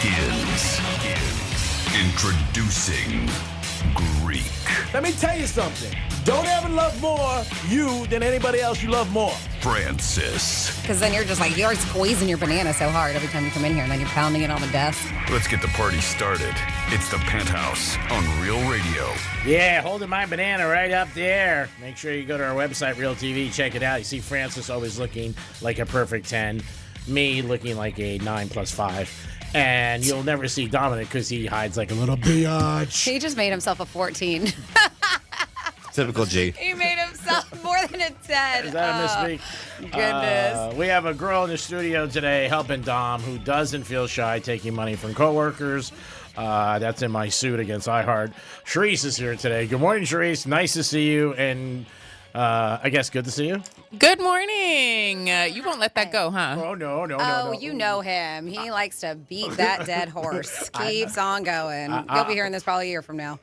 begins. Introducing Greek. Let me tell you something. Don't ever love more you than anybody else you love more. Francis. Because then you're squeezing your banana so hard every time you come in here, and then you're pounding it on the desk. Let's get the party started. It's the Penthouse on Real Radio. Yeah, holding my banana right up there. Make sure you go to our website, Real TV, check it out. You see Francis always looking like a perfect 10. Me looking like a 9 plus 5. And you'll never see Dominic because he hides like a little biatch. He just made himself a 14. Typical G. He made himself more than a 10. Is that a misspeak? Goodness. We have a girl in the studio today helping Dom who doesn't feel shy taking money from coworkers. That's in my suit against iHeart. Sharice is here today. Good morning, Sharice. Nice to see you. And I guess good to see you. Good morning. You won't let that go, huh? Oh, no. You know him. He likes to beat that dead horse. Keeps on going. You'll be hearing this probably a year from now.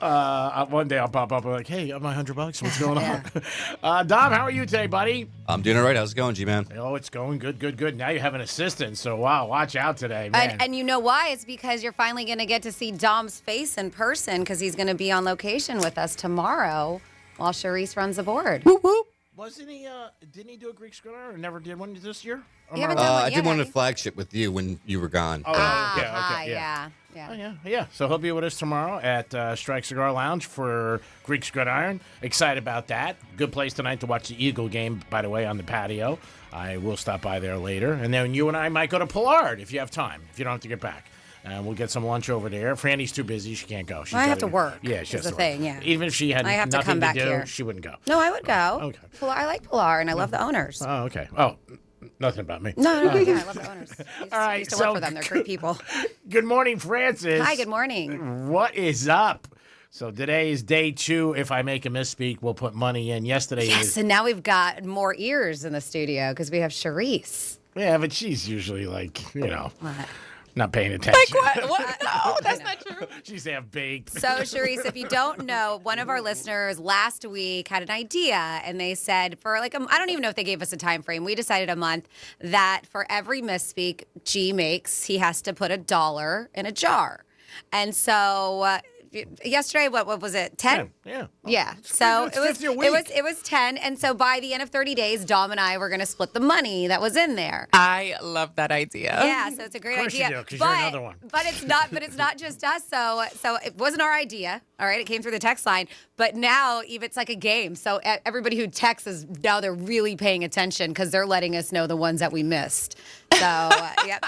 One day I'll pop up and be like, hey, my $100. What's going on? Dom, how are you today, buddy? I'm doing all right. How's it going, G-Man? Oh, it's going good. Now you have an assistant, so wow, watch out today, man. And you know why? It's because you're finally going to get to see Dom's face in person because he's going to be on location with us tomorrow while Sharice runs the board. Whoop, whoop. Wasn't he, didn't he do a Greek scripture or never did one this year? You haven't done one I yet, did one have at Flagship with you when you were gone. Oh, okay, yeah. Oh, yeah. So he'll be with us tomorrow at Strike Cigar Lounge for Greek Gridiron. Excited about that. Good place tonight to watch the Eagle game, by the way, on the patio. I will stop by there later. And then you and I might go to Pollard if you have time, if you don't have to get back. And we'll get some lunch over there. Franny's too busy. She can't go. I have to work. Yeah, she has is to the thing, work. yeah. Even if she had I have to nothing come back to do, here. she wouldn't go. No, I would go. Okay. I like Pilar, and I love the owners. Oh, okay. Oh, nothing about me. No, yeah, I love the owners. I used to work for them. They're great people. Good morning, Francis. Hi, good morning. What is up? So today is day 2. If I make a misspeak, we'll put money in. Yesterday Yes, and now we've got more ears in the studio because we have Sharice. Yeah, but she's usually like, What? not paying attention. Like what? No, that's not true. She's half baked. So, Sharice, if you don't know, one of our listeners last week had an idea, and they said for I don't even know if they gave us a time frame. We decided a month that for every misspeak G makes, he has to put $1 in a jar. And so yesterday, what was it? 10? Yeah. Yeah. So It's 50 a week. it was 10, and so by the end of 30 days, Dom and I were going to split the money that was in there. I love that idea. Yeah, so it's a great Of course idea. you do, 'cause you're another one. But it's not just us. So it wasn't our idea. All right, it came through the text line. But now even it's like a game. So everybody who texts is now they're really paying attention because they're letting us know the ones that we missed. So yeah,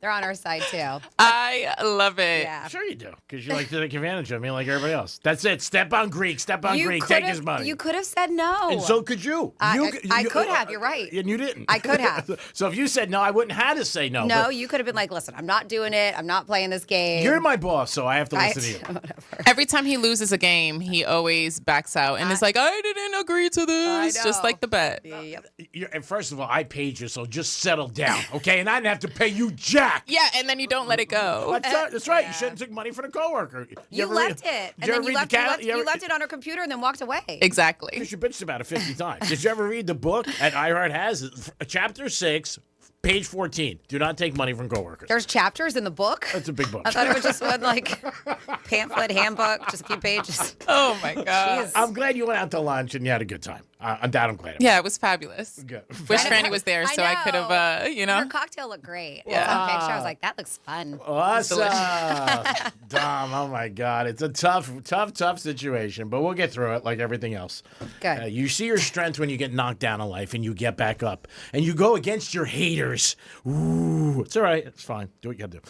they're on our side too. I love it. Yeah. Sure you do, because you like to take advantage of me like everybody else. That's it. Step on Greek. Step on Greek. Take his money. You could have said no. And so could you. I could have. You're right. And you didn't. I could have. So if you said no, I wouldn't have to say no. No, but you could have been like, listen, I'm not doing it. I'm not playing this game. You're my boss, so I have to listen to you. Whatever. Every time he loses a game, he always backs out and is like, I didn't agree to this. I Just know. like the bet. Yep. And first of all, I paid you, so just settle down, okay? And I didn't have to pay you jack. Yeah, and then you don't let it go. That's right. Yeah. You shouldn't take money from a coworker. You ever left read- it. Did you ever read the cal- you left it on her computer and then walked away. Exactly. Because you bitched about it 50 times. Did you ever read the book at iHeart has chapter 6, page 14? Do not take money from coworkers. There's chapters in the book. That's a big book. I thought it was just one pamphlet, handbook, just a few pages. Oh, my God. Jeez. I'm glad you went out to lunch and you had a good time. I'm glad. Yeah, it was fabulous. Good. Wish I know. Franny was there so I could have, Her cocktail looked great. Yeah. Some picture, I was like, that looks fun. Awesome. Dom, oh my God. It's a tough situation, but we'll get through it like everything else. Good. You see your strength when you get knocked down in life and you get back up and you go against your haters. Ooh, it's all right. It's fine. Do what you got to do.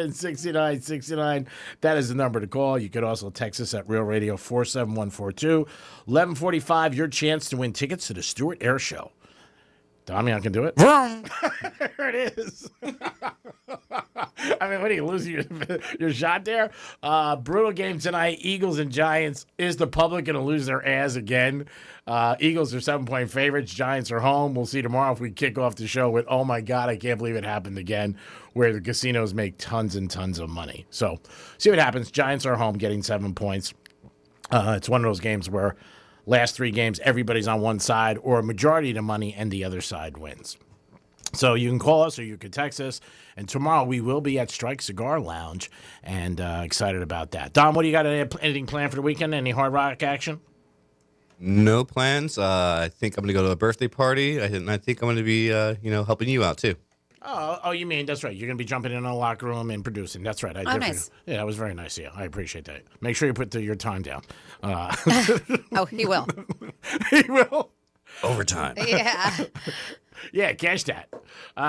877-927-6969. That is the number to call. You could also text us at Real Radio 47142. 11:45, your chance to win tickets to the Stewart Air Show. Tommy, I can do it. There it is. I mean, what are you losing your shot there? Brutal game tonight. Eagles and Giants. Is the public going to lose their ass again? Eagles are 7-point favorites. Giants are home. We'll see tomorrow if we kick off the show with, oh my God, I can't believe it happened again, where the casinos make tons and tons of money. So see what happens. Giants are home getting 7 points. It's one of those games where last 3 games, everybody's on one side or a majority of the money and the other side wins. So you can call us or you can text us. And tomorrow we will be at Strike Cigar Lounge, and excited about that. Dom, what do you got? Anything planned for the weekend? Any Hard Rock action? No plans. I think I'm going to go to a birthday party. I think I'm going to be, helping you out too. Oh, you mean, that's right. You're going to be jumping in a locker room and producing. That's right. I did. Nice. Yeah, that was very nice of you. I appreciate that. Make sure you put your time down. Oh, he will. He will. Overtime. Yeah. Yeah, catch that.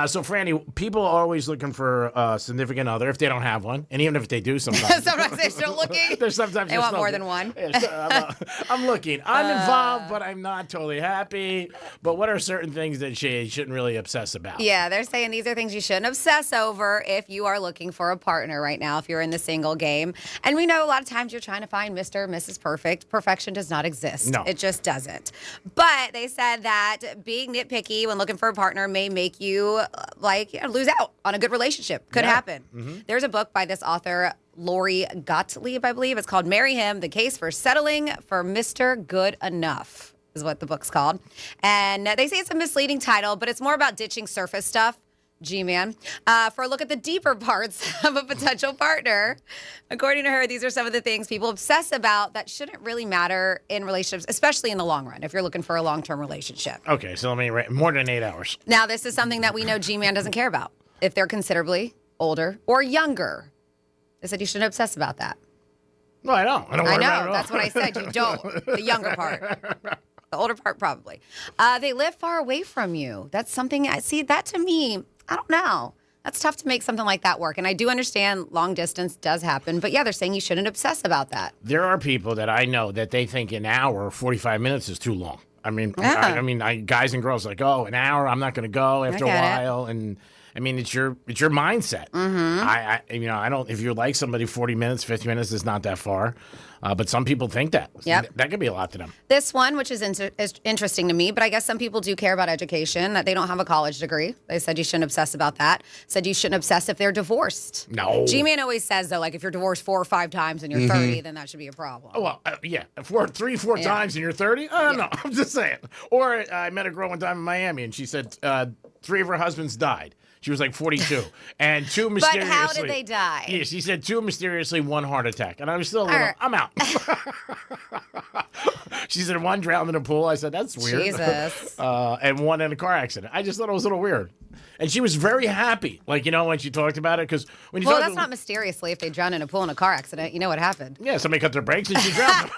So, Franny, people are always looking for a significant other if they don't have one. And even if they do sometimes. Sometimes they're still looking. There's sometimes They want more looking. than one. Yeah, so, I'm looking. I'm involved, but I'm not totally happy. But what are certain things that you shouldn't really obsess about? Yeah, they're saying these are things you shouldn't obsess over if you are looking for a partner right now, if you're in the single game. And we know a lot of times you're trying to find Mr. or Mrs. Perfect. Perfection does not exist. No. It just doesn't. But they said that being nitpicky when looking for a partner may make you lose out on a good relationship. Could happen. Mm-hmm. There's a book by this author, Lori Gottlieb, I believe. It's called Marry Him, The Case for Settling for Mr. Good Enough is what the book's called. And they say it's a misleading title, but it's more about ditching surface stuff. G-Man, for a look at the deeper parts of a potential partner. According to her, these are some of the things people obsess about that shouldn't really matter in relationships, especially in the long run, if you're looking for a long-term relationship. Okay, so let me more than 8 hours. Now, this is something that we know G-Man doesn't care about. If they're considerably older or younger, they said you shouldn't obsess about that. No, I don't. I don't I worry about it at know. all. That's what I said. You don't. The younger part. The older part, probably. They live far away from you. That's something, that to me, I don't know. That's tough to make something like that work. And I do understand long distance does happen. But yeah, they're saying you shouldn't obsess about that. There are people that I know that they think an hour, 45 minutes is too long. I mean, Yeah. Guys and girls like, an hour, I'm not going to go after a get it. while. And I mean, it's your mindset. Mm-hmm. I don't. If you like somebody, 40 minutes, 50 minutes is not that far. But some people think that. Yep. That could be a lot to them. This one, which is interesting to me, but I guess some people do care about education, that they don't have a college degree. They said you shouldn't obsess about that. Said you shouldn't obsess if they're divorced. No. G-Man always says, though, if you're divorced 4 or 5 times and you're 30, then that should be a problem. Oh, well, yeah. 4 times and you're 30? I don't know. I'm just saying. Or I met a girl one time in Miami, and she said 3 of her husbands died. She was like 42. And 2 mysteriously. But how did they die? Yeah, she said 2 mysteriously, 1 heart attack. And I was still a little, I'm out. She said 1 drowned in a pool. I said, that's weird. Jesus. And 1 in a car accident. I just thought it was a little weird. And she was very happy, when she talked about it. Because when you Well, that's not mysteriously if they drown in a pool in a car accident. You know what happened. Yeah, somebody cut their brakes and she drowned.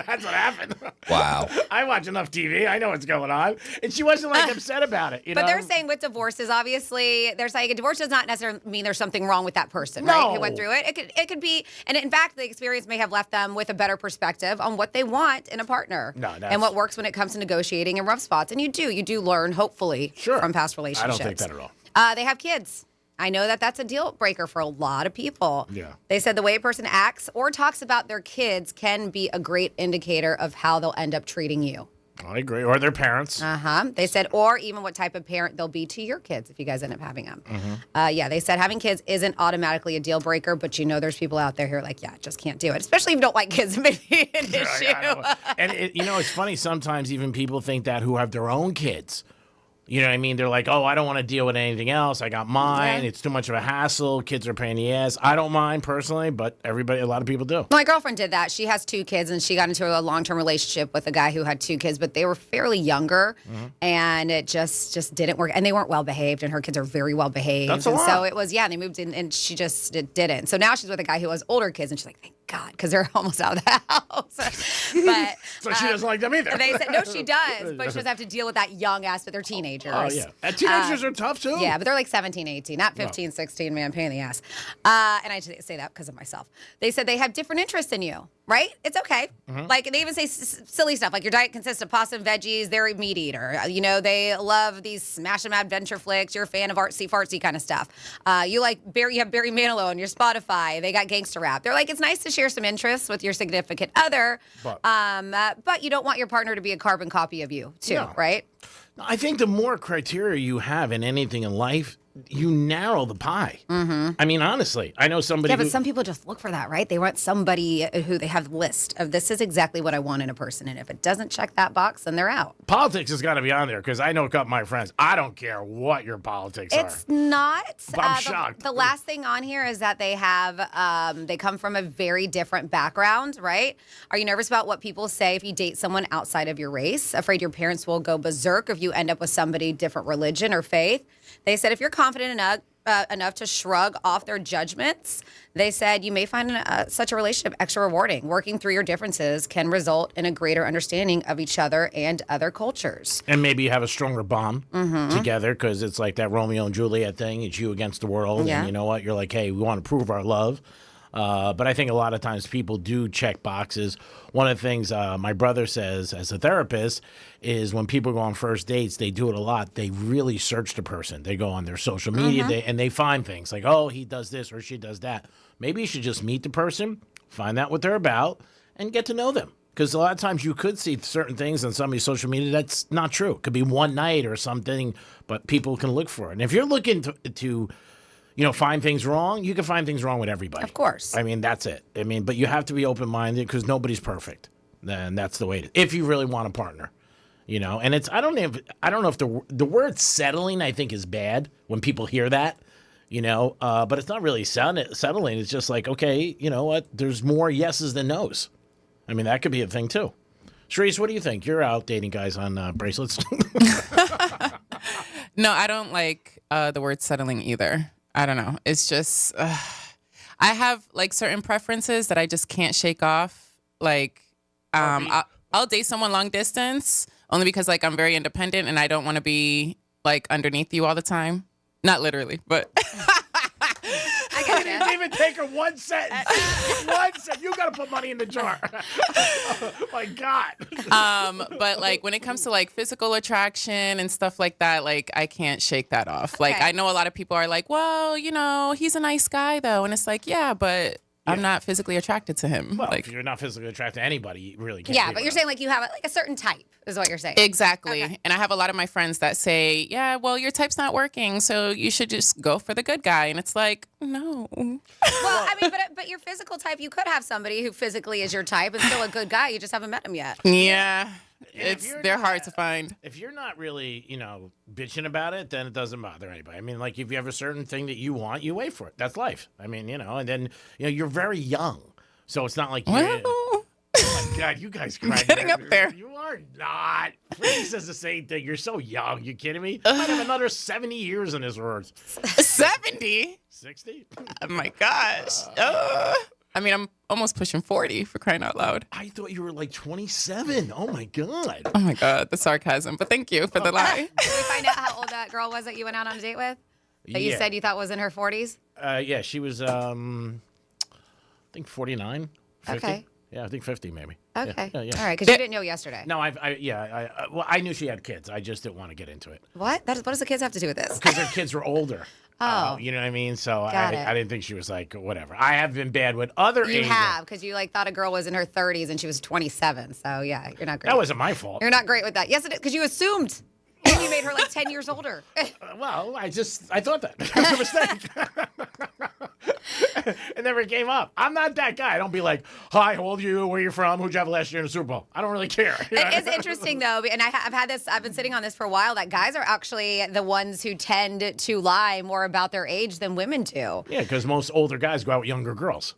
That's what happened. Wow. I watch enough TV. I know what's going on. And she wasn't upset about it. But they're saying with divorces, obviously, they're saying a divorce does not necessarily mean there's something wrong with that person, No. right? Who went through it. It could be, and in fact, the experience may have left them with a better perspective on what they want in a partner. And what works when it comes to negotiating in rough spots. And you do learn, hopefully, from past relationships. I don't think that at all. They have kids. I know that that's a deal breaker for a lot of people. Yeah. They said the way a person acts or talks about their kids can be a great indicator of how they'll end up treating you. I agree. Or their parents. They said, or even what type of parent they'll be to your kids if you guys end up having them. They said having kids isn't automatically a deal breaker, but there's people out there who are like, yeah, just can't do it. Especially if you don't like kids, it may be an issue. And it's funny, sometimes even people think that who have their own kids. You know what I mean? They're like, I don't want to deal with anything else. I got mine. Yeah. It's too much of a hassle. Kids are a pain in the ass. I don't mind personally, but a lot of people do. My girlfriend did that. She has 2 kids, and she got into a long-term relationship with a guy who had 2 kids, but they were fairly younger, and it just didn't work. And they weren't well-behaved, and her kids are very well-behaved. That's a lot. So it was, they moved in, and it didn't. So now she's with a guy who has older kids, and she's like, thank God, because they're almost out of the house. But So she doesn't like them either. they said, no, she does, but she doesn't have to deal with that young ass, but they're teenagers. Oh, yeah. And teenagers are tough, too. Yeah, but they're like 17, 18, not 15, 16, man, pain in the ass. And I say that because of myself. They said they have different interests than you, right? It's okay. Like, they even say silly stuff, like your diet consists of pasta and veggies, they're a meat eater. They love these smash and adventure flicks, you're a fan of artsy-fartsy kind of stuff. You have Barry Manilow on your Spotify, they got gangster rap. They're like, it's nice to share some interests with your significant other, but you don't want your partner to be a carbon copy of you, too, No. right? I think the more criteria you have in anything in life, you narrow the pie. Mm-hmm. I mean, honestly, I know somebody. Yeah, but some people just look for that, right? They want somebody who they have a list of this is exactly what I want in a person. And if it doesn't check that box, then they're out. Politics has got to be on there because I know a couple of my friends. I don't care what your politics are. It's not. I'm shocked. The last thing on here is that they have, they come from a very different background, right? Are you nervous about what people say if you date someone outside of your race? Afraid your parents will go berserk if you end up with somebody different religion or faith? They said if you're confident enough to shrug off their judgments, they said you may find such a relationship extra rewarding. Working through your differences can result in a greater understanding of each other and other cultures. And maybe you have a stronger bond together because it's like that Romeo and Juliet thing. It's you against the world. Yeah. And you know what? You're like, hey, we want to prove our love. But I think a lot of times people do check boxes. One of the things my brother says as a therapist is when people go on first dates, they do it a lot. They really search the person. They go on their social media and they find things like, oh, he does this or she does that. Maybe you should just meet the person, find out what they're about, and get to know them. Because a lot of times you could see certain things on somebody's social media that's not true. It could be one night or something, but people can look for it. And if you're looking to find things wrong, you can find things wrong with everybody. Of course. I mean, that's it. I mean, but you have to be open-minded because nobody's perfect. And that's the way it is. If you really want a partner, and it's, I don't know if the word settling, I think, is bad when people hear that, but it's not really settling. It's just like, okay, you know what? There's more yeses than nos. I mean, that could be a thing too. Sharice, what do you think? You're out dating guys on bracelets. No, I don't like the word settling either. I don't know. It's just, I have like certain preferences that I just can't shake off. Like, I'll date someone long distance only because like I'm very independent and I don't want to be like underneath you all the time. Not literally, but. I didn't even take her one sentence. You got to put money in the jar. Oh, my God. But like when it comes to like physical attraction and stuff like that, like I can't shake that off. Like I know a lot of people are like, well, he's a nice guy though. And it's like, yeah, but I'm not physically attracted to him. Well, like, if you're not physically attracted to anybody, you really can't. Yeah, but you're saying like you have like a certain type is what you're saying. Exactly. Okay. And I have a lot of my friends that say, yeah, well, your type's not working, so you should just go for the good guy. And it's like, no. Well, I mean, but your physical type, you could have somebody who physically is your type and still a good guy. You just haven't met him yet. Yeah. And They're hard to find. If you're not really, bitching about it, then it doesn't bother anybody. I mean, like if you have a certain thing that you want, you wait for it. That's life. I mean, and then, you're very young. So it's not like you're... Well, Oh my God, you guys crack getting up there. You are not. Freddie says the same thing. You're so young. You kidding me? I might have another 70 years in this world. 70? 60? Oh my gosh. I mean, I'm almost pushing 40 for crying out loud. I thought you were like 27. Oh my God. Oh my God, the sarcasm. But thank you for the lie. Did we find out how old that girl was that you went out on a date with? That you said you thought was in her 40s? Yeah, she was, I think 49, 50. Okay. Yeah, I think 50 maybe. Okay. Yeah. All right, because you didn't know yesterday. No, I knew she had kids. I just didn't want to get into it. What? What does the kids have to do with this? Because her kids were older. Oh. You know what I mean? So Got it. I didn't think she was like, whatever. I have been bad with other You Asian. have, because you thought a girl was in her 30s and she was 27. So yeah, you're not great. That wasn't my fault. You're not great with that. Yes, it is, because you assumed. And you made her like 10 years older. Well, I thought that. It was a mistake. It never came up. I'm not that guy. I don't be like, hi, how old are you? Where are you from? Who'd you have last year in the Super Bowl? I don't really care. It's interesting, though, and I've been sitting on this for a while, that guys are actually the ones who tend to lie more about their age than women do. Yeah, because most older guys go out with younger girls.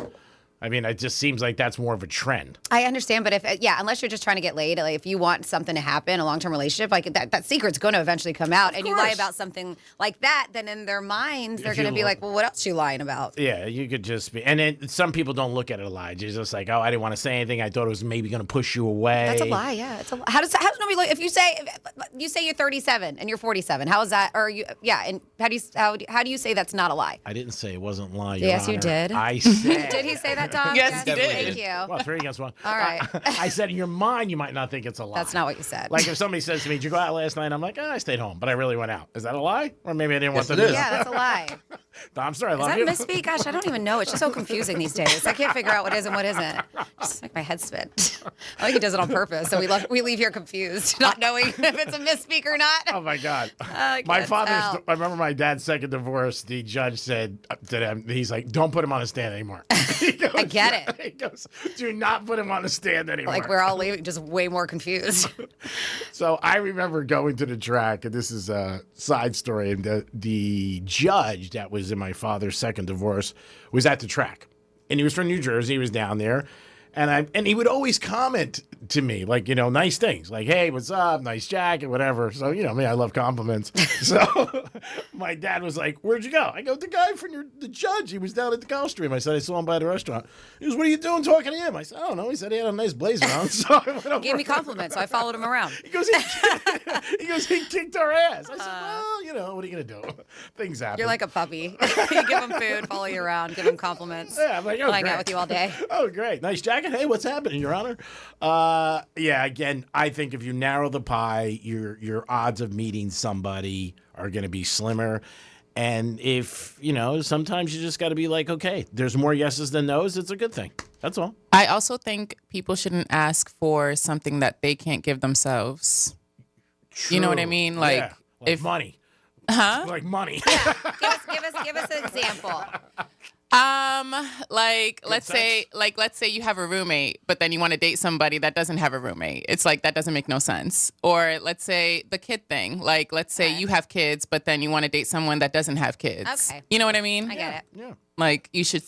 I mean, it just seems like that's more of a trend. I understand, but unless you're just trying to get laid, like if you want something to happen, a long-term relationship, like that secret's going to eventually come out, and you lie about something like that, then in their minds, they're going to be like, well, what else are you lying about? Yeah, you could just be, and then some people don't look at it a lie. It's just like, oh, I didn't want to say anything. I thought it was maybe going to push you away. That's a lie, yeah. It's a lie. How does nobody look? If you say you're 37 and you're 47, how is that? Or and how do you say that's not a lie? I didn't say it wasn't a lie. Yes, you did. I said. Did he say that, Tom? Yes, he did. Thank you. Well, 3 against 1. All right. I said in your mind you might not think it's a lie. That's not what you said. Like if somebody says to me, "Did you go out last night?" I'm like, "I stayed home, but I really went out." Is that a lie? Or maybe I didn't want to do Yeah, that's a lie. I'm sorry, I Is love that you. misspeak? Gosh, I don't even know. It's just so confusing these days. I can't figure out what is and what isn't. Just like my head spin. I think he does it on purpose, so we leave here confused, not knowing if it's a misspeak or not. Oh my God! I My can't father's. tell. I remember my dad's second divorce. The judge said to him, "He's like, don't put him on a stand anymore." He goes, I get it. He goes, "Do not put him on a stand anymore." Like we're all leaving, just way more confused. So I remember going to the track, and this is a side story. And the judge that was in my father's second divorce was at the track, and he was from New Jersey. He was down there, and he would always comment to me like, nice things, like, "Hey, what's up? Nice jacket, whatever." So me, I love compliments. So my dad was like, "Where'd you go?" I go, "The guy from the judge. He was down at the Gulfstream." I said, "I saw him by the restaurant." He goes, "What are you doing talking to him?" I said, "I don't know." He said he had a nice blazer on. So I went over. Gave me compliments, so I followed him around. He goes, he kicked our ass. I said, "Well, what are you gonna do? Things happen." You're like a puppy. You give him food, follow you around, give him compliments. Yeah, I'm like, I'll hang great. out with you all day. Oh, great. Nice jacket. Hey, what's happening, Your Honor? Yeah, again, I think if you narrow the pie, your odds of meeting somebody are going to be slimmer. And if, sometimes you just got to be like, okay, there's more yeses than nos. It's a good thing. That's all. I also think people shouldn't ask for something that they can't give themselves. You know what I True. mean? Like, Yeah, if money. Huh? Like money. Give us an example. Let's say you have a roommate, but then you want to date somebody that doesn't have a roommate. It's like that doesn't make no sense. Or let's say the kid thing. Like, let's say you have kids, but then you want to date someone that doesn't have kids. Okay. You know what I mean? I get it. Yeah. Like, you should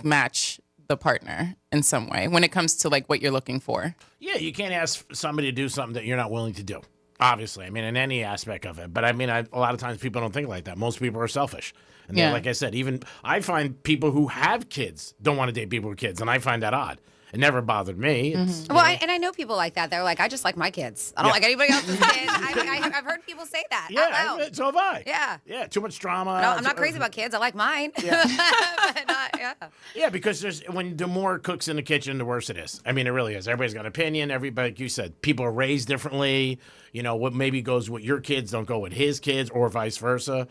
match the partner in some way when it comes to like what you're looking for. Yeah, you can't ask somebody to do something that you're not willing to do. Obviously, I mean, in any aspect of it. But I mean, a lot of times people don't think like that. Most people are selfish. And Yeah. like I said, even I find people who have kids don't want to date people with kids. And I find that odd. It never bothered me. It's, Well, I know people like that. They're like, I just like my kids. I don't like anybody else's kids. I've heard people say that. out loud. yeah, so have I. Yeah. Yeah, too much drama. No, I'm not crazy about kids. I like mine. Yeah. But not, yeah. Yeah, because the more cooks in the kitchen, the worse it is. I mean, it really is. Everybody's got an opinion. Everybody, like you said, people are raised differently. What maybe goes with your kids don't go with his kids, or vice versa.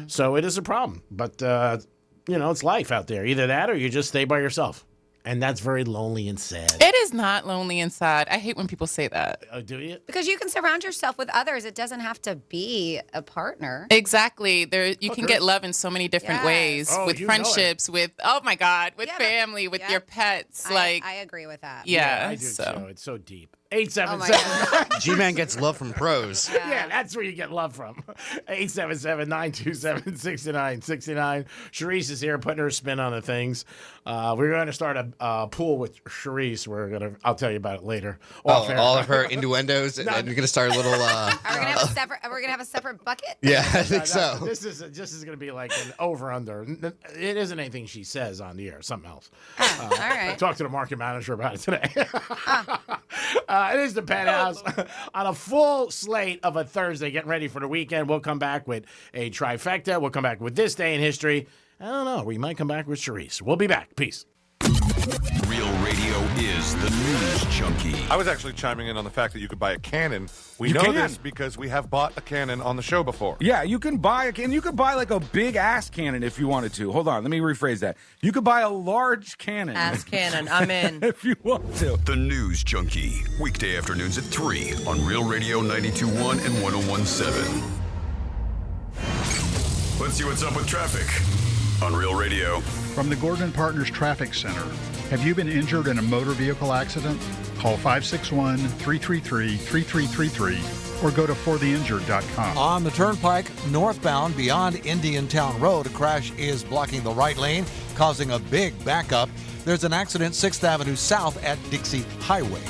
So it is a problem. But it's life out there. Either that, or you just stay by yourself, and that's very lonely and sad. It is not lonely and sad. I hate when people say that. Oh, do you? Because you can surround yourself with others. It doesn't have to be a partner. Exactly. You can Okay. get love in so many different Yes. ways. Oh, with you know it. friendships, with with Yeah, family, with yeah. your pets. I agree with that. yeah. I do so. too. It's so deep. Oh my 877. God. G-Man gets love from pros. Yeah, that's where you get love from. 877-927-6969. Sharice is here putting her spin on the things. We're going to start a pool with Sharice. I'll tell you about it later. Off air. All of her innuendos, and you're gonna start a little. Are we gonna have a separate bucket? Yeah, I think No, so. This is going to be like an over-under. It isn't anything she says on the air. Something else. All I right. talked to the market manager about it today. It is the Penthouse on a full slate of a Thursday. Getting ready for the weekend. We'll come back with a trifecta. We'll come back with this day in history. I don't know. We might come back with Sharice. We'll be back. Peace. Real radio is the news junkie. I was actually chiming in on the fact that you could buy a cannon. We You know can. this because we have bought a cannon on the show before. Yeah, you can buy like a big ass cannon if you wanted to. Hold on, let me rephrase that. You could buy a large cannon. Ass cannon. I'm in. if you want to. The news junkie. Weekday afternoons at 3 on Real Radio 92.1 and 101.7. Let's see what's up with traffic on Real Radio. From the Gordon Partners Traffic Center. Have you been injured in a motor vehicle accident? Call 561-333-3333 or go to fortheinjured.com. On the Turnpike, northbound beyond Indiantown Road, a crash is blocking the right lane, causing a big backup. There's an accident 6th Avenue South at Dixie Highway.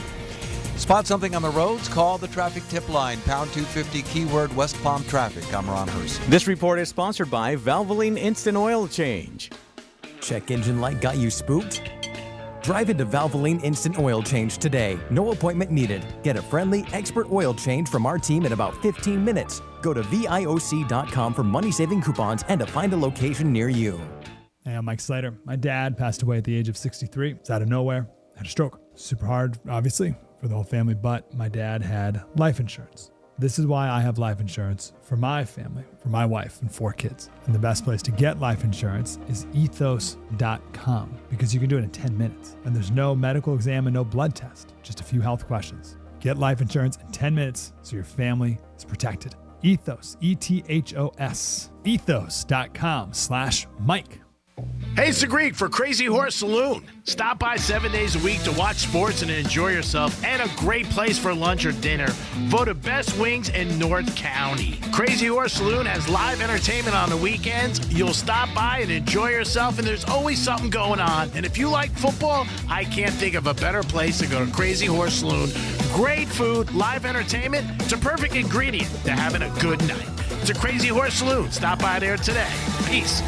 Spot something on the roads? Call the traffic tip line, pound 250, keyword West Palm Traffic. I'm Ron Hurst. This report is sponsored by Valvoline Instant Oil Change. Check engine light got you spooked? Drive into Valvoline Instant Oil Change today. No appointment needed. Get a friendly, expert oil change from our team in about 15 minutes. Go to VIOC.com for money-saving coupons and to find a location near you. Hey, I'm Mike Slater. My dad passed away at the age of 63. It's out of nowhere. Had a stroke. Super hard, obviously, for the whole family, but my dad had life insurance. This is why I have life insurance for my family, for my wife and 4 kids. And the best place to get life insurance is ethos.com, because you can do it in 10 minutes. And there's no medical exam and no blood test, just a few health questions. Get life insurance in 10 minutes so your family is protected. Ethos, E-T-H-O-S, ethos.com/Mike. Hey, it's the Greek for Crazy Horse Saloon. Stop by 7 days a week to watch sports and enjoy yourself, and a great place for lunch or dinner. Voted best wings in North County. Crazy Horse Saloon has live entertainment on the weekends. You'll stop by and enjoy yourself, and there's always something going on. And if you like football, I can't think of a better place to go to Crazy Horse Saloon. Great food, live entertainment. It's a perfect ingredient to having a good night. It's a Crazy Horse Saloon. Stop by there today. Peace.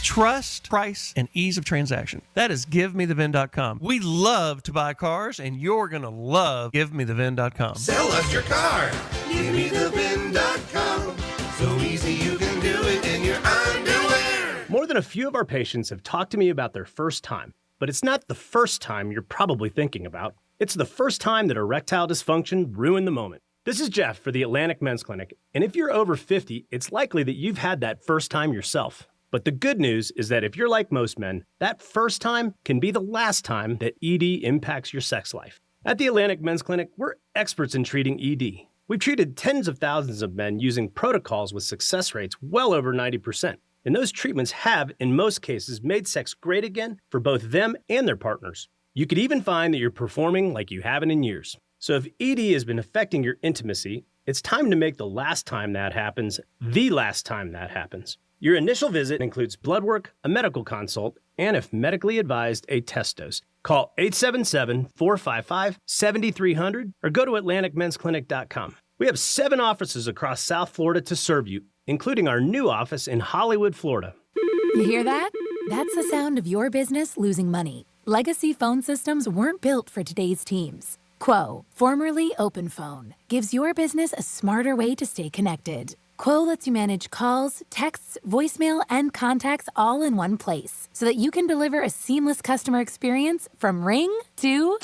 Trust, price, and ease of transaction. That is GiveMeTheVin.com. We love to buy cars, and you're going to love GiveMeTheVin.com. Sell us your car. GiveMeTheVin.com. So easy you can do it in your underwear. More than a few of our patients have talked to me about their first time, but it's not the first time you're probably thinking about. It's the first time that erectile dysfunction ruined the moment. This is Jeff for the Atlantic Men's Clinic, and if you're over 50, it's likely that you've had that first time yourself. But the good news is that if you're like most men, that first time can be the last time that ED impacts your sex life. At the Atlantic Men's Clinic, we're experts in treating ED. We've treated tens of thousands of men using protocols with success rates well over 90%. And those treatments have, in most cases, made sex great again for both them and their partners. You could even find that you're performing like you haven't in years. So if ED has been affecting your intimacy, it's time to make the last time that happens the last time that happens. Your initial visit includes blood work, a medical consult, and if medically advised, a test dose. Call 877-455-7300 or go to AtlanticMen'sClinic.com. We have 7 offices across South Florida to serve you, including our new office in Hollywood, Florida. You hear that? That's the sound of your business losing money. Legacy phone systems weren't built for today's teams. Quo, formerly OpenPhone, gives your business a smarter way to stay connected. Quo lets you manage calls, texts, voicemail, and contacts all in one place so that you can deliver a seamless customer experience from ring to...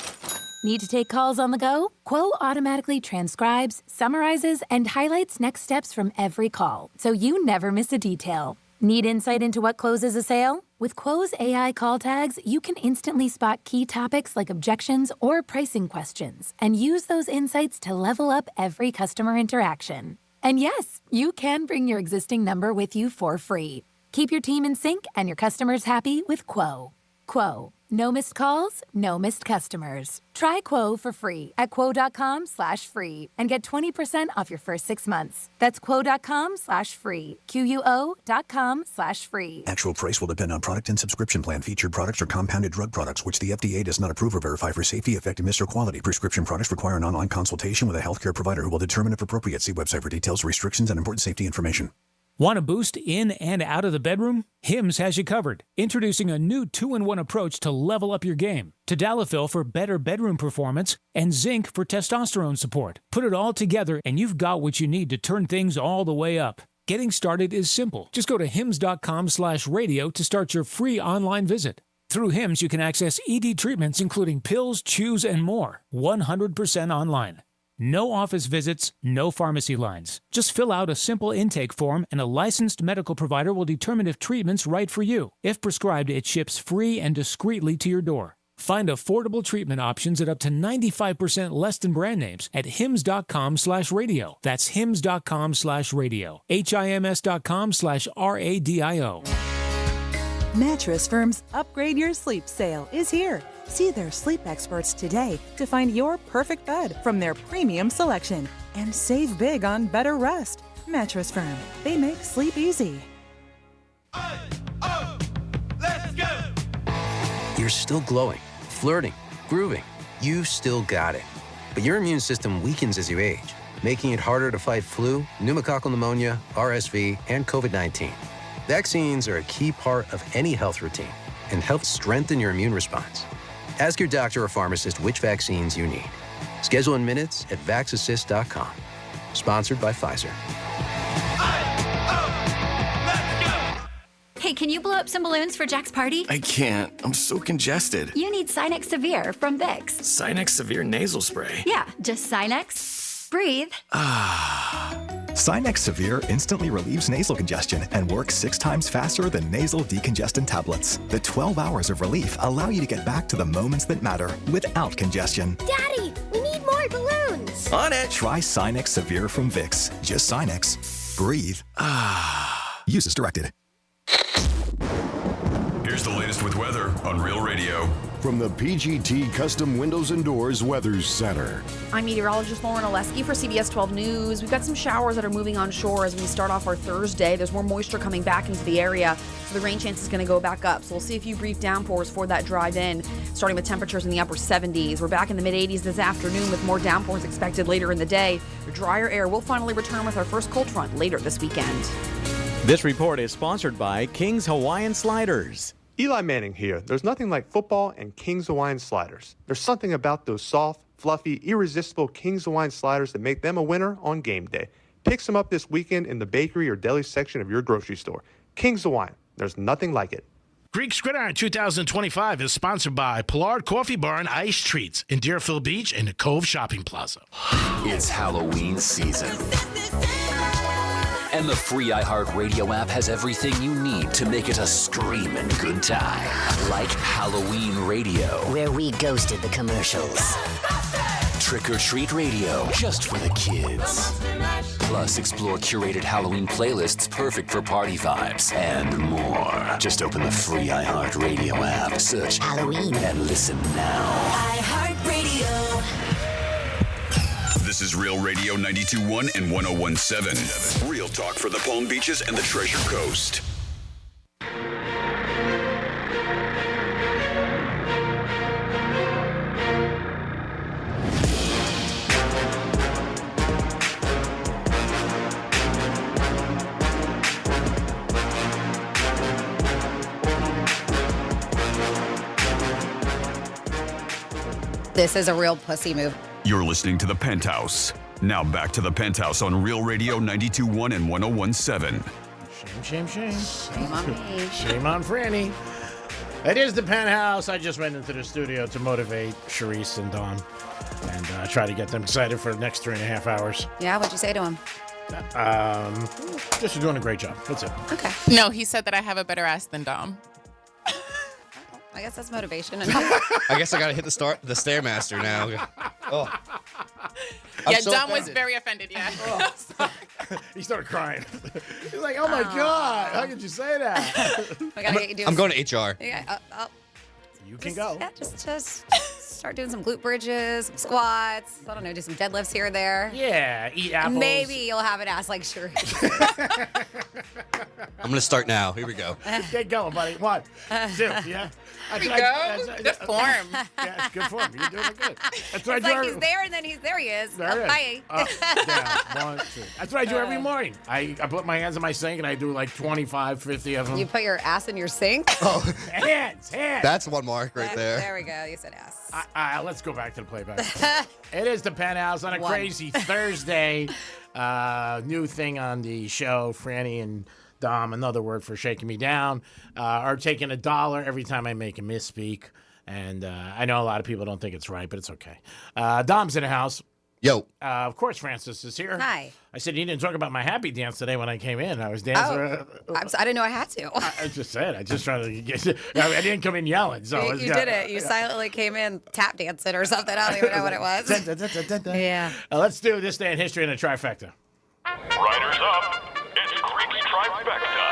Need to take calls on the go? Quo automatically transcribes, summarizes, and highlights next steps from every call, so you never miss a detail. Need insight into what closes a sale? With Quo's AI call tags, you can instantly spot key topics like objections or pricing questions and use those insights to level up every customer interaction. And yes, you can bring your existing number with you for free. Keep your team in sync and your customers happy with Quo. Quo. No missed calls, no missed customers. Try Quo for free at quo.com/free and get 20% off your first 6 months. That's quo.com/free. QUO.com/free. Actual price will depend on product and subscription plan. Featured products are compounded drug products, which the FDA does not approve or verify for safety, effectiveness, or quality. Prescription products require an online consultation with a healthcare provider who will determine if appropriate. See website for details, restrictions, and important safety information. Want a boost in and out of the bedroom? Hims has you covered. Introducing a new 2-in-1 approach to level up your game. Tadalafil for better bedroom performance and zinc for testosterone support. Put it all together and you've got what you need to turn things all the way up. Getting started is simple. Just go to hims.com/radio to start your free online visit. Through Hims, you can access ED treatments including pills, chews, and more. 100% online. No office visits, no pharmacy lines. Just fill out a simple intake form and a licensed medical provider will determine if treatment's right for you. If prescribed, it ships free and discreetly to your door. Find affordable treatment options at up to 95% less than brand names at hims.com/radio. That's hims.com/radio. HIMS.com/RADIO. Mattress Firm's Upgrade Your Sleep sale is here. See their sleep experts today to find your perfect bed from their premium selection and save big on better rest. Mattress Firm, they make sleep easy. You're still glowing, flirting, grooving. You've still got it. But your immune system weakens as you age, making it harder to fight flu, pneumococcal pneumonia, RSV, and COVID-19. Vaccines are a key part of any health routine and help strengthen your immune response. Ask your doctor or pharmacist which vaccines you need. Schedule in minutes at vaxassist.com. Sponsored by Pfizer. Hey, can you blow up some balloons for Jack's party? I can't. I'm so congested. You need Sinex Severe from Vicks. Sinex Severe Nasal Spray. Yeah, just Sinex breathe. Sinex Severe instantly relieves nasal congestion and works 6 times faster than nasal decongestant tablets. The 12 hours of relief allow you to get back to the moments that matter without congestion. Daddy, we need more balloons. On it! Try Sinex Severe from Vicks. Just Sinex. Breathe. Use as directed. Here's the latest with weather on Real Radio. From the PGT Custom Windows and Doors Weather Center. I'm meteorologist Lauren Oleski for CBS 12 News. We've got some showers that are moving onshore as we start off our Thursday. There's more moisture coming back into the area, so the rain chance is going to go back up. So we'll see a few brief downpours for that drive in, starting with temperatures in the upper 70s. We're back in the mid-80s this afternoon with more downpours expected later in the day. The drier air will finally return with our first cold front later this weekend. This report is sponsored by King's Hawaiian Sliders. Eli Manning here. There's nothing like football and King's Hawaiian Sliders. There's something about those soft, fluffy, irresistible King's Hawaiian Sliders that make them a winner on game day. Pick some up this weekend in the bakery or deli section of your grocery store. King's Hawaiian. There's nothing like it. Greek Gridiron 2025 is sponsored by Pollard Coffee Bar and Ice Treats in Deerfield Beach and the Cove Shopping Plaza. It's Halloween season. And the free iHeartRadio app has everything you need to make it a screaming good time. Like Halloween Radio, where we ghosted the commercials. Trick or Treat Radio, just for the kids. Plus, explore curated Halloween playlists perfect for party vibes and more. Just open the free iHeartRadio app, search Halloween, and listen now. iHeartRadio. This is Real Radio 92.1 and 101.7. Real talk for the Palm Beaches and the Treasure Coast. This is a real pussy move. You're listening to The Penthouse. Now back to The Penthouse on Real Radio 92.1 and 101.7. Shame. Shame on me. Shame on Franny. It is The Penthouse. I just went into the studio to motivate Sharice and Dawn and try to get them excited for the next 3.5 hours. Yeah, what'd you say to him? Just doing a great job. That's it. Okay. No, he said that I have a better ass than Dom. I guess that's motivation. I guess I gotta hit the Stairmaster now. Oh. Yeah, so Dom was offended. very offended, yeah. He started crying. He's like, oh my God, how could you say that? I'm going to HR. Yeah, you can go. Yeah, just start doing some glute bridges, some squats. I don't know, do some deadlifts here or there. Yeah, eat apples. Maybe you'll have an ass like sure. I'm gonna start now. Here we go. Get going, buddy. 1, 2, yeah. Here we go. Good form. Yeah, it's good form. You're doing it good. That's what It's I do. like he's there and then there he is. There it is. Hi. Yeah, 1, 2. That's what I do every morning. I put my hands in my sink and I do like 25, 50 of them. You put your ass in your sink? Hands. That's one mark right there. There we go. You said ass. Let's go back to the playback. It is the Penthouse on a crazy Thursday. New thing on the show. Franny and Dom, another word for shaking me down, are taking $1 every time I make a misspeak. And I know a lot of people don't think it's right, but it's okay. Dom's in the house. Yo. Of course, Francis is here. Hi. I said you didn't talk about my happy dance today when I came in. I was dancing. I didn't know I had to. I just said. I just tried to get. I didn't come in yelling. So you did it. You silently came in tap dancing or something. I don't even know what it was. Yeah. Let's do this day in history in a trifecta. Riders up. It's Greek's Trifecta.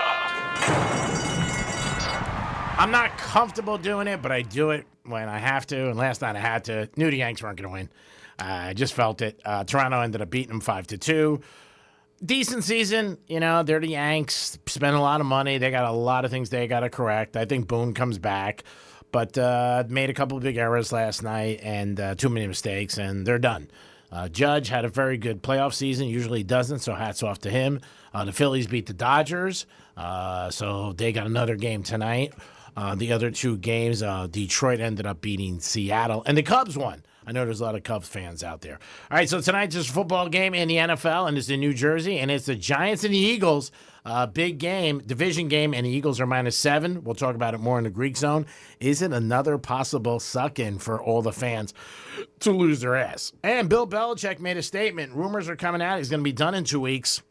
I'm not comfortable doing it, but I do it when I have to. And last night I had to. Knew the Yanks weren't going to win. I just felt it. Toronto ended up beating them 5-2. Decent season. You know, they're the Yanks. Spent a lot of money. They got a lot of things they got to correct. I think Boone comes back. But made a couple of big errors last night and too many mistakes, and they're done. Judge had a very good playoff season. Usually doesn't, so hats off to him. The Phillies beat the Dodgers, so they got another game tonight. The other two games, Detroit ended up beating Seattle, and the Cubs won. I know there's a lot of Cubs fans out there. All right, so tonight's just a football game in the NFL, and it's in New Jersey, and it's the Giants and the Eagles. Big game, division game, and the Eagles are -7. We'll talk about it more in the Greek zone. Is it another possible suck-in for all the fans to lose their ass? And Bill Belichick made a statement. Rumors are coming out. He's going to be done in 2 weeks.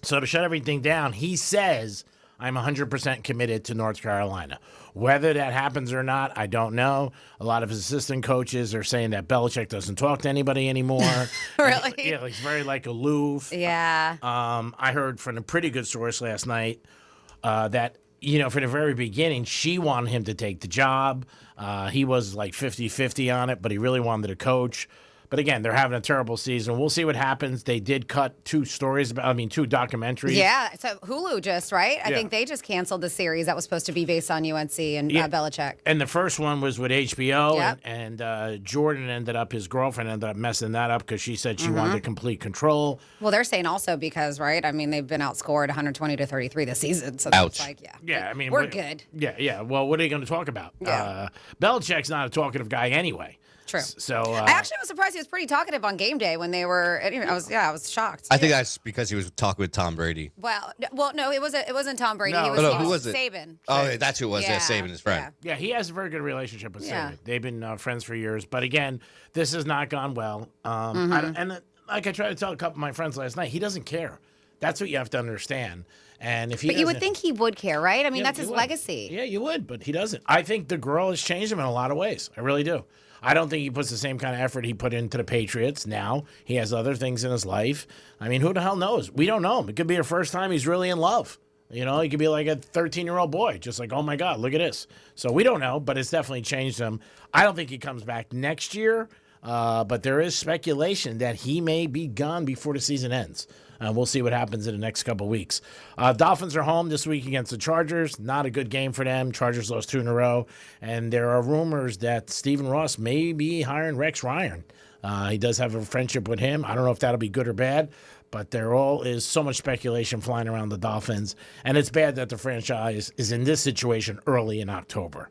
So to shut everything down, he says, I'm 100% committed to North Carolina. Whether that happens or not, I don't know. A lot of his assistant coaches are saying that Belichick doesn't talk to anybody anymore. Really? Yeah, he's very aloof. Yeah. I heard from a pretty good source last night that, from the very beginning, she wanted him to take the job. He was 50-50 on it, but he really wanted to coach. But again, they're having a terrible season. We'll see what happens. They did cut two documentaries. Yeah, so Hulu just, right? I Yeah. think they just canceled the series that was supposed to be based on UNC and Belichick. And the first one was with HBO, Yep. and Jordan his girlfriend ended up messing that up because she said she Mm-hmm. wanted complete control. Well, they're saying also because, right? I mean, they've been outscored 120-33 this season. So that's Yeah, I mean, we're good. Yeah. Well, what are you going to talk about? Yeah. Belichick's not a talkative guy anyway. True. So I actually was surprised he was pretty talkative on game day when they were. I was shocked. I think that's because he was talking with Tom Brady. Well, no, it wasn't Tom Brady. No. Who was it? Saban. Oh, that's who it was. Yeah, Yeah, Saban, his friend. Yeah, he has a very good relationship with Yeah. Saban. They've been friends for years. But again, this has not gone well. Like I tried to tell a couple of my friends last night, he doesn't care. That's what you have to understand. And if he But you would doesn't- think he would care, right? I mean, Yeah, that's you his would. legacy. Yeah, you would, but he doesn't. I think the girl has changed him in a lot of ways. I really do. I don't think he puts the same kind of effort he put into the Patriots now. He has other things in his life. I mean, who the hell knows? We don't know him. It could be the first time he's really in love. He could be like a 13-year-old boy, just like, oh, my God, look at this. So we don't know, but it's definitely changed him. I don't think he comes back next year, but there is speculation that he may be gone before the season ends. We'll see what happens in the next couple of weeks. Dolphins are home this week against the Chargers. Not a good game for them. Chargers lost 2 in a row. And there are rumors that Stephen Ross may be hiring Rex Ryan. He does have a friendship with him. I don't know if that'll be good or bad, but there all is so much speculation flying around the Dolphins. And it's bad that the franchise is in this situation early in October.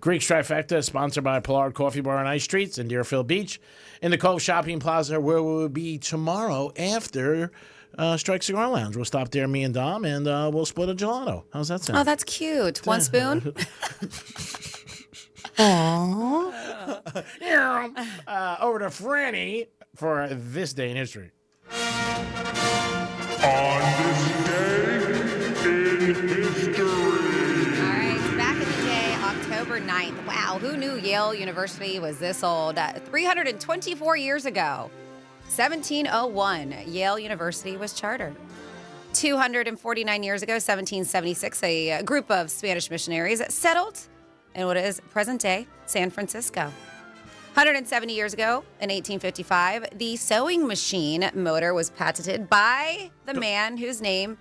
Greek's Trifecta is sponsored by Pollard Coffee Bar and Ice Treats in Deerfield Beach. In the Cove Shopping Plaza, where we will be tomorrow after Strike Cigar Lounge. We'll stop there, me and Dom, and we'll split a gelato. How's that sound? Oh, that's cute. One spoon? Over to Franny for this day in history. On this day in history. All right, back in the day, October 9th. Wow, who knew Yale University was this old? 324 years ago, 1701, Yale University was chartered. 249 years ago, 1776, a group of Spanish missionaries settled in what is present-day San Francisco. 170 years ago, in 1855, the sewing machine motor was patented by the man whose name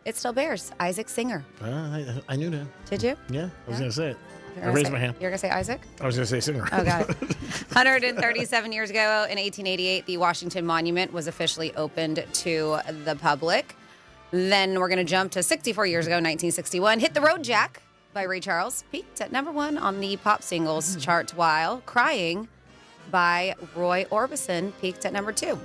it still bears, Isaac Singer. I knew that. Did you? Yeah, I was going to say it. You're I gonna raised say- my hand. You're going to say Isaac? I was going to say Singer. Oh, got it. 137 years ago, in 1888, the Washington Monument was officially opened to the public. Then we're going to jump to 64 years ago, 1961. Hit the Road Jack by Ray Charles peaked at #1 on the pop singles chart, while Crying by Roy Orbison peaked at #2.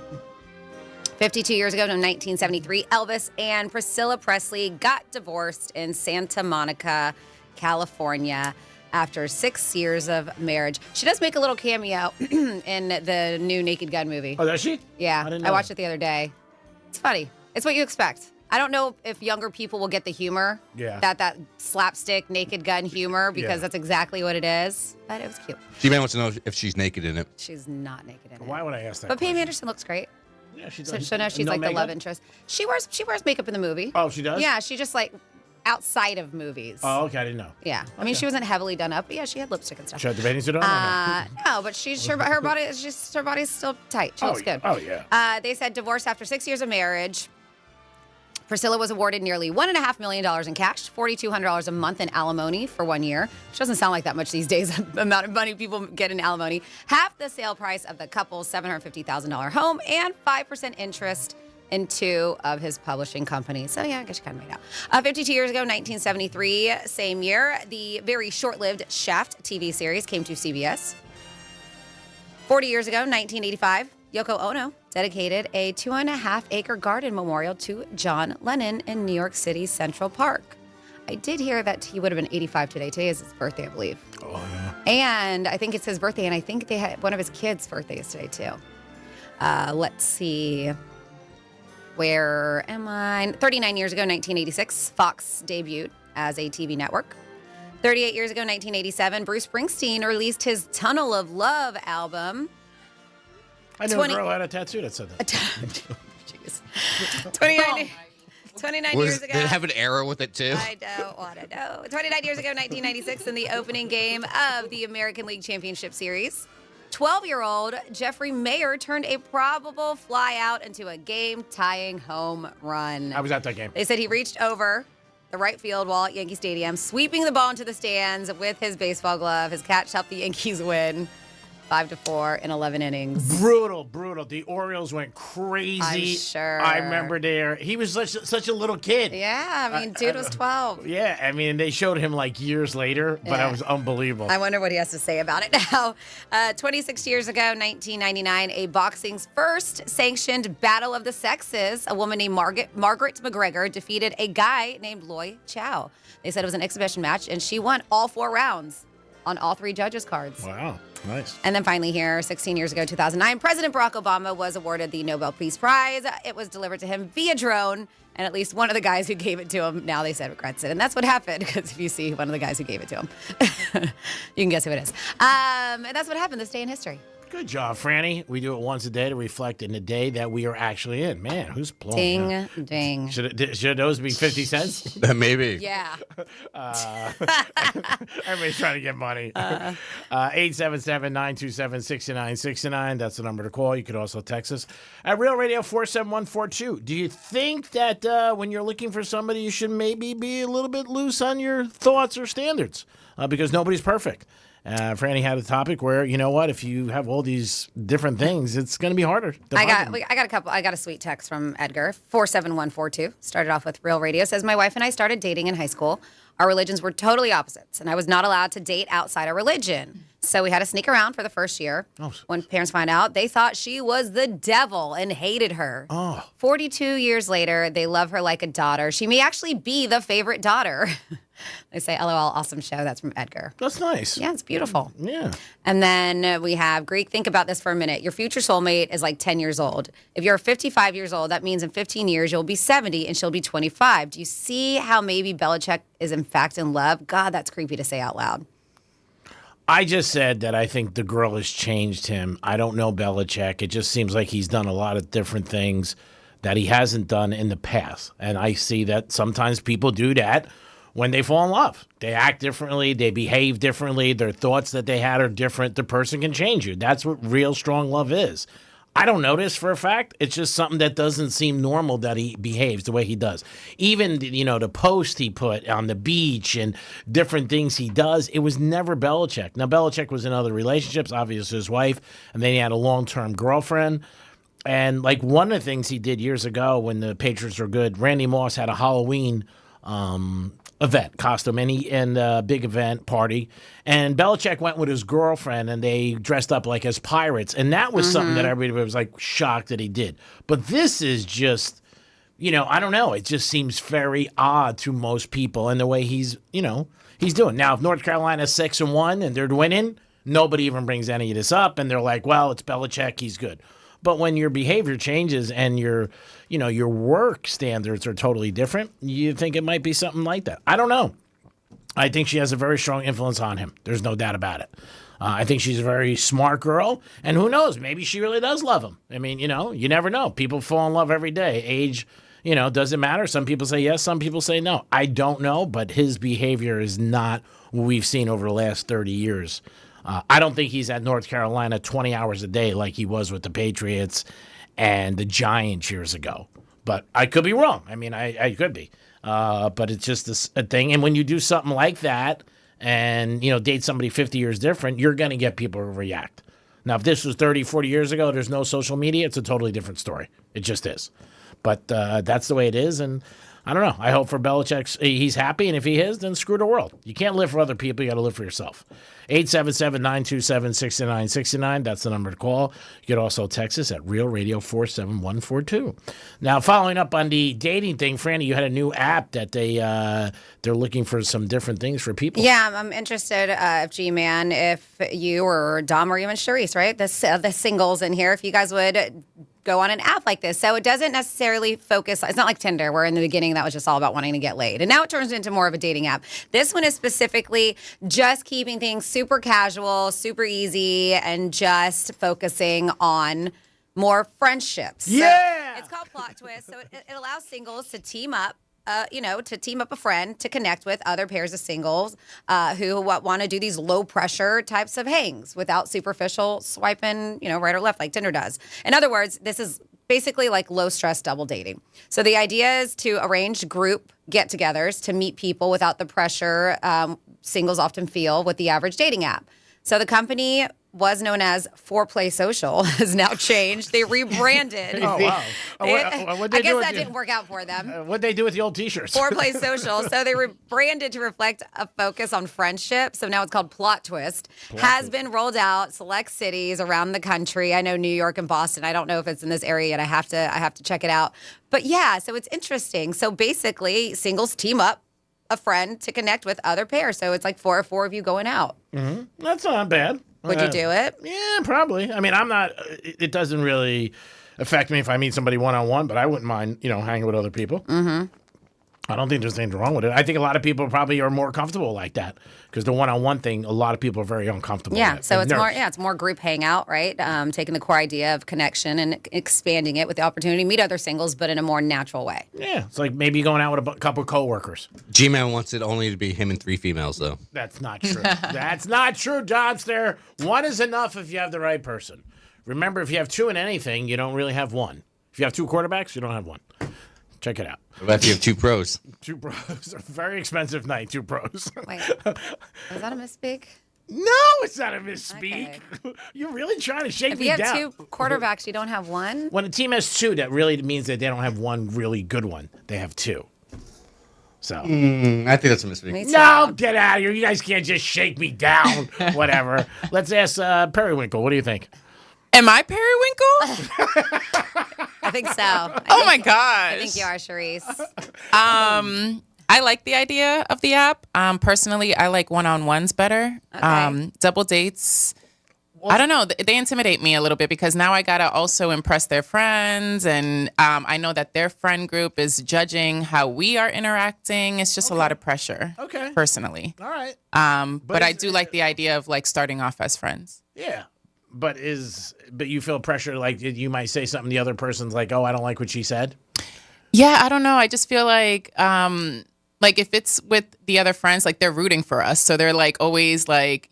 52 years ago, in 1973, Elvis and Priscilla Presley got divorced in Santa Monica, California, after 6 years of marriage. She does make a little cameo in the new Naked Gun movie. Oh, does she? Yeah, didn't I know watched that. it the other day. It's funny. It's what you expect. I don't know if younger people will get the humor. Yeah. That slapstick Naked Gun humor, because Yeah. that's exactly what it is. But it was cute. G-Man wants to know if she's naked in it. She's not naked in it. Why would I ask that? But Pam Anderson looks great. Yeah, she So, does. so now she's No like makeup? the love interest. She wears makeup in the movie. Oh, she does? Yeah, she just like outside of movies. Oh, okay. I didn't know. Yeah. I mean, she wasn't heavily done up, but yeah, she had lipstick and stuff. Should I have the bathing suit on? or no? No, but she's her body's still tight. She Oh, looks yeah. good. Oh, yeah. They said divorce after 6 years of marriage. Priscilla was awarded nearly $1.5 million in cash, $4,200 a month in alimony for 1 year, which doesn't sound like that much these days, the amount of money people get in alimony. Half the sale price of the couple's $750,000 home, and 5% interest in 2 of his publishing companies. So yeah, I guess you kind of made out. 52 years ago, 1973, same year, the very short-lived Shaft TV series came to CBS. 40 years ago, 1985, Yoko Ono dedicated a 2.5-acre garden memorial to John Lennon in New York City's Central Park. I did hear that he would have been 85 today. Today is his birthday, I believe. Oh, yeah. And I think it's his birthday, and I think they had one of his kids' birthdays today, too. Let's see. Where am I? 39 years ago, 1986, Fox debuted as a TV network. 38 years ago, 1987, Bruce Springsteen released his Tunnel of Love album. I knew a girl had a tattoo that said that. Jeez. 29 years ago. Did it have an arrow with it too? I don't want to know. 29 years ago, 1996, in the opening game of the American League Championship Series, 12-year-old Jeffrey Mayer turned a probable flyout into a game-tying home run. I was at that game. They said he reached over the right field wall at Yankee Stadium, sweeping the ball into the stands with his baseball glove. His catch helped the Yankees win 5-4 in 11 innings. Brutal. The Orioles went crazy. I'm sure. I remember there. He was such a little kid. Yeah, I mean, dude was 12. Yeah, I mean, they showed him like years later, but Yeah. it was unbelievable. I wonder what he has to say about it now. 26 years ago, 1999, a boxing's first sanctioned battle of the sexes, a woman named Margaret McGregor defeated a guy named Loy Chow. They said it was an exhibition match, and she won all 4 rounds on all 3 judges' cards. Wow, nice. And then finally here, 16 years ago, 2009, President Barack Obama was awarded the Nobel Peace Prize. It was delivered to him via drone, and at least one of the guys who gave it to him, now they said regrets it. And that's what happened, because if you see one of the guys who gave it to him, you can guess who it is. And that's what happened this day in history. Good job, Franny. We do it once a day to reflect in the day that we are actually in. Man, who's blowing? Ding, ding. Should those be 50 cents? Maybe. Yeah. Everybody's trying to get money. 877-927-6969. That's the number to call. You could also text us at Real Radio 47142. Do you think that when you're looking for somebody, you should maybe be a little bit loose on your thoughts or standards? Because nobody's perfect. Franny had a topic where, you know what, if you have all these different things, it's going to be harder. I got a sweet text from Edgar, 47142. Started off with Real Radio. Says, my wife and I started dating in high school. Our religions were totally opposites, and I was not allowed to date outside our religion. So we had to sneak around for the first year. When parents found out, they thought she was the devil and hated her. 42 years later, they love her like a daughter. She may actually be the favorite daughter. They say, LOL, awesome show. That's from Edgar. That's nice. Yeah, it's beautiful. Yeah. And then we have Greek. Think about this for a minute. Your future soulmate is like 10 years old. If you're 55 years old, that means in 15 years, you'll be 70 and she'll be 25. Do you see how maybe Belichick is in fact in love? God, that's creepy to say out loud. I just said that I think the girl has changed him. I don't know Belichick. It just seems like he's done a lot of different things that he hasn't done in the past. And I see that sometimes people do that when they fall in love. They act differently. They behave differently. Their thoughts that they had are different. The person can change you. That's what real strong love is. I don't know this for a fact. It's just something that doesn't seem normal that he behaves the way he does. Even, the post he put on the beach and different things he does, it was never Belichick. Now, Belichick was in other relationships, obviously his wife, and then he had a long-term girlfriend. And, one of the things he did years ago when the Patriots were good, Randy Moss had a Halloween event, costume, and a big event party. And Belichick went with his girlfriend, and they dressed up like as pirates. And that was something that everybody was, shocked that he did. But this is just, I don't know. It just seems very odd to most people and the way he's doing. Now, if North Carolina's 6-1 and they're winning, nobody even brings any of this up. And they're like, well, it's Belichick. He's good. But when your behavior changes and your work standards are totally different, you think it might be something like that. I don't know. I think she has a very strong influence on him. There's no doubt about it. I think she's a very smart girl. And who knows? Maybe she really does love him. I mean, you never know. People fall in love every day. Age, doesn't matter. Some people say yes. Some people say no. I don't know. But his behavior is not what we've seen over the last 30 years. I don't think he's at North Carolina 20 hours a day like he was with the Patriots and the Giants years ago. But I could be wrong. I mean, I could be. But it's just a thing. And when you do something like that and, date somebody 50 years different, you're going to get people to react. Now, if this was 30, 40 years ago, there's no social media, it's a totally different story. It just is. But that's the way it is. And I don't know. I hope for Belichick he's happy, and if he is, then screw the world. You can't live for other people. You got to live for yourself. 877-927-6969. That's the number to call. You can also text us at Real Radio 47142. Now, following up on the dating thing, Franny, you had a new app that they're looking for some different things for people. Yeah, I'm interested, G-Man, if you or Dom or even Charisse, right? The singles in here, if you guys would go on an app like this. So it doesn't necessarily focus, it's not like Tinder where in the beginning that was just all about wanting to get laid. And now it turns into more of a dating app. This one is specifically just keeping things super casual, super easy, and just focusing on more friendships. Yeah! So it's called Plot Twist. So it allows singles to team up. To team up a friend to connect with other pairs of singles who want to do these low pressure types of hangs without superficial swiping, right or left like Tinder does. In other words, this is basically like low stress double dating. So the idea is to arrange group get-togethers to meet people without the pressure singles often feel with the average dating app. So the company was known as Foreplay Social has now changed. They rebranded. Oh, wow. I guess that didn't work out for them. What'd they do with the old T-shirts? Foreplay Social. So they rebranded to reflect a focus on friendship. So now it's called Plot Twist. Has been rolled out select cities around the country. I know New York and Boston. I don't know if it's in this area yet. I have to check it out. But yeah, so it's interesting. So basically, singles team up a friend to connect with other pairs. So it's like four of you going out. Mm-hmm. That's not bad. Would you do it? Yeah, probably. I mean, I'm not. It doesn't really affect me if I meet somebody one-on-one, but I wouldn't mind, hanging with other people. Mm-hmm. I don't think there's anything wrong with it. I think a lot of people probably are more comfortable like that because the one-on-one thing, a lot of people are very uncomfortable. Yeah, with. so it's more group hangout, right? Taking the core idea of connection and expanding it with the opportunity to meet other singles, but in a more natural way. Yeah, it's like maybe going out with a couple of coworkers. G-Man wants it only to be him and 3 females, though. That's not true. That's not true, Johnster. One is enough if you have the right person. Remember, if you have 2 in anything, you don't really have 1. If you have 2 quarterbacks, you don't have 1. Check it out. What about if you have 2 pros? 2 pros. A very expensive night, 2 pros. Wait, is that a misspeak? No, it's not a misspeak. Okay. You're really trying to shake me down. If you have 2 quarterbacks, you don't have 1? When a team has 2, that really means that they don't have 1 really good one. They have 2. So I think that's a misspeak. No, get out of here. You guys can't just shake me down. Whatever. Let's ask Periwinkle. What do you think? Am I Periwinkle? I think so. Oh my gosh. I think you are, Charisse. I like the idea of the app. Personally, I like one-on-ones better. Okay. Double dates. I don't know. They intimidate me a little bit because now I got to also impress their friends. And I know that their friend group is judging how we are interacting. It's just a lot of pressure. Okay. Personally. All right. But I do like the idea of like starting off as friends. Yeah. But you feel pressure like you might say something the other person's like, oh, I don't like what she said? Yeah, I don't know. I just feel like if it's with the other friends, like they're rooting for us. So they're like always like,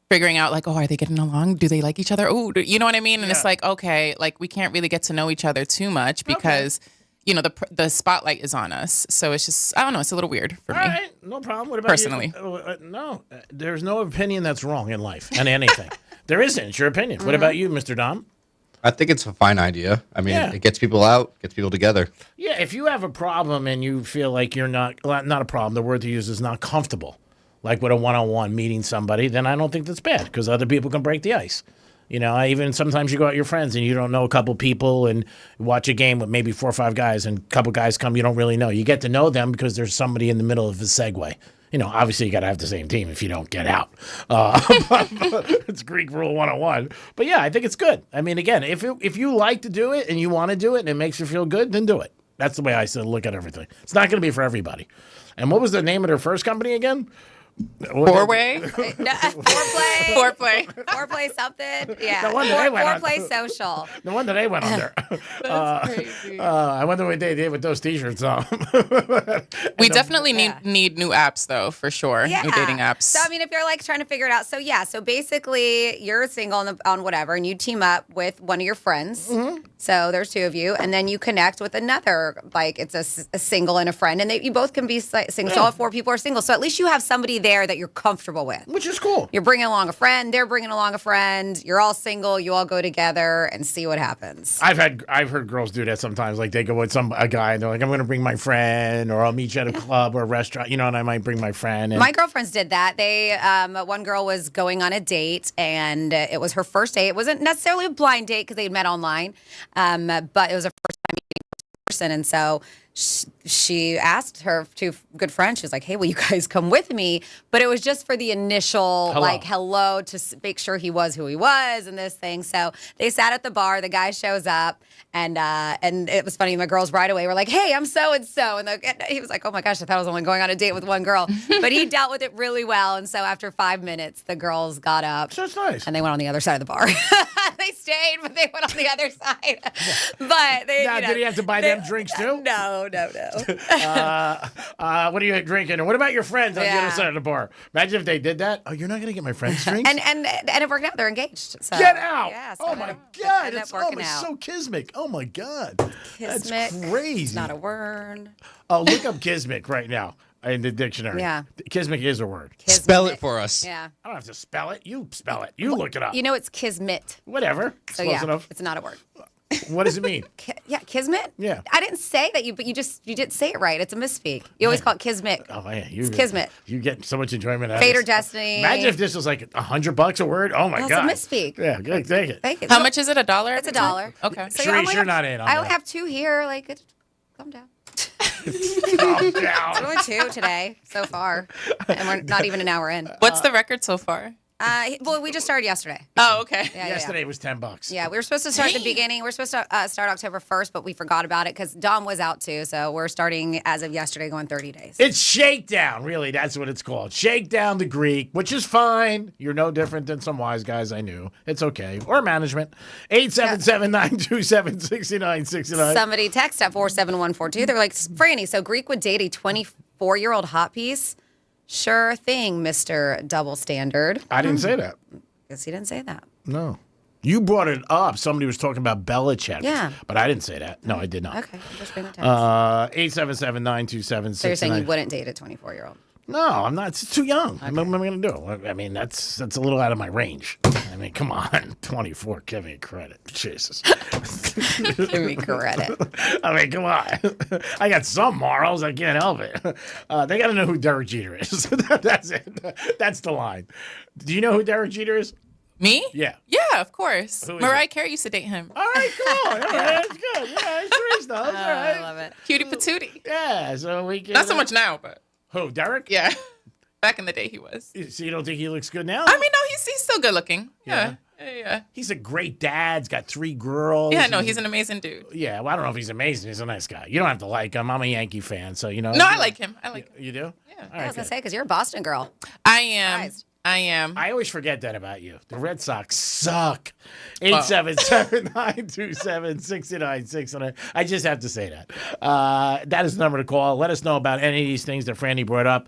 figuring out like, oh, are they getting along? Do they like each other? Oh, you know what I mean? And it's like, okay, like we can't really get to know each other too much because, the spotlight is on us. So it's just, I don't know. It's a little weird for me. All right. No problem. What about personally? No, there's no opinion that's wrong in life and anything. There isn't. It's your opinion. Mm-hmm. What about you, Mr. Dom? I think it's a fine idea. I mean, it gets people out, gets people together. Yeah, if you have a problem and you feel like you're not a problem, the word to use is not comfortable, like with a one-on-one meeting somebody, then I don't think that's bad because other people can break the ice. Even sometimes you go out with your friends and you don't know a couple people and watch a game with maybe 4 or 5 guys and a couple guys come you don't really know. You get to know them because there's somebody in the middle of a segue. Obviously you got to have the same team if you don't get out. It's Greek rule 101. But yeah, I think it's good. I mean, again, if you like to do it and you want to do it and it makes you feel good, then do it. That's the way I said look at everything. It's not going to be for everybody. And what was the name of their first company again? Four-way? Foreplay. Foreplay something. Yeah. The one that Foreplay Social. The one that they went under. That's crazy. I wonder what they did with those T-shirts on. We definitely need new apps, though, for sure. Yeah. New dating apps. So, I mean, if you're like trying to figure it out. So basically, you're single on whatever, and you team up with one of your friends. Mm-hmm. So there's 2 of you, and then you connect with another, like it's a single and a friend, and you both can be single. So all 4 people are single. So at least you have somebody there that you're comfortable with. Which is cool. You're bringing along a friend. They're bringing along a friend. You're all single. You all go together and see what happens. I've heard girls do that sometimes. Like they go with a guy and they're like, I'm going to bring my friend, or I'll meet you at a club or a restaurant, and I might bring my friend. And my girlfriends did that. They, one girl was going on a date, and it was her first date. It wasn't necessarily a blind date because they had met online, but it was her first time meeting in person, and so she asked her two good friends, she was like, hey, will you guys come with me? But it was just for the initial, hello to make sure he was who he was and this thing. So they sat at the bar. The guy shows up, and it was funny. My girls right away were like, hey, I'm so-and-so. And he was like, oh, my gosh, I thought I was only going on a date with one girl. But he dealt with it really well. And so after 5 minutes, the girls got up. So that's nice. And they went on the other side of the bar. They stayed, but they went on the other side. But they, now, did he have to buy them drinks too? No. What are you drinking? And what about your friends on the other side of the bar? Imagine if they did that. Oh, you're not going to get my friends drinks? and it worked out. They're engaged. So. Get out. Yeah, oh, my God. It's so kismic. Oh, my God. Kismic. That's crazy. It's not a word. Oh, look up kismic right now in the dictionary. Yeah. Kismic is a word. Kismet. Spell it for us. Yeah. I don't have to spell it. You spell it. You look it up. It's kismet. Whatever. So, close enough. It's not a word. What does it mean? Kismet? Yeah. I didn't say that, but you didn't say it right. It's a misspeak. You always call it kismet. Oh, man. It's kismet. You get so much enjoyment out of Fate this. or destiny. Imagine if this was like $100 a word. Oh, my God. It's a misspeak. Yeah, good. Take it. Thank you. How much is it? $1? It's $1. Okay. So Sharice, you're not in on I that. only have 2 here. Calm down. Calm down. It's only 2 today so far. And we're not even an hour in. What's the record so far? Well, we just started yesterday. Oh, okay. Yesterday was $10. Yeah, we were supposed to start at the beginning. We were supposed to start October 1st, but we forgot about it because Dom was out too. So we're starting as of yesterday, going 30 days. It's Shakedown, really. That's what it's called. Shakedown the Greek, which is fine. You're no different than some wise guys I knew. It's okay. Or management. 877-927-6969. Somebody text at 47142. They're like, Franny, so Greek would date a 24-year-old hot piece? Sure thing, Mr. Double Standard. I didn't say that. Guess he didn't say that. No. You brought it up. Somebody was talking about Belichick. Yeah. But I didn't say that. No, I did not. Okay. I'm just bringing the text. 877-927-6969. So you're saying you wouldn't date a 24-year-old? No, I'm not. It's too young. Okay. What am I going to do? I mean, that's a little out of my range. I mean, come on. 24. Give me credit. Jesus. Give me credit. I mean, come on. I got some morals. I can't help it. They got to know who Derek Jeter is. That's it. That's the line. Do you know who Derek Jeter is? Me? Yeah. Yeah, of course. Who is Mariah it? Carey used to date him. All right, cool. All right, that's good. Yeah, Sharice knows. All right. I love it. Cutie patootie. Yeah, so we can. Not so much now, but. Who, Derek? Yeah. Back in the day, he was. So you don't think he looks good now? I mean, no, he's still good looking. Yeah. He's a great dad. He's got 3 girls. Yeah, no, he's an amazing dude. Yeah, well, I don't know if he's amazing. He's a nice guy. You don't have to like him. I'm a Yankee fan, so No, I like him. You do? Yeah. I was going to say, because you're a Boston girl. I am. I always forget that about you. The Red Sox suck. 877-927-6969. I just have to say that. That is the number to call. Let us know about any of these things that Franny brought up,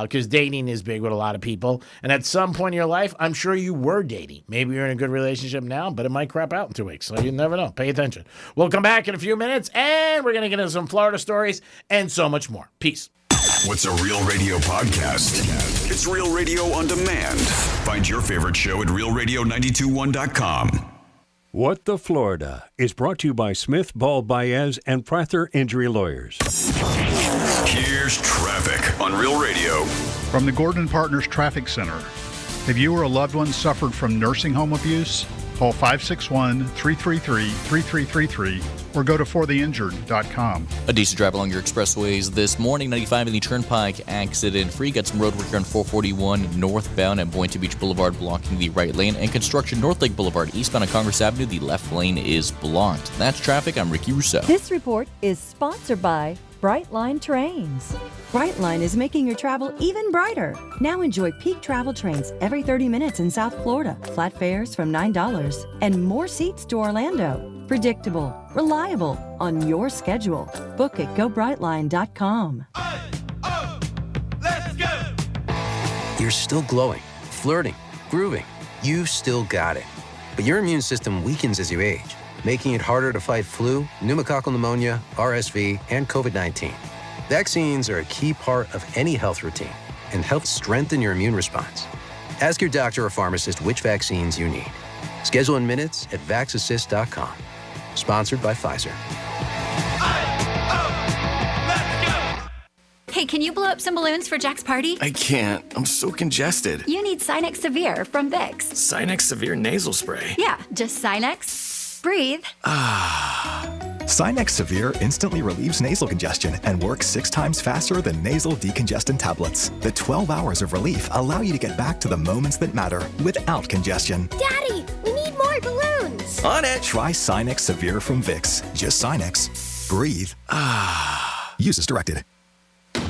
because dating is big with a lot of people. And at some point in your life, I'm sure you were dating. Maybe you're in a good relationship now, but it might crap out in 2 weeks. So you never know. Pay attention. We'll come back in a few minutes, and we're going to get into some Florida stories and so much more. Peace. What's a Real Radio podcast? It's Real Radio on demand. Find your favorite show at realradio921.com. What the Florida is brought to you by Smith, Ball, Baez, and Prather Injury Lawyers. Here's traffic on Real Radio. From the Gordon Partners Traffic Center. Have you or a loved one suffered from nursing home abuse? Call 561-333-3333 or go to fortheinjured.com. A decent drive along your expressways this morning. 95 in the Turnpike, accident-free. Got some road work here on 441 northbound at Boynton Beach Boulevard, blocking the right lane. And construction North Lake Boulevard, eastbound on Congress Avenue. The left lane is blocked. That's traffic. I'm Ricky Rousseau. This report is sponsored by Brightline Trains. Brightline is making your travel even brighter. Now enjoy peak travel trains every 30 minutes in South Florida. Flat fares from $9 and more seats to Orlando. Predictable, reliable, on your schedule. Book at gobrightline.com. You're still glowing, flirting, grooving. You've still got it. But your immune system weakens as you age, making it harder to fight flu, pneumococcal pneumonia, RSV, and COVID-19. Vaccines are a key part of any health routine, and help strengthen your immune response. Ask your doctor or pharmacist which vaccines you need. Schedule in minutes at vaxassist.com. Sponsored by Pfizer. Hey, can you blow up some balloons for Jack's party? I can't. I'm so congested. You need Sinex Severe from Vicks. Sinex Severe Nasal Spray. Yeah, just Sinex. Breathe. Sinex Severe instantly relieves nasal congestion and works 6 times faster than nasal decongestant tablets. The 12 hours of relief allow you to get back to the moments that matter without congestion. Daddy, we need more balloons. On it. Try Sinex Severe from Vicks. Just Sinex. Breathe. Use as directed.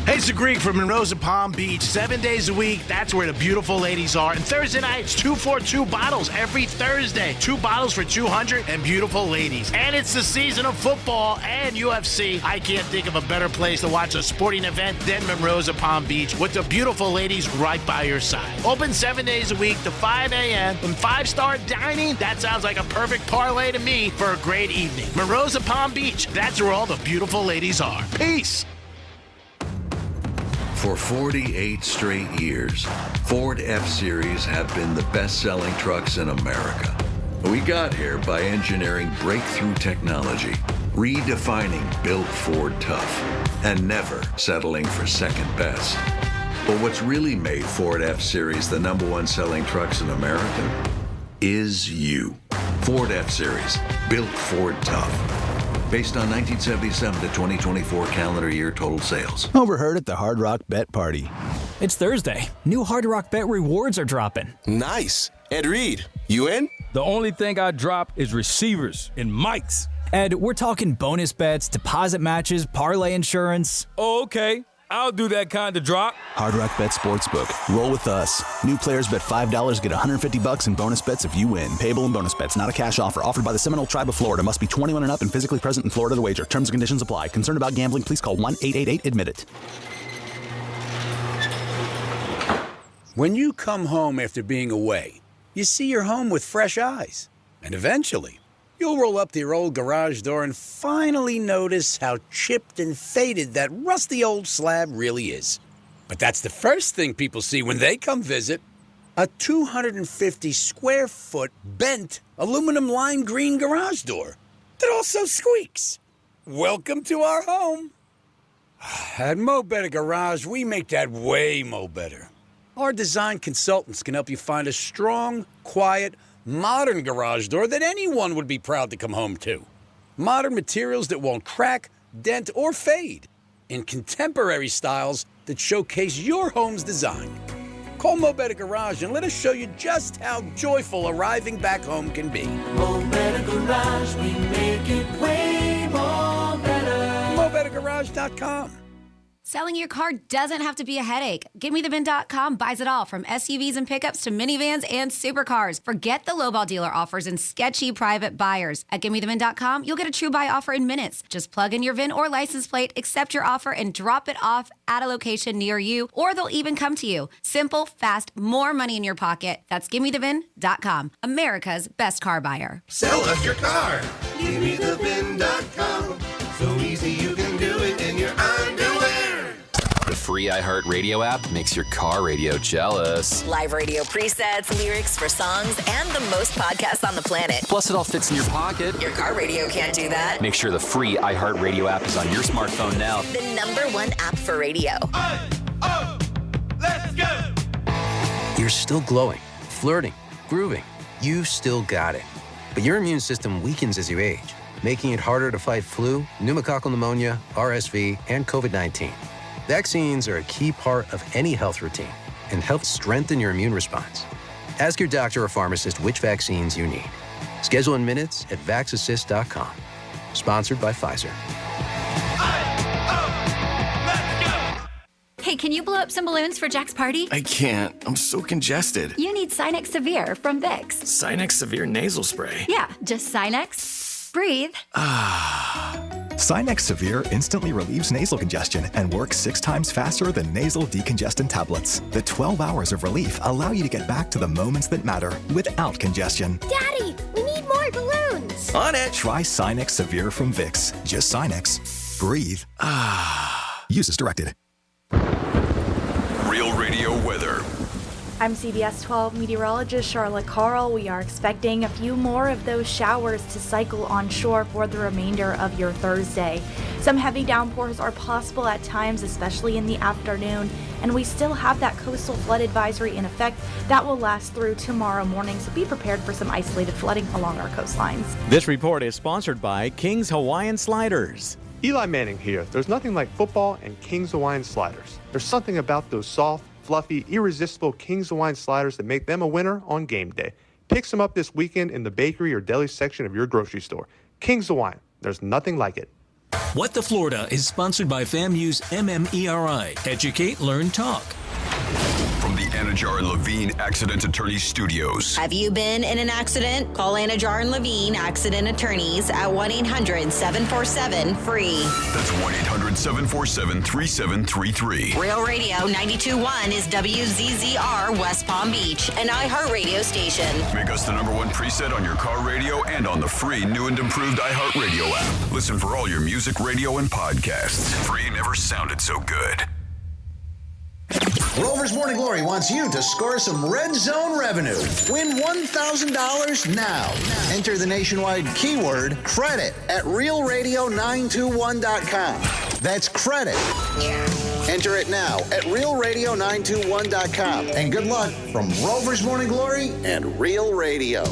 Hey, it's the Greek from Monroe's and Palm Beach. 7 days a week, that's where the beautiful ladies are. And Thursday nights, 2 for 2 bottles every Thursday. 2 bottles for 200 and beautiful ladies. And it's the season of football and UFC. I can't think of a better place to watch a sporting event than Monroe's and Palm Beach with the beautiful ladies right by your side. Open 7 days a week to 5 a.m. and 5-star dining. That sounds like a perfect parlay to me for a great evening. Monroe's and Palm Beach, that's where all the beautiful ladies are. Peace. For 48 straight years, Ford F-Series have been the best-selling trucks in America. We got here by engineering breakthrough technology, redefining Built Ford Tough, and never settling for second best. But what's really made Ford F-Series the #1 selling trucks in America is you. Ford F-Series, Built Ford Tough. Based on 1977 to 2024 calendar year total sales. Overheard at the Hard Rock Bet Party. It's Thursday. New Hard Rock Bet rewards are dropping. Nice. Ed Reed, you in? The only thing I drop is receivers and mics. Ed, we're talking bonus bets, deposit matches, parlay insurance. Oh, okay. I'll do that kind of drop. Hard Rock Bet Sportsbook. Roll with us. New players bet $5, get $150 in bonus bets if you win. Payable in bonus bets, not a cash offer. Offered by the Seminole Tribe of Florida. Must be 21 and up and physically present in Florida to wager. Terms and conditions apply. Concerned about gambling? Please call 1-888-ADMIT-IT. When you come home after being away, you see your home with fresh eyes. And eventually, you'll roll up to your old garage door and finally notice how chipped and faded that rusty old slab really is. But that's the first thing people see when they come visit. A 250-square-foot bent aluminum lime green garage door that also squeaks. Welcome to our home. At Mo Better Garage, we make that way mo better. Our design consultants can help you find a strong, quiet, modern garage door that anyone would be proud to come home to. Modern materials that won't crack, dent, or fade. In contemporary styles that showcase your home's design. Call Mo Better Garage and let us show you just how joyful arriving back home can be. Mo Better Garage, we make it way more better. MoBetterGarage.com. Selling your car doesn't have to be a headache. GiveMeTheVin.com buys it all, from SUVs and pickups to minivans and supercars. Forget the lowball dealer offers and sketchy private buyers. At GiveMeTheVin.com, you'll get a true buy offer in minutes. Just plug in your VIN or license plate, accept your offer, and drop it off at a location near you, or they'll even come to you. Simple, fast, more money in your pocket. That's GiveMeTheVin.com, America's best car buyer. Sell us your car. GiveMeTheVin.com. So easy you can do it in your underwear. The free iHeartRadio app makes your car radio jealous. Live radio presets, lyrics for songs, and the most podcasts on the planet. Plus, it all fits in your pocket. Your car radio can't do that. Make sure the free iHeartRadio app is on your smartphone now. The #1 app for radio. Let's go! You're still glowing, flirting, grooving. You've still got it. But your immune system weakens as you age, making it harder to fight flu, pneumococcal pneumonia, RSV, and COVID-19. Vaccines are a key part of any health routine and help strengthen your immune response. Ask your doctor or pharmacist which vaccines you need. Schedule in minutes at vaxassist.com. Sponsored by Pfizer. Hey, can you blow up some balloons for Jack's party? I can't. I'm so congested. You need Sinex Severe from Vicks. Sinex Severe Nasal Spray. Yeah, just Sinex. Breathe. Sinex Severe instantly relieves nasal congestion and works 6 times faster than nasal decongestant tablets. The 12 hours of relief allow you to get back to the moments that matter without congestion. Daddy, we need more balloons. On it. Try Sinex Severe from Vicks. Just Sinex. Breathe. Use as directed. Real Radio I'm CBS 12 meteorologist Charlotte Carl. We are expecting a few more of those showers to cycle onshore for the remainder of your Thursday. Some heavy downpours are possible at times, especially in the afternoon, and we still have that coastal flood advisory in effect that will last through tomorrow morning, so be prepared for some isolated flooding along our coastlines. This report is sponsored by King's Hawaiian Sliders. Eli Manning here. There's nothing like football and King's Hawaiian Sliders. There's something about those soft, fluffy, irresistible King's Hawaiian Sliders that make them a winner on game day. Pick some up this weekend in the bakery or deli section of your grocery store. King's Hawaiian. There's nothing like it. What the Florida is sponsored by FAMU's MMERI. Educate, Learn, Talk. From the Anajar and Levine Accident Attorneys Studios. Have you been in an accident? Call Anajar and Levine Accident Attorneys at 1-800-747-FREE. That's 1-800-747-3733. Real Radio 92.1 is WZZR West Palm Beach, an iHeartRadio station. Make us the #1 preset on your car radio and on the free new and improved iHeartRadio app. Listen for all your music, radio, and podcasts. Free never sounded so good. Rover's Morning Glory wants you to score some Red Zone revenue. Win $1,000 now. Enter the nationwide keyword credit at realradio921.com. That's credit. Enter it now at realradio921.com. And good luck from Rover's Morning Glory and Real Radio.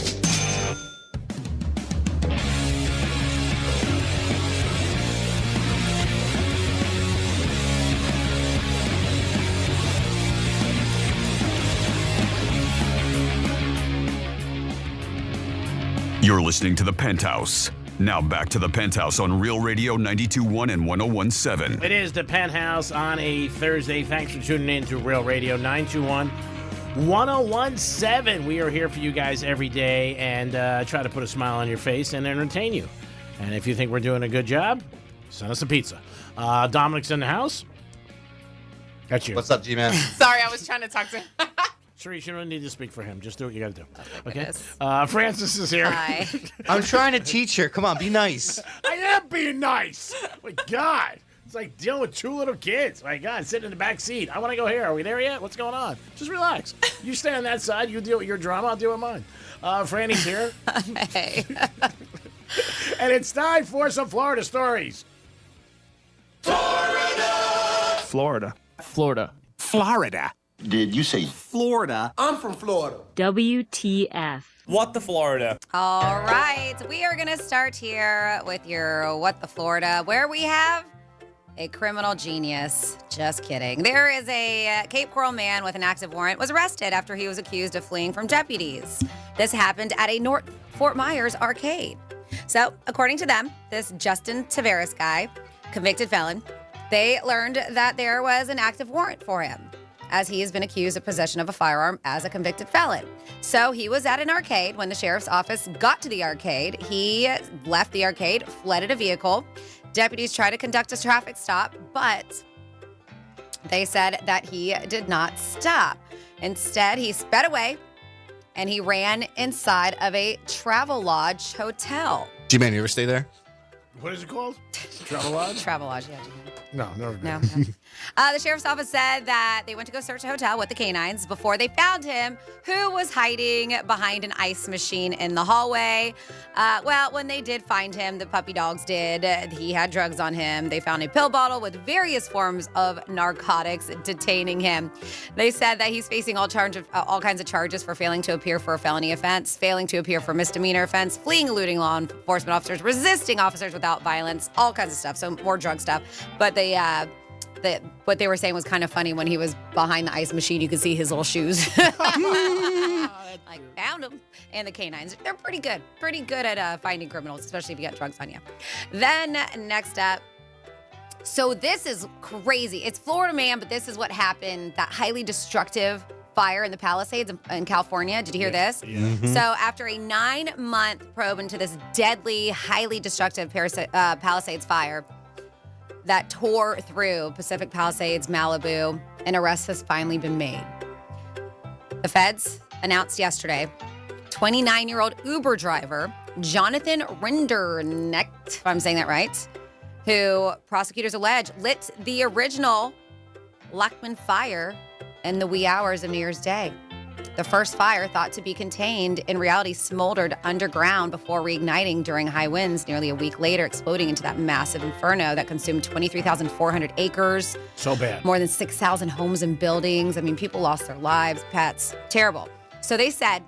You're listening to The Penthouse. Now back to The Penthouse on Real Radio 92.1 and 101.7. It is The Penthouse on a Thursday. Thanks for tuning in to Real Radio 921 101.7. We are here for you guys every day and try to put a smile on your face and entertain you. And if you think we're doing a good job, send us a pizza. Dominic's in the house. That's you. What's up, G-Man? Sorry, I was trying to talk to him. Sharice, you don't need to speak for him. Just do what you got to do. Okay? Francis is here. Hi. I'm trying to teach her. Come on, be nice. I am being nice. My God. It's like dealing with two little kids. My God, sitting in the back seat. I want to go here. Are we there yet? What's going on? Just relax. You stay on that side. You deal with your drama. I'll deal with mine. Franny's here. Hey. And it's time for some Florida stories. Florida. Florida. Did you say Florida? I'm from Florida. WTF. What the Florida? All right. We are going to start here with your What the Florida, where we have a criminal genius. Just kidding. There is a Cape Coral man with an active warrant was arrested after he was accused of fleeing from deputies. This happened at a North Fort Myers arcade. So, according to them, this Justin Tavares guy, convicted felon, they learned that there was an active warrant for him, as he has been accused of possession of a firearm as a convicted felon. So he was at an arcade when the sheriff's office got to the arcade. He left the arcade, fled in a vehicle. Deputies tried to conduct a traffic stop, but they said that he did not stop. Instead, he sped away and he ran inside of a Travelodge hotel. G-Man, you ever stay there? What is it called? Travelodge? Travelodge, yeah. No, never been. No. The sheriff's office said that they went to go search a hotel with the canines before they found him, who was hiding behind an ice machine in the hallway. Well, when they did find him, the puppy dogs did. He had drugs on him. They found a pill bottle with various forms of narcotics detaining him. They said that he's facing all kinds of charges for failing to appear for a felony offense, failing to appear for misdemeanor offense, fleeing, eluding law enforcement officers, resisting officers without violence, all kinds of stuff. So more drug stuff. But what they were saying was kind of funny. When he was behind the ice machine, you could see his little shoes. Like, found him. And the canines, they're pretty good at finding criminals, especially if you got drugs on you. Then next up, so this is crazy. It's Florida man, but this is what happened. That highly destructive fire in the Palisades in California. Did you hear this? Yeah. Mm-hmm. So after a 9-month probe into this deadly, highly destructive Palisades fire that tore through Pacific Palisades, Malibu, an arrest has finally been made. The feds announced yesterday 29-year-old Uber driver Jonathan Rinderknecht, if I'm saying that right, who prosecutors allege lit the original Lachman fire in the wee hours of New Year's Day. The first fire, thought to be contained, in reality smoldered underground before reigniting during high winds nearly a week later, exploding into that massive inferno that consumed 23,400 acres. So bad. More than 6,000 homes and buildings. I mean, people lost their lives, pets. Terrible. So they said,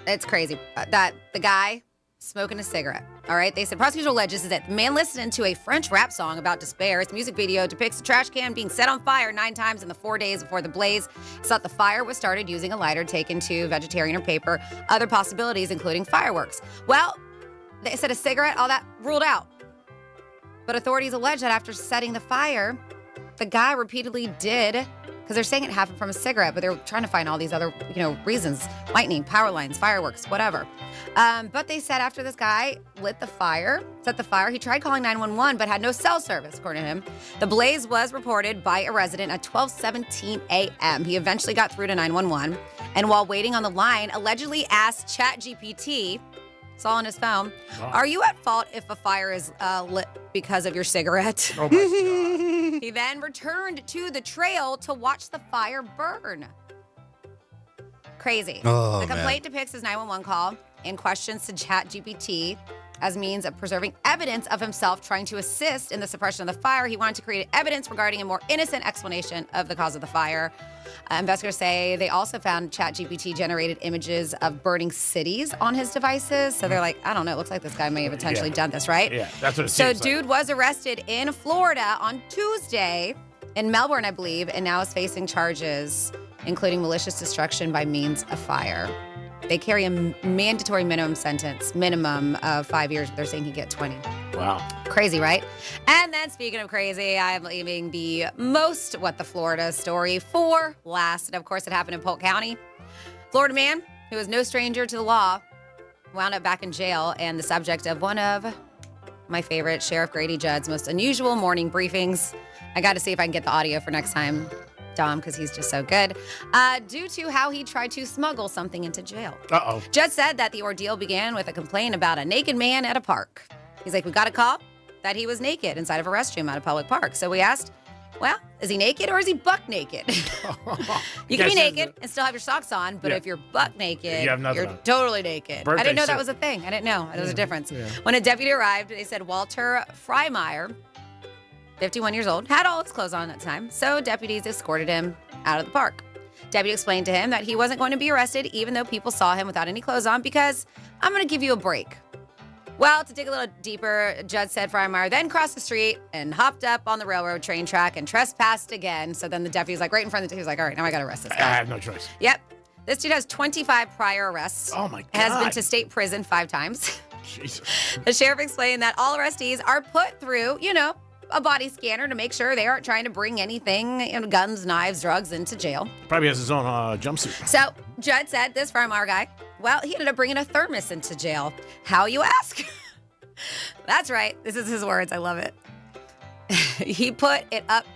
it's crazy, that the guy smoking a cigarette. All right. They said prosecutor alleges that the man listened to a French rap song about despair. Its music video depicts a trash can being set on fire 9 times in the 4 days before the blaze. He thought the fire was started using a lighter taken to vegetarian or paper. Other possibilities, including fireworks. Well, they said a cigarette, all that ruled out. But authorities allege that after setting the fire, the guy repeatedly did, because they're saying it happened from a cigarette, but they're trying to find all these other, reasons. Lightning, power lines, fireworks, whatever. But they said after this guy set the fire, he tried calling 911, but had no cell service, according to him. The blaze was reported by a resident at 12:17 a.m. He eventually got through to 911, and while waiting on the line, allegedly asked ChatGPT, it's all on his phone, are you at fault if a fire is lit because of your cigarette? Oh, my God. He then returned to the trail to watch the fire burn. Crazy. Oh, the complaint depicts his 911 call and questions to ChatGPT as means of preserving evidence of himself trying to assist in the suppression of the fire. He wanted to create evidence regarding a more innocent explanation of the cause of the fire. Investigators say they also found ChatGPT generated images of burning cities on his devices. So they're like, I don't know, it looks like this guy may have intentionally done this, right? Yeah, that's what it So seems like. dude was arrested in Florida on Tuesday, in Melbourne, I believe, and now is facing charges, including malicious destruction by means of fire. They carry a mandatory minimum of 5 years, but they're saying he get 20. Wow. Crazy, right? And then speaking of crazy, I'm leaving the the Florida story for last. And of course, it happened in Polk County. Florida man, who is no stranger to the law, wound up back in jail and the subject of one of my favorite, Sheriff Grady Judd's most unusual morning briefings. I got to see if I can get the audio for next time, Dom, because he's just so good, due to how he tried to smuggle something into jail. Uh-oh. Judd said that the ordeal began with a complaint about a naked man at a park. He's like, we got a call that he was naked inside of a restroom at a public park. So we asked, well, is he naked or is he buck naked? You can be naked and still have your socks on, but if you're buck naked, You have nothing you're on. totally naked. I Birthday didn't know that suit. was a thing. I didn't know. There was a difference. Yeah. When a deputy arrived, they said Walter Freimeyer, 51 years old, had all his clothes on at the time, so deputies escorted him out of the park. Deputy explained to him that he wasn't going to be arrested even though people saw him without any clothes on because I'm going to give you a break. Well, to dig a little deeper, Judd said Freimeyer then crossed the street and hopped up on the railroad train track and trespassed again. So then the deputy's like right in front of the, he was like, all right, now I got to arrest this I guy. have no choice. Yep. This dude has 25 prior arrests. Oh, my God. Has been to state prison 5 times. Jesus. The sheriff explained that all arrestees are put through, a body scanner to make sure they aren't trying to bring anything, guns, knives, drugs into jail. Probably has his own jumpsuit. So Judd said, this Freimeyer guy, well, he ended up bringing a thermos into jail. How, you ask? That's right. This is his words. I love it. He put it up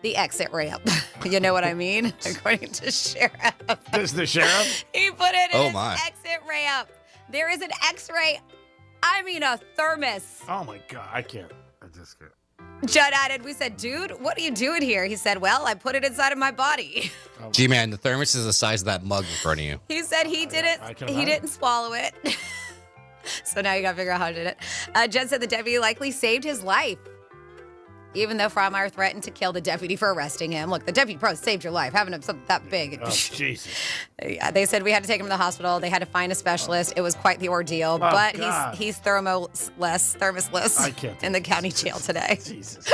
the exit ramp. You know what I mean? According to sheriff. This is the sheriff? He put it in Oh, his my. exit ramp. There is an x-ray. I mean a thermos. Oh, my God. I can't. I just can't. Judd added, we said, dude, what are you doing here? He said, well, I put it inside of my body. G-Man, the thermos is the size of that mug in front of you. He said he didn't swallow it. So now you got to figure out how he did it. Judd said the deputy likely saved his life, even though Freimeyer threatened to kill the deputy for arresting him. Look, the deputy probably saved your life, having him something that big. Oh, Jesus. They said we had to take him to the hospital. They had to find a specialist. It was quite the ordeal, but God. he's thermosless I can't in the county jail today. Jesus.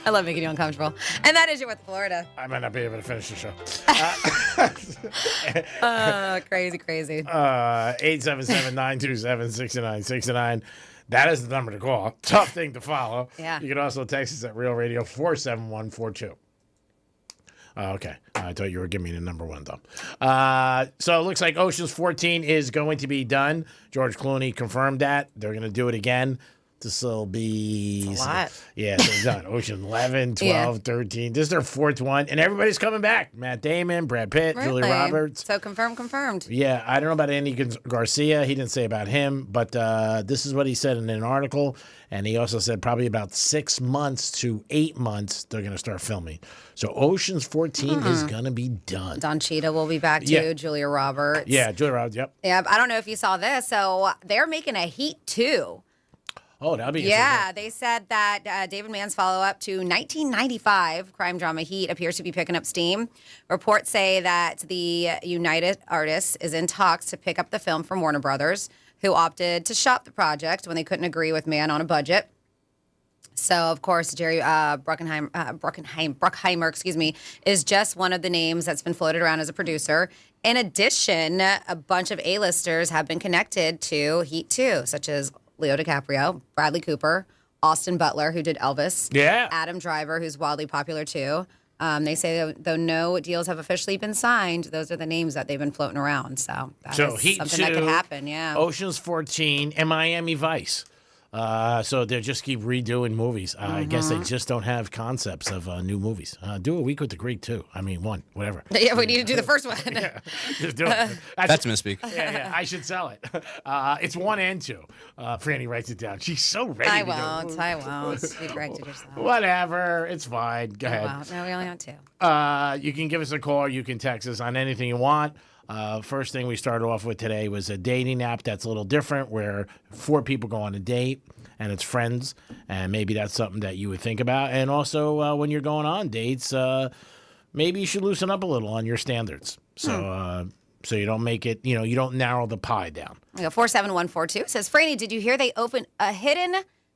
I love making you uncomfortable. And that is your With Florida. I might not be able to finish the show. Crazy. 877-927-6969. That is the number to call. Tough thing to follow. Yeah. You can also text us at Real Radio 47142. Okay. I thought you were giving me the number one, though. So it looks like Ocean's 14 is going to be done. George Clooney confirmed that. They're going to do it again. This will be a lot. Yeah, they've done Ocean 11, 12, 13. This is their fourth one, and everybody's coming back. Matt Damon, Brad Pitt, Julia Really? Roberts. So confirmed. Yeah, I don't know about Andy Garcia. He didn't say about him, but this is what he said in an article, and he also said probably about 6 months to 8 months they're going to start filming. So Ocean's 14 is going to be done. Don Cheadle will be back too. Yeah. Julia Roberts. Yeah, Julia Roberts. Yep. Yeah, I don't know if you saw this. So they're making a Heat 2. Oh, that'll be Yeah, they said that David Mann's follow-up to 1995 crime drama Heat appears to be picking up steam. Reports say that the United Artists is in talks to pick up the film from Warner Brothers, who opted to shop the project when they couldn't agree with Mann on a budget. So, of course, Jerry Bruckheimer, is just one of the names that's been floated around as a producer. In addition, a bunch of A-listers have been connected to Heat 2, such as Leo DiCaprio, Bradley Cooper, Austin Butler, who did Elvis, Adam Driver, who's wildly popular too. They say though no deals have officially been signed, those are the names that they've been floating around. So that's Heat something 2, that could happen. Yeah. Ocean's 14, and Miami Vice. So they just keep redoing movies. I guess they just don't have concepts of new movies. Do a week with the Greek too. I mean, one, whatever. Yeah, we need to do the first one. Just do it. That's misspeak. Yeah, I should sell it. It's 1 and 2. Franny writes it down. She's so ready. I won't. You corrected yourself. Whatever. It's fine. Go ahead. Wow. No, we only have 2. You can give us a call. You can text us on anything you want. First thing we started off with today was a dating app that's a little different where 4 people go on a date and it's friends, and maybe that's something that you would think about. And also when you're going on dates, maybe you should loosen up a little on your standards. So so you don't make it, you don't narrow the pie down. 47142 says, Franny, did you hear they opened a hidden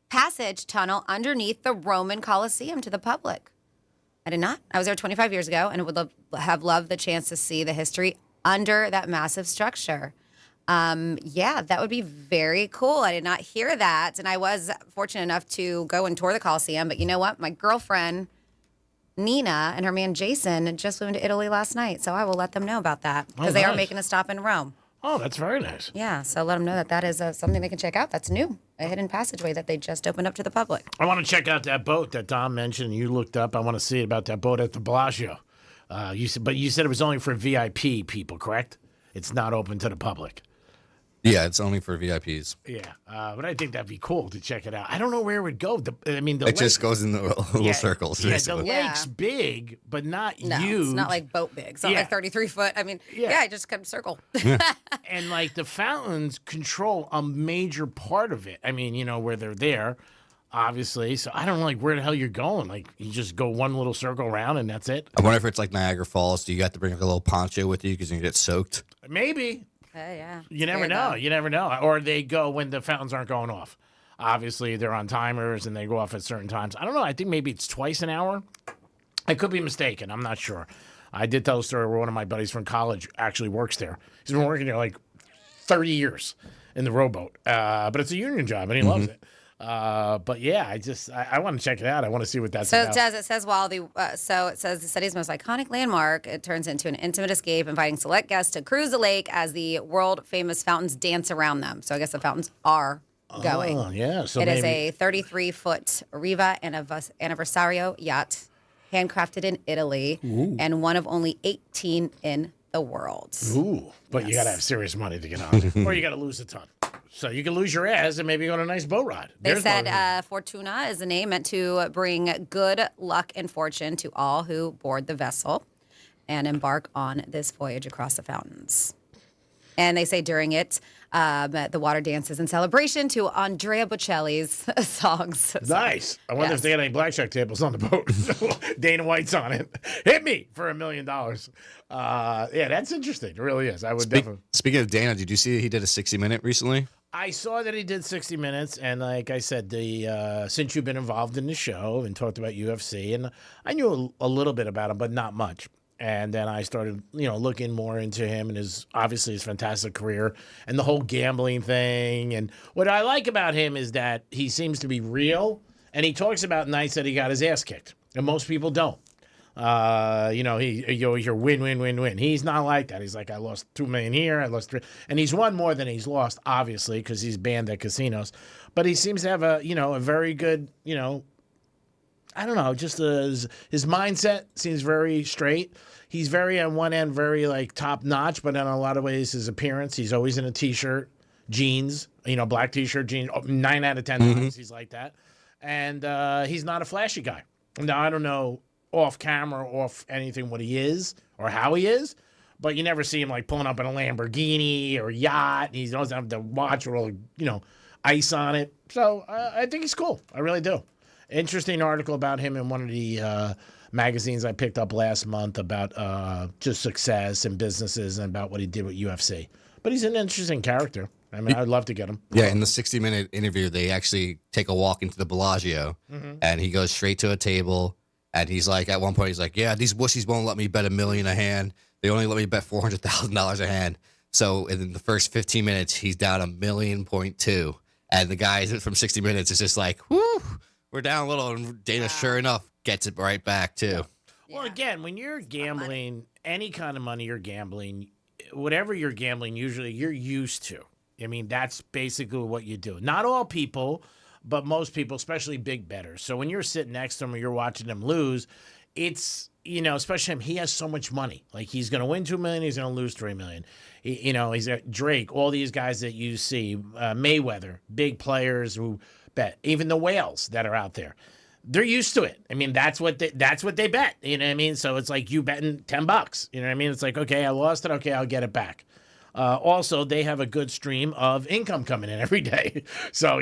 passage tunnel underneath the Roman Colosseum to the public? I did not. I was there 25 years ago and would have loved the chance to see the history under that massive structure. Yeah, that would be very cool. I did not hear that. And I was fortunate enough to go and tour the Coliseum. But you know what? My girlfriend, Nina, and her man, Jason, just flew into Italy last night. So I will let them know about that because they are making a stop in Rome. Oh, that's very nice. Yeah, so let them know that is something they can check out. That's new, a hidden passageway that they just opened up to the public. I want to check out that boat that Dom mentioned. You looked up. I want to see about that boat at the Bellagio. You said it was only for VIP people, correct? It's not open to the public. Yeah, it's only for VIPs. Yeah, but I think that'd be cool to check it out. I don't know where it would go. It just goes in the little circles. Yeah, Basically. the lake's big, but not No, huge. it's not like boat big. It's not like 33 foot. I mean, it just kind of circle. And like the fountains control a major part of it. I mean, where they're there, obviously. So I don't know, where the hell you're going. Like, you just go one little circle around and that's it. I wonder if it's like Niagara Falls. Do you have to bring a little poncho with you because you get soaked? Maybe. Yeah. You never know. You never know. Or they go when the fountains aren't going off. Obviously, they're on timers and they go off at certain times. I don't know. I think maybe it's twice an hour. I could be mistaken. I'm not sure. I did tell a story where one of my buddies from college actually works there. He's been working there like 30 years in the rowboat. But it's a union job and he loves it. But yeah, I want to check it out. I want to see what that's about. It says the city's most iconic landmark. It turns into an intimate escape, inviting select guests to cruise the lake as the world famous fountains dance around them. So I guess the fountains are going. Oh, yeah. So it is a 33-foot Riva Anniversario yacht, handcrafted in Italy, and one of only 18 in the world. Ooh, but you got to have serious money to get on, or you got to lose a ton. So you can lose your ass and maybe go on a nice boat ride. They said Fortuna is a name meant to bring good luck and fortune to all who board the vessel and embark on this voyage across the fountains. And they say during it, the water dances in celebration to Andrea Bocelli's songs. Nice. I wonder if they got any blackjack tables on the boat. Dana White's on it. Hit me for $1 million. Yeah, that's interesting. It really is. I would definitely. Speaking of Dana, did you see he did a 60-minute recently? I saw that he did 60 Minutes, and like I said, since you've been involved in the show and talked about UFC, and I knew a little bit about him, but not much. And then I started, looking more into him and his fantastic career and the whole gambling thing. And what I like about him is that he seems to be real, and he talks about nights that he got his ass kicked, and most people don't. You always hear win, win, win, win. He's not like that. He's like, I lost $2 million here, I lost $3 million, and he's won more than he's lost, obviously, because he's banned at casinos. But he seems to have a very good, I don't know, just his mindset seems very straight. He's very on one end, very like top notch, but in a lot of ways, his appearance, he's always in a t-shirt, jeans, black t-shirt, jeans. 9 out of 10 times he's like that, and he's not a flashy guy. Now I don't know off camera, off anything, what he is or how he is, but you never see him like pulling up in a Lamborghini or yacht. He doesn't have the watch with all ice on it. So I think he's cool. I really do. Interesting article about him in one of the magazines I picked up last month about just success and businesses and about what he did with UFC. But he's an interesting character. I mean, I'd love to get him. Yeah, in the 60-minute interview, they actually take a walk into the Bellagio, and he goes straight to a table. And he's like, at one point, he's like, yeah, these wussies won't let me bet $1 million a hand. They only let me bet $400,000 a hand. So in the first 15 minutes, he's down $1.2 million. And the guy from 60 Minutes is just like, whoo, we're down a little. And Dana, sure enough, gets it right back, too. Yeah. Well, again, when you're gambling, any kind of money you're gambling, whatever you're gambling, usually you're used to. I mean, that's basically what you do. Not all people, but most people, especially big bettors. So when you're sitting next to him or you're watching him lose, it's, especially him, he has so much money. Like, he's going to win $2 million, he's going to lose $3 million. He's got Drake, all these guys that you see, Mayweather, big players who bet, even the whales that are out there. They're used to it. I mean, that's what they bet. You know what I mean? So it's like you betting $10. You know what I mean? It's like, okay, I lost it. Okay, I'll get it back. Also, they have a good stream of income coming in every day. So,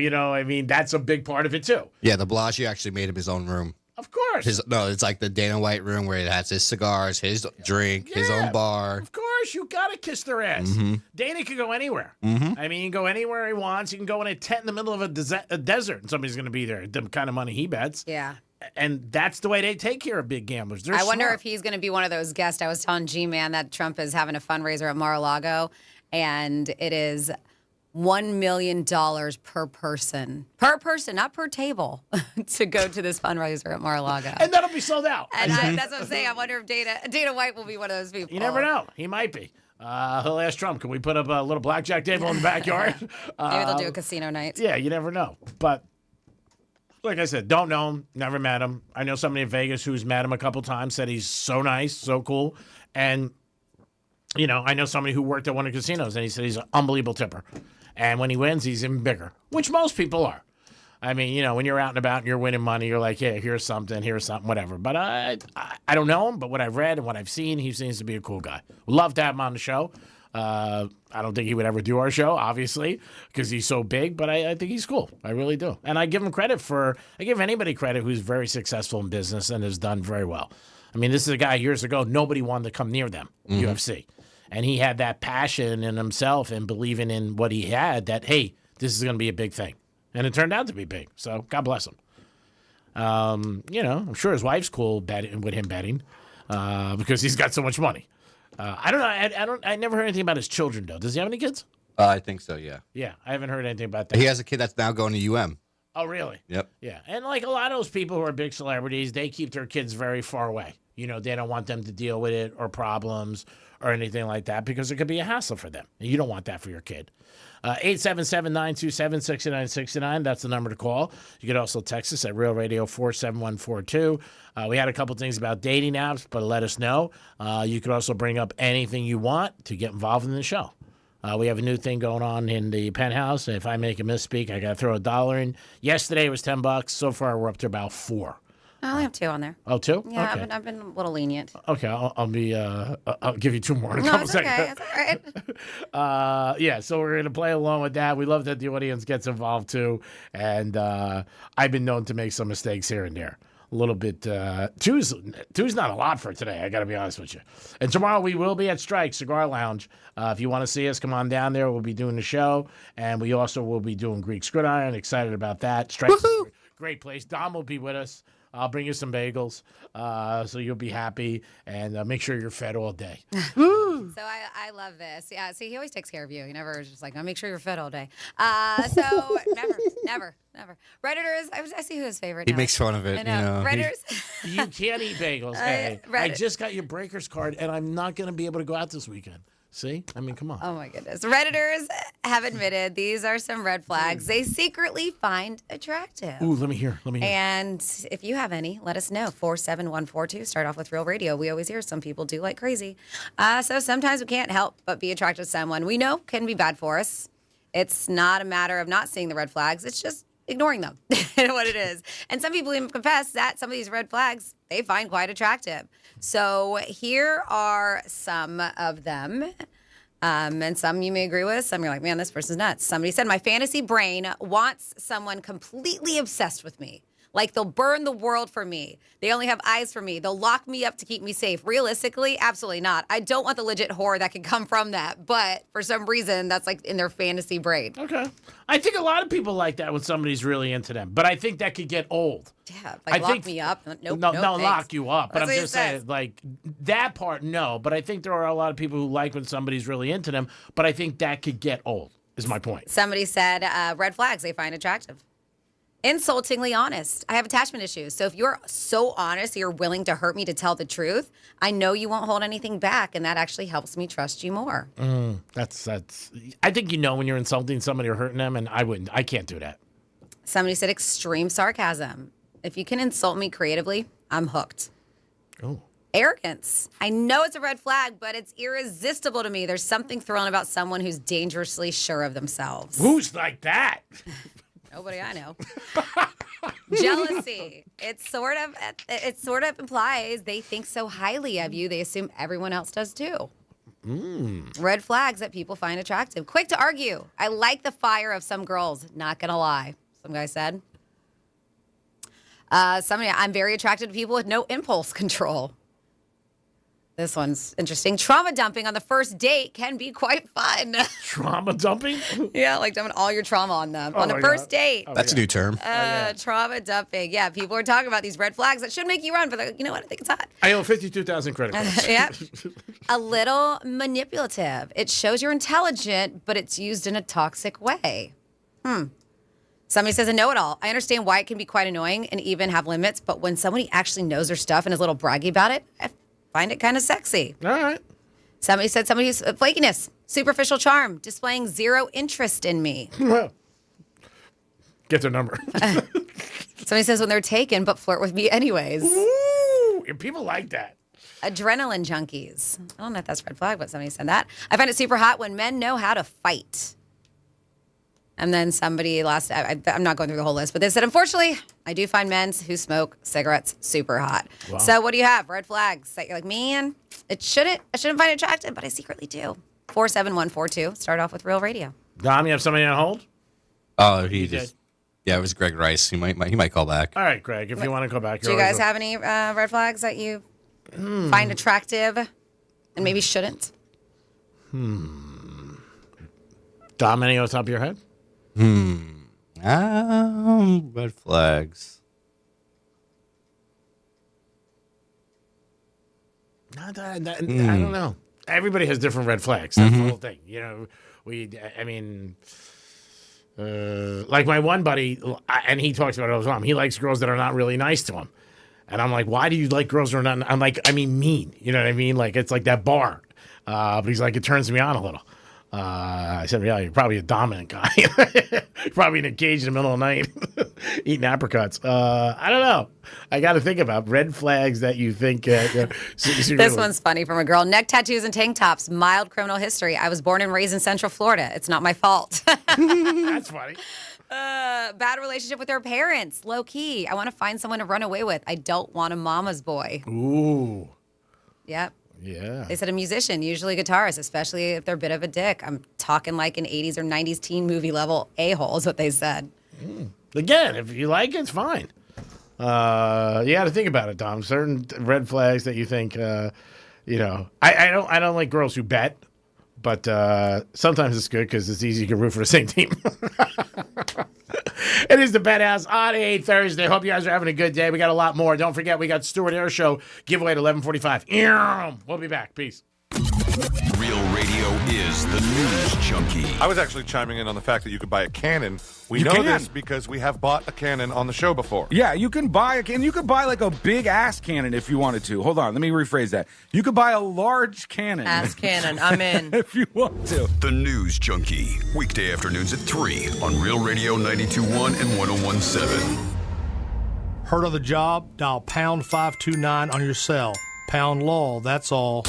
that's a big part of it, too. Yeah, the Bellagio actually made him his own room. Of course. It's like the Dana White room where it has his cigars, his drink, his own bar. Of course, you got to kiss their ass. Mm-hmm. Dana can go anywhere. Mm-hmm. I mean, he can go anywhere he wants. He can go in a tent in the middle of a desert, and somebody's going to be there. The kind of money he bets. Yeah. And that's the way they take care of big gamblers. I wonder if he's going to be one of those guests. I was telling G-Man that Trump is having a fundraiser at Mar-a-Lago, and it is $1 million per person, not per table, to go to this fundraiser at Mar-a-Lago. And that'll be sold out. And that's what I'm saying. I wonder if Dana White will be one of those people. You never know. He might be. He'll ask Trump, can we put up a little blackjack table in the backyard? Maybe they'll do a casino night. Yeah, you never know. But like I said, don't know him, never met him. I know somebody in Vegas who's met him a couple times, said he's so nice, so cool. And, I know somebody who worked at one of the casinos, and he said he's an unbelievable tipper. And when he wins, he's even bigger, which most people are. I mean, when you're out and about and you're winning money, you're like, yeah, here's something, whatever. But I don't know him, but what I've read and what I've seen, he seems to be a cool guy. Would love to have him on the show. I don't think he would ever do our show, obviously, because he's so big, but I think he's cool. I really do. And I give anybody credit who's very successful in business and has done very well. I mean, this is a guy years ago, nobody wanted to come near them, UFC. And he had that passion in himself and believing in what he had that, hey, this is going to be a big thing. And it turned out to be big. So God bless him. I'm sure his wife's cool with him betting because he's got so much money. I don't know. I never heard anything about his children, though. Does he have any kids? I think so, yeah. Yeah, I haven't heard anything about that. He has a kid that's now going to UM. Oh, really? Yep. Yeah. And like a lot of those people who are big celebrities, they keep their kids very far away. They don't want them to deal with it or problems or anything like that because it could be a hassle for them. You don't want that for your kid. 877-927-6969. That's the number to call. You could also text us at Real Radio 47142. We had a couple things about dating apps, but let us know. You could also bring up anything you want to get involved in the show. We have a new thing going on in the Penthouse. If I make a misspeak, I got to throw $1 in. Yesterday it was $10. So far we're up to about $4. I only have 2 on there. Oh, 2? Yeah, okay. I've been a little lenient. Okay, I'll give you 2 more in a couple seconds. Okay, it's all right. So we're going to play along with that. We love that the audience gets involved too. And I've been known to make some mistakes here and there. A little bit. Two's not a lot for today, I got to be honest with you. And tomorrow we will be at Strike Cigar Lounge. If you want to see us, come on down there. We'll be doing the show. And we also will be doing Greek Gridiron. Excited about that. Strike's a great place. Dom will be with us. I'll bring you some bagels, so you'll be happy, and make sure you're fed all day. So I love this. Yeah, see, he always takes care of you. He never is just like, I'll make sure you're fit all day. So never. Redditors, I see who his favorite He now. makes fun of it. I know. Redditors. You can't eat bagels. Hey, I just got your Breakers card, and I'm not going to be able to go out this weekend. See? I mean, come on. Oh, my goodness. Redditors have admitted these are some red flags they secretly find attractive. Ooh, let me hear. And if you have any, let us know. 47142. Start off with Real Radio. We always hear some people do like crazy. So sometimes we can't help but be attracted to someone we know can be bad for us. It's not a matter of not seeing the red flags. It's just ignoring them. What it is. And some people even confess that some of these red flags they find quite attractive. So here are some of them. And some you may agree with. Some you're like, man, this person's nuts. Somebody said, my fantasy brain wants someone completely obsessed with me. Like they'll burn the world for me. They only have eyes for me. They'll lock me up to keep me safe. Realistically, absolutely not. I don't want the legit horror that could come from that. But for some reason, that's like in their fantasy brain. Okay. I think a lot of people like that when somebody's really into them. But I think that could get old. Yeah, like lock me up. Nope, No, thanks. lock you up. But That's I'm what just he says. saying, like, that part, no. But I think there are a lot of people who like when somebody's really into them. But I think that could get old, is my point. Somebody said red flags they find attractive. Insultingly honest. I have attachment issues. So if you're so honest, you're willing to hurt me to tell the truth, I know you won't hold anything back, and that actually helps me trust you more. That's. I think you know when you're insulting somebody or hurting them, and I can't do that. Somebody said extreme sarcasm. If you can insult me creatively, I'm hooked. Oh. Arrogance. I know it's a red flag, but it's irresistible to me. There's something thrilling about someone who's dangerously sure of themselves. Who's like that? Nobody I know. Jealousy. It sort of implies they think so highly of you, they assume everyone else does too. Red flags that people find attractive. Quick to argue. I like the fire of some girls. Not gonna lie. Some guy said. I'm very attracted to people with no impulse control. This one's interesting. Trauma dumping on the first date can be quite fun. Trauma dumping? Yeah, like dumping all your trauma on them on the first date. That's a new term. Trauma dumping. Yeah, people are talking about these red flags that should make you run, but they're like, you know what? I think it's hot. I owe 52,000 credit cards. Yep. A little manipulative. It shows you're intelligent, but it's used in a toxic way. Somebody says a know-it-all. I understand why it can be quite annoying and even have limits, but when somebody actually knows their stuff and is a little braggy about it, I find it kind of sexy. All right. Somebody said somebody's flakiness, superficial charm, displaying zero interest in me. Get their number. Somebody says when they're taken, but flirt with me anyways. Ooh, people like that. Adrenaline junkies. I don't know if that's a red flag, but somebody said that. I find it super hot when men know how to fight. And then somebody I'm not going through the whole list, but they said, unfortunately, I do find men who smoke cigarettes super hot. Wow. So what do you have? Red flags that you're like, man, I shouldn't find it attractive, but I secretly do. 47142. Start off with Real Radio. Dom, you have somebody on hold? Oh, he just. Yeah, it was Greg Rice. He might call back. All right, Greg, if you want to go back. Do you guys have any red flags that you find attractive and maybe shouldn't? Dom, any on the top of your head? Red flags. I don't know. Everybody has different red flags. That's the whole thing. You know, like my one buddy, and he talks about it all the time. He likes girls that are not really nice to him. And I'm like, why do you like girls that are not? I'm like, mean. You know what I mean? Like, it's like that bar. But he's like, it turns me on a little. I said, yeah, you're probably a dominant guy. Probably in a cage in the middle of the night eating apricots. I don't know. I got to think about red flags that you think. This one's funny from a girl. Neck tattoos and tank tops, mild criminal history. I was born and raised in Central Florida. It's not my fault. That's funny. Bad relationship with her parents. Low key. I want to find someone to run away with. I don't want a mama's boy. Ooh. Yep. Yeah. They said a musician, usually a guitarist, especially if they're a bit of a dick. I'm talking like an 80s or 90s teen movie level a-hole is what they said. Again, if you like it, it's fine. You got to think about it, Tom. Certain red flags that you think, I don't like girls who bet, but sometimes it's good because it's easy to root for the same team. It is the Penthouse on a Thursday. Hope you guys are having a good day. We got a lot more. Don't forget, we got Stuart Air Show giveaway at 11:45. We'll be back. Peace. Real Radio is the news junkie. I was actually chiming in on the fact that you could buy a cannon. We You know can. this because we have bought a cannon on the show before. Yeah, you can buy a cannon. You could buy like a big ass cannon if you wanted to. Hold on, let me rephrase that. You could buy a large cannon. Ass cannon, I'm in. If you want to. The News Junkie. Weekday afternoons at 3 on Real Radio 92.1 and 101.7. Heard of the job? Dial pound 529 on your cell. Pound law, that's all.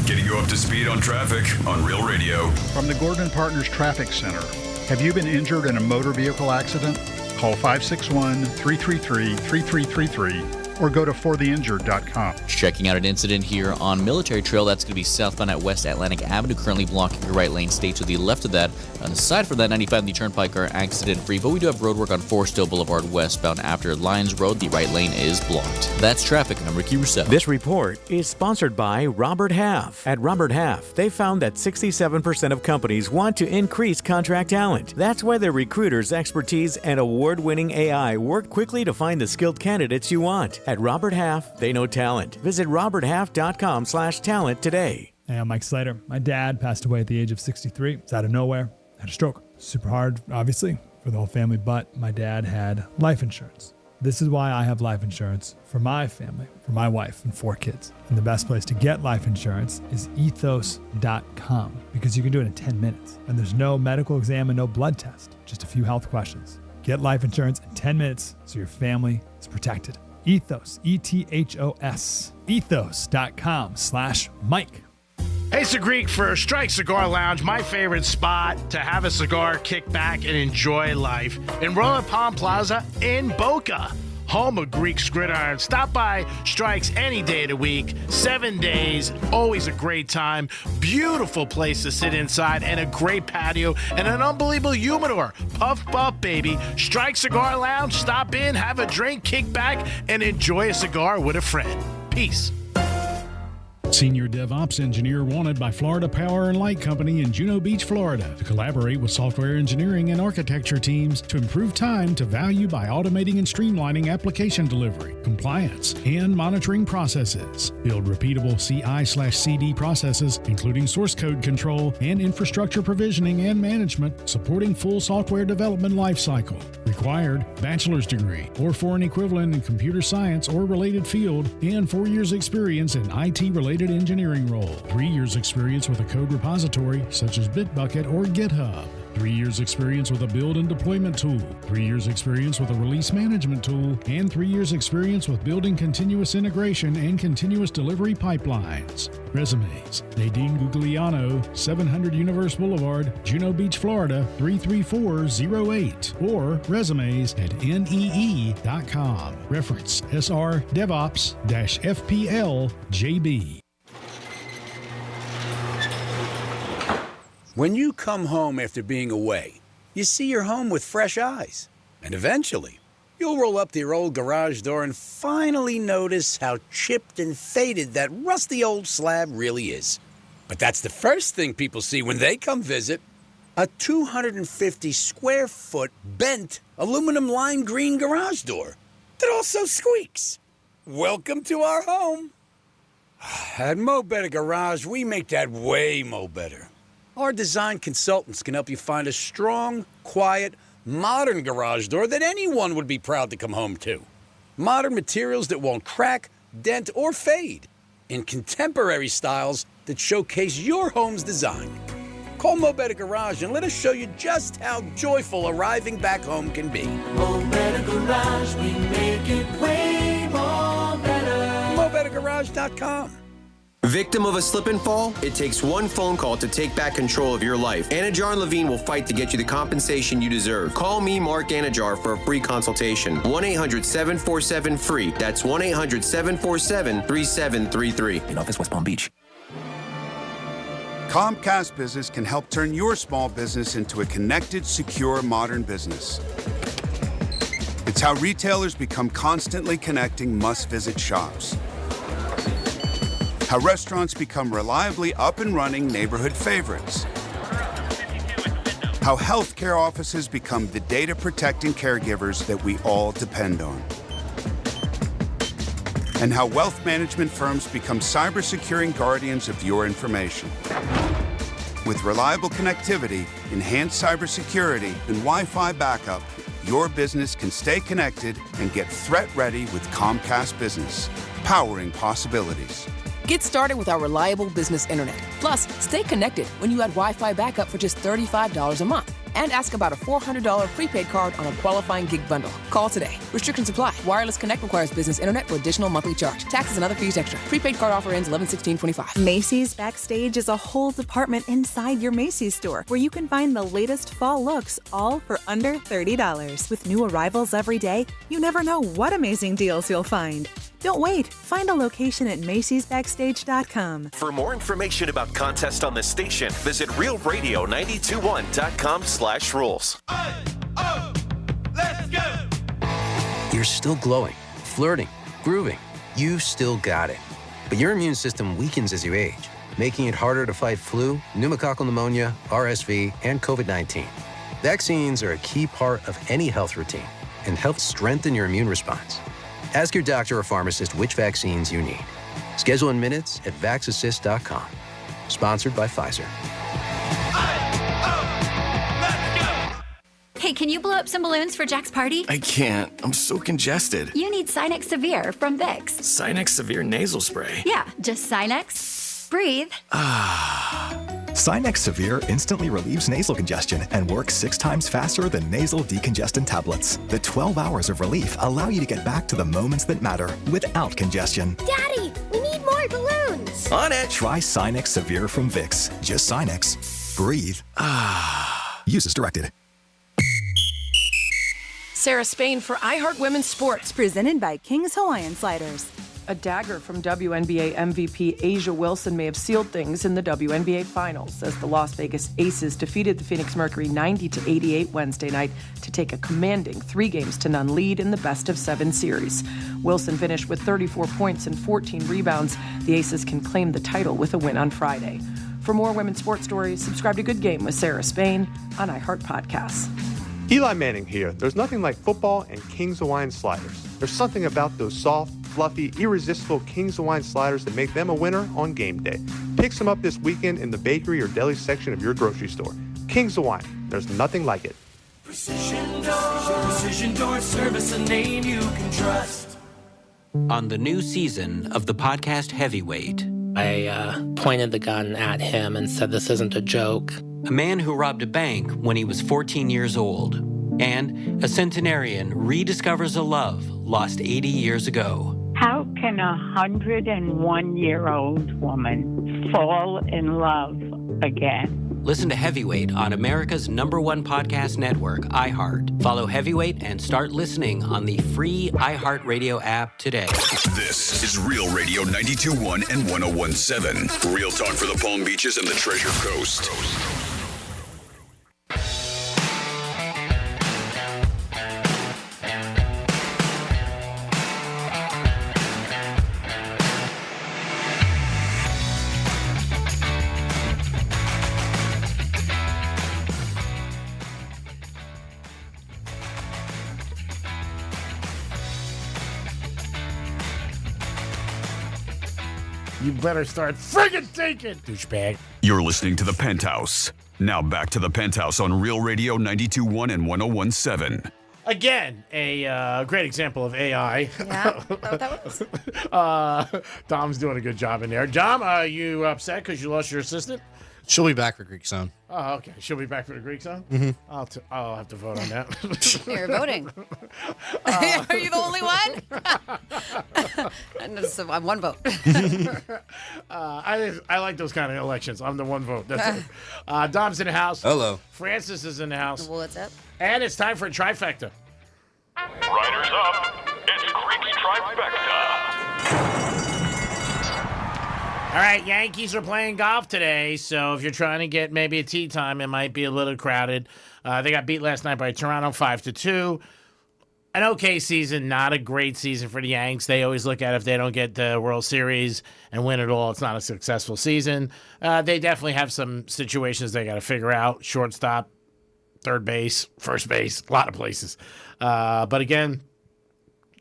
Getting you up to speed on traffic on Real Radio. From the Gordon Partners Traffic Center. Have you been injured in a motor vehicle accident? Call 561-333-3333 or go to fortheinjured.com. Checking out an incident here on Military Trail. That's going to be southbound at West Atlantic Avenue, currently blocking your right lane. Stay to the left of that. On the side from that, 95 and the Turnpike are accident-free, but we do have roadwork on Forest Hill Boulevard westbound after Lyons Road. The right lane is blocked. That's traffic. I'm Ricky Rousseau. This report is sponsored by Robert Half. At Robert Half, they found that 67% of companies want to increase contract talent. That's why their recruiters' expertise and award-winning AI work quickly to find the skilled candidates you want. At Robert Half, they know talent. Visit roberthalf.com/talent today. Hey, I'm Mike Slater. My dad passed away at the age of 63. It's out of nowhere. Had a stroke. Super hard, obviously, for the whole family, but my dad had life insurance. This is why I have life insurance for my family, for my wife and 4 kids. And the best place to get life insurance is ethos.com because you can do it in 10 minutes. And there's no medical exam and no blood test, just a few health questions. Get life insurance in 10 minutes so your family is protected. Ethos, ETHOS, ethos.com/Mike. Hey, it's the Greek for Strike Cigar Lounge, my favorite spot to have a cigar, kick back, and enjoy life. In Royal Palm Plaza in Boca, home of Greek's Gridiron. Stop by Strikes any day of the week, 7 days, always a great time. Beautiful place to sit inside and a great patio and an unbelievable humidor. Puff, puff, baby. Strike Cigar Lounge, stop in, have a drink, kick back, and enjoy a cigar with a friend. Peace. Senior DevOps engineer wanted by Florida Power and Light Company in Juno Beach, Florida, to collaborate with software engineering and architecture teams to improve time to value by automating and streamlining application delivery, compliance, and monitoring processes. Build repeatable CI/CD processes, including source code control and infrastructure provisioning and management, supporting full software development lifecycle. Required bachelor's degree or foreign equivalent in computer science or related field, and 4 years experience in IT-related engineering role. 3 years experience with a code repository such as Bitbucket or GitHub. 3 years experience with a build and deployment tool. 3 years experience with a release management tool. And 3 years experience with building continuous integration and continuous delivery pipelines. Resumes: Nadine Gugliano, 700 Universe Boulevard, Juno Beach, Florida, 33408. Or resumes at nee.com. Reference SR DevOps-FPL-JB. When you come home after being away, you see your home with fresh eyes. And eventually, you'll roll up to your old garage door and finally notice how chipped and faded that rusty old slab really is. But that's the first thing people see when they come visit. A 250 square foot bent aluminum lime green garage door that also squeaks. Welcome to our home. At Mo Better Garage, we make that way mo better. Our design consultants can help you find a strong, quiet, modern garage door that anyone would be proud to come home to. Modern materials that won't crack, dent, or fade. In contemporary styles that showcase your home's design. Call Mo Better Garage and let us show you just how joyful arriving back home can be. Mo Better Garage, we make it way more better. MoBetterGarage.com. Victim of a slip and fall? It takes one phone call to take back control of your life. Anajar and Levine will fight to get you the compensation you deserve. Call me, Mark Anajar, for a free consultation. 1-800-747-FREE. That's 1-800-747-3733. In office, West Palm Beach. Comcast Business can help turn your small business into a connected, secure, modern business. It's how retailers become constantly connecting must-visit shops. How restaurants become reliably up and running neighborhood favorites. How healthcare offices become the data protecting caregivers that we all depend on. and how wealth management firms become cyber-securing guardians of your information. With reliable connectivity, enhanced cybersecurity, and Wi-Fi backup, your business can stay connected and get threat-ready with Comcast Business, powering possibilities. Get started with our reliable business internet. Plus, stay connected when you add Wi-Fi backup for just $35 a month. And ask about a $400 prepaid card on a qualifying gig bundle. Call today. Restrictions apply. Wireless Connect requires business internet for additional monthly charge. Taxes and other fees extra. Prepaid card offer ends 11/16/25. Macy's Backstage is a whole department inside your Macy's store where you can find the latest fall looks all for under $30. With new arrivals every day, you never know what amazing deals you'll find. Don't wait. Find a location at macy'sbackstage.com. For more information about contests on this station, visit realradio921.com/rules. Let's go! You're still glowing, flirting, grooving. You've still got it. But your immune system weakens as you age, making it harder to fight flu, pneumococcal pneumonia, RSV, and COVID-19. Vaccines are a key part of any health routine and help strengthen your immune response. Ask your doctor or pharmacist which vaccines you need. Schedule in minutes at vaxassist.com. Sponsored by Pfizer. Hey, can you blow up some balloons for Jack's party? I can't. I'm so congested. You need Sinex Severe from Vicks. Sinex Severe Nasal Spray. Yeah, just Sinex. Breathe. Sinex Severe instantly relieves nasal congestion and works 6 times faster than nasal decongestant tablets. The 12 hours of relief allow you to get back to the moments that matter without congestion. Daddy, we need more balloons. On it. Try Sinex Severe from Vicks. Just Sinex. Breathe. Use as directed. Sarah Spain for iHeart Women's Sports. Presented by King's Hawaiian Sliders. A dagger from WNBA MVP Asia Wilson may have sealed things in the WNBA Finals as the Las Vegas Aces defeated the Phoenix Mercury 90-88 Wednesday night to take a commanding 3-0 lead in the best-of-7 series. Wilson finished with 34 points and 14 rebounds. The Aces can claim the title with a win on Friday. For more women's sports stories, subscribe to Good Game with Sarah Spain on iHeart Podcasts. Eli Manning here. There's nothing like football and King's Hawaiian Sliders. There's something about those soft, fluffy, irresistible King's Hawaiian Sliders that make them a winner on game day. Pick some up this weekend in the bakery or deli section of your grocery store. King's Hawaiian. There's nothing like it. Precision Door Service, a name you can trust. On the new season of the podcast Heavyweight, I pointed the gun at him and said, "This isn't a joke." A man who robbed a bank when he was 14 years old, and a centenarian rediscovers a love lost 80 years ago. How can a 101-year-old woman fall in love again? Listen to Heavyweight on America's #1 podcast network, iHeart. Follow Heavyweight and start listening on the free iHeartRadio app today. This is Real Radio 92.1 and 101.7. Real talk for the Palm Beaches and the Treasure Coast. You better start friggin' thinking, douchebag. You're listening to The Penthouse. Now back to The Penthouse on Real Radio 92.1 and 101.7. Again, a great example of AI. Yeah, that was. Dom's doing a good job in there. Dom, are you upset because you lost your assistant? She'll be back for Greek Zone. Oh, okay. She'll be back for the Greek song? Mhm. I'll have to vote on that. You're voting. Are you the only one? I'm one vote. I like those kind of elections. I'm the one vote. That's it. Dom's in the house. Hello. Francis is in the house. What's up? And it's time for a trifecta. Riders up. It's Creepy Trifecta. All right, Yankees are playing golf today, so if you're trying to get maybe a tee time, it might be a little crowded. They got beat last night by Toronto 5-2. An okay season, not a great season for the Yanks. They always look at if they don't get the World Series and win it all, it's not a successful season. They definitely have some situations they got to figure out. Shortstop, third base, first base, a lot of places. But again,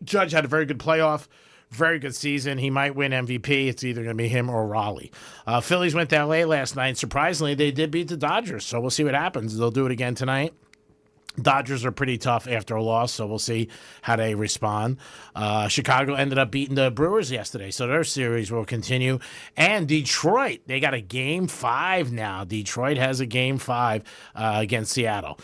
Judge had a very good playoff. Very good season. He might win MVP. It's either going to be him or Raleigh. Phillies went to L.A. last night. Surprisingly, they did beat the Dodgers, so we'll see what happens. They'll do it again tonight. Dodgers are pretty tough after a loss, so we'll see how they respond. Chicago ended up beating the Brewers yesterday, so their series will continue. And Detroit, they got a Game 5 now. Detroit has a Game 5 against Seattle.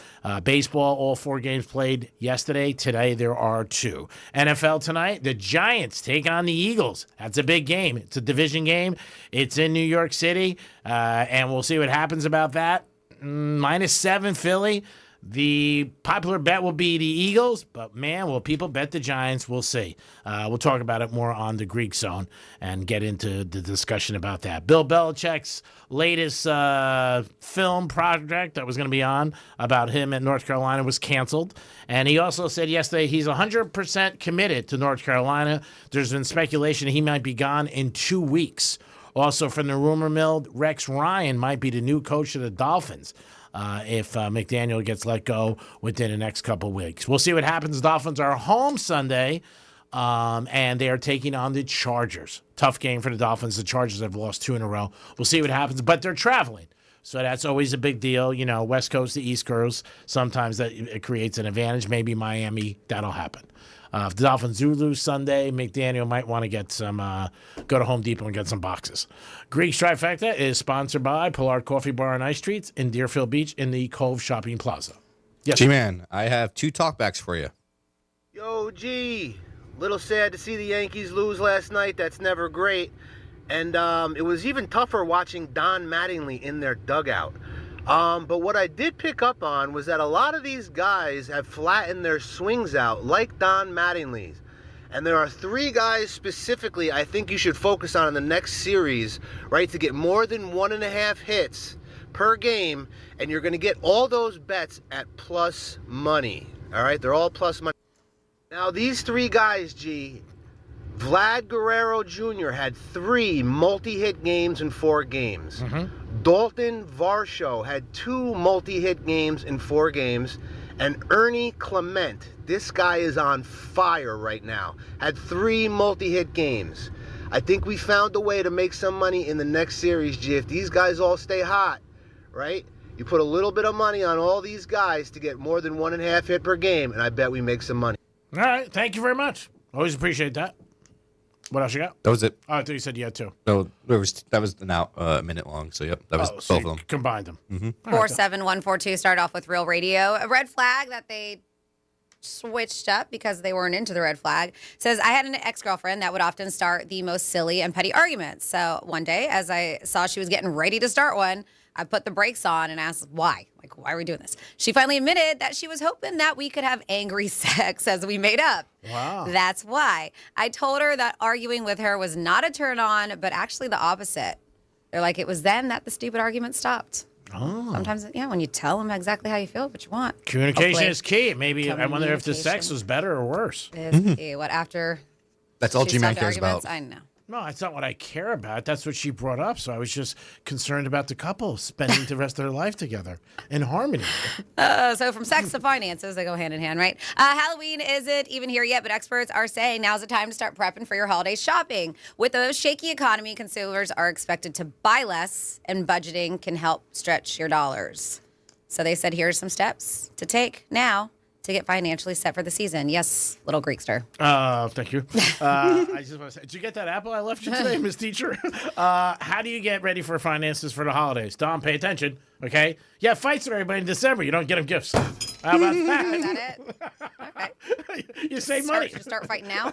Baseball, all 4 games played yesterday. Today, there are 2. NFL tonight, the Giants take on the Eagles. That's a big game. It's a division game. It's in New York City, and we'll see what happens about that. -7 Philly. The popular bet will be the Eagles, but man, will people bet the Giants? We'll see. We'll talk about it more on the Greek Zone and get into the discussion about that. Bill Belichick's latest film project that was going to be on about him at North Carolina was canceled. And he also said yesterday he's 100% committed to North Carolina. There's been speculation he might be gone in 2 weeks. Also from the rumor mill, Rex Ryan might be the new coach of the Dolphins. If McDaniel gets let go within the next couple of weeks. We'll see what happens. Dolphins are home Sunday, and they are taking on the Chargers. Tough game for the Dolphins. The Chargers have lost 2 in a row. We'll see what happens, but they're traveling. So that's always a big deal. You know, West Coast to East Coast, sometimes that it creates an advantage. Maybe Miami, that'll happen. If the Dolphins do lose Sunday, McDaniel might want to get some, go to Home Depot and get some boxes. Greek Trifecta is sponsored by Pollard Coffee Bar and Ice Treats in Deerfield Beach in the Cove Shopping Plaza. Yes, G-Man, I have 2 talkbacks for you. Yo, G. Little sad to see the Yankees lose last night. That's never great. And it was even tougher watching Don Mattingly in their dugout. But what I did pick up on was that a lot of these guys have flattened their swings out, like Don Mattingly's. And there are 3 guys specifically I think you should focus on in the next series, right, to get more than 1.5 hits per game, and you're going to get all those bets at plus money. All right, they're all plus money. Now, these 3 guys, G, Vlad Guerrero Jr. had 3 multi-hit games in 4 games. Dalton Varsho had 2 multi-hit games in 4 games. And Ernie Clement, this guy is on fire right now, had 3 multi-hit games. I think we found a way to make some money in the next series, G. If these guys all stay hot, right? You put a little bit of money on all these guys to get more than 1.5 hit per game, and I bet we make some money. All right. Thank you very much. Always appreciate that. What else you got? That was it. Oh, I thought you said you had 2. No, that was now a minute long. So yep, that was both so of them. Combined them. 47142 start off with Real Radio. A red flag that they switched up because they weren't into the red flag says, I had an ex-girlfriend that would often start the most silly and petty arguments. So one day, as I saw she was getting ready to start one, I put the brakes on and asked why. Like, why are we doing this? She finally admitted that she was hoping that we could have angry sex as we made up. Wow. That's why. I told her that arguing with her was not a turn on, but actually the opposite. They're like, it was then that the stupid argument stopped. Oh. Sometimes, yeah, when you tell them exactly how you feel, what you want. Communication Hopefully. is key. Maybe I wonder if the sex was better or worse. Is key. What after? That's all she G-Man stopped cares arguments? about. I know. No, that's not what I care about. That's what she brought up. So I was just concerned about the couple spending the rest of their life together in harmony. So from sex to finances, they go hand in hand, right? Halloween isn't even here yet, but experts are saying now's the time to start prepping for your holiday shopping. With a shaky economy, consumers are expected to buy less, and budgeting can help stretch your dollars. So they said, here's some steps to take now to get financially set for the season. Yes, little Greekster. Thank you. I just want to say, did you get that apple I left you today, Miss Teacher? How do you get ready for finances for the holidays? Dom, pay attention, okay? Yeah, fights with everybody in December. You don't get them gifts. How about that? Is that it? Okay. You save money. Start fighting now?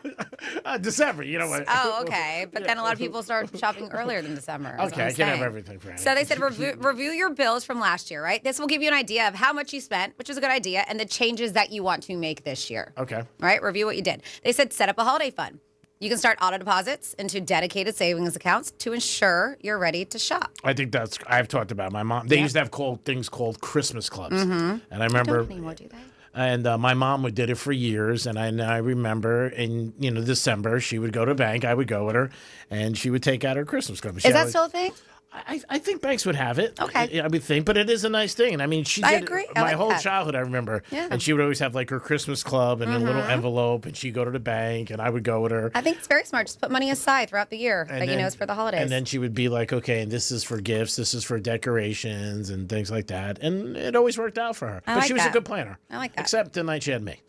December, you know what? Oh, okay. But then a lot of people start shopping earlier than December. Okay, I can have everything for So they said review your bills from last year, right? This will give you an idea of how much you spent, which is a good idea, and the changes that you want to make this year. Okay. Right? Review what you did. They said set up a holiday fund. You can start auto deposits into dedicated savings accounts to ensure you're ready to shop. I think I've talked about my mom. They used to have things called Christmas clubs. Mm-hmm. And I remember. Don't anymore, do they? And my mom did it for years, and I remember in December she would go to a bank. I would go with her, and she would take out her Christmas club. Is that still a thing? I think Banks would have it. Okay. I would think, but it is a nice thing. And I mean, she I did agree. I my like whole that. childhood, I remember. Yeah. And she would always have like her Christmas club and a little envelope, and she'd go to the bank, and I would go with her. I think it's very smart. Just put money aside throughout the year And that you then- know is for the holidays. And then she would be like, okay, and this is for gifts, this is for decorations and things like that. And it always worked out for her. I But like she was a that. good planner. I like that. Except the night she had me.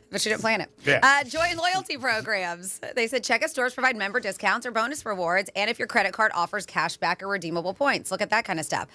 But she didn't plan it. Yeah. Join loyalty programs. They said checkout stores provide member discounts or bonus rewards, and if your credit card offers cash back or redeemable points. Look at that kind of stuff.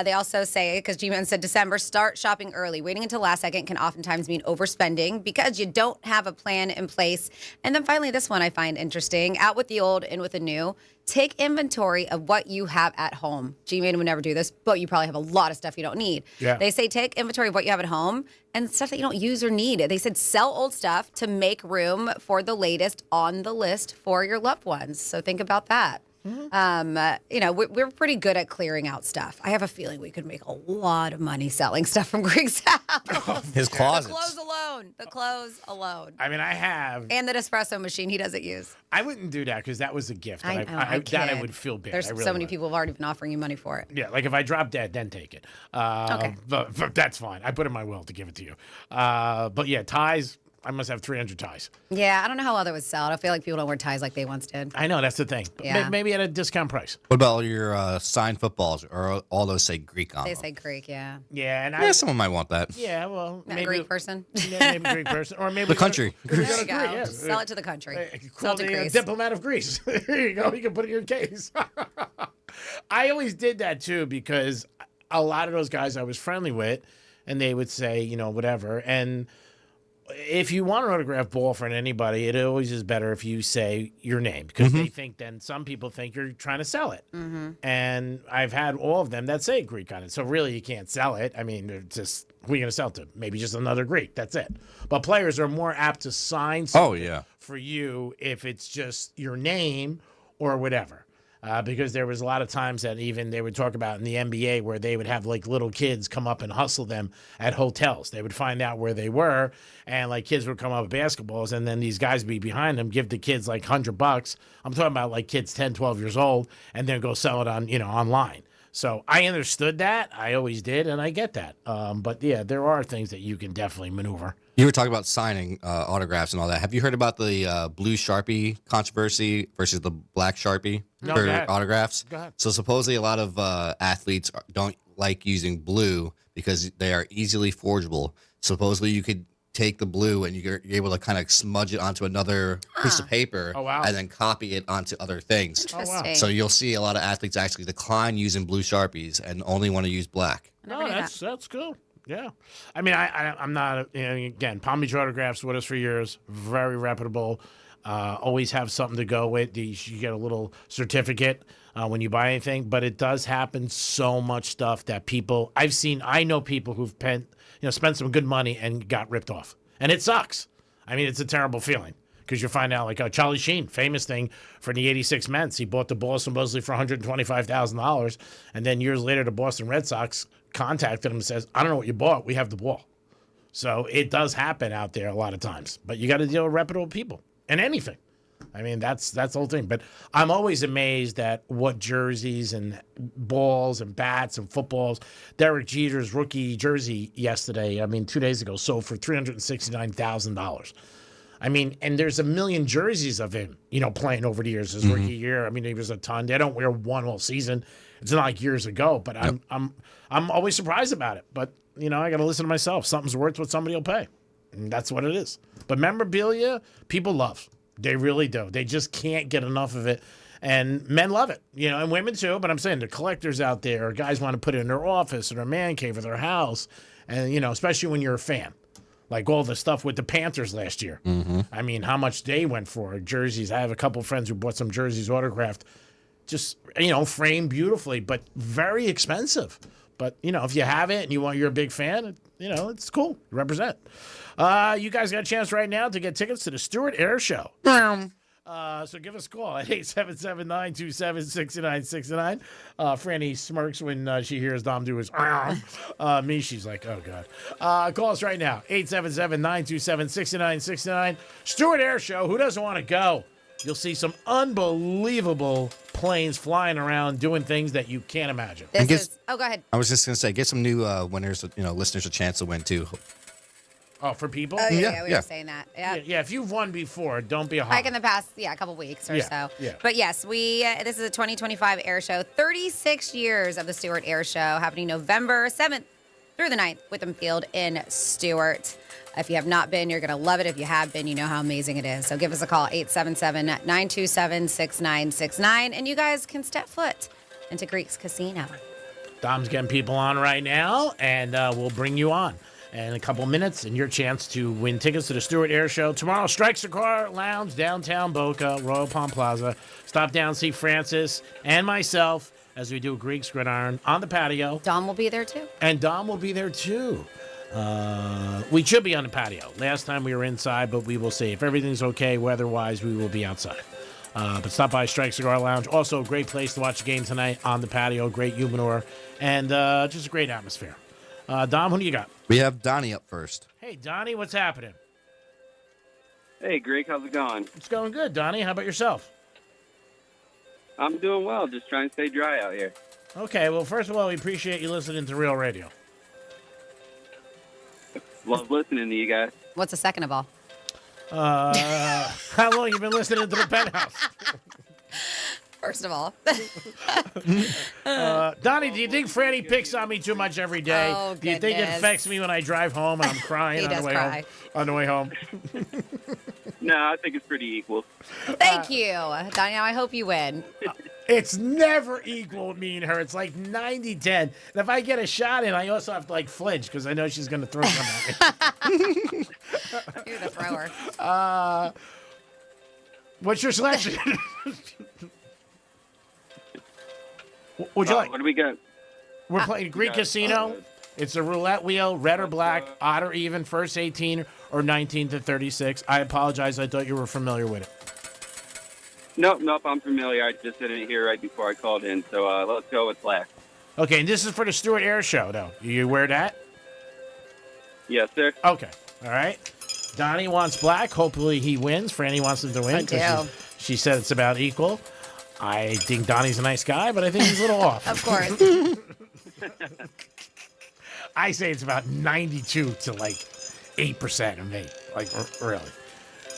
They also say, because G-Man said December, start shopping early. Waiting until last second can oftentimes mean overspending because you don't have a plan in place. And then finally, this one I find interesting. Out with the old, in with the new. Take inventory of what you have at home. G-Man would never do this, but you probably have a lot of stuff you don't need. Yeah. They say take inventory of what you have at home and stuff that you don't use or need. They said sell old stuff to make room for the latest on the list for your loved ones. So think about that. We're pretty good at clearing out stuff. I have a feeling we could make a lot of money selling stuff from Greg's house. His closets. The clothes alone. I mean, I have. And the espresso machine he doesn't use. I wouldn't do that because that was a gift. I And know, I kid. would feel bad. There's I really so many would. people have already been offering you money for it. Yeah, like if I drop dead, then take it. Okay. But that's fine. I put in my will to give it to you. But yeah, ties. I must have 300 ties. Yeah, I don't know how well that would sell. I feel like people don't wear ties like they once did. I know, that's the thing. But Yeah. maybe at a discount price. What about all your signed footballs? Or all those say Greek on They them? say Greek, yeah. Yeah, and Yeah, someone might want that. Yeah, well, Not maybe a Greek person. Yeah, maybe Greek person, or maybe The country. We go There to you go. Greece, yeah. Sell it to the country. Sell Call it to the Greece. diplomat of Greece. Here you go. You can put it in your case. I always did that too because a lot of those guys I was friendly with, and they would say, whatever. And if you want an autographed ball from anybody, it always is better if you say your name because they think then some people think you're trying to sell it. And I've had all of them that say Greek on it. So really you can't sell it. I mean, they're just, who are you going to sell to? Maybe just another Greek. That's it. But players are more apt to sign something for you if it's just your name or whatever. Because there was a lot of times that even they would talk about in the NBA where they would have like little kids come up and hustle them at hotels. They would find out where they were, and like kids would come up with basketballs, and then these guys would be behind them, give the kids like $100. I'm talking about like kids 10, 12 years old, and then go sell it on online. So I understood that. I always did, and I get that. But yeah, there are things that you can definitely maneuver. You were talking about signing autographs and all that. Have you heard about the blue Sharpie controversy versus the black Sharpie No, for go ahead. autographs? Go ahead. So supposedly a lot of athletes don't like using blue because they are easily forgeable. Supposedly you could take the blue and you're able to kind of smudge it onto another piece of paper and then copy it onto other things. Interesting. So you'll see a lot of athletes actually decline using blue Sharpies and only want to use black. No, that's cool. Yeah. I mean, I'm not, again, Palm Beach Autographs with us for years. Very reputable. Always have something to go with. You get a little certificate when you buy anything. But it does happen so much stuff that people, I know people who've spent some good money and got ripped off. And it sucks. I mean, it's a terrible feeling. Because you find out, like Charlie Sheen, famous thing for the 86 Mets. He bought the balls from Mosley for $125,000. And then years later, the Boston Red Sox contacted him and says, I don't know what you bought. We have the ball. So it does happen out there a lot of times. But you got to deal with reputable people and anything. I mean, that's the whole thing. But I'm always amazed at what jerseys and balls and bats and footballs. Derek Jeter's rookie jersey yesterday, 2 days ago, sold for $369,000. I mean, and there's a million jerseys of him, playing over the years. His rookie year, he was a ton. They don't wear one whole season. It's not like years ago, but I'm always surprised about it. But I got to listen to myself. Something's worth what somebody will pay, and that's what it is. But memorabilia, people love. They really do. They just can't get enough of it, and men love it, and women too. But I'm saying the collectors out there, guys want to put it in their office or their man cave or their house, and especially when you're a fan. Like all the stuff with the Panthers last year. I mean, how much they went for jerseys. I have a couple of friends who bought some jerseys autographed, just, framed beautifully, but very expensive. But, if you have it and you're a big fan, it's cool. Represent. You guys got a chance right now to get tickets to the Stewart Air Show. So give us a call at 877-927-6969. Franny smirks when she hears Dom do his me, she's like, oh, God. Call us right now, 877-927-6969. Stewart Air Show. Who doesn't want to go? You'll see some unbelievable planes flying around doing things that you can't imagine. Oh, go ahead. I was just going to say, get some new winners, listeners a chance to win too. Oh, for people? Oh, yeah, we were saying that. Yeah. Yeah, if you've won before, don't be a hog. Like in the past, a couple weeks or so. Yeah. But yes, this is a 2025 air show. 36 years of the Stewart Air Show happening November 7th through the 9th, Witham Field in Stewart. If you have not been, you're going to love it. If you have been, you know how amazing it is. So give us a call, 877-927-6969, and you guys can step foot into Greek's Casino. Dom's getting people on right now, and we'll bring you on in a couple minutes, and your chance to win tickets to the Stewart Air Show. Tomorrow, Strike Cigar Lounge, downtown Boca, Royal Palm Plaza. Stop down, see Francis and myself as we do Greek's Gridiron on the patio. Dom will be there, too. And Dom will be there, too. We should be on the patio. Last time we were inside, but we will see. If everything's okay weather-wise, we will be outside. But stop by Strike Cigar Lounge. Also, a great place to watch the game tonight on the patio. Great humidor. And just a great atmosphere. Dom, who do you got? We have Donnie up first. Hey, Donnie, what's happening? Hey, Greg, how's it going? It's going good, Donnie. How about yourself? I'm doing well. Just trying to stay dry out here. Okay, well, first of all, we appreciate you listening to Real Radio. Love listening to you guys. What's the second of all? How long you been listening to the Penthouse? First of all. Donnie, do you think Franny picks on me too much every day? Oh, do you think it goodness. affects me when I drive home and I'm crying He on the does way cry. home? On the way home. No, I think it's pretty equal. Thank you. Donnie, I hope you win. It's never equal with me and her. It's like 90-10. And if I get a shot in, I also have to flinch because I know she's going to throw something at me. You're the thrower. What's your selection? Would you like? What do we got? We're playing Greek Casino. It's a roulette wheel, red or black, odd or even, first 18 or 19 to 36. I apologize. I thought you were familiar with it. Nope, I'm familiar. I just didn't hear right before I called in, so let's go with black. Okay, and this is for the Stewart Air Show, though. You wear that? Yes, sir. Okay, all right. Donnie wants black. Hopefully he wins. Franny wants him to win. I do. 'cause She said it's about equal. I think Donnie's a nice guy, but I think he's a little off. Of course. I say it's about 92 to 8% of me. Really.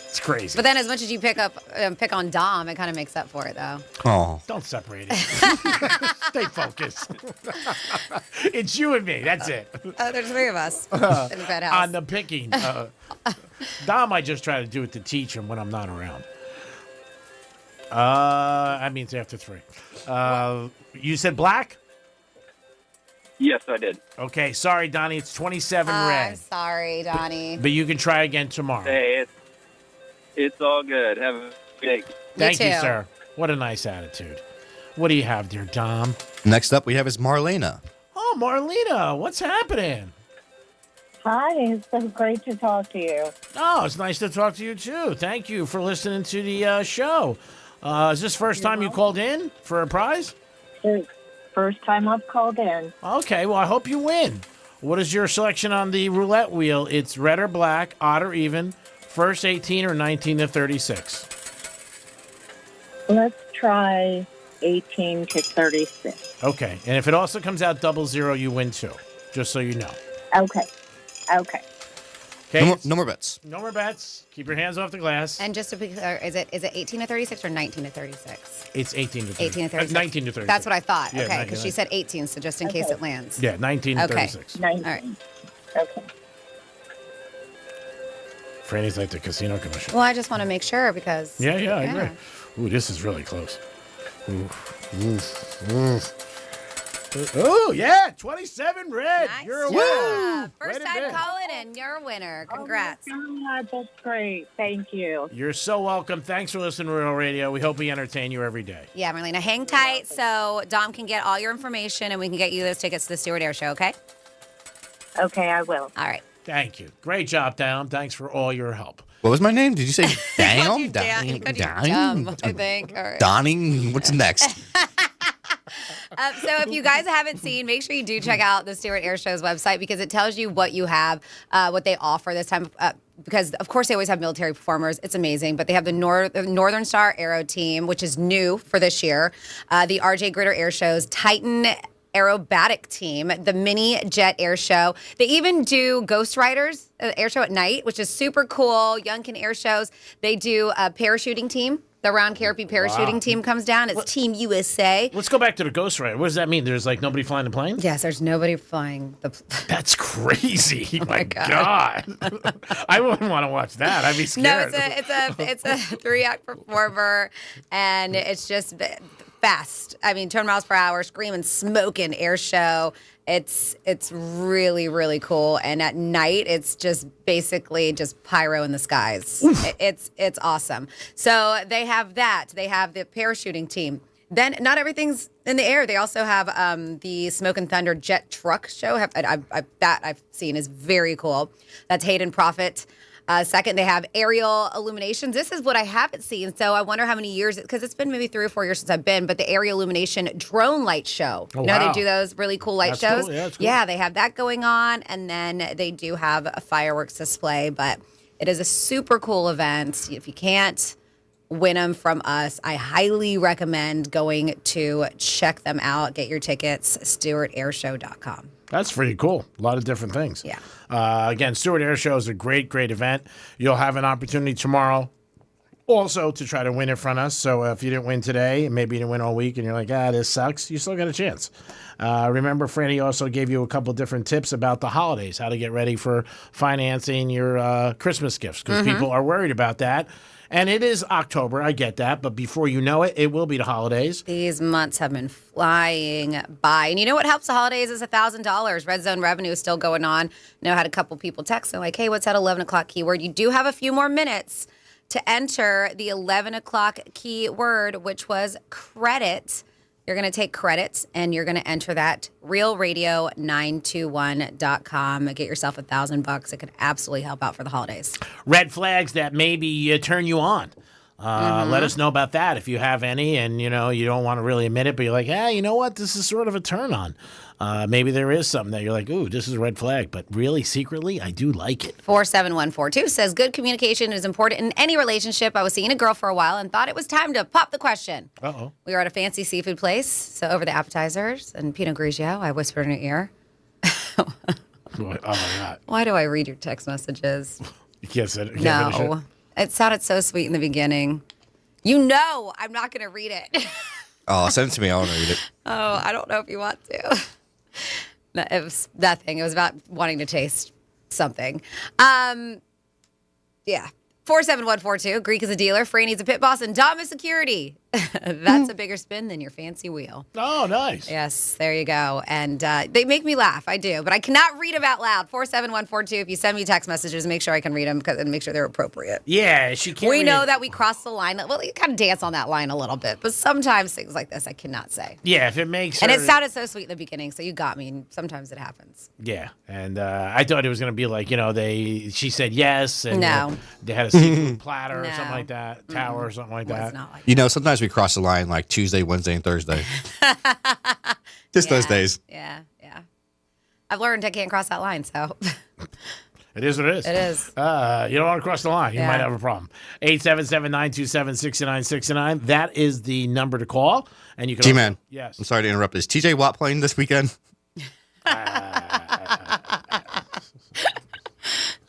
It's crazy. But then as much as you pick on Dom, it kind of makes up for it, though. Oh. Don't separate it. Stay focused. It's you and me. That's it. There's three of us in the Penthouse. On the picking. Dom, I just try to do it to teach him when I'm not around. That means after 3. You said black? Yes, I did. Okay, sorry, Donnie. It's 27 I'm red. sorry, Donnie. But you can try again tomorrow. Hey, it's all good. Have a good day. Thank you, too. sir. What a nice attitude. What do you have, dear Dom? Next up, we have is Marlena. Oh, Marlena, what's happening? Hi, it's so great to talk to you. Oh, it's nice to talk to you, too. Thank you for listening to the show. Is this first time you called in for a prize? First time I've called in. Okay, well, I hope you win. What is your selection on the roulette wheel? It's red or black, odd or even, first 18 or 19 to 36. Let's try 18 to 36. Okay, and if it also comes out 00, you win too, just so you know. Okay. Okay. No more bets. No more bets. Keep your hands off the glass. And just to be clear, is it 18 to 36 or 19 to 36? It's 18 to 36. 18 to 36. 19 to 36. That's what I thought. Yeah, Okay, because she 19. said 18, so just in case it lands. Yeah, 19 to Okay. 36. 19. All right. Okay. Franny's like the casino commission. Well, I just want to make sure because. Yeah, I agree. Ooh, this is really close. Oh, yeah, 27 red. Nice You're a job. winner. First Way to time be. calling in. You're a winner. Congrats. Oh my God, that's great. Thank you. You're so welcome. Thanks for listening to Real Radio. We hope we entertain you every day. Yeah, Marlena, hang tight so Dom can get all your information and we can get you those tickets to the Stewart Air Show, okay? Okay, I will. All right. Thank you. Great job, Dom. Thanks for all your help. What was my name? Did you say He called you Damn? dumb, I think. All right. Donnie? What's next? So if you guys haven't seen, make sure you do check out the Stewart Air Show's website because it tells you what you have, what they offer this time. Because, of course, they always have military performers. It's amazing. But they have the Northern Star Aero team, which is new for this year. The RJ Gritter Air Show's Titan Aerobatic team, the Mini Jet Air Show. They even do Ghost Riders Air Show at night, which is super cool. Youngkin Air Shows. They do a parachuting team. The Round Carapy parachuting team comes down. It's Team USA. Let's go back to the Ghost Rider. What does that mean? There's like nobody flying the plane? Yes, there's nobody flying the That's crazy. My God. I wouldn't want to watch that. I'd be scared. No, it's a 3-act performer, and it's just fast. I mean, 10 miles per hour, screaming, smoking air show. It's really, really cool. And at night, it's just basically just pyro in the skies. It's awesome. So they have that. They have the parachuting team. Then not everything's in the air. They also have the Smoke and Thunder Jet Truck Show. That I've seen is very cool. That's Hayden Prophet. Second, they have aerial illuminations. This is what I haven't seen, so I wonder how many years, because it's been maybe 3 or 4 years since I've been, but the aerial illumination drone light show. Oh, you know how wow. they do those really cool light That's shows? cool. Yeah, that's cool. Yeah, they have that going on, and then they do have a fireworks display, but it is a super cool event. If you can't win them from us, I highly recommend going to check them out. Get your tickets, stewartairshow.com. That's pretty cool. A lot of different things. Yeah. Again, Stewart Air Show is a great, great event. You'll have an opportunity tomorrow also to try to win it from us. So if you didn't win today, and maybe you didn't win all week, and you're like, this sucks, you still got a chance. Remember, Franny also gave you a couple different tips about the holidays, how to get ready for financing your Christmas gifts, because people are worried about that. And it is October, I get that, but before you know it, it will be the holidays. These months have been flying by. And you know what helps the holidays is $1,000. Red Zone revenue is still going on. I know I had a couple people text me like, hey, what's that 11 o'clock keyword? You do have a few more minutes to enter the 11 o'clock keyword, which was credit. You're going to take credits and you're going to enter that realradio921.com. Get yourself $1,000. It could absolutely help out for the holidays. Red flags that maybe turn you on. Let us know about that if you have any, and you don't want to really admit it, but you're like, you know what? This is sort of a turn on. Maybe there is something that you're like, ooh, this is a red flag, but really secretly, I do like it. 47142 says good communication is important in any relationship. I was seeing a girl for a while and thought it was time to pop the question. Uh-oh. We were at a fancy seafood place, so over the appetizers and Pinot Grigio, I whispered in her ear. Oh my God. Why do I read your text messages? You can't say it. You can't finish No. It sounded so sweet in the beginning. You know I'm not going to read it. Oh, send it to me. I want to read it. Oh, I don't know if you want to. No, it was nothing. It was about wanting to taste something. Yeah. 47142. Greek is a dealer. Franny's a pit boss. And Dom is security. That's a bigger spin than your fancy wheel. Oh, nice. Yes, there you go. And they make me laugh. I do. But I cannot read them out loud. 47142. If you send me text messages, make sure I can read them and make sure they're appropriate. Yeah, she can't. We know that we cross the line. Well, you kind of dance on that line a little bit. But sometimes things like this I cannot say. Yeah, if it makes And her... it sounded so sweet in the beginning, so you got me. And sometimes it happens. Yeah, and I thought it was going to be like, she said yes, and No. They had a seafood platter or something like that, tower or something like that. Not like Sometimes we cross the line like Tuesday, Wednesday, and Thursday. Just those days. Yeah. I've learned I can't cross that line, so. It is what it is. It is. You don't want to cross the line. You Yeah. might have a problem. 877-927-6969. That is the number to call. And you can G-Man. also- Yes. I'm sorry to interrupt. Is TJ Watt playing this weekend?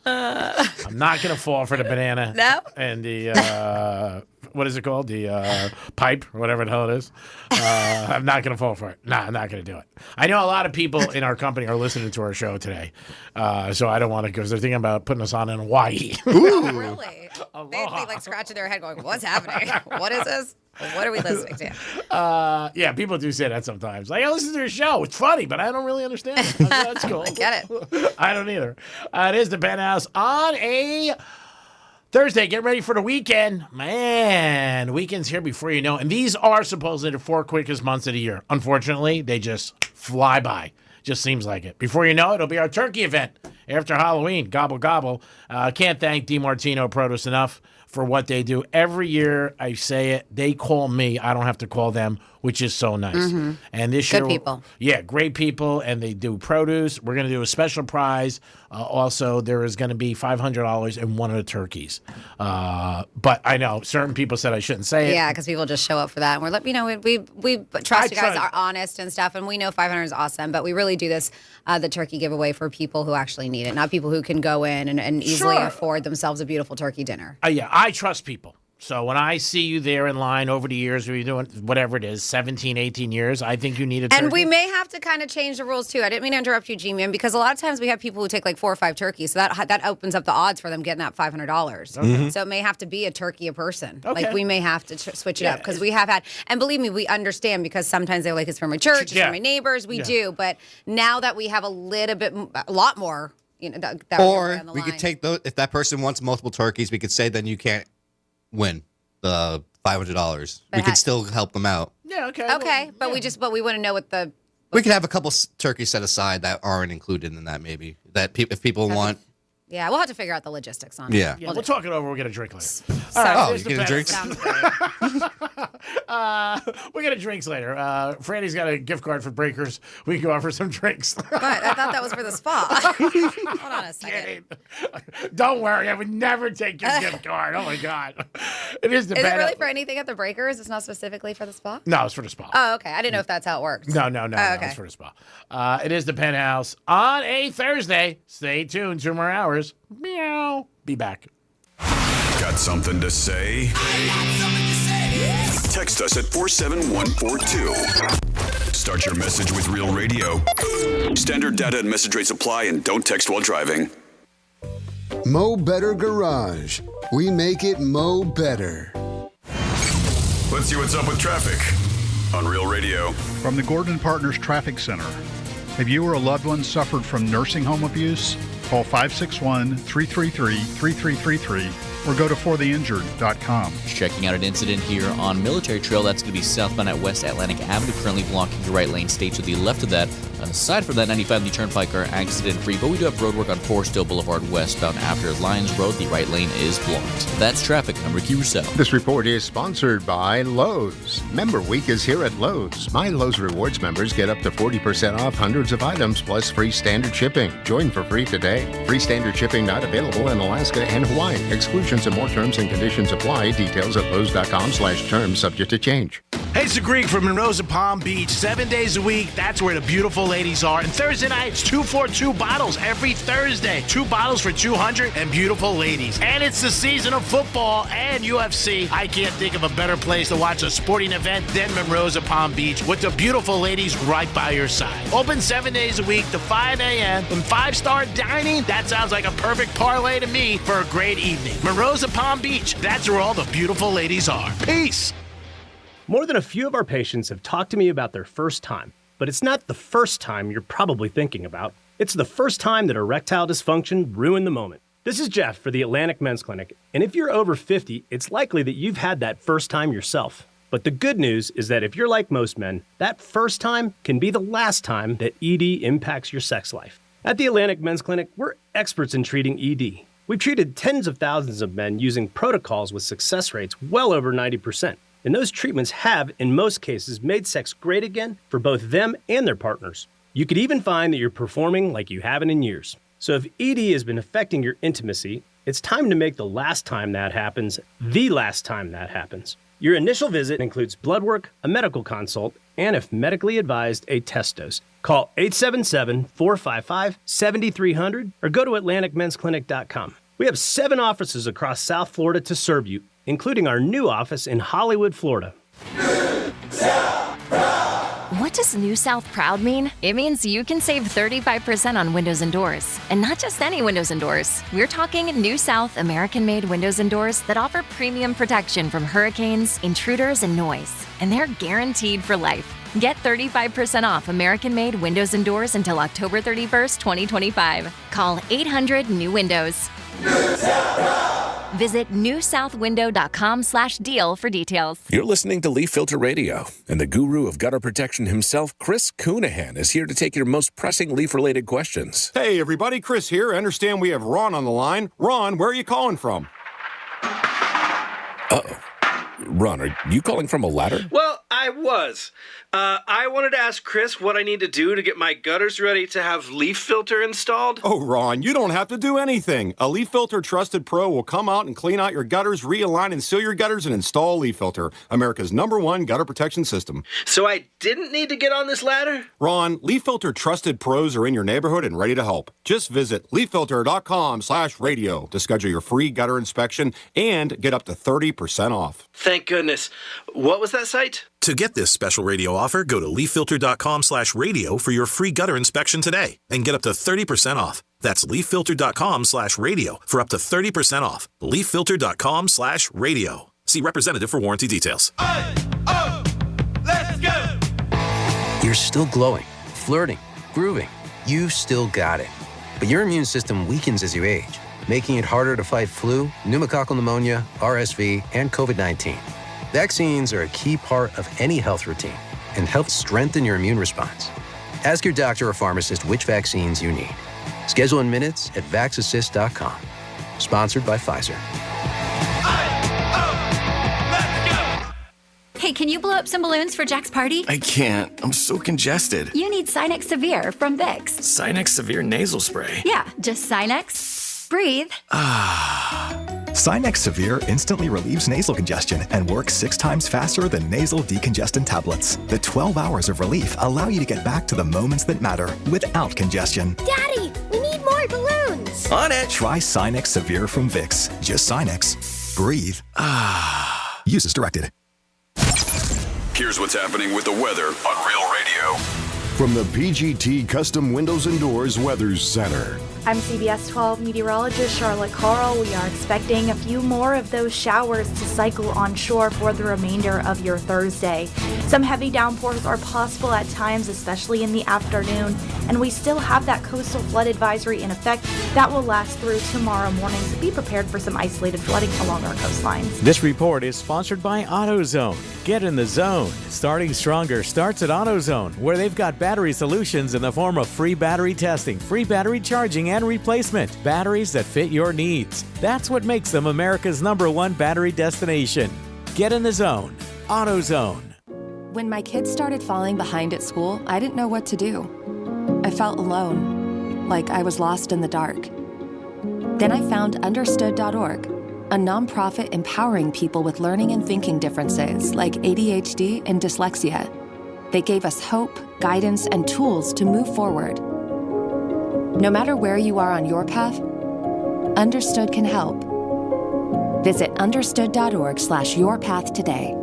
I'm not going to fall for the banana. No? And the, what is it called? The pipe or whatever the hell it is. I'm not going to fall for it. No, I'm not going to do it. I know a lot of people in our company are listening to our show today. So I don't want to, because they're thinking about putting us on in Hawaii. Oh, really? They'd be like scratching their head going, what's happening? What is this? What are we listening to? Yeah, people do say that sometimes. Like, I listen to your show. It's funny, but I don't really understand it. That's cool. I get it. I don't either. It is the Penthouse on a Thursday. Get ready for the weekend. Man, the weekend's here before you know it. And these are supposedly the 4 quickest months of the year. Unfortunately, they just fly by. Just seems like it. Before you know it, it'll be our turkey event after Halloween. Gobble, gobble. Can't thank DiMartino Produce enough for what they do. Every year, I say it, they call me. I don't have to call them. which is so nice. Mhm. And this Good year, people. yeah, great people, and they do produce. We're going to do a special prize. Also, there is going to be $500 in one of the turkeys. But I know certain people said I shouldn't say it. Yeah, because people just show up for that, and we're like, we trust you guys are honest and stuff, and we know 500 is awesome, but we really do this the turkey giveaway for people who actually need it, not people who can go in and easily afford themselves a beautiful turkey dinner. Yeah, I trust people. So when I see you there in line over the years, where you're doing whatever it is, 17, 18 years, I think you need a turkey. And we may have to kind of change the rules too. I didn't mean to interrupt you, G-Man, because a lot of times we have people who take like 4 or 5 turkeys, so that opens up the odds for them getting that $500. Okay. So it may have to be a turkey a person. Okay. Like we may have to switch it up because we have had, and believe me, we understand because sometimes they're like, it's from my church, it's from my neighbors. We do, but now that we have a lot more, that or on the we line. could take those. If that person wants multiple turkeys, we could say then you can't win the $500. We could still help them out. Yeah, okay. Okay, but we want to know what the. We could have a couple turkeys set aside that aren't included in that. Maybe that if people want. Yeah, we'll have to figure out the logistics on it. Yeah. We'll talk it over. We'll get a drink later. All right, here's you get a drink? We'll get a drinks later. Franny's got a gift card for Breakers. We can go out for some drinks. But I thought that was for the spa. Hold on a second. Don't worry, I would never take your gift card. Oh my God, it is the. Is it really for anything at the Breakers? It's not specifically for the spa. No, it's for the spa. Oh, okay. I didn't know if that's how it works. No, okay. it's for the spa. It is the Penthouse on a Thursday. Stay tuned. 2 more hours. Meow. Be back. Got something to say? Text us at 47142. Start your message with Real Radio. Standard data and message rates apply, and don't text while driving. Mo Better Garage. We make it Mo Better. Let's see what's up with traffic on Real Radio. From the Gordon Partners Traffic Center. Have you or a loved one suffered from nursing home abuse? Call 561-333-3333 or go to fortheinjured.com. Checking out an incident here on Military Trail. That's going to be southbound at West Atlantic Avenue, currently blocking your right lane. Stay to the left of that. Aside from that, 95, the Turnpike are accident-free, but we do have road work on Forest Hill Boulevard westbound after Lions Road. The right lane is blocked. That's traffic. I'm Ricky Rousseau. This report is sponsored by Lowe's. Member Week is here at Lowe's. My Lowe's Rewards members get up to 40% off hundreds of items plus free standard shipping. Join for free today. Free standard shipping not available in Alaska and Hawaii. Exclusions and more terms and conditions apply. Details at Lowe's.com/terms subject to change. Hey, it's the Greek from Monroe's and Palm Beach. 7 days a week, that's where the beautiful ladies are. And Thursday nights, 2 for 2 bottles every Thursday. 2 bottles for 200 and beautiful ladies. And it's the season of football and UFC. I can't think of a better place to watch a sporting event than Monroe's and Palm Beach with the beautiful ladies right by your side. Open 7 days a week to 5 a.m. and 5-star dining. That sounds like a perfect parlay to me for a great evening. Monroe's and Palm Beach, that's where all the beautiful ladies are. Peace. More than a few of our patients have talked to me about their first time, but it's not the first time you're probably thinking about. It's the first time that erectile dysfunction ruined the moment. This is Jeff for the Atlantic Men's Clinic, and if you're over 50, it's likely that you've had that first time yourself. But the good news is that if you're like most men, that first time can be the last time that ED impacts your sex life. At the Atlantic Men's Clinic, we're experts in treating ED. We've treated tens of thousands of men using protocols with success rates well over 90%. And those treatments have, in most cases, made sex great again for both them and their partners. You could even find that you're performing like you haven't in years. So if ED has been affecting your intimacy, it's time to make the last time that happens the last time that happens. Your initial visit includes blood work, a medical consult, and if medically advised, a test dose. Call 877-455-7300 or go to AtlanticMen'sClinic.com. We have 7 offices across South Florida to serve you, including our new office in Hollywood, Florida. What does New South Proud mean? It means you can save 35% on windows and doors. And not just any windows and doors. We're talking New South American-made windows and doors that offer premium protection from hurricanes, intruders, and noise. And they're guaranteed for life. Get 35% off American-made windows and doors until October 31st, 2025. Call 800-NEW-WINDOWS. Visit newsouthwindow.com/deal for details. You're listening to Leaf Filter Radio, and the guru of gutter protection himself, Chris Coonahan, is here to take your most pressing leaf-related questions. Hey, everybody, Chris here. I understand we have Ron on the line. Ron, where are you calling from? Uh-oh. Ron, are you calling from a ladder? Well, I was. I wanted to ask Chris what I need to do to get my gutters ready to have leaf filter installed. Oh, Ron, you don't have to do anything. A Leaf Filter Trusted Pro will come out and clean out your gutters, realign and seal your gutters, and install Leaf Filter, America's #1 gutter protection system. So I didn't need to get on this ladder? Ron, Leaf Filter Trusted Pros are in your neighborhood and ready to help. Just visit leaffilter.com/radio to schedule your free gutter inspection and get up to 30% off. Thank goodness. What was that site? To get this special radio offer, go to leaffilter.com/radio for your free gutter inspection today and get up to 30% off. That's leaffilter.com/radio for up to 30% off. leaffilter.com/radio. See representative for warranty details. Let's go! You're still glowing, flirting, grooving. You've still got it. But your immune system weakens as you age, making it harder to fight flu, pneumococcal pneumonia, RSV, and COVID-19. Vaccines are a key part of any health routine and help strengthen your immune response. Ask your doctor or pharmacist which vaccines you need. Schedule in minutes at vaxassist.com. Sponsored by Pfizer. Hey, can you blow up some balloons for Jack's party? I can't. I'm so congested. You need Sinex Severe from Vicks. Sinex Severe Nasal Spray. Yeah, just Sinex. Breathe. Sinex Severe instantly relieves nasal congestion and works 6 times faster than nasal decongestant tablets. The 12 hours of relief allow you to get back to the moments that matter without congestion. Daddy, we need more balloons. On it! Try Sinex Severe from Vicks. Just Sinex. Breathe. Use as directed. Here's what's happening with the weather on Real Radio. From the PGT Custom Windows and Doors Weather Center. I'm CBS 12 meteorologist Charlotte Carl. We are expecting a few more of those showers to cycle onshore for the remainder of your Thursday. Some heavy downpours are possible at times, especially in the afternoon, and we still have that coastal flood advisory in effect that will last through tomorrow morning, so be prepared for some isolated flooding along our coastlines. This report is sponsored by AutoZone. Get in the zone. Starting Stronger starts at AutoZone, where they've got battery solutions in the form of free battery testing, free battery charging, and replacement. Batteries that fit your needs. That's what makes them America's #1 battery destination. Get in the zone. AutoZone. When my kids started falling behind at school, I didn't know what to do. I felt alone, like I was lost in the dark. Then I found Understood.org, a nonprofit empowering people with learning and thinking differences like ADHD and dyslexia. They gave us hope, guidance, and tools to move forward. No matter where you are on your path, Understood can help. Visit understood.org/yourpath today.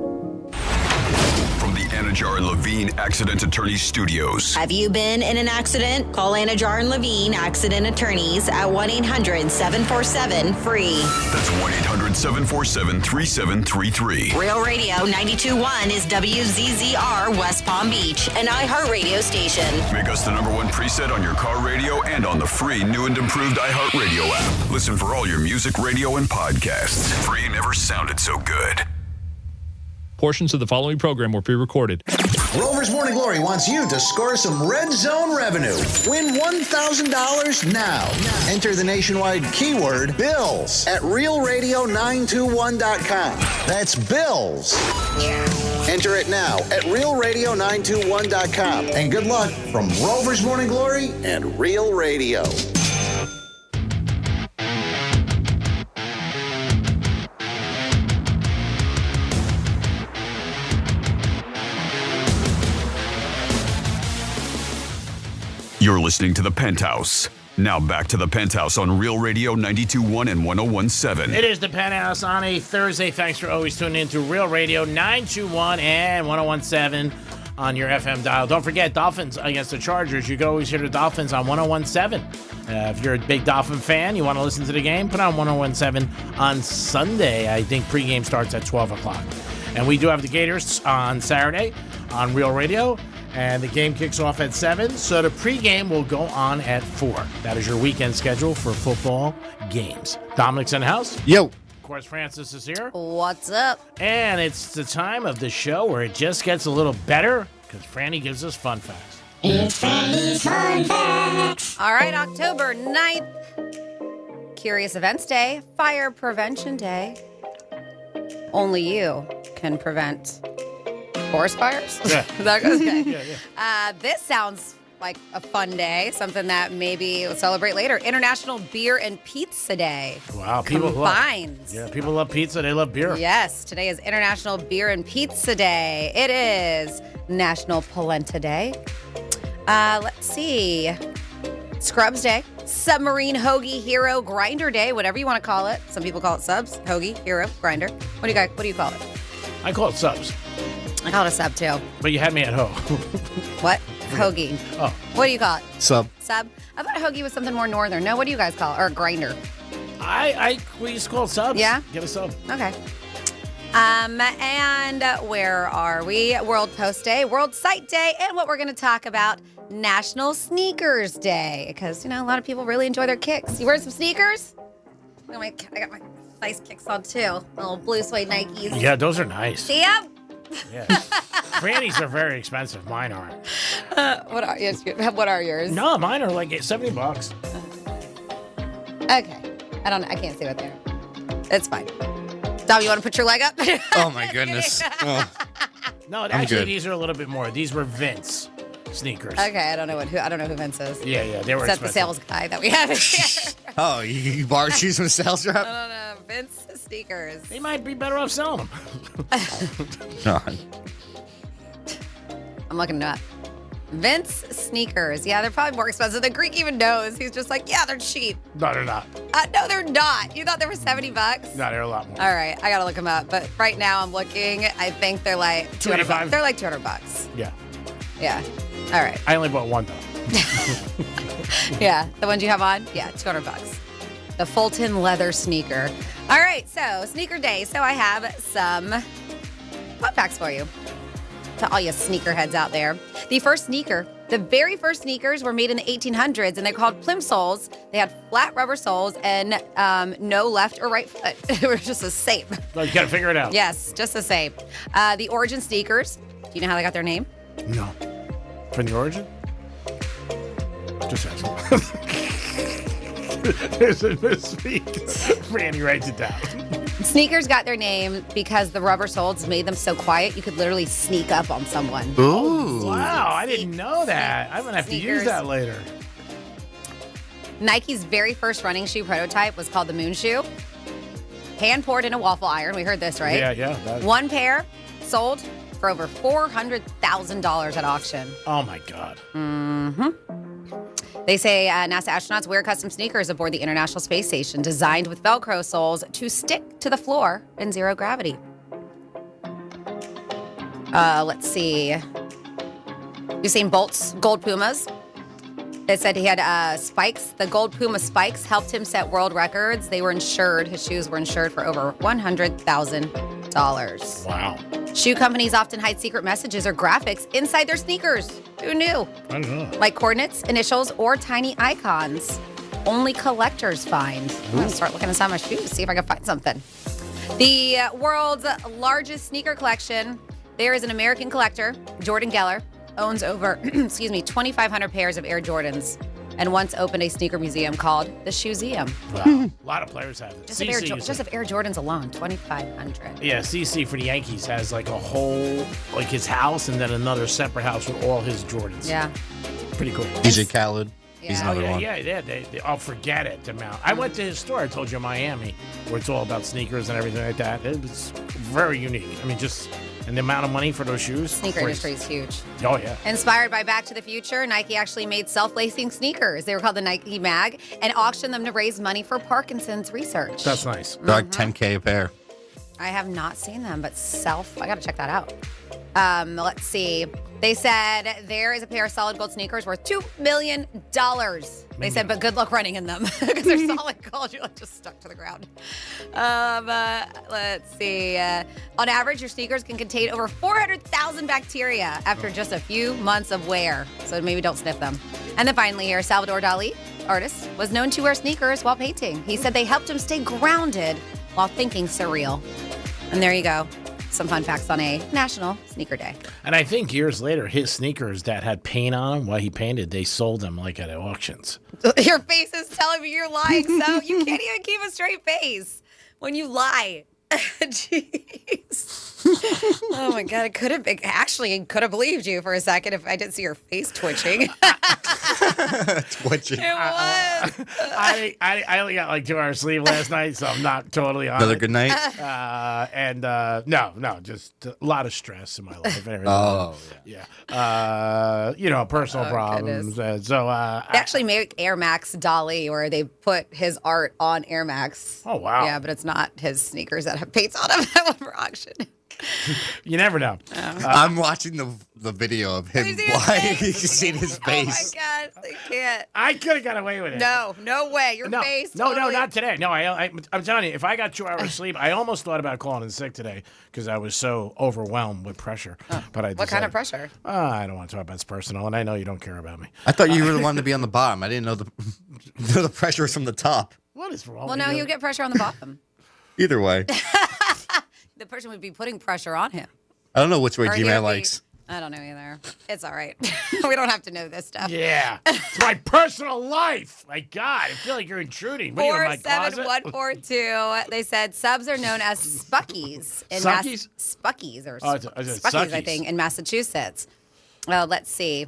From the Anajar and Levine Accident Attorneys Studios. Have you been in an accident? Call Anajar and Levine Accident Attorneys at 1-800-747-FREE. That's 1-800-747-3733. Real Radio 92.1 is WZZR West Palm Beach, an iHeart radio station. Make us the #1 preset on your car radio and on the free new and improved iHeart Radio app. Listen for all your music, radio, and podcasts. Free never sounded so good. Portions of the following program were pre-recorded. Rover's Morning Glory wants you to score some Red Zone revenue. Win $1,000 now. Enter the nationwide keyword BILLS at realradio921.com. That's BILLS. Enter it now at realradio921.com. And good luck from Rover's Morning Glory and Real Radio. You're listening to The Penthouse. Now back to The Penthouse on Real Radio 92.1 and 101.7. It is The Penthouse on a Thursday. Thanks for always tuning in to Real Radio 921 and 101.7 on your FM dial. Don't forget, Dolphins against the Chargers. You can always hear the Dolphins on 101.7. If you're a big Dolphin fan, you want to listen to the game, put on 101.7 on Sunday. I think pregame starts at 12 o'clock. And we do have the Gators on Saturday on Real Radio. And the game kicks off at 7, so the pregame will go on at 4. That is your weekend schedule for football games. Dominic's in the house. Yo. Of course, Francis is here. What's up? And it's the time of the show where it just gets a little better because Franny gives us fun facts. It's Franny's Fun Facts. All right, October 9th. Curious Events Day, Fire Prevention Day. Only you can prevent Forest fires? Yeah. That goes okay. Yeah. This sounds like a fun day, something that maybe we'll celebrate later. International Beer and Pizza Day. Wow, people combines. People love pizza. They love beer. Yes, today is International Beer and Pizza Day. It is National Polenta Day. Let's see. Scrubs Day. Submarine Hoagie Hero Grinder Day, whatever you want to call it. Some people call it subs, hoagie, hero, grinder. What do you call it? I call it subs. I call it a sub too. But you had me at ho. What? Hoagie. Oh. What do you call it? Sub. Sub? I thought hoagie was something more northern. No, what do you guys call it? Or grinder? We used to call it subs. Yeah? Get a sub. Okay. And where are we? World Post Day, World Site Day, and what we're going to talk about, National Sneakers Day. Because, a lot of people really enjoy their kicks. You wearing some sneakers? I got my nice kicks on, too. Little blue suede Nikes. Yeah, those are nice. See ya? Yeah. Franny's are very expensive. Mine aren't. What are yours? No, mine are like $70. Okay. I can't see what they are. It's fine. Dom, you want to put your leg up? Oh, my goodness. Oh. No, actually, these are a little bit more. These were Vince sneakers. Okay, I don't know who Vince is. Yeah, they were Except the sales guy that we have here. Oh, you borrowed shoes from a sales rep? No, Vince sneakers. They might be better off selling them. God. I'm looking it up. Vince sneakers. Yeah, they're probably more expensive than Greek even knows. He's just like, yeah, they're cheap. No, they're not. No, they're not. You thought they were $70? No, they're a lot more. All right, I gotta look them up. But right now, I'm looking. I think they're like $200. They're like $200. Yeah. Yeah. All right. I only bought one though. Yeah, the ones you have on. Yeah, $200. The Fulton leather sneaker. All right, so sneaker day. So I have some fun facts for you. To all you sneakerheads out there. The very first sneakers were made in the 1800s, and they're called plimsolls. They had flat rubber soles and no left or right foot. It was just the same. Well, you gotta figure it out. Yes, just the same. The origin sneakers. Do you know how they got their name? No. From the origin? Just asking. There's a misspeak. Franny writes it down. Sneakers got their name because the rubber soles made them so quiet you could literally sneak up on someone. Ooh. Wow, I didn't know that. I'm going to have to use that later. Nike's very first running shoe prototype was called the Moon Shoe. Hand poured in a waffle iron. We heard this, right? Yeah. One pair sold for over $400,000 at auction. Oh, my God. Mm-hmm. They say NASA astronauts wear custom sneakers aboard the International Space Station designed with Velcro soles to stick to the floor in zero gravity. Let's see. Usain Bolt's gold Pumas. It said he had spikes. The gold Puma spikes helped him set world records. They were insured. His shoes were insured for over $100,000. Wow. Shoe companies often hide secret messages or graphics inside their sneakers. Who knew? I don't know. Like coordinates, initials, or tiny icons. Only collectors find. I'm going to start looking inside my shoes, see if I can find something. The world's largest sneaker collection. There is an American collector, Jordan Geller, owns over, 2,500 pairs of Air Jordans, and once opened a sneaker museum called the Shoeseum. Wow. A lot of players have it. Just of Air Jordans alone, 2,500. Yeah, CC for the Yankees has like a whole, like his house and then another separate house with all his Jordans. Yeah. Pretty cool. DJ Khaled. He's another one. Yeah. I'll forget it, the amount. I went to his store, I told you, in Miami, where it's all about sneakers and everything like that. It was very unique. I mean, and the amount of money for those shoes. Sneaker industry is huge. Oh, yeah. Inspired by Back to the Future, Nike actually made self-lacing sneakers. They were called the Nike Mag and auctioned them to raise money for Parkinson's research. That's nice. They're like $10K a pair. I have not seen them, but I got to check that out. Let's see. They said there is a pair of solid gold sneakers worth $2 million. They said, but good luck running in them because they're solid gold. You're like just stuck to the ground. Let's see. On average, your sneakers can contain over 400,000 bacteria after just a few months of wear. So maybe don't sniff them. And then finally here, Salvador Dali, artist, was known to wear sneakers while painting. He said they helped him stay grounded while thinking surreal. And there you go. Some fun facts on a National Sneaker Day. And I think years later, his sneakers that had paint on them while he painted, they sold them like at auctions. Your face is telling me you're lying, so you can't even keep a straight face when you lie. Jeez. Oh my God! I could have believed you for a second if I didn't see your face twitching. Twitching. It was. I only got like 2 hours sleep last night, so I'm not totally on Another it. good night? No, just a lot of stress in my life. And everything. Oh, yeah. Personal problems. So They actually make Air Max Dolly, where they put his art on Air Max. Oh, wow. Yeah, but it's not his sneakers that have paints on them that went for auction. You never know. I'm watching the video of him. Why you seen his face? Oh my God, I can't. I could have got away with it. No way. Your face. No, totally. not today. No, I'm telling you, if I got 2 hours sleep, I almost thought about calling in sick today because I was so overwhelmed with pressure. But I What kind of pressure? I don't want to talk about it's personal, and I know you don't care about me. I thought you really wanted to be on the bottom. I didn't know the pressure was from the top. What is wrong? Well, with no, you? you get pressure on the bottom. Either way. The person would be putting pressure on him. I don't know which way Or he G-Man would be- likes. I don't know either. It's all right. We don't have to know this stuff. Yeah, it's my personal life. My God, I feel like you're intruding. What, are you in my closet? 47142. They said subs are known as Spuckies. Suckies? Spuckies or Oh, it's Spuckies, I Suckies. think, in Massachusetts. Let's see.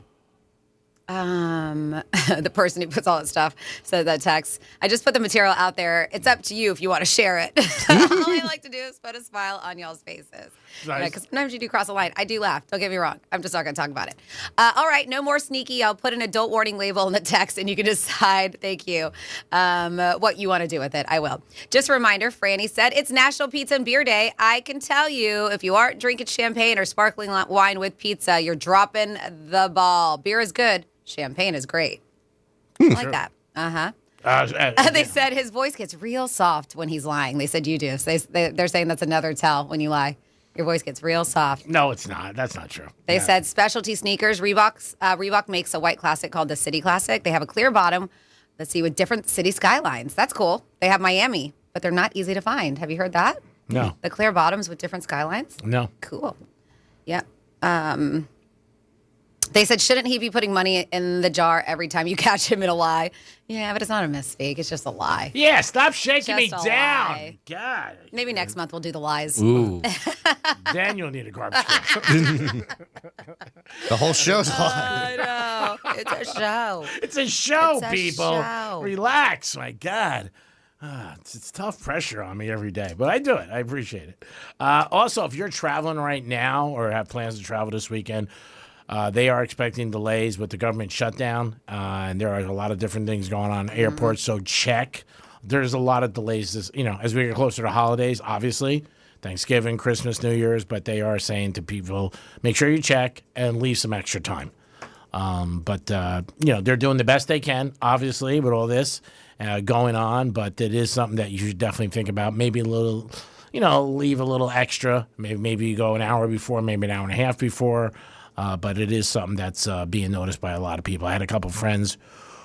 The person who puts all that stuff said that text. I just put the material out there. It's up to you if you want to share it. All I like to do is put a smile on y'all's faces. Nice. Because sometimes you do cross the line. I do laugh. Don't get me wrong. I'm just not going to talk about it. All right, no more sneaky. I'll put an adult warning label in the text, and you can decide. Thank you. What you want to do with it. I will. Just a reminder. Franny said it's National Pizza and Beer Day. I can tell you, if you aren't drinking champagne or sparkling wine with pizza, you're dropping the ball. Beer is good. Champagne is great. I like that. Uh-huh. They said his voice gets real soft when he's lying. They said you do. So they're saying that's another tell when you lie. Your voice gets real soft. No, it's not. That's not true. They said specialty sneakers. Reebok makes a white classic called the City Classic. They have a clear bottom, let's see, with different city skylines. That's cool. They have Miami, but they're not easy to find. Have you heard that? No. The clear bottoms with different skylines? No. Cool. Yeah. They said, shouldn't he be putting money in the jar every time you catch him in a lie? Yeah, but it's not a misspeak. It's just a lie. Yeah, stop shaking me Just a down. lie. God. Maybe next month we'll do the lies. Ooh. Then you'll need a garbage can. The whole show's live. I know. It's a show. It's a show, It's a people. show. Relax. My God. It's tough pressure on me every day, but I do it. I appreciate it. Also, if you're traveling right now or have plans to travel this weekend, they are expecting delays with the government shutdown, and there are a lot of different things going on in airports. So check. There's a lot of delays, as we get closer to holidays, obviously, Thanksgiving, Christmas, New Year's, but they are saying to people, make sure you check and leave some extra time. But they're doing the best they can, obviously, with all this going on, but it is something that you should definitely think about. Maybe a little, leave a little extra. Maybe you go an hour before, maybe an hour and a half before. But it is something that's being noticed by a lot of people. I had a couple of friends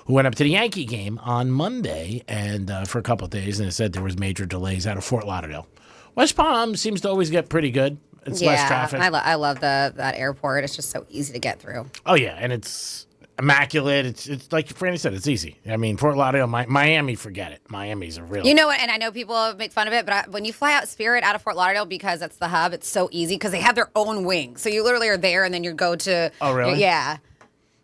who went up to the Yankee game on Monday and for a couple of days, and it said there was major delays out of Fort Lauderdale. West Palm seems to always get pretty good. It's less traffic. I love that airport. It's just so easy to get through. Oh, yeah, and it's immaculate. It's like Franny said, it's easy. I mean, Fort Lauderdale, Miami, forget it. Miami's a real... You know what? And I know people make fun of it, but when you fly out Spirit out of Fort Lauderdale, because that's the hub, it's so easy because they have their own wing. So you literally are there and then you go to... Oh, really? Yeah.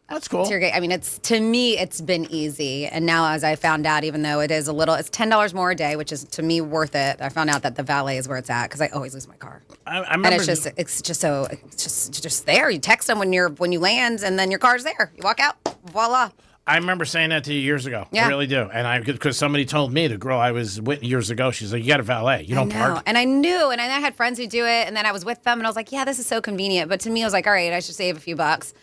That's cool. I mean, to me, it's been easy. And now, as I found out, even though it is it's $10 more a day, which is, to me, worth it. I found out that the valet is where it's at because I always lose my car. I remember... And it's just there. You text them when you land, and then your car's there. You walk out, voila. I remember saying that to you years ago. Yeah. I really do. And because somebody told me, the girl I was with years ago, she's like, you got a valet. You don't park. And I knew, and I had friends who do it, and then I was with them, and I was like, yeah, this is so convenient. But to me, I was like, all right, I should save a few bucks.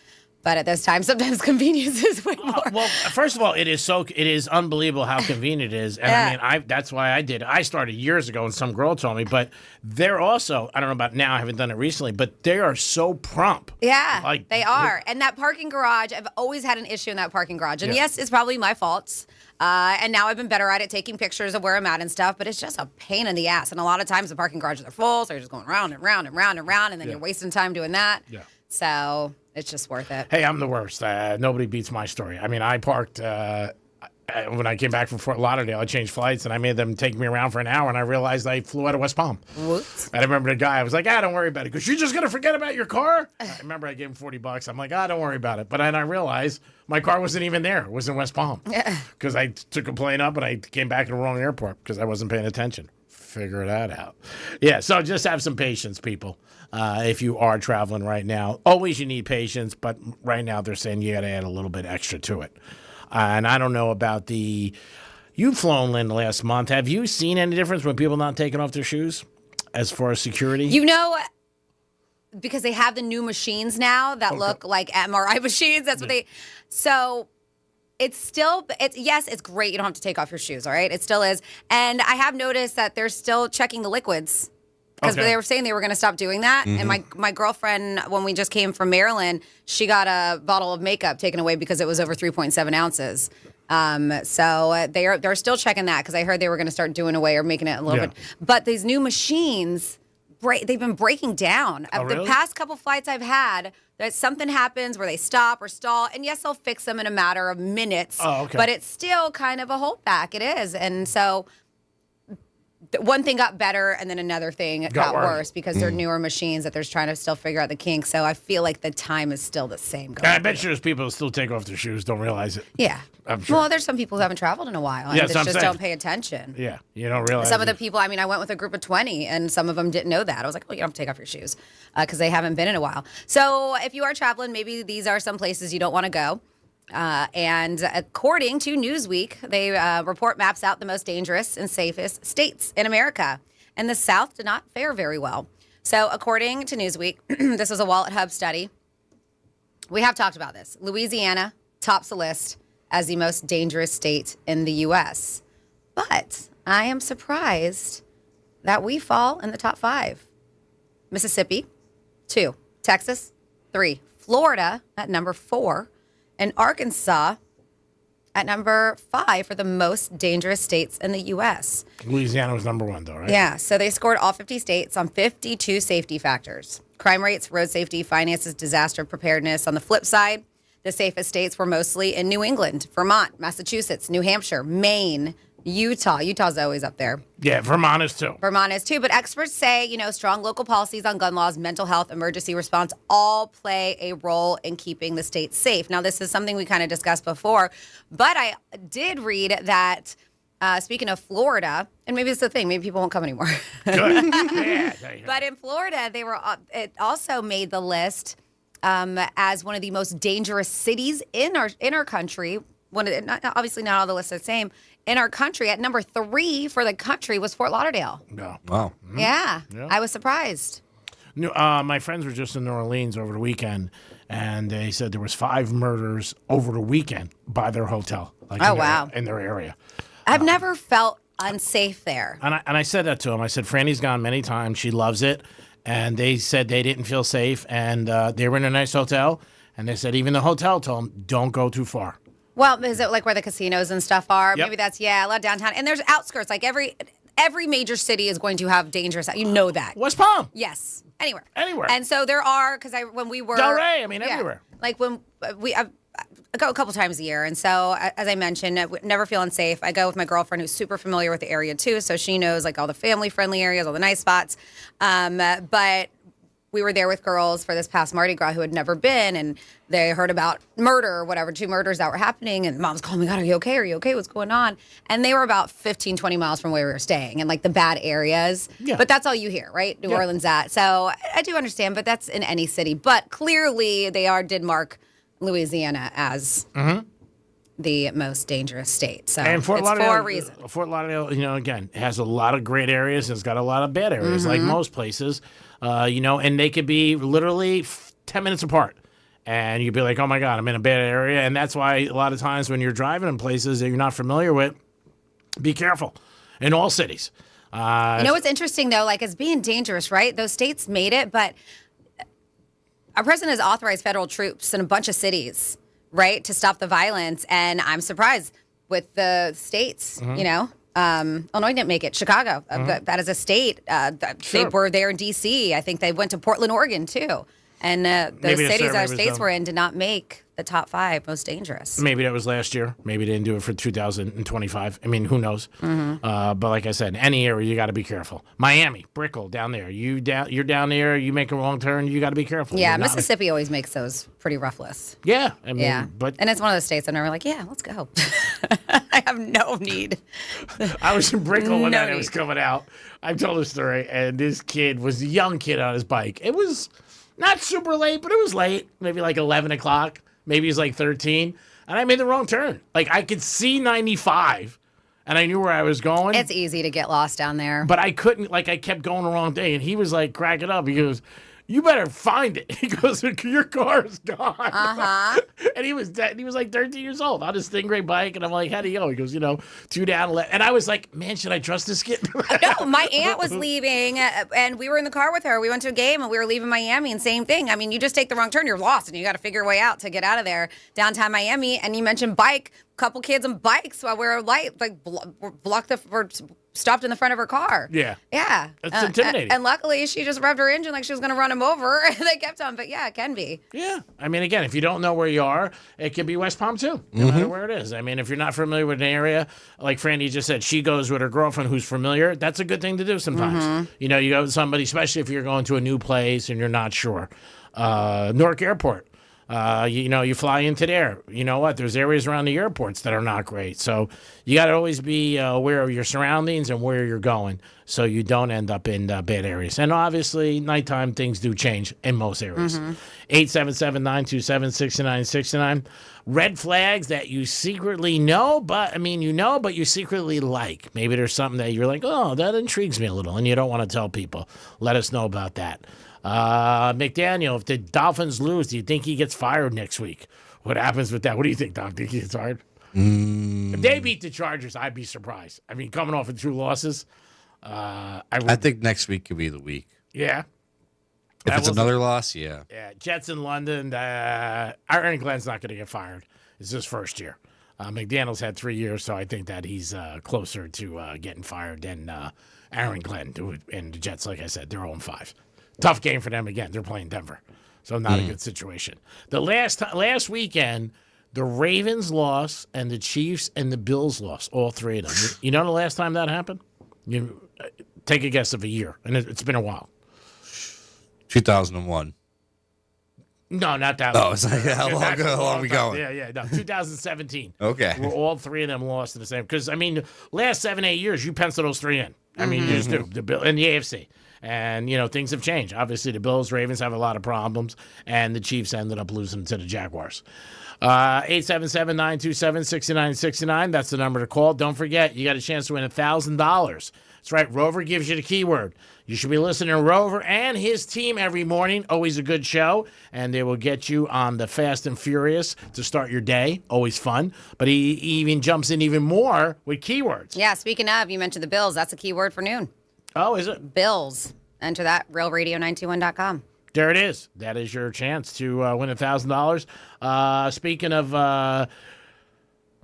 But at this time, sometimes convenience is way more. Well, first of all, it is unbelievable how convenient it is. And Yeah. I mean, that's why I did it. I started years ago and some girl told me, but they're also, I don't know about now, I haven't done it recently, but they are so prompt. Yeah, they are. And that parking garage, I've always had an issue in that parking garage. And yes, it's probably my fault. And now I've been better at it, taking pictures of where I'm at and stuff, but it's just a pain in the ass. And a lot of times the parking garages are full, so you're just going round and round and round and round, and then you're wasting time doing that. Yeah. So it's just worth it. Hey, I'm the worst. Nobody beats my story. I mean, I parked when I came back from Fort Lauderdale, I changed flights and I made them take me around for an hour, and I realized I flew out of West Palm. Whoops. I remember the guy. I was like, don't worry about it. Because you're just going to forget about your car? I remember I gave him $40. I'm like, don't worry about it. But then I realized my car wasn't even there. It was in West Palm. Because I took a plane up and I came back to the wrong airport because I wasn't paying attention. Figure that out. Yeah, so just have some patience, people. If you are traveling right now, always you need patience, but right now they're saying you got to add a little bit extra to it. And I don't know about you've flown, Lynn, last month. Have you seen any difference when people not taking off their shoes as far as security? You know, because they have the new machines now that look like MRI machines. That's what so it's yes, it's great. You don't have to take off your shoes. All right. It still is. And I have noticed that they're still checking the liquids. Because they were saying they were going to stop doing that. Mm-hmm. And my girlfriend, when we just came from Maryland, she got a bottle of makeup taken away because it was over 3.7 ounces. So they're still checking that because I heard they were going to start doing away or making it a little bit. But these new machines, they've been breaking down. Really? The past couple flights I've had, that something happens where they stop or stall. And yes, they'll fix them in a matter of minutes. Oh, okay. But it's still kind of a holdback. It is. And so one thing got better and then another thing got worse because they're newer machines that they're trying to still figure out the kinks. So I feel like the time is still the same. I bet you there's people who still take off their shoes, don't realize it. Yeah. I'm sure. Well, there's some people who haven't traveled in a while and just don't pay attention. Yeah, you don't realize Some of the people, I went with a group of 20 and some of them didn't know that. I was like, you don't have to take off your shoes because they haven't been in a while. So if you are traveling, maybe these are some places you don't want to go. And according to Newsweek, they report maps out the most dangerous and safest states in America. And the South did not fare very well. So according to Newsweek, this was a Wallet Hub study. We have talked about this. Louisiana tops the list as the most dangerous state in the U.S. But I am surprised that we fall in the top 5. Mississippi, 2. Texas, 3. Florida at number 4. And Arkansas at number 5 for the most dangerous states in the U.S. Louisiana was number 1, though, right? Yeah, so they scored all 50 states on 52 safety factors. Crime rates, road safety, finances, disaster preparedness. On the flip side, the safest states were mostly in New England, Vermont, Massachusetts, New Hampshire, Maine, Utah. Utah's always up there. Yeah, Vermont is too. But experts say, strong local policies on gun laws, mental health, emergency response all play a role in keeping the state safe. Now, this is something we kind of discussed before, but I did read that, speaking of Florida, and maybe it's the thing, maybe people won't come anymore. Good. But in Florida, it also made the list as one of the most dangerous cities in our country. Obviously, not all the lists are the same. In our country, at number 3 for the country was Fort Lauderdale. No. Wow. Mm-hmm. Yeah, I was surprised. My friends were just in New Orleans over the weekend, and they said there was 5 murders over the weekend by their hotel. In their area. I've never felt unsafe there. And I said that to them. I said, Franny's gone many times. She loves it. And they said they didn't feel safe, and they were in a nice hotel, and they said even the hotel told them, don't go too far. Well, is it like where the casinos and stuff are? Yep. Maybe that's, a lot of downtown. And there's outskirts. Like every major city is going to have dangerous. You know that. West Palm. Yes. Anywhere. Anywhere. And so there are, because when we were. Delray, everywhere. Like when I go a couple times a year. And so, as I mentioned, never feel unsafe. I go with my girlfriend who's super familiar with the area too. So she knows like all the family friendly areas, all the nice spots. But we were there with girls for this past Mardi Gras who had never been, and they heard about murder or whatever, 2 murders that were happening, and mom's calling me, God, are you okay? Are you okay? What's going on? And they were about 15, 20 miles from where we were staying in like the bad areas. Yeah. But that's all you hear, right? New Orleans at. So I do understand, but that's in any city. But clearly they did mark Louisiana as the most dangerous state. So and Fort it's Lauderdale, for a reason. Fort Lauderdale, again, has a lot of great areas, and it's got a lot of bad areas, like most places. And they could be literally 10 minutes apart. And you'd be like, oh, my God, I'm in a bad area. And that's why a lot of times when you're driving in places that you're not familiar with, be careful in all cities. What's interesting, though, like it's being dangerous, right? Those states made it, but our president has authorized federal troops in a bunch of cities, right, to stop the violence. And I'm surprised with the states, Illinois didn't make it. Chicago, that is a state. They were there in D.C. I think they went to Portland, Oregon, too. And those cities our states were in did not make the top 5 most dangerous. Maybe that was last year. Maybe they didn't do it for 2025. I mean, who knows? But like I said, any area you got to be careful. Miami, Brickell, down there. You're down there. You make a wrong turn. You got to be careful. Yeah, Mississippi always makes those pretty roughless. Yeah, I mean, but and it's one of those states I'm never like, yeah, let's go. I have no need. I was in Brickell when that was coming out. I told a story, and this kid was a young kid on his bike. It was not super late, but it was late, maybe like 11 o'clock. Maybe he's like 13. And I made the wrong turn. Like, I could see 95, and I knew where I was going. It's easy to get lost down there. But I couldn't, like, I kept going the wrong day. And he was like, cracking up. He goes, you better find it. He goes, your car is gone. Uh-huh. And he was like 13 years old on his Stingray bike. And I'm like, how'd he go? He goes, 2 down, left. And I was like, man, should I trust this kid? No, my aunt was leaving, and we were in the car with her. We went to a game, and we were leaving Miami, and same thing. I mean, you just take the wrong turn, you're lost, and you got to figure your way out to get out of there. Downtown Miami, and you mentioned bike. Couple kids on bikes while we were stopped in the front of her car. Yeah. Yeah. That's intimidating. And luckily, she just revved her engine like she was going to run him over. And they kept on. But yeah, it can be. Yeah. I mean, again, if you don't know where you are, it could be West Palm too, no matter where it is. I mean, if you're not familiar with an area, like Franny just said, she goes with her girlfriend who's familiar. That's a good thing to do sometimes. You go with somebody, especially if you're going to a new place and you're not sure. Newark Airport. You fly into there. You know what? There's areas around the airports that are not great. So you got to always be aware of your surroundings and where you're going so you don't end up in bad areas. And obviously, nighttime things do change in most areas. 877-927-6969. Red flags that you secretly know, but you secretly like. Maybe there's something that you're like, oh, that intrigues me a little, and you don't want to tell people. Let us know about that. McDaniel, if the Dolphins lose, do you think he gets fired next week? What happens with that? What do you think, Dom? Think he gets fired? If they beat the Chargers, I'd be surprised. I mean, coming off of 2 losses, I think next week could be the week. Yeah. If it's another loss, yeah. Yeah, Jets in London. Aaron Glenn's not going to get fired. It's his first year. McDaniel's had 3 years, so I think that he's closer to getting fired than Aaron Glenn. And the Jets, like I said, they're 0-5. Tough game for them again. They're playing Denver, so not a good situation. The last weekend, the Ravens lost, and the Chiefs and the Bills lost. All 3 of them. You know the last time that happened? You take a guess of a year, and it's been a while. 2001. No, not that. Oh, it's like how long are we going? Yeah, no, 2017. Okay, where all 3 of them lost in the same. Because I mean, last 7-8 years, you pencil those 3 in. I mean, you just do the Bill and the AFC. And, things have changed. Obviously, the Bills, Ravens have a lot of problems, and the Chiefs ended up losing to the Jaguars. 877-927-6969. That's the number to call. Don't forget, you got a chance to win $1,000. That's right. Rover gives you the keyword. You should be listening to Rover and his team every morning. Always a good show. And they will get you on the Fast and Furious to start your day. Always fun. But he even jumps in even more with keywords. Yeah, speaking of, you mentioned the Bills. That's a keyword for noon. Oh, is it? Bills. Enter that, realradio921.com. There it is. That is your chance to win $1,000. Speaking of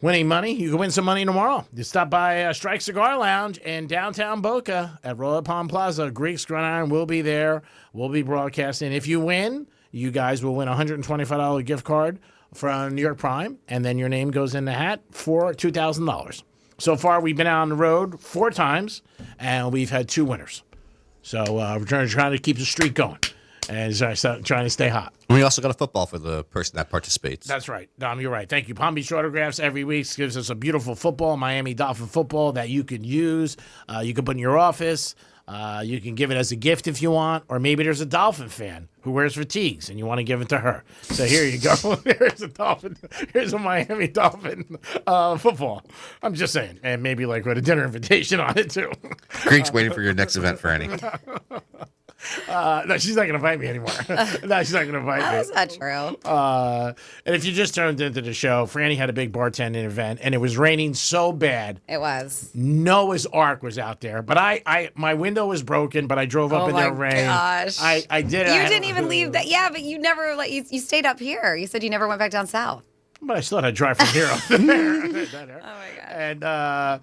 winning money, you can win some money tomorrow. You stop by Strike Cigar Lounge in downtown Boca at Royal Palm Plaza. Greek's Gridiron will be there. We'll be broadcasting. If you win, you guys will win a $125 gift card from New York Prime, and then your name goes in the hat for $2,000. So far, we've been out on the road 4 times, and we've had 2 winners. So we're trying to keep the streak going, and trying to stay hot. We also got a football for the person that participates. That's right. Dom, you're right. Thank you. Palm Beach Autographs every week gives us a beautiful football, Miami Dolphin football that you can use. You can put in your office. You can give it as a gift if you want, or maybe there's a Dolphin fan who wears fatigues and you want to give it to her. So here you go. Here's a Dolphin. Here's a Miami Dolphin football. I'm just saying, and maybe like with a dinner invitation on it too. Greek's waiting for your next event, Franny. No, she's not going to invite me anymore. No, she's not going to invite me. That's not true. And if you just turned into the show, Franny had a big bartending event, and it was raining so bad. It was. Noah's Ark was out there, but my window was broken, but I drove up in the rain. Gosh. I did it. You didn't even leave that. Yeah, but you never, you stayed up here. You said you never went back down south. But I still had to drive from here up there. Oh, my God. And,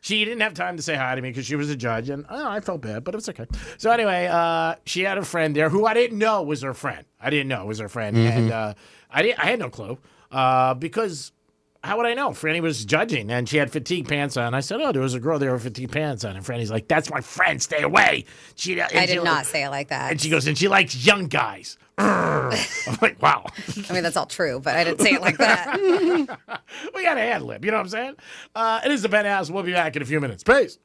She didn't have time to say hi to me because she was a judge, and I felt bad, but it was okay. So anyway, she had a friend there who I didn't know was her friend. And I had no clue because how would I know? Franny was judging, and she had fatigue pants on. I said, there was a girl there with fatigue pants on, and Franny's like, that's my friend, stay away. I did not say it like that. And she goes, and she likes young guys. I'm like, wow. I mean, that's all true, but I didn't say it like that. We got a ad lib, you know what I'm saying? It is the Penthouse. We'll be back in a few minutes. Peace.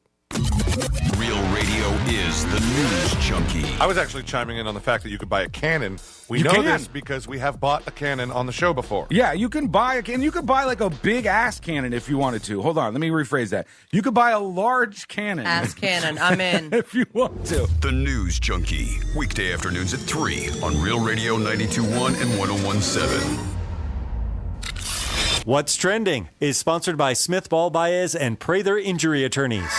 Real radio is the news junkie. I was actually chiming in on the fact that you could buy a cannon. We know this because we have bought a cannon on the show before. Yeah, you can buy a cannon. You could buy like a big ass cannon if you wanted to. Hold on, let me rephrase that. You could buy a large cannon. Ass cannon, I'm in. If you want to. The News Junkie. Weekday afternoons at 3 on Real Radio 92.1 and 101.7. What's Trending is sponsored by Smith Ball Baez and Prather Injury Attorneys.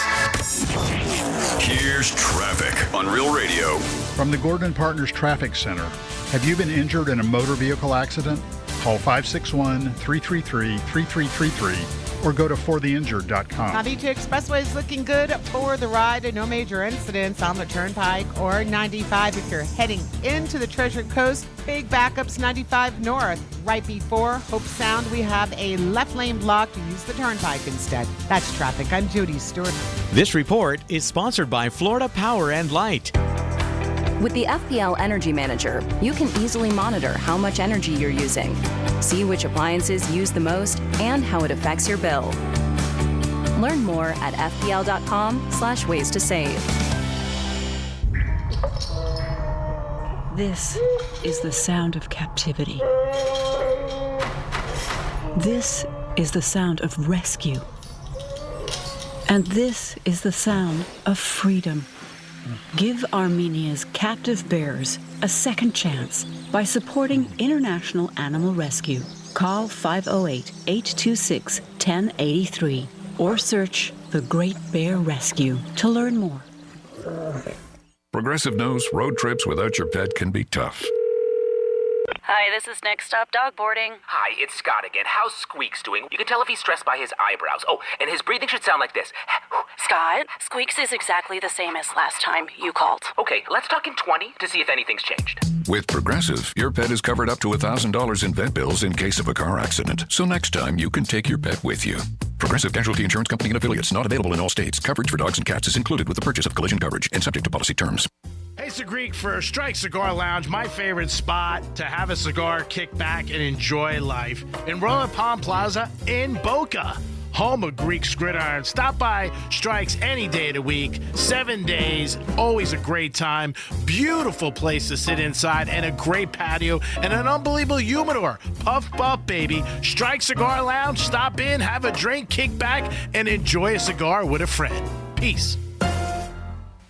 Here's traffic on Real Radio. From the Gordon Partners Traffic Center. Have you been injured in a motor vehicle accident? Call 561-333-3333 or go to fortheinjured.com. 92 Expressway is looking good for the ride. No major incidents on the Turnpike or 95 if you're heading into the Treasure Coast. Big backups 95 north. Right before Hope Sound, we have a left lane block to use the Turnpike instead. That's traffic. I'm Judy Stewart. This report is sponsored by Florida Power and Light. With the FPL Energy Manager, you can easily monitor how much energy you're using, see which appliances use the most, and how it affects your bill. Learn more at fpl.com/ways to save. This is the sound of captivity. This is the sound of rescue. And this is the sound of freedom. Give Armenia's captive bears a second chance by supporting International Animal Rescue. Call 508-826-1083 or search The Great Bear Rescue to learn more. Progressive knows road trips without your pet can be tough. Hi, this is Next Stop Dog Boarding. Hi, it's Scott again. How's Squeaks doing? You can tell if he's stressed by his eyebrows. Oh, and his breathing should sound like this. Scott, Squeaks is exactly the same as last time you called. Okay, let's talk in 20 to see if anything's changed. With Progressive, your pet is covered up to $1,000 in vet bills in case of a car accident. So next time, you can take your pet with you. Progressive Casualty Insurance Company and affiliates. Not available in all states. Coverage for dogs and cats is included with the purchase of collision coverage and subject to policy terms. Hey, it's the Greek for Strike Cigar Lounge, my favorite spot to have a cigar, kick back, and enjoy life. In Royal Palm Plaza in Boca, home of Greek's Gridiron. Stop by Strikes any day of the week, 7 days, always a great time. Beautiful place to sit inside and a great patio and an unbelievable humidor. Puff, baby. Strike Cigar Lounge, stop in, have a drink, kick back, and enjoy a cigar with a friend. Peace.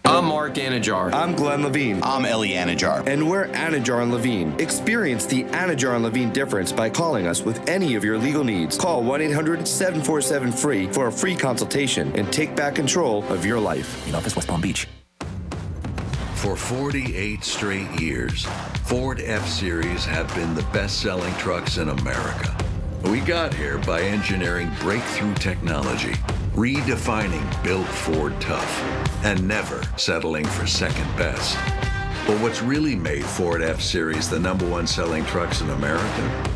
I'm Mark Anajar. I'm Glenn Levine. I'm Ellie Anajar. And we're Anajar and Levine. Experience the Anajar and Levine difference by calling us with any of your legal needs. Call 1-800-747-FREE for a free consultation and take back control of your life. In office, West Palm Beach. For 48 straight years, Ford F-Series have been the best-selling trucks in America. We got here by engineering breakthrough technology, redefining Built Ford Tough, and never settling for second best. But what's really made Ford F-Series the #1 selling trucks in America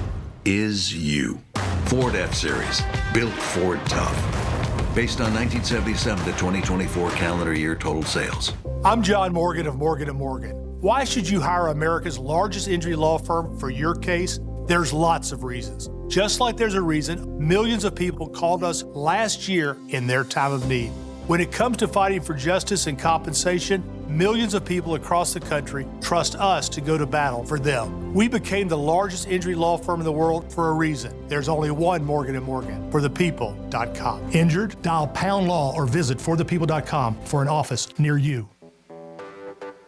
is you. Ford F-Series, Built Ford Tough. Based on 1977 to 2024 calendar year total sales. I'm John Morgan of Morgan & Morgan. Why should you hire America's largest injury law firm for your case? There's lots of reasons. Just like there's a reason millions of people called us last year in their time of need. When it comes to fighting for justice and compensation, millions of people across the country trust us to go to battle for them. We became the largest injury law firm in the world for a reason. There's only one Morgan & Morgan, forthepeople.com. Injured? Dial #law or visit forthepeople.com for an office near you.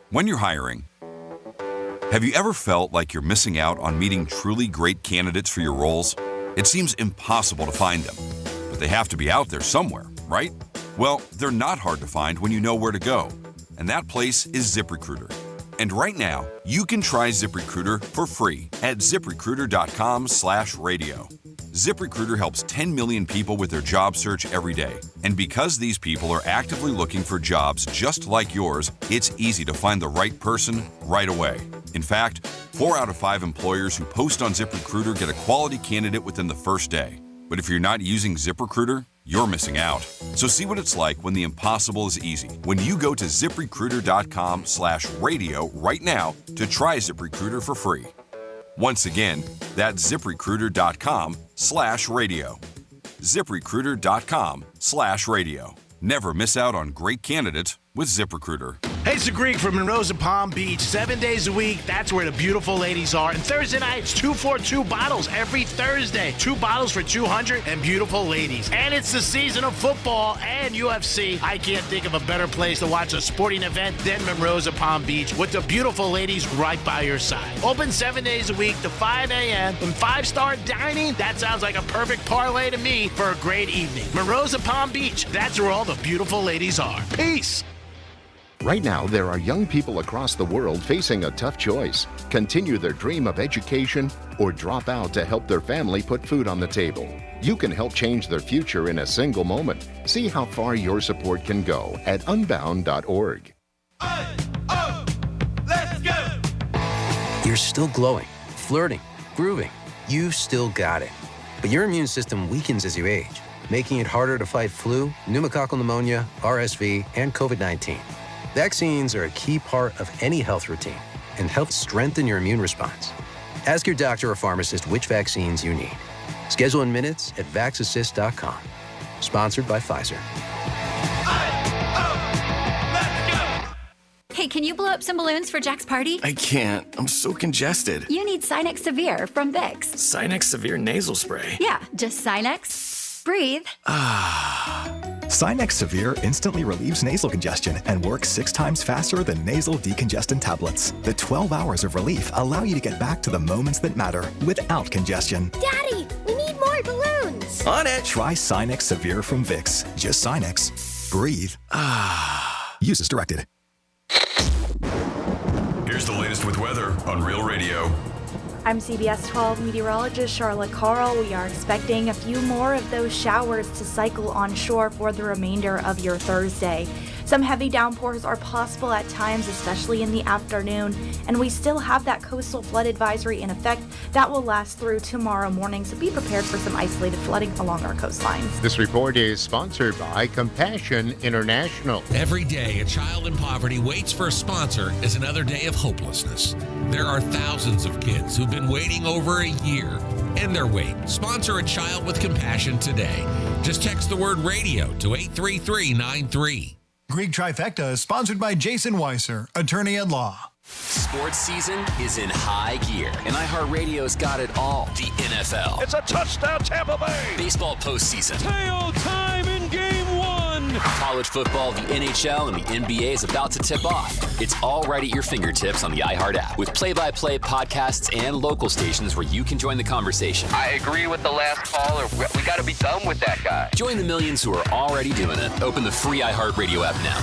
When you're hiring, have you ever felt like you're missing out on meeting truly great candidates for your roles? It seems impossible to find them, but they have to be out there somewhere, right? Well, they're not hard to find when you know where to go, and that place is ZipRecruiter. And right now, you can try ZipRecruiter for free at ZipRecruiter.com/radio. ZipRecruiter helps 10 million people with their job search every day. And because these people are actively looking for jobs just like yours, it's easy to find the right person right away. In fact, 4 out of 5 employers who post on ZipRecruiter get a quality candidate within the first day. But if you're not using ZipRecruiter, you're missing out. So see what it's like when the impossible is easy. When you go to ZipRecruiter.com/radio right now to try ZipRecruiter for free. Once again, that's ZipRecruiter.com/radio. ZipRecruiter.com/radio. Never miss out on great candidates with ZipRecruiter. Hey, it's the Greek from Monroe's of Palm Beach. 7 days a week, that's where the beautiful ladies are. And Thursday nights, 2 for 2 bottles every Thursday. 2 bottles for 200 and beautiful ladies. And it's the season of football and UFC. I can't think of a better place to watch a sporting event than Monroe's of Palm Beach with the beautiful ladies right by your side. Open 7 days a week to 5 a.m. and 5-star dining. That sounds like a perfect parlay to me for a great evening. Monroe's of Palm Beach, that's where all the beautiful ladies are. Peace. Right now, there are young people across the world facing a tough choice. Continue their dream of education or drop out to help their family put food on the table. You can help change their future in a single moment. See how far your support can go at unbound.org. Let's go! You're still glowing, flirting, grooving. You've still got it. But your immune system weakens as you age, making it harder to fight flu, pneumococcal pneumonia, RSV, and COVID-19. Vaccines are a key part of any health routine and help strengthen your immune response. Ask your doctor or pharmacist which vaccines you need. Schedule in minutes at vaxassist.com. Sponsored by Pfizer. Hey, can you blow up some balloons for Jack's party? I can't. I'm so congested. You need Sinex Severe from Vicks. Sinex Severe Nasal Spray. Yeah, just Sinex. Breathe. Sinex Severe instantly relieves nasal congestion and works 6 times faster than nasal decongestant tablets. The 12 hours of relief allow you to get back to the moments that matter without congestion. Daddy, we need more balloons. On it! Try Sinex Severe from Vicks. Just Sinex. Breathe. Use as directed. Here's the latest with weather on Real Radio. I'm CBS 12 meteorologist Charlotte Carl. We are expecting a few more of those showers to cycle onshore for the remainder of your Thursday. Some heavy downpours are possible at times, especially in the afternoon, and we still have that coastal flood advisory in effect that will last through tomorrow morning, so be prepared for some isolated flooding along our coastlines. This report is sponsored by Compassion International. Every day, a child in poverty waits for a sponsor is another day of hopelessness. There are thousands of kids who've been waiting over a year. End their wait. Sponsor a child with compassion today. Just text the word radio to 83393. Greek Trifecta is sponsored by Jason Weiser, attorney at law. Sports season is in high gear, and iHeartRadio's got it all. The NFL. It's a touchdown, Tampa Bay. Baseball postseason. Tail time in game 1. College football, the NHL, and the NBA is about to tip off. It's all right at your fingertips on the iHeart app with play-by-play podcasts and local stations where you can join the conversation. I agree with the last caller. We got to be done with that guy. Join the millions who are already doing it. Open the free iHeartRadio app now.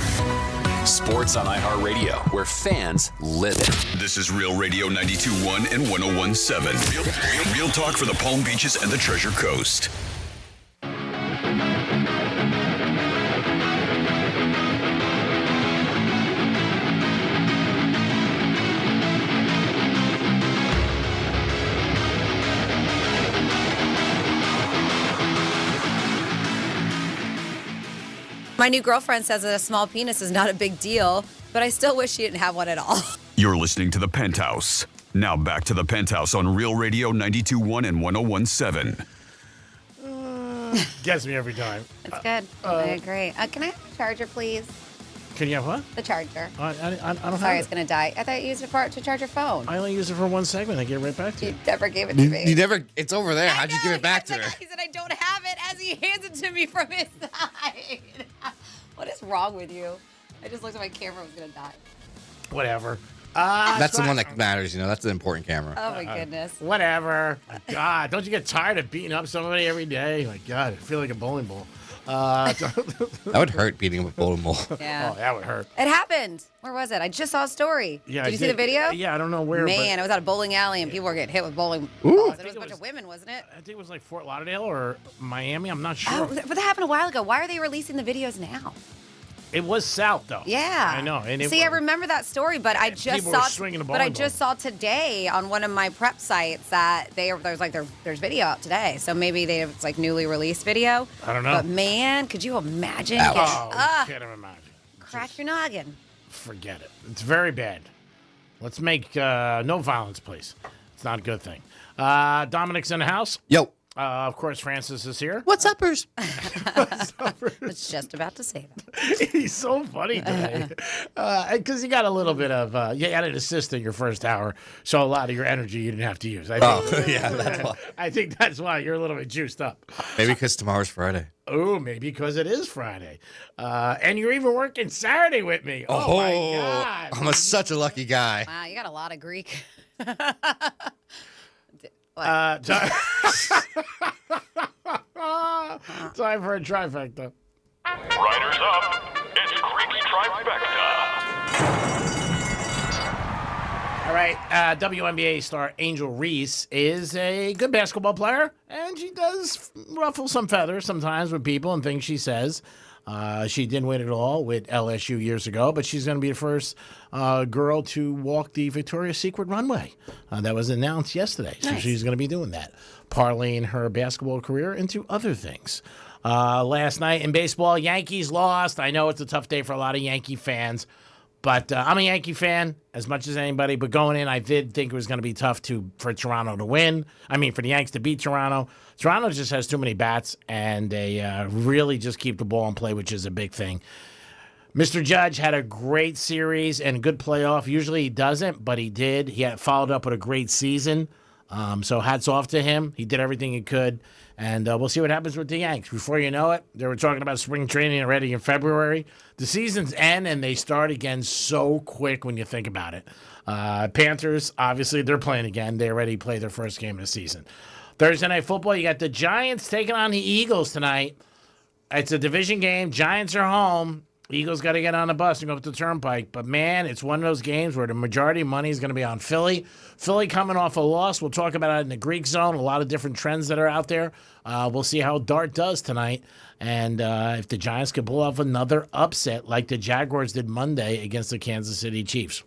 Sports on iHeartRadio, where fans live it. This is Real Radio 92.1 and 101.7. Real talk for the Palm Beaches and the Treasure Coast. My new girlfriend says that a small penis is not a big deal, but I still wish she didn't have one at all. You're listening to The Penthouse. Now back to The Penthouse on Real Radio 92.1 and 101.7. Gets me every time. It's good. I agree. Can I have a charger, please? Can you have what? The charger. I don't Sorry, have it's going to die. I thought you used it to charge your phone. I only use it for one segment. I get it right back to you. You never gave it to me. You never. It's over there. How'd you give it back to her? He said I don't have it as he hands it to me from his side. What is wrong with you? I just looked at my camera. I was going to die. Whatever. That's the one that matters, you know. That's the important camera. Oh, my goodness. Whatever. God, don't you get tired of beating up somebody every day? My God, I feel like a bowling ball. That would hurt beating him with bowling ball. Yeah. Oh, that would hurt. It happened. Where was it? I just saw a story. Yeah, did you see the video? Yeah, I don't know where. Man, it was at a bowling alley and people were getting hit with bowling Ooh. balls. It was a bunch of women, wasn't it? I think it was like Fort Lauderdale or Miami. I'm not sure. Oh, but that happened a while ago. Why are they releasing the videos now? It was south though. Yeah, I know. And See, I remember that story, but I just people were saw. swinging the But I bowling just saw today on one of my prep sites that there's video out today. So maybe it's like newly released video. I don't know. But man, could you imagine? Oh, can't even imagine. Crack your noggin. Forget it. It's very bad. Let's make no violence, please. It's not a good thing. Dominic's in the house. Yo. Of course, Francis is here. What's uppers? It's just about to say that. He's so funny today. Because you got a little bit of, you had an assistant your first hour, so a lot of your energy you didn't have to use. That's why. I think that's why you're a little bit juiced up. Maybe because tomorrow's Friday. Oh, maybe because it is Friday. And you're even working Saturday with me. Oh, my God. I'm such a lucky guy. Wow, you got a lot of Greek. Time for a trifecta. Riders up. It's Greek's Trifecta. All right, WNBA star Angel Reese is a good basketball player, and she does ruffle some feathers sometimes with people and things she says. She didn't win it all with LSU years ago, but she's going to be the first girl to walk the Victoria's Secret runway. That was announced yesterday. So she's going to be doing that, parlaying her basketball career into other things. Last night in baseball, Yankees lost. I know it's a tough day for a lot of Yankee fans, but I'm a Yankee fan as much as anybody. But going in, I did think it was going to be tough for Toronto to win. I mean, for the Yanks to beat Toronto. Toronto just has too many bats, and they really just keep the ball in play, which is a big thing. Mr. Judge had a great series and a good playoff. Usually he doesn't, but he did. He had followed up with a great season. So hats off to him. He did everything he could. And we'll see what happens with the Yanks. Before you know it, they were talking about spring training already in February. The seasons end, and they start again so quick when you think about it. Panthers, obviously, they're playing again. They already played their first game of the season. Thursday Night Football, you got the Giants taking on the Eagles tonight. It's a division game. Giants are home. Eagles got to get on the bus and go up the Turnpike. But, man, it's one of those games where the majority of money is going to be on Philly. Philly coming off a loss. We'll talk about it in the Greek zone. A lot of different trends that are out there. We'll see how Dart does tonight. And if the Giants could pull off another upset like the Jaguars did Monday against the Kansas City Chiefs.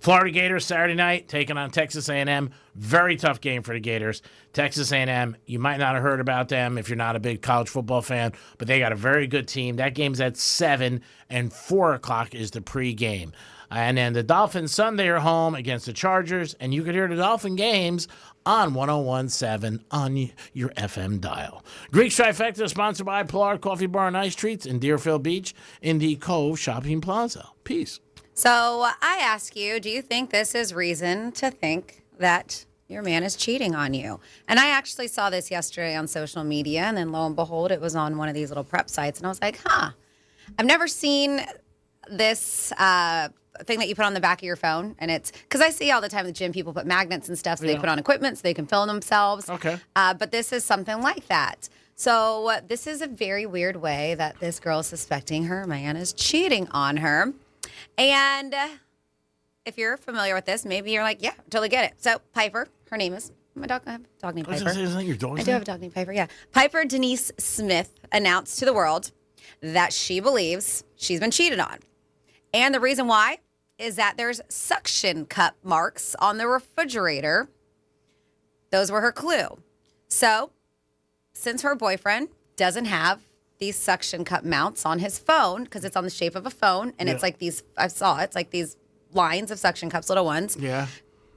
Florida Gators Saturday night taking on Texas A&M. Very tough game for the Gators. Texas A&M, you might not have heard about them if you're not a big college football fan, but they got a very good team. That game's at 7, and 4 o'clock is the pregame. And then the Dolphins Sunday are home against the Chargers, and you can hear the Dolphin games on 101.7 on your FM dial. Greek Trifecta is sponsored by Pollard Coffee Bar and Ice Treats in Deerfield Beach in the Cove Shopping Plaza. Peace. So I ask you, do you think this is reason to think that your man is cheating on you? And I actually saw this yesterday on social media, and then lo and behold, it was on one of these little prep sites, and I was like, I've never seen this thing that you put on the back of your phone, and it's because I see all the time at the gym people put magnets and stuff so they put on equipment so they can film themselves. Okay. But this is something like that. So this is a very weird way that this girl is suspecting her man is cheating on her. And if you're familiar with this, maybe you're like, yeah, totally get it. So Piper, her name is, my dog, I have a dog named Piper. Is that your dog's I do have a dog named Piper, yeah. Piper Denise Smith announced to the world that she believes she's been cheated on. And the reason why is that there's suction cup marks on the refrigerator. Those were her clue. So since her boyfriend doesn't have these suction cup mounts on his phone, because it's on the shape of a phone, and it's like these, I saw it's like these lines of suction cups, little ones. Yeah.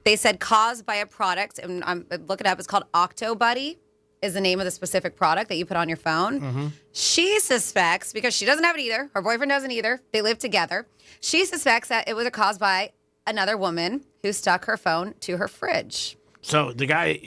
They said caused by a product, and I'm look it up, it's called Octobuddy, is the name of the specific product that you put on your phone. Mm-hmm. She suspects, because she doesn't have it either, her boyfriend doesn't either, they live together, she suspects that it was caused by another woman who stuck her phone to her fridge. So the guy,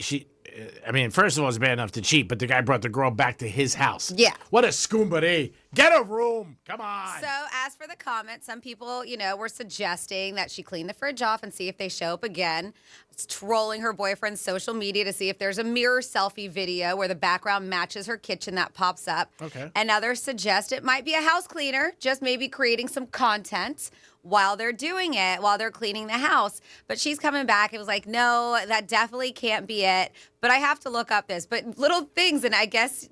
I mean, first of all, it's bad enough to cheat, but the guy brought the girl back to his house. Yeah. What a scoombity. Get a room. Come on. So, as for the comments, some people, were suggesting that she clean the fridge off and see if they show up again. It's trolling her boyfriend's social media to see if there's a mirror selfie video where the background matches her kitchen that pops up. Okay. And others suggest it might be a house cleaner, just maybe creating some content while they're doing it, while they're cleaning the house. But she's coming back and was like, no, that definitely can't be it. But I have to look up this. But little things, and I guess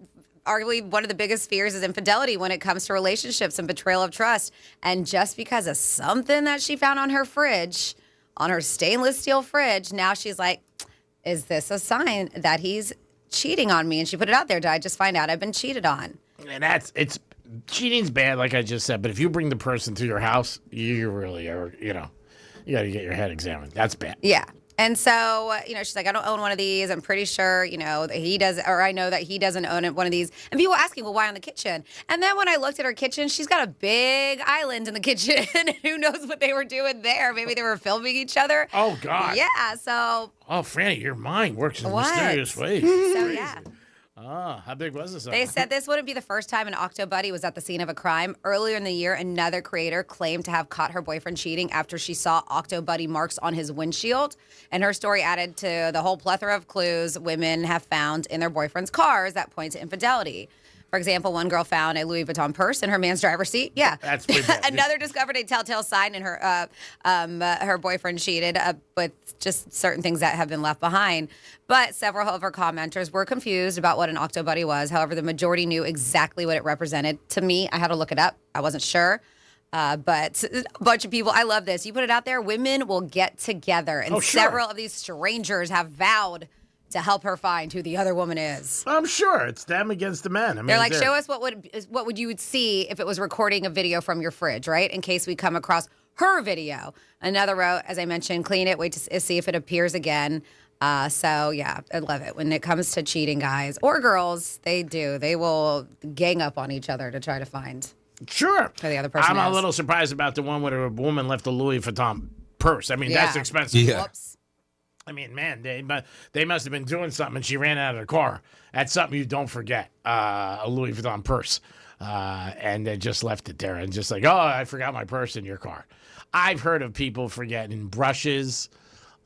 arguably one of the biggest fears is infidelity when it comes to relationships and betrayal of trust. And just because of something that she found on her fridge, on her stainless steel fridge, now she's like, is this a sign that he's cheating on me? And she put it out there. Did I just find out I've been cheated on? And it's cheating's bad, like I just said. But if you bring the person to your house, you really are, you got to get your head examined. That's bad. Yeah. And so, she's like, I don't own one of these. I'm pretty sure, that he does, or I know that he doesn't own one of these. And people asking, well, why on the kitchen? And then when I looked at her kitchen, she's got a big island in the kitchen. Who knows what they were doing there? Maybe they were filming each other. Oh, God. Yeah, so. Oh, Franny, your mind works in What? mysterious ways. So, yeah. How big was this? They said this wouldn't be the first time an Octobuddy was at the scene of a crime. Earlier in the year, another creator claimed to have caught her boyfriend cheating after she saw Octobuddy marks on his windshield. And her story added to the whole plethora of clues women have found in their boyfriend's cars that point to infidelity. For example, one girl found a Louis Vuitton purse in her man's driver's seat. Yeah. That's pretty bad. Another discovered a telltale sign in her boyfriend cheated with just certain things that have been left behind. But several of her commenters were confused about what an Octobuddy was. However, the majority knew exactly what it represented. To me, I had to look it up. I wasn't sure. But a bunch of people, I love this. You put it out there, women will get together. And several of these strangers have vowed to help her find who the other woman is. I'm sure it's them against the men. I mean, they're like, show us what would you would see if it was recording a video from your fridge, right? In case we come across her video. Another wrote, as I mentioned, clean it, wait to see if it appears again. So yeah, I love it. When it comes to cheating, guys or girls, they will gang up on each other to try to find. Sure. Who the other person I'm is. a little surprised about the one where a woman left a Louis Vuitton purse. I mean, that's expensive. Yeah. Whoops. I mean, man, they must have been doing something and she ran out of the car. That's something you don't forget, a Louis Vuitton purse. And they just left it there and just like, oh, I forgot my purse in your car. I've heard of people forgetting brushes,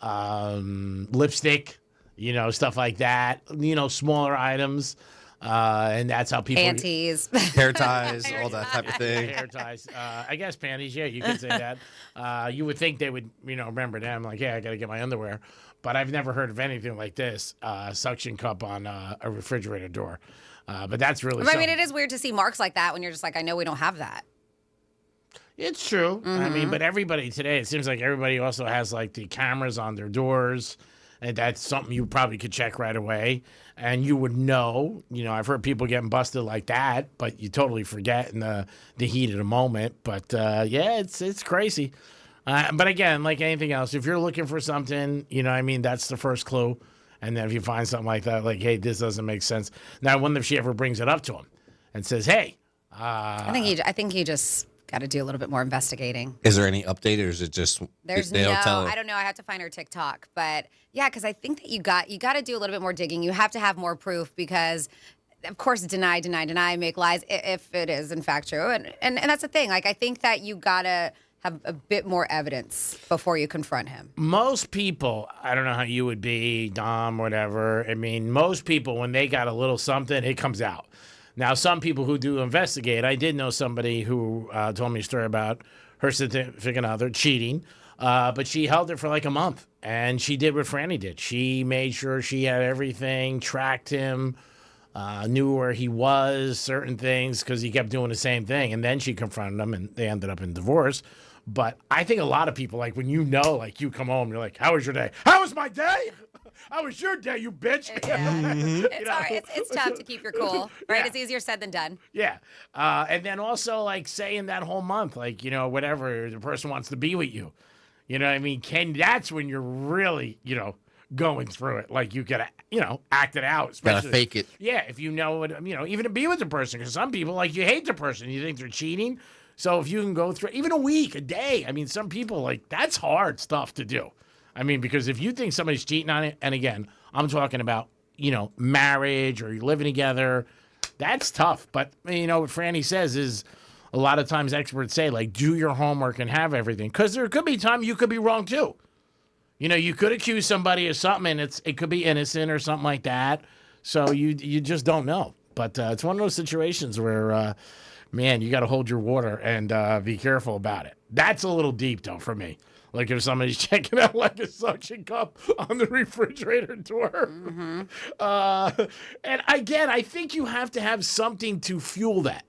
lipstick, stuff like that, smaller items. And that's how people panties, hair ties, all that type of thing. Hair ties. I guess panties. Yeah, you could say that. You would think they would, remember them. Like, yeah, I got to get my underwear. But I've never heard of anything like this. Suction cup on a refrigerator door. But that's really. I mean, it is weird to see marks like that when you're just like, I know we don't have that. It's true. Mm-hmm. I mean, but everybody today, it seems like everybody also has like the cameras on their doors. And that's something you probably could check right away. And you would know, I've heard people getting busted like that, but you totally forget in the heat of the moment. But yeah, it's crazy. But again, like anything else, if you're looking for something, that's the first clue. And then if you find something like that, like, hey, this doesn't make sense. Now, I wonder if she ever brings it up to him and says, hey. I think he just got to do a little bit more investigating. Is there any update, or is it just there's they don't tell her? I don't know. I have to find her TikTok, but yeah, because I think that you got to do a little bit more digging. You have to have more proof because, of course, deny, make lies if it is in fact true, and that's the thing. Like, I think that you gotta have a bit more evidence before you confront him. Most people, I don't know how you would be, Dom, whatever. I mean, most people, when they got a little something, it comes out. Now, some people who do investigate, I did know somebody who told me a story about her significant other cheating, but she held it for like a month, and she did what Franny did. She made sure she had everything, tracked him, knew where he was, certain things, because he kept doing the same thing, and then she confronted him, and they ended up in divorce. But I think a lot of people, like when like you come home, you're like, how was your day? How was my day? How was your day, you bitch? Yeah. It's hard. It's tough to keep your cool, right? Yeah. It's easier said than done. Yeah. And then also like saying that whole month, like, whatever, the person wants to be with you. You know what I mean? That's when you're really, going through it. Like you gotta, act it out. Especially, gotta fake it. Yeah. If you know what, even to be with the person, because some people, like, you hate the person. You think they're cheating. So if you can go through even a week, a day, I mean, some people, like, that's hard stuff to do. I mean, because if you think somebody's cheating on it, and again, I'm talking about marriage or you're living together, that's tough. But, what Franny says is a lot of times experts say, like, do your homework and have everything. Because there could be time you could be wrong, too. You could accuse somebody of something, and it could be innocent or something like that. So you just don't know. But it's one of those situations where, man, you got to hold your water and be careful about it. That's a little deep, though, for me. Like if somebody's checking out like a suction cup on the refrigerator door. Mm-hmm. And again, I think you have to have something to fuel that.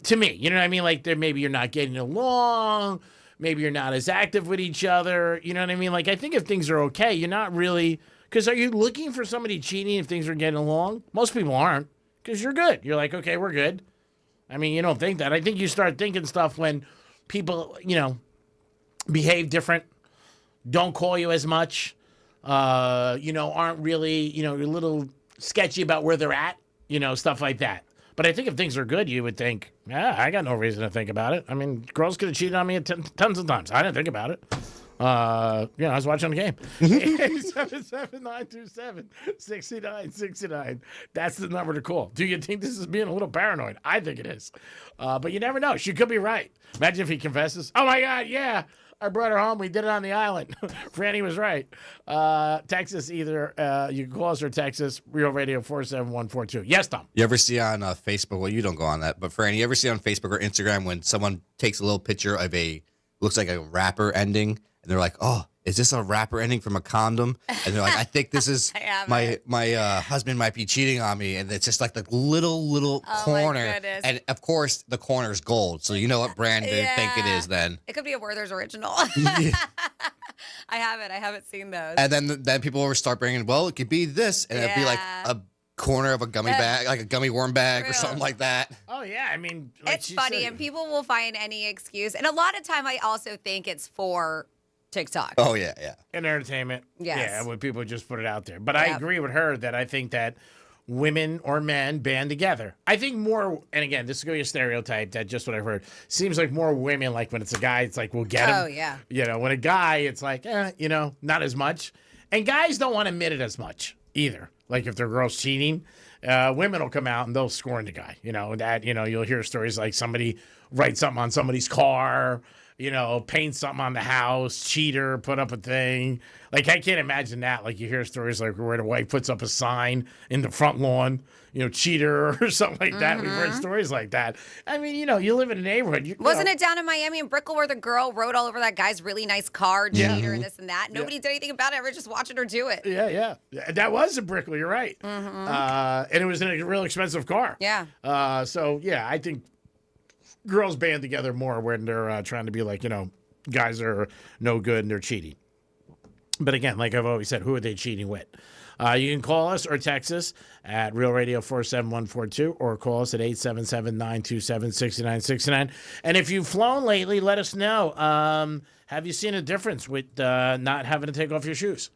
To me, you know what I mean? Like maybe you're not getting along. Maybe you're not as active with each other. You know what I mean? Like I think if things are okay, you're not really... Because are you looking for somebody cheating if things are getting along? Most people aren't. Because you're good. You're like, okay, we're good. I mean, you don't think that. I think you start thinking stuff when people, behave different, don't call you as much, aren't really, you're a little sketchy about where they're at, stuff like that. But I think if things are good, you would think, I got no reason to think about it. I mean, girls could have cheated on me tons of times. I didn't think about it. I was watching the game. 877-927-6969. That's the number to call. Do you think this is being a little paranoid? I think it is. But you never know. She could be right. Imagine if he confesses. Oh, my God, yeah. I brought her home. We did it on the island. Franny was right. Texas, either you can call us or text us, Real Radio 47142. Yes, Tom. You ever see on Facebook, well, you don't go on that, but Franny, you ever see on Facebook or Instagram when someone takes a little picture of looks like a wrapper ending, and they're like, oh, is this a wrapper ending from a condom? And they're like, I think this is my husband might be cheating on me. And it's just like the little corner. And of course, the corner's gold. So you know what brand they think it is then. It could be a Werther's Original. I haven't seen those. And then people will start bringing, well, it could be this. And it'd be like a corner of a gummy bag, like a gummy worm bag or something like that. Oh, yeah. I mean, it's funny. And people will find any excuse. And a lot of time, I also think it's for TikTok. Oh, yeah. And entertainment. Yes. Yeah, when people just put it out there. But I agree with her that I think that women or men band together. I think more, and again, this is going to be a stereotype that just what I've heard, seems like more women, like when it's a guy, it's like, we'll get him. Oh, yeah. When a guy, it's like, not as much. And guys don't want to admit it as much either. Like if their girl's cheating, women will come out and they'll scorn the guy. You'll hear stories like somebody write something on somebody's car, paint something on the house, cheater, put up a thing. Like, I can't imagine that. Like, you hear stories like where the wife puts up a sign in the front lawn, cheater or something like that. We've heard stories like that. I mean, you live in a neighborhood. Wasn't it down in Miami and Brickell where the girl wrote all over that guy's really nice car, cheater, and this and that? Nobody did anything about it. We're just watching her do it. Yeah. That was in Brickell. You're right. And it was in a real expensive car. Yeah. I think girls band together more when they're trying to be like, guys are no good and they're cheating. But again, like I've always said, who are they cheating with? You can call us or text us at Real Radio 47142 or call us at 877-927-6969. And if you've flown lately, let us know. Have you seen a difference with not having to take off your shoes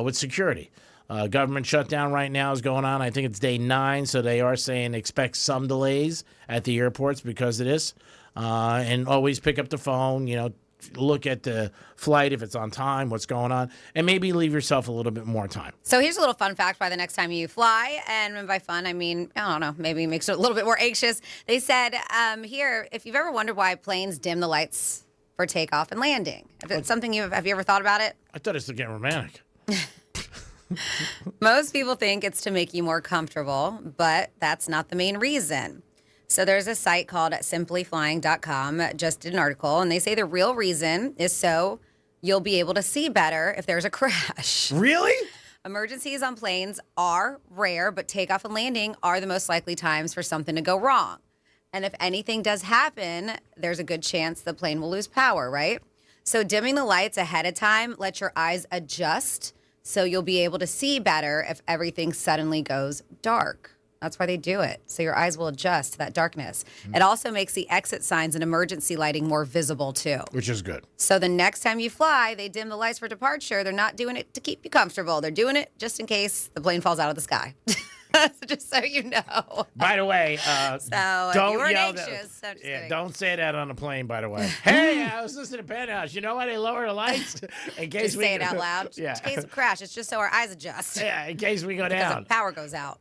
with security? Government shutdown right now is going on. I think it's day 9, so they are saying expect some delays at the airports because of this. And always pick up the phone, look at the flight if it's on time, what's going on, and maybe leave yourself a little bit more time. So here's a little fun fact by the next time you fly. And by fun, I mean, I don't know, maybe it makes it a little bit more anxious. They said here, if you've ever wondered why planes dim the lights for takeoff and landing, if it's something have you ever thought about it? I thought it's to get romantic. Most people think it's to make you more comfortable, but that's not the main reason. So there's a site called simplyflying.com, just did an article, and they say the real reason is so you'll be able to see better if there's a crash. Really? Emergencies on planes are rare, but takeoff and landing are the most likely times for something to go wrong. And if anything does happen, there's a good chance the plane will lose power, right? So dimming the lights ahead of time lets your eyes adjust so you'll be able to see better if everything suddenly goes dark. That's why they do it. So your eyes will adjust to that darkness. It also makes the exit signs and emergency lighting more visible too. Which is good. So the next time you fly, they dim the lights for departure. They're not doing it to keep you comfortable. They're doing it just in case the plane falls out of the sky. Just so you know. By the way, So don't you weren't yell anxious. I'm just kidding. don't say that on the plane. By the way, hey, I was listening to Penthouse. You know why they lower the lights? In case Just say it out loud. Yeah. In case of crash, it's just so our eyes adjust. Yeah, in case we go Because down. the power goes out.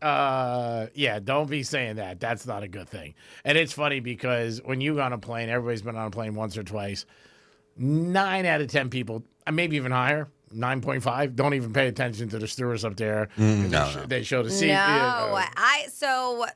Yeah, don't be saying that. That's not a good thing. And it's funny because when you go on a plane, everybody's been on a plane once or twice. 9 out of 10 people, maybe even higher, 9.5, don't even pay attention to the stewards up there. They show the seat. No, so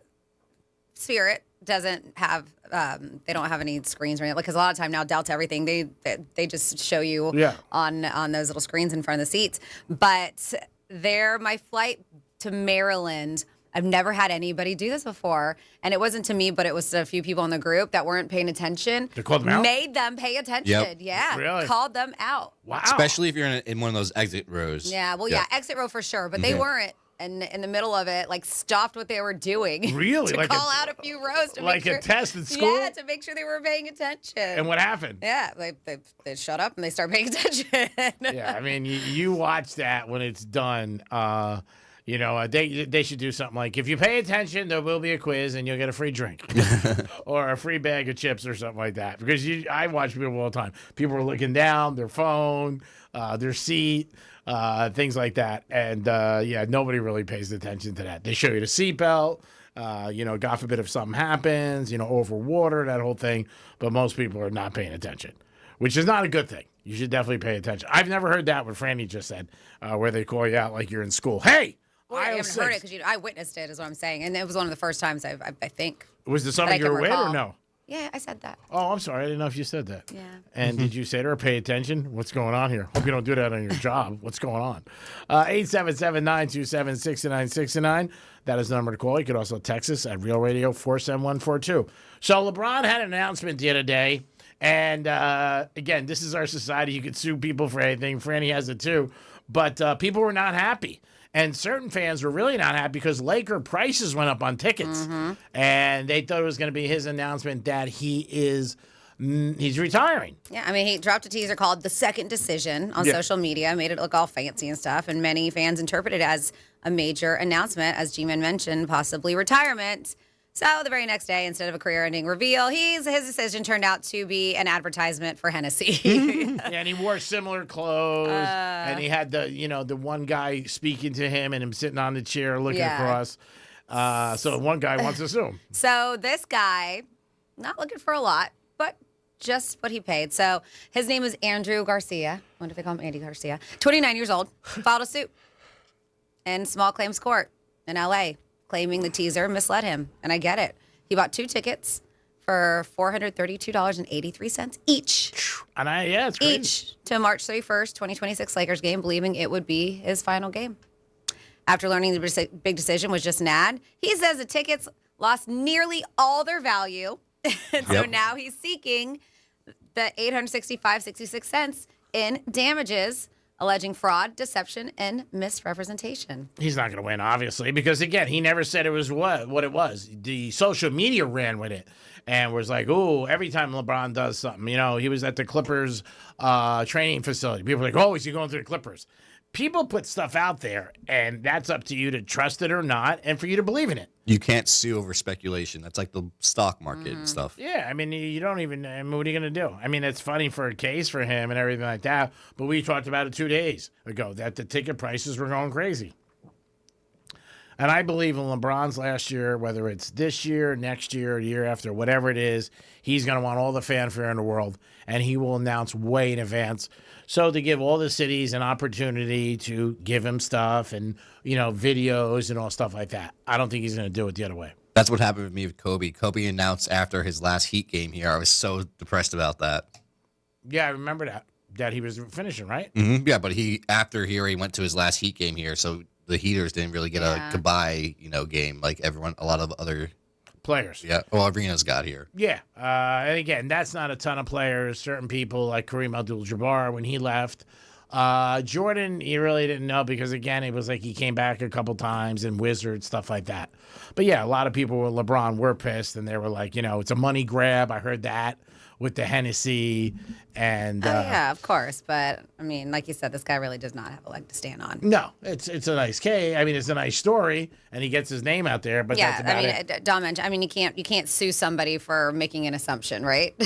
Spirit doesn't have they don't have any screens or anything, because a lot of time now Delta everything they just show you on those little screens in front of the seats. But my flight to Maryland, I've never had anybody do this before, and it wasn't to me, but it was to a few people in the group that weren't paying attention. They called them out? Made them pay attention. Yep. Yeah, Really? Called them out. Wow. Especially if you're in one of those exit rows. Yeah, well, yeah, exit row for sure, but they weren't. And in the middle of it, like, stopped what they were doing. Really? To Like call out a few rows to like make sure. a test in school? Yeah, to make sure they were paying attention. And what happened? Yeah, they shut up and they start paying attention. Yeah, I mean, you watch that when it's done. They should do something like, if you pay attention, there will be a quiz and you'll get a free drink or a free bag of chips or something like that. Because I watch people all the time. People are looking down, their phone, their seat, things like that. And nobody really pays attention to that. They show you the seatbelt. God forbid if something happens, over water, that whole thing. But most people are not paying attention, which is not a good thing. You should definitely pay attention. I've never heard that, what Franny just said, where they call you out like you're in school. Hey! Well, I haven't heard it because I witnessed it, is what I'm saying. And it was one of the first times I think. Was this something you were with or no? Yeah, I said that. Oh, I'm sorry. I didn't know if you said that. Yeah. And did you say to her, pay attention? What's going on here? Hope you don't do that on your job. What's going on? 877-927-6969. That is the number to call. You could also text us at Real Radio 47142. So LeBron had an announcement the other day. And, again, this is our society. You could sue people for anything. Franny has it too. But people were not happy. And certain fans were really not happy because Laker prices went up on tickets. And they thought it was going to be his announcement that he's retiring. Yeah, I mean, he dropped a teaser called The Second Decision on social media, made it look all fancy and stuff. And many fans interpreted it as a major announcement, as G-Man mentioned, possibly retirement. So the very next day, instead of a career-ending reveal, his decision turned out to be an advertisement for Hennessy. And he wore similar clothes, and he had the one guy speaking to him, and him sitting on the chair looking across. So one guy wants to sue him. So this guy, not looking for a lot, but just what he paid. So his name is Andrew Garcia. I wonder if they call him Andy Garcia. 29 years old, filed a suit in small claims court in L.A., claiming the teaser misled him. And I get it. He bought 2 tickets for $432.83 each. And it's crazy. Each to March 31st, 2026 Lakers game, believing it would be his final game. After learning the big decision was just an ad, he says the tickets lost nearly all their value. And so now he's seeking the $865.66 in damages, alleging fraud, deception, and misrepresentation. He's not going to win, obviously, because, again, he never said it was what it was. The social media ran with it and was like, oh, every time LeBron does something, he was at the Clippers training facility. People were like, oh, is he going to the Clippers? People put stuff out there, and that's up to you to trust it or not and for you to believe in it. You can't sue over speculation. That's like the stock market and stuff. Yeah, I mean, you don't even, what are you going to do? I mean, it's funny for a case for him and everything like that, but we talked about it 2 days ago, that the ticket prices were going crazy. And I believe in LeBron's last year, whether it's this year, next year, year after, whatever it is, he's going to want all the fanfare in the world, and he will announce way in advance. So to give all the cities an opportunity to give him stuff and, videos and all stuff like that. I don't think he's going to do it the other way. That's what happened with me with Kobe. Kobe announced after his last Heat game here. I was so depressed about that. Yeah, I remember that he was finishing, right? Mm-hmm. Yeah, but after here, he went to his last Heat game here, so the Heaters didn't really get a goodbye, game like a lot of other players. Yeah, well, Arenas got here. Yeah, and again, that's not a ton of players. Certain people like Kareem Abdul-Jabbar when he left. Jordan, he really didn't know because, again, it was like he came back a couple times and Wizards, stuff like that. But, yeah, a lot of people with LeBron were pissed, and they were like, it's a money grab. I heard that. with the Hennessy and. Yeah, of course. But I mean, like you said, this guy really does not have a leg to stand on. No, it's a nice case. I mean, it's a nice story, and he gets his name out there. But that's about it. Dom mentioned. I mean, you can't sue somebody for making an assumption, right?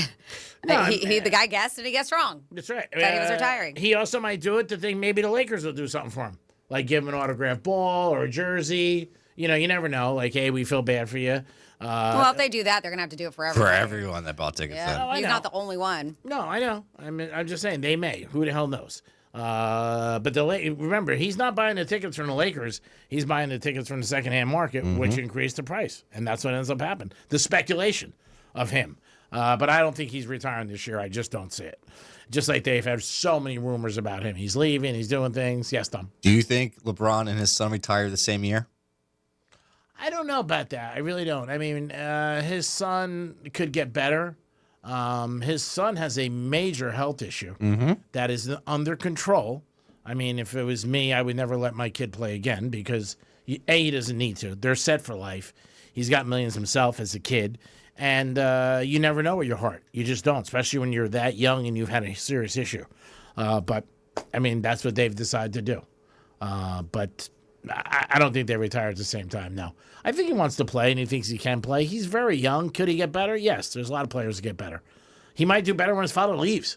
No, the guy guessed and he guessed wrong. That's right. Said he was retiring. He also might do it to think maybe the Lakers will do something for him, like give him an autographed ball or a jersey. You know, you never know. Like, hey, we feel bad for you. Well, if they do that, they're gonna have to do it for everyone. For everyone that bought tickets. Yeah, Then. he's not the only one. No, I know. I'm just saying they may. Who the hell knows? But remember, he's not buying the tickets from the Lakers. He's buying the tickets from the secondhand market, which increased the price, and that's what ends up happening. The speculation of him. But I don't think he's retiring this year. I just don't see it. Just like they've had so many rumors about him. He's leaving. He's doing things. Yes, Tom. Do you think LeBron and his son retire the same year? I don't know about that. I really don't. I mean, his son could get better. His son has a major health issue that is under control. I mean, if it was me, I would never let my kid play again because, he doesn't need to. They're set for life. He's got millions himself as a kid. And you never know with your heart. You just don't, especially when you're that young and you've had a serious issue. But, I mean, that's what they've decided to do. But I don't think they retire at the same time, no. I think he wants to play, and he thinks he can play. He's very young. Could he get better? Yes, there's a lot of players that get better. He might do better when his father leaves.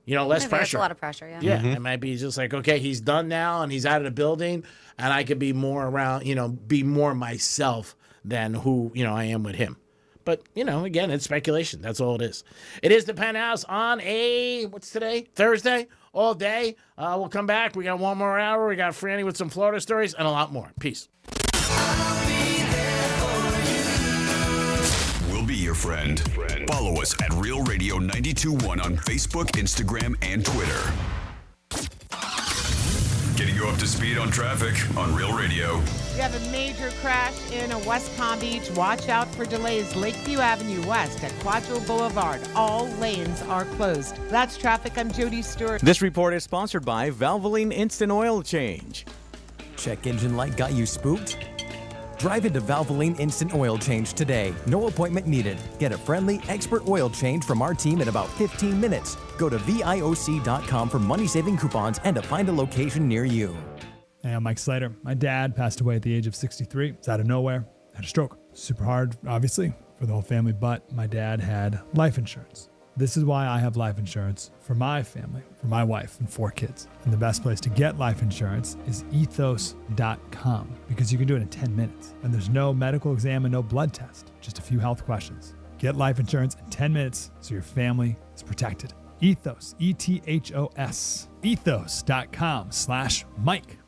Less Maybe pressure. That's a lot of pressure, yeah. Yeah, it might be just like, okay, he's done now, and he's out of the building, and I could be more around, be more myself than who, I am with him. But, again, it's speculation. That's all it is. It is the Penthouse on what's today? Thursday, all day. We'll come back. We got one more hour. We got Franny with some Florida stories and a lot more. Peace. We'll be your friend. Follow us at Real Radio 92.1 on Facebook, Instagram, and Twitter. Getting you up to speed on traffic on Real Radio. You have a major crash in West Palm Beach. Watch out for delays. Lakeview Avenue West at Quadro Boulevard. All lanes are closed. That's traffic. I'm Jody Stewart. This report is sponsored by Valvoline Instant Oil Change. Check engine light got you spooked? Drive into Valvoline Instant Oil Change today. No appointment needed. Get a friendly, expert oil change from our team in about 15 minutes. Go to VIOC.com for money-saving coupons and to find a location near you. Hey, I'm Mike Slater. My dad passed away at the age of 63. It's out of nowhere. Had a stroke. Super hard, obviously, for the whole family, but my dad had life insurance. This is why I have life insurance for my family, for my wife and 4 kids. And the best place to get life insurance is ethos.com because you can do it in 10 minutes. And there's no medical exam and no blood test, just a few health questions. Get life insurance in 10 minutes so your family is protected. Ethos, ETHOS, ethos.com/Mike.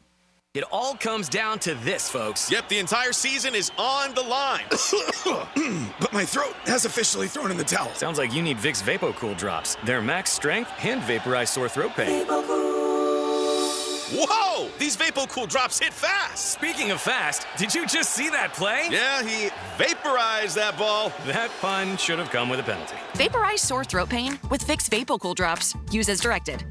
It all comes down to this, folks. Yep, the entire season is on the line. But my throat has officially thrown in the towel. Sounds like you need Vicks VapoCool drops. They're max strength and vaporize sore throat pain. Whoa! These VapoCool drops hit fast. Speaking of fast, did you just see that play? Yeah, he vaporized that ball. That pun should have come with a penalty. Vaporize sore throat pain with Vicks VapoCool drops. Use as directed.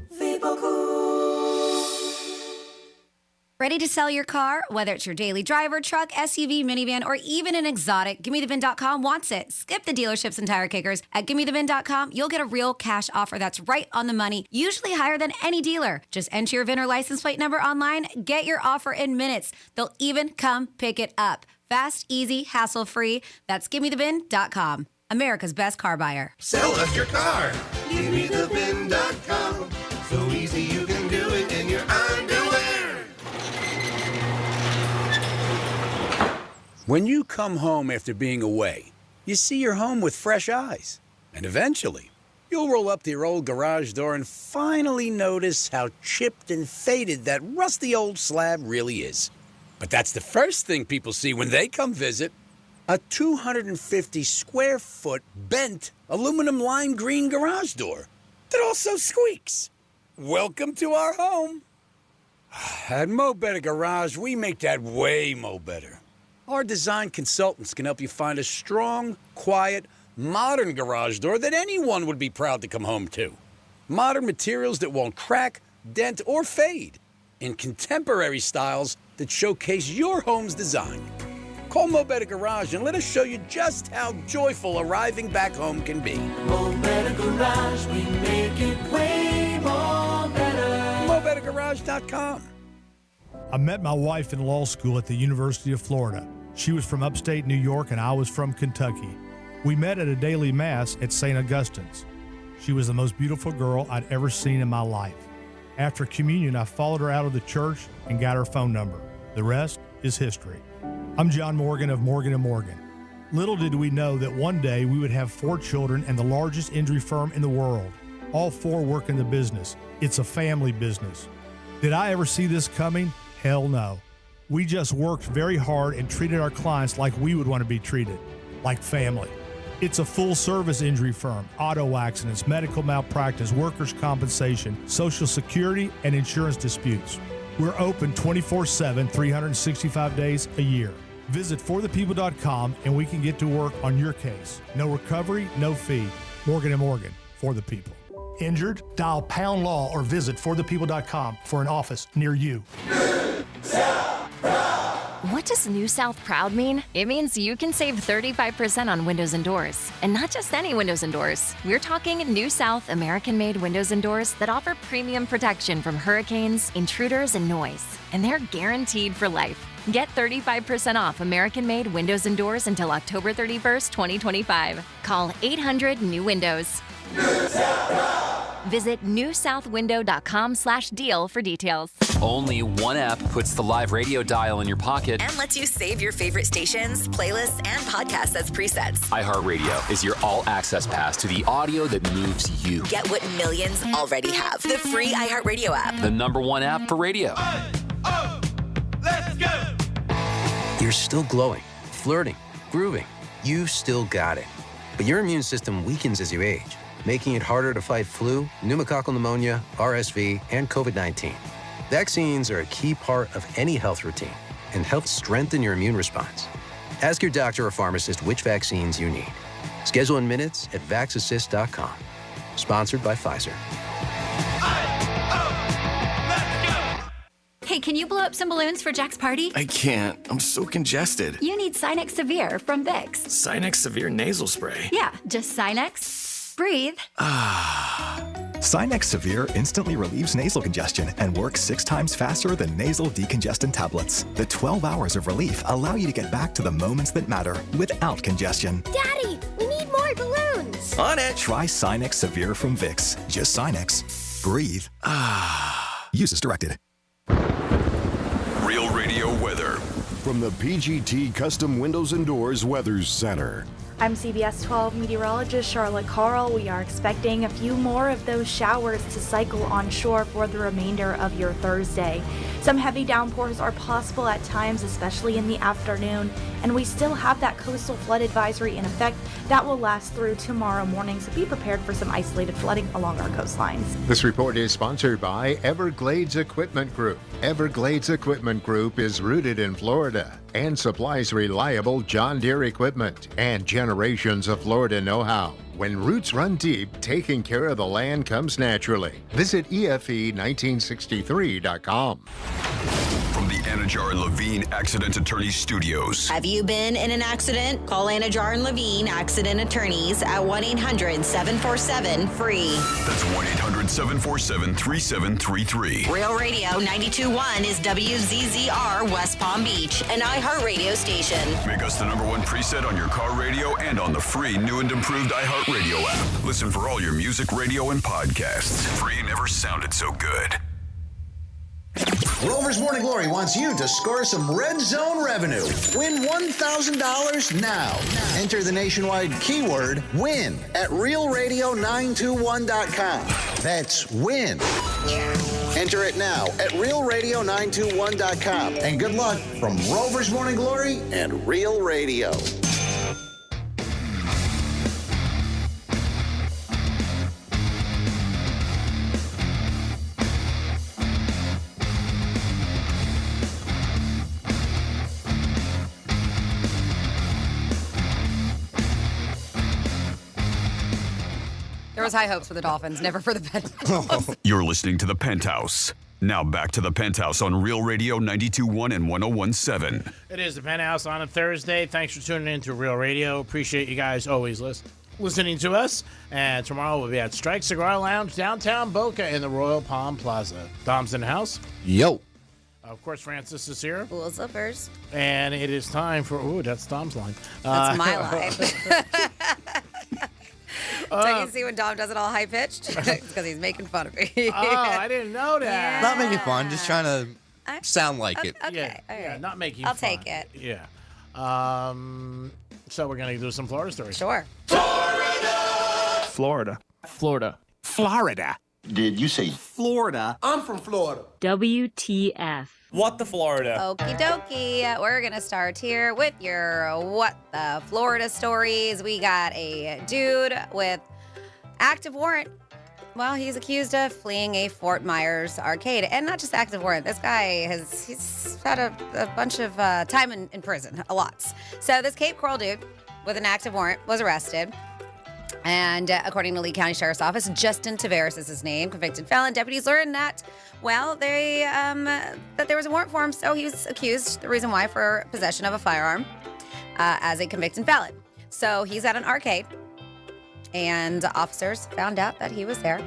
Ready to sell your car? Whether it's your daily driver, truck, SUV, minivan, or even an exotic, GimmeTheVin.com wants it. Skip the dealerships and tire kickers. At GimmeTheVin.com, you'll get a real cash offer that's right on the money, usually higher than any dealer. Just enter your VIN or license plate number online, get your offer in minutes. They'll even come pick it up. Fast, easy, hassle-free. That's GimmeTheVin.com. America's best car buyer. Sell us your car. GimmeTheVin.com. So easy you can do it in your underwear. When you come home after being away, you see your home with fresh eyes. And eventually, you'll roll up to your old garage door and finally notice how chipped and faded that rusty old slab really is. But that's the first thing people see when they come visit. A 250 square foot bent aluminum lime green garage door that also squeaks. Welcome to our home. At Mo Better Garage, we make that way mo better. Our design consultants can help you find a strong, quiet, modern garage door that anyone would be proud to come home to. Modern materials that won't crack, dent, or fade. In contemporary styles that showcase your home's design. Call Mo Better Garage and let us show you just how joyful arriving back home can be. Mo Better Garage, we make it way more better. MoBetterGarage.com. I met my wife in law school at the University of Florida. She was from upstate New York and I was from Kentucky. We met at a daily mass at St. Augustine's. She was the most beautiful girl I'd ever seen in my life. After communion, I followed her out of the church and got her phone number. The rest is history. I'm John Morgan of Morgan & Morgan. Little did we know that one day we would have 4 children and the largest injury firm in the world. All 4 work in the business. It's a family business. Did I ever see this coming? Hell no. We just worked very hard and treated our clients like we would want to be treated, like family. It's a full-service injury firm, auto accidents, medical malpractice, workers' compensation, Social Security, and insurance disputes. We're open 24/7, 365 days a year. Visit forthepeople.com and we can get to work on your case. No recovery, no fee. Morgan & Morgan, for the people. Injured? Dial pound law or visit forthepeople.com for an office near you. What does New South Proud mean? It means you can save 35% on windows and doors. And not just any windows and doors. We're talking New South American-made windows and doors that offer premium protection from hurricanes, intruders, and noise. And they're guaranteed for life. Get 35% off American-made windows and doors until October 31st, 2025. Call 800-NEW-WINDOWS. Visit newsouthwindow.com/deal for details. Only one app puts the live radio dial in your pocket. And lets you save your favorite stations, playlists, and podcasts as presets. iHeartRadio is your all-access pass to the audio that moves you. Get what millions already have. The free iHeartRadio app. The #1 app for radio. Let's go! You're still glowing, flirting, grooving. You still got it. But your immune system weakens as you age, making it harder to fight flu, pneumococcal pneumonia, RSV, and COVID-19. Vaccines are a key part of any health routine and help strengthen your immune response. Ask your doctor or pharmacist which vaccines you need. Schedule in minutes at vaxassist.com. Sponsored by Pfizer. Hey, can you blow up some balloons for Jack's party? I can't. I'm so congested. You need Sinex Severe from Vicks. Sinex Severe Nasal Spray. Yeah, just Sinex. Breathe. Sinex Severe instantly relieves nasal congestion and works 6 times faster than nasal decongestant tablets. The 12 hours of relief allow you to get back to the moments that matter without congestion. Daddy, we need more balloons. On it. Try Sinex Severe from Vicks. Just Sinex. Breathe. Use as directed. Real Radio weather from the PGT Custom Windows and Doors Weather Center. I'm CBS 12 meteorologist Charlotte Carl. We are expecting a few more of those showers to cycle onshore for the remainder of your Thursday. Some heavy downpours are possible at times, especially in the afternoon, and we still have that coastal flood advisory in effect that will last through tomorrow morning, so be prepared for some isolated flooding along our coastlines. This report is sponsored by Everglades Equipment Group. Everglades Equipment Group is rooted in Florida and supplies reliable John Deere equipment and generations of Florida know-how. When roots run deep, taking care of the land comes naturally. Visit EFE1963.com. From the Anajar and Levine Accident Attorneys Studios. Have you been in an accident? Call Anajar and Levine Accident Attorneys at 1-800-747-FREE. That's 1-800-747-3733. Real Radio 92.1 is WZZR West Palm Beach, an iHeartRadio station. Make us the #1 preset on your car radio and on the free new and improved iHeartRadio app. Listen for all your music, radio, and podcasts. Free never sounded so good. Rover's Morning Glory wants you to score some Red Zone revenue. Win $1,000 now. Enter the nationwide keyword WIN at realradio921.com. That's WIN. Enter it now at realradio921.com. And good luck from Rover's Morning Glory and Real Radio. There was high hopes for the Dolphins, never for the Penthouse. You're listening to The Penthouse Now back to the Penthouse on Real Radio 92.1 and 101.7. It is the Penthouse on a Thursday. Thanks for tuning in to Real Radio. Appreciate you guys always listening to us. And tomorrow we'll be at Strike Cigar Lounge, downtown Boca in the Royal Palm Plaza. Dom's in the house. Yo. Of course, Francis is here. Cool slippers. And it is time for, that's Dom's line. That's my line. So you can see when Dom does it all high-pitched? It's because he's making fun of me. Oh, I didn't know that. Not making fun, just trying to sound like it. Okay, all right. Yeah, not making I'll fun. take it. Yeah. So we're going to do some Florida stories. Sure. Florida. Florida. Did you say Florida. I'm from Florida. WTF. What the Florida? Okie dokie. We're going to start here with your What the Florida stories. We got a dude with active warrant. Well, he's accused of fleeing a Fort Myers arcade. And not just active warrant. This guy he's had a bunch of time in prison, a lot. So this Cape Coral dude with an active warrant was arrested. And according to Lee County Sheriff's Office, Justin Tavares is his name, convicted felon. Deputies learned that, that there was a warrant for him, so he was accused, the reason why, for possession of a firearm as a convicted felon. So he's at an arcade, and officers found out that he was there.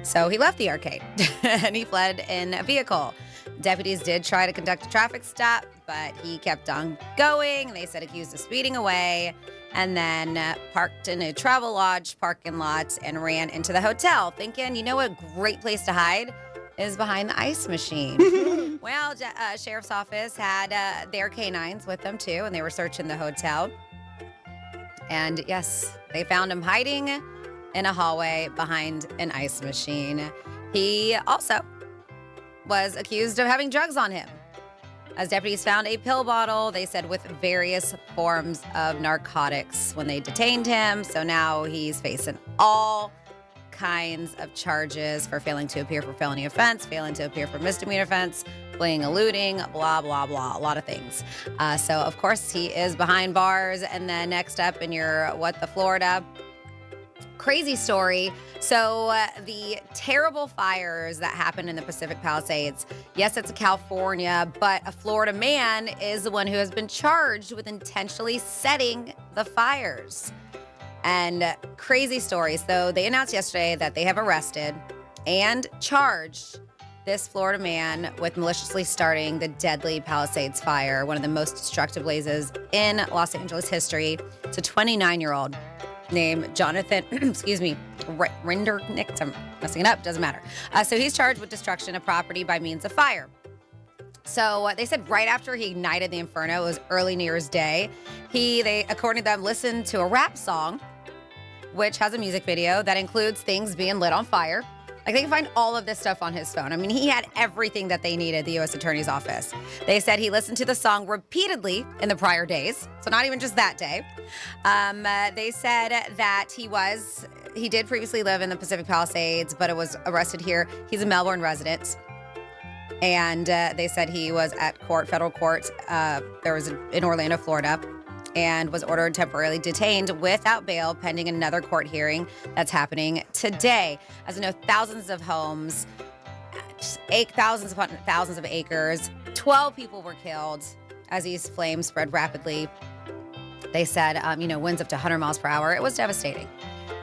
So he left the arcade, and he fled in a vehicle. Deputies did try to conduct a traffic stop, but he kept on going. They said accused of speeding away, and then parked in a travel lodge parking lot and ran into the hotel, thinking, you know, a great place to hide is behind the ice machine. Well, Sheriff's Office had their canines with them, too, and they were searching the hotel. And, yes, they found him hiding in a hallway behind an ice machine. He also was accused of having drugs on him. As deputies found a pill bottle, they said, with various forms of narcotics when they detained him. So now he's facing all kinds of charges for failing to appear for felony offense, failing to appear for misdemeanor offense, fleeing, eluding, blah, blah, blah, a lot of things. So, of course, he is behind bars. And then next up in your What the Florida crazy story. So the terrible fires that happened in the Pacific Palisades, yes, it's California, but a Florida man is the one who has been charged with intentionally setting the fires. And crazy story. So they announced yesterday that they have arrested and charged this Florida man with maliciously starting the deadly Palisades fire, one of the most destructive blazes in Los Angeles history. It's a 29-year-old named Jonathan, Rindernick. I'm messing it up, doesn't matter. So he's charged with destruction of property by means of fire. So they said right after he ignited the inferno, it was early New Year's Day, they, according to them, listened to a rap song, which has a music video that includes things being lit on fire. Like, they can find all of this stuff on his phone. I mean, he had everything that they needed, the U.S. Attorney's Office. They said he listened to the song repeatedly in the prior days, so not even just that day. They said that he did previously live in the Pacific Palisades, but was arrested here. He's a Melbourne resident. And they said he was at federal court. In Orlando, Florida, and was ordered temporarily detained without bail pending another court hearing that's happening today. As you know, thousands of homes, thousands upon thousands of acres, 12 people were killed as these flames spread rapidly. They said, winds up to 100 miles per hour. It was devastating.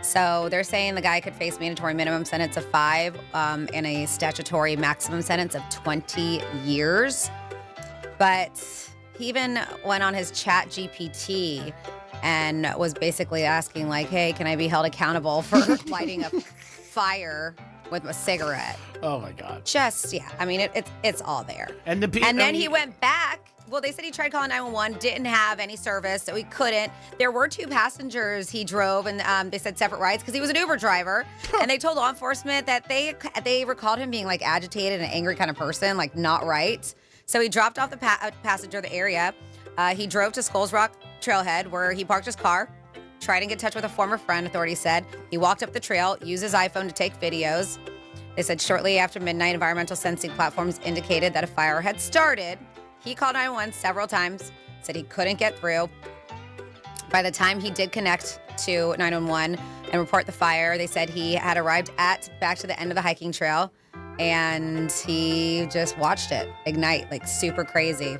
So they're saying the guy could face mandatory minimum sentence of 5 and a statutory maximum sentence of 20 years. But he even went on his chat GPT and was basically asking, like, hey, can I be held accountable for lighting a fire with a cigarette? Oh, my God. It's all there. And then he went back. Well, they said he tried calling 911, didn't have any service, so he couldn't. There were 2 passengers he drove, and they said separate rides because he was an Uber driver. And they told law enforcement that they recalled him being, like, agitated and angry kind of person, like, not right. So he dropped off the passenger of the area. He drove to Skulls Rock Trailhead, where he parked his car, tried to get in touch with a former friend, authorities said. He walked up the trail, used his iPhone to take videos. They said shortly after midnight, environmental sensing platforms indicated that a fire had started. He called 911 several times, said he couldn't get through. By the time he did connect to 911 and report the fire, they said he had arrived back to the end of the hiking trail and he just watched it ignite, like super crazy.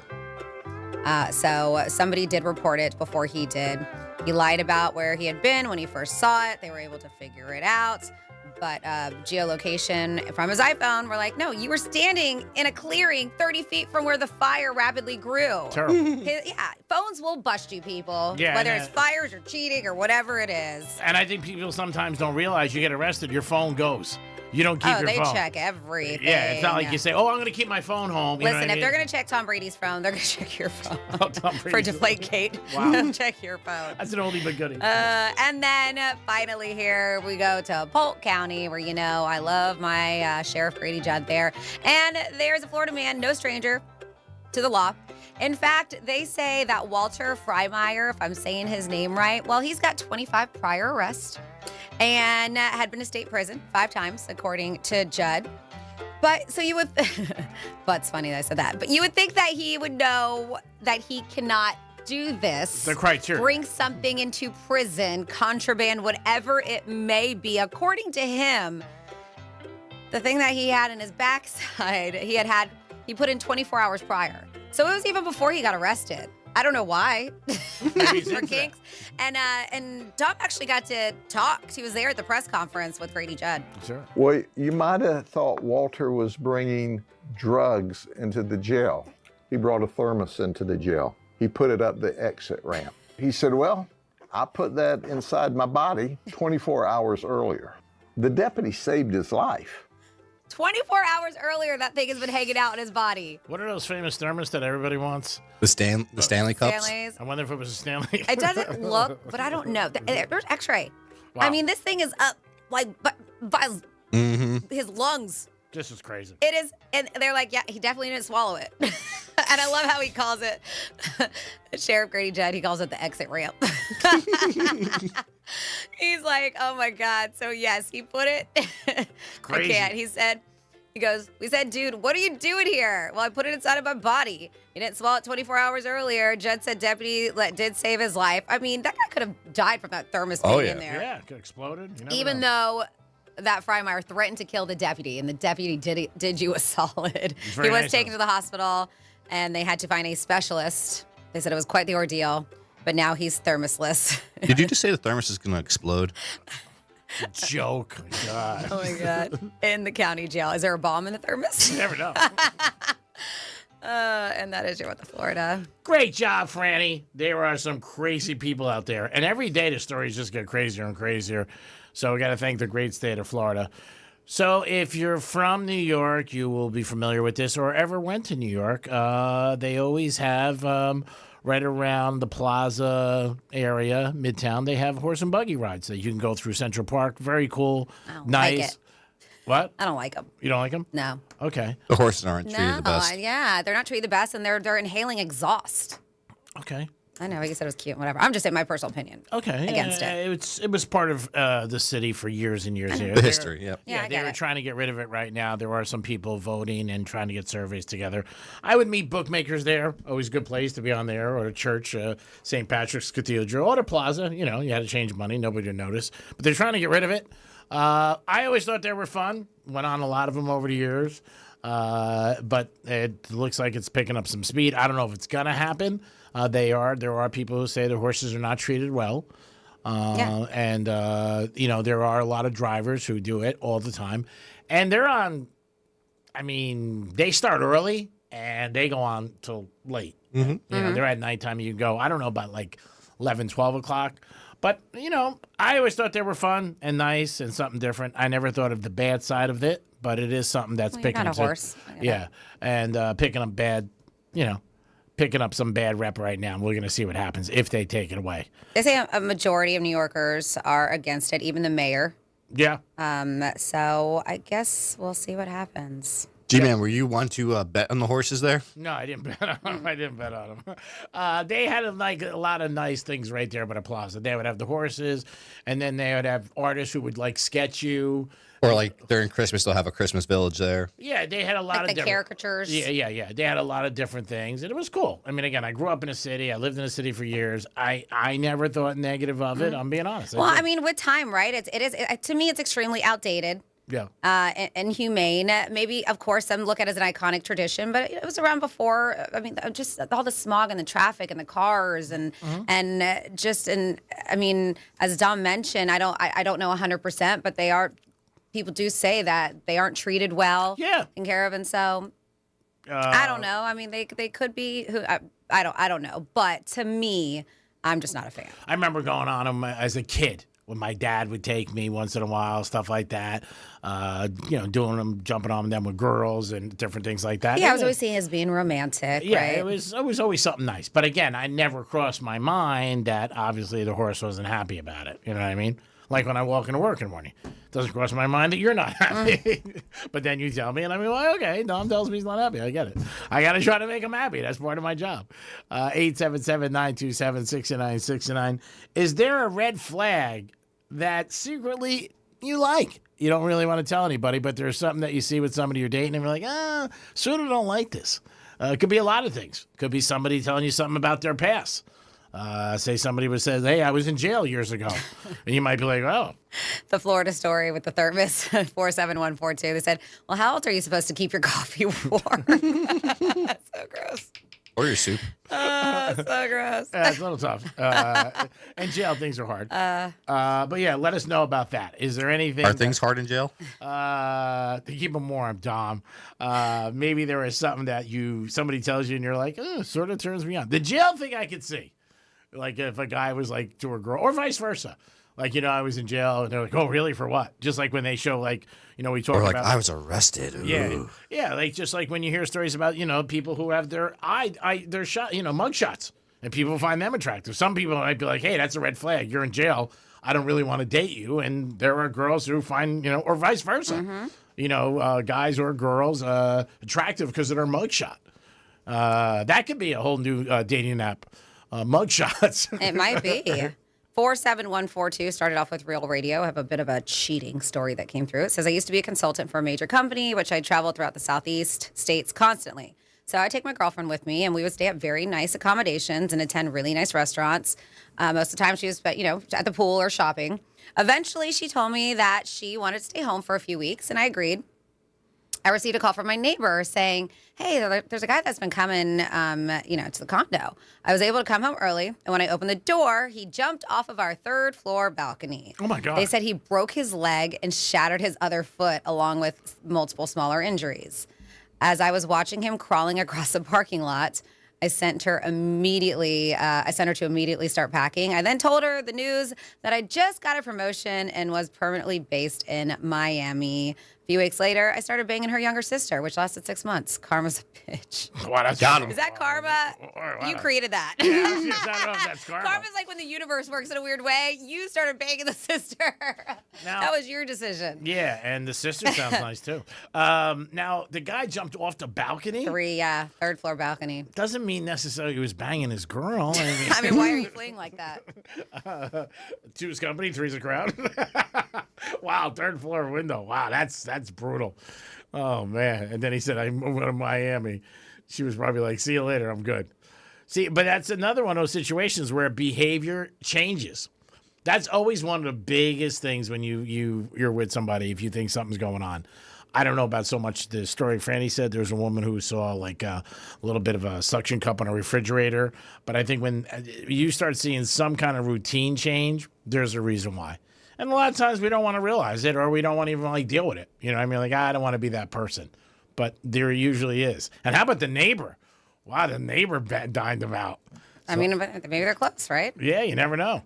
So somebody did report it before he did. He lied about where he had been when he first saw it. They were able to figure it out. But geolocation from his iPhone were like, no, you were standing in a clearing 30 feet from where the fire rapidly grew. Terrible. Yeah, phones will bust you, people. Yeah, whether and, it's fires or cheating or whatever it is. And I think people sometimes don't realize you get arrested, your phone goes. You don't keep your they phone. check everything. Yeah, it's not like you say, oh, I'm going to keep my phone home. You know Listen, what I if they're mean? going to check Tom Brady's phone, they're going to check your phone. Oh, Tom For Brady's Deflategate. Wow. Check your phone. That's an oldie but goodie. And then finally here we go to Polk County, where, you know, I love my Sheriff Grady Judd there. And there's a Florida man, no stranger to the law. In fact, they say that Walter Freimeyer, if I'm saying his name right, well, he's got 25 prior arrests and had been to state prison 5 times, according to Judd. But so you would, but it's funny that I said that, but you would think that he would know that he cannot do this. The criteria. Bring something into prison, contraband, whatever it may be. According to him, the thing that he had in his backside, he put in 24 hours prior. So it was even before he got arrested. I don't know why. For kinks. And Tom actually got to talk. He was there at the press conference with Grady Judd. Sure. Well, you might have thought Walter was bringing drugs into the jail. He brought a thermos into the jail. He put it up the exit ramp. He said, well, I put that inside my body 24 hours earlier. The deputy saved his life. 24 hours earlier, that thing has been hanging out in his body. What are those famous thermos that everybody wants? The Stanley Cups? Stanley's. I wonder if it was a Stanley. It doesn't look, but I don't know. There's x-ray. Wow. I mean, this thing is up like by his lungs. This is crazy. It is, and they're like, yeah, he definitely didn't swallow it. And I love how he calls it, Sheriff Grady Judd, he calls it the exit ramp. He's like, oh my God. So yes, he put it, Crazy. I can't. We said, dude, what are you doing here? Well, I put it inside of my body. He didn't swallow it 24 hours earlier. Judd said deputy did save his life. I mean, that guy could have died from that thermos being in there. Yeah, it could have exploded. You never Even know. though that Freimeyer threatened to kill the deputy, and the deputy did you a solid. He very was nice taken to the hospital, and they had to find a specialist. They said it was quite the ordeal, but now he's thermosless. Did you just say the thermos is going to explode? Joke. God. Oh my God. In the county jail. Is there a bomb in the thermos? You never know. And that is your What the Florida. Great job, Franny. There are some crazy people out there. And every day the stories just get crazier and crazier. So we got to thank the great state of Florida. So if you're from New York, you will be familiar with this, or ever went to New York. They always have, right around the plaza area, Midtown, they have horse and buggy rides that you can go through Central Park. Very cool. Nice. like it. What? I don't like them. You don't like them? No. Okay. The horses aren't treated the best. Yeah, they're not treated the best, and they're inhaling exhaust. Okay. I know. I guess it was cute. Whatever. I'm just saying my personal opinion. Okay. Against it. It was part of the city for years and years. The history, yep. Yeah, I they get were it. trying to get rid of it right now. There are some people voting and trying to get surveys together. I would meet bookmakers there. Always a good place to be on there. Or a church, St. Patrick's Cathedral, or the plaza. You know, you had to change money. Nobody would notice. But they're trying to get rid of it. I always thought they were fun. Went on a lot of them over the years. But it looks like it's picking up some speed. I don't know if it's going to happen. There are people who say the horses are not treated well. And, there are a lot of drivers who do it all the time. And they're on, they start early and they go on till late. Mm-hmm. They're at nighttime. You go, I don't know, about like 11, 12 o'clock. But, I always thought they were fun and nice and something different. I never thought of the bad side of it, but it is something that's You're not a horse. Yeah. And picking up picking up some bad rep right now. We're going to see what happens if they take it away. They say a majority of New Yorkers are against it, even the mayor. Yeah. So I guess we'll see what happens. G-Man, were you one to bet on the horses there? No, I didn't bet on them. I didn't bet on them. They had a lot of nice things right there by the plaza. They would have the horses, and then they would have artists who would sketch you. Or during Christmas, they'll have a Christmas village there. Yeah, they had a lot of the different caricatures. Yeah. They had a lot of different things, and it was cool. Again, I grew up in a city. I lived in a city for years. I never thought negative of it. I'm being honest. Well, with time, right? It is to me, it's extremely outdated. inhumane. Maybe, of course, some look at it as an iconic tradition, but it was around before. I mean, just all the smog and the traffic and the cars and I mean, as Dom mentioned, I don't know 100%, but they are. People do say that they aren't treated well, taken care of, and so I don't know. I mean, they could be. I don't know, but to me, I'm just not a fan. I remember going on them as a kid when my dad would take me once in a while, stuff like that. Doing them, jumping on them with girls and different things like that. Yeah, I was always seen as being romantic. Yeah, right? it was always something nice. But again, I never crossed my mind that obviously the horse wasn't happy about it. You know what I mean? Like when I walk into work in the morning. Doesn't cross my mind that you're not happy. But then you tell me, and I'm like, okay, Dom tells me he's not happy. I get it. I got to try to make him happy. That's part of my job. 877-927-6969. Is there a red flag that secretly you like? You don't really want to tell anybody, but there's something that you see with somebody you're dating, and you're like, sort of don't like this. It could be a lot of things. It could be somebody telling you something about their past. Say somebody was says, hey, I was in jail years ago. And you might be like, oh. The Florida story with the thermos, 47142. They said, well, how else are you supposed to keep your coffee warm? That's so gross. Or your soup. So gross. It's a little tough. In jail, things are hard. But yeah, let us know about that. Is there anything? Are things hard in jail? To keep them warm, Dom. Maybe there is something that somebody tells you and you're like, sort of turns me on. The jail thing I could see. Like if a guy was like to a girl or vice versa. Like, I was in jail and they're like, oh, really? For what? Just like when they show we talk about. I was arrested. Ooh. Yeah. Like just like when you hear stories about, people who have their shot, mug shots and people find them attractive. Some people might be like, hey, that's a red flag. You're in jail. I don't really want to date you. And there are girls who find, or vice versa, guys or girls attractive because of their mug shot. That could be a whole new dating app. Mug shots. It might be. 47142 started off with Real Radio. I have a bit of a cheating story that came through. It says, I used to be a consultant for a major company, which I traveled throughout the Southeast states constantly. So I take my girlfriend with me, and we would stay at very nice accommodations and attend really nice restaurants. Most of the time she was, at the pool or shopping. Eventually, she told me that she wanted to stay home for a few weeks, and I agreed. I received a call from my neighbor saying, hey, there's a guy that's been coming, to the condo. I was able to come home early, and when I opened the door, he jumped off of our third floor balcony. Oh, my God. They said he broke his leg and shattered his other foot, along with multiple smaller injuries. As I was watching him crawling across the parking lot, I sent her to immediately start packing. I then told her the news that I just got a promotion and was permanently based in Miami. A few weeks later, I started banging her younger sister, which lasted 6 months. Karma's a bitch. Wow, that's got him. Is that karma? Wow. You created that. Yeah, I don't know if that's karma. Karma's like when the universe works in a weird way. You started banging the sister. That was your decision. Yeah, and the sister sounds nice too. Now, the guy jumped off the balcony? Third floor balcony. Doesn't mean necessarily he was banging his girl. I mean, why are you fleeing like that? Two's company, three's a crowd. Wow, third floor window. Wow, that's brutal. Oh, man. And then he said, I'm going to Miami. She was probably like, see you later. I'm good. See, but that's another one of those situations where behavior changes. That's always one of the biggest things when you're with somebody if you think something's going on. I don't know about so much the story Franny said. There's a woman who saw like a little bit of a suction cup on a refrigerator. But I think when you start seeing some kind of routine change, there's a reason why. And a lot of times we don't want to realize it or we don't want to even deal with it. You know what I mean? Like, I don't want to be that person. But there usually is. And how about the neighbor? Wow, the neighbor dined them out. I mean, maybe they're close, right? Yeah, you never know.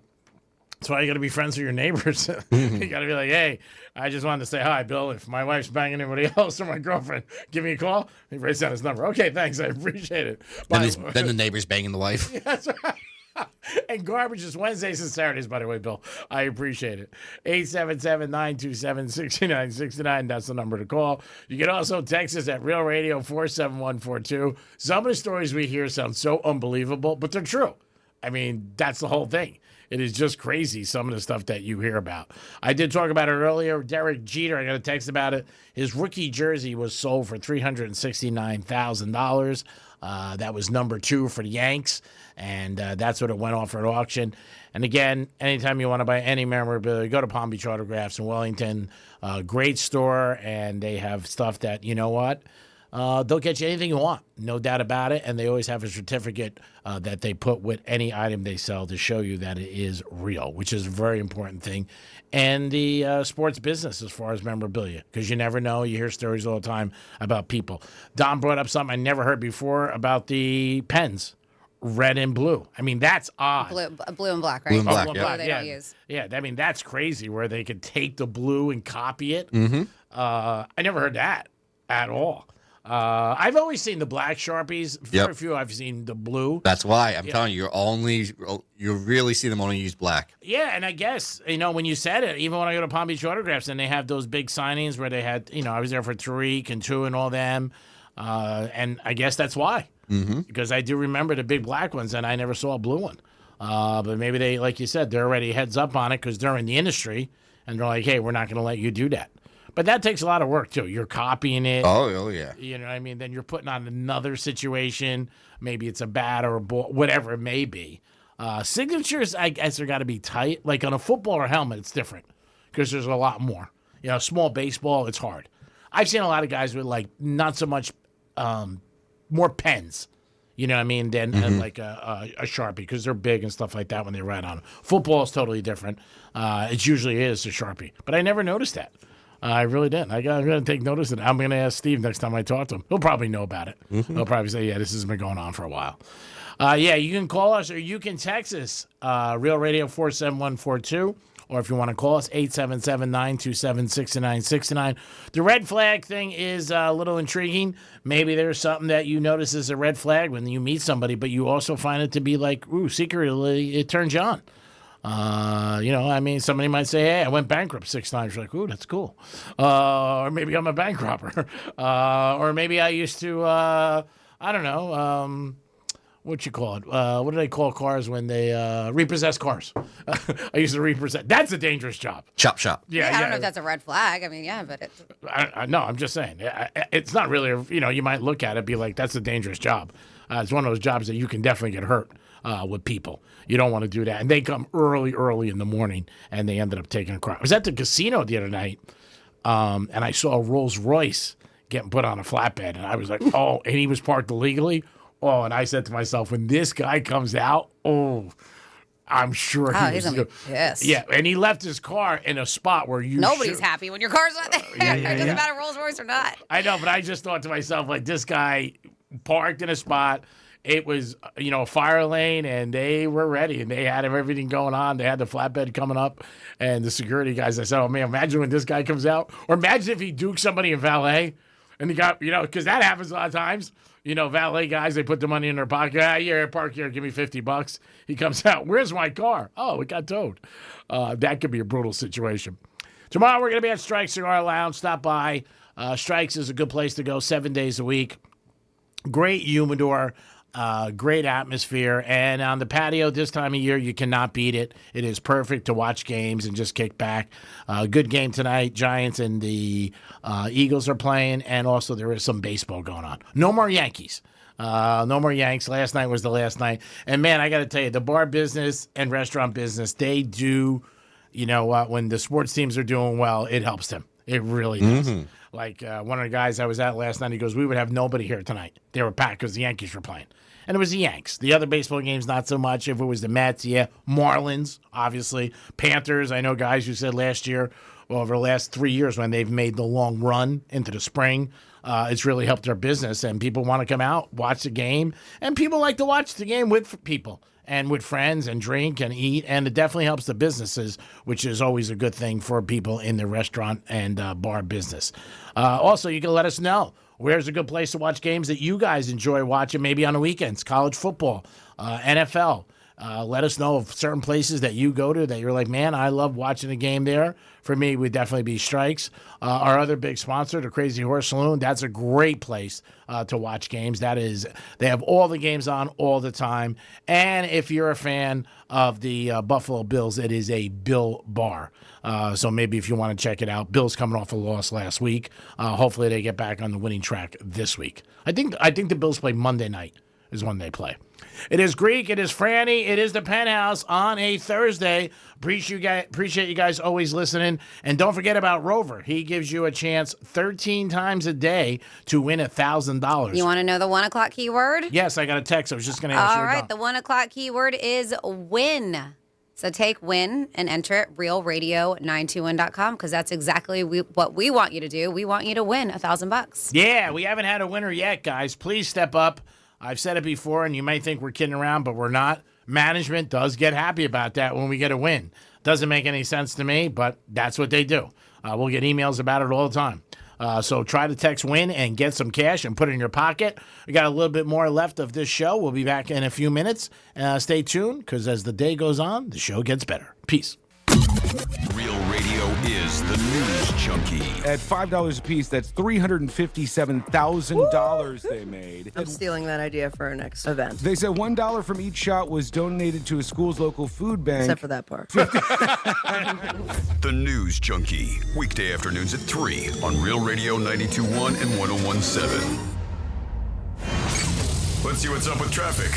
That's why you got to be friends with your neighbors. You got to be like, hey, I just wanted to say hi, Bill. If my wife's banging anybody else or my girlfriend, give me a call. He writes down his number. Okay, thanks. I appreciate it. Then the neighbor's banging the wife. Yeah, that's right. And garbage is Wednesdays and Saturdays, by the way, Bill. I appreciate it. 877-927-6969. That's the number to call. You can also text us at Real Radio 47142. Some of the stories we hear sound so unbelievable, but they're true. I mean, that's the whole thing. It is just crazy, some of the stuff that you hear about. I did talk about it earlier. Derek Jeter, I got a text about it. His rookie jersey was sold for $369,000. That was number 2 for the Yanks, and that's what it went off at auction. And again, anytime you want to buy any memorabilia, go to Palm Beach Autographs in Wellington. Great store, and they have stuff that, you know what? They'll get you anything you want, no doubt about it. And they always have a certificate that they put with any item they sell to show you that it is real, which is a very important thing. And the sports business as far as memorabilia, because you never know. You hear stories all the time about people. Don brought up something I never heard before about the pens. Red and blue. I mean, that's odd. Blue and black, right? Blue and black, Blue yeah. they don't use. Yeah, I mean, that's crazy where they could take the blue and copy it. Mm-hmm. I never heard that at all. I've always seen the black Sharpies. Very few I've seen the blue. That's why I'm telling you, you really see them only use black. Yeah, and I guess, when you said it, even when I go to Palm Beach Autographs and they have those big signings where they had, I was there for Tariq and Tua and all them. And I guess that's why. Mm-hmm. Because I do remember the big black ones, and I never saw a blue one. But maybe they, like you said, they're already heads up on it because they're in the industry, and they're like, hey, we're not going to let you do that. But that takes a lot of work, too. You're copying it. Oh, yeah. You know what I mean? Then you're putting on another situation. Maybe it's a bat or a ball, whatever it may be. Signatures, I guess, are got to be tight. Like on a football or helmet, it's different because there's a lot more. Small baseball, it's hard. I've seen a lot of guys with, not so much more pens, you know what I mean, than like a Sharpie because they're big and stuff like that when they write on them. Football is totally different. It usually is a Sharpie. But I never noticed that. I really didn't. I'm going to take notice of it. I'm going to ask Steve next time I talk to him. He'll probably know about it. Mm-hmm. He'll probably say, this has been going on for a while. You can call us or you can text us, Real Radio 47142. Or if you want to call us, 877-927-6969. The red flag thing is a little intriguing. Maybe there's something that you notice is a red flag when you meet somebody, but you also find it to be like, secretly it turns you on. Somebody might say, hey, I went bankrupt 6 times. You're like, ooh, that's cool. Or maybe I'm a bank robber. Or maybe I used to, what you call it? What do they call cars when they repossess cars? I used to repossess. That's a dangerous job. Chop shop. Yeah, I don't know if that's a red flag. I mean, but it's... No, I'm just saying. It's not really, you might look at it and be like, that's a dangerous job. It's one of those jobs that you can definitely get hurt with people. You don't want to do that. And they come early in the morning, and they ended up taking a car. I was at the casino the other night, and I saw a Rolls Royce getting put on a flatbed. And I was like, and he was parked illegally. Oh, and I said to myself, when this guy comes out, I'm sure he's going to be pissed. Yeah, and he left his car in a spot where nobody's happy when your car's not there. It doesn't matter Rolls Royce or not. I know, but I just thought to myself, like, this guy parked in a spot. It was, a fire lane, and they were ready, and they had everything going on. They had the flatbed coming up, and the security guys, I said, oh, man, imagine when this guy comes out. Or imagine if he duked somebody in valet, and he got, because that happens a lot of times. Valet guys, they put the money in their pocket. Here, park here, give me $50. He comes out, where's my car? Oh, it got towed. That could be a brutal situation. Tomorrow, we're going to be at Strikes Cigar Lounge. Stop by. Strikes is a good place to go 7 days a week. Great humidor. Great atmosphere, and on the patio this time of year, you cannot beat it. It is perfect to watch games and just kick back. Good game tonight. Giants and the Eagles are playing, and also there is some baseball going on. No more Yankees. No more Yanks. Last night was the last night. And, man, I got to tell you, the bar business and restaurant business, they do, when the sports teams are doing well, it helps them. It really does. Mm-hmm. Like one of the guys I was at last night, he goes, we would have nobody here tonight. They were packed because the Yankees were playing. And it was the Yanks. The other baseball games, not so much. If it was the Mets, Marlins, obviously. Panthers, I know guys who said last year, over the last 3 years when they've made the long run into the spring, it's really helped their business. And people want to come out, watch the game. And people like to watch the game with people and with friends and drink and eat. And it definitely helps the businesses, which is always a good thing for people in the restaurant and bar business. Also, you can let us know. Where's a good place to watch games that you guys enjoy watching, maybe on the weekends? College football, NFL. Let us know of certain places that you go to that you're like, man, I love watching a game there. For me, it would definitely be Strikes. Our other big sponsor, the Crazy Horse Saloon, that's a great place to watch games. They have all the games on all the time. And if you're a fan of the Buffalo Bills, it is a Bill bar. So maybe if you want to check it out, Bills coming off a loss last week. Hopefully they get back on the winning track this week. I think the Bills play Monday night is when they play. It is Greek. It is Franny. It is the Penthouse on a Thursday. Appreciate you guys always listening. And don't forget about Rover. He gives you a chance 13 times a day to win $1,000. You want to know the 1 o'clock keyword? Yes, I got a text. I was just going to ask you. All right, the 1 o'clock keyword is win. So take win and enter it realradio921.com because that's exactly what we want you to do. We want you to win $1,000. Yeah, we haven't had a winner yet, guys. Please step up. I've said it before, and you may think we're kidding around, but we're not. Management does get happy about that when we get a win. Doesn't make any sense to me, but that's what they do. We'll get emails about it all the time. So try to text win and get some cash and put it in your pocket. We got a little bit more left of this show. We'll be back in a few minutes. Stay tuned, because as the day goes on, the show gets better. Peace. Real Radio is the news junkie. At $5 a piece, that's $357,000 they made. I'm stealing that idea for our next event. They said $1 from each shot was donated to a school's local food bank. Except for that part. The news junkie. Weekday afternoons at 3 on Real Radio 92.1 and 101.7. Let's see what's up with traffic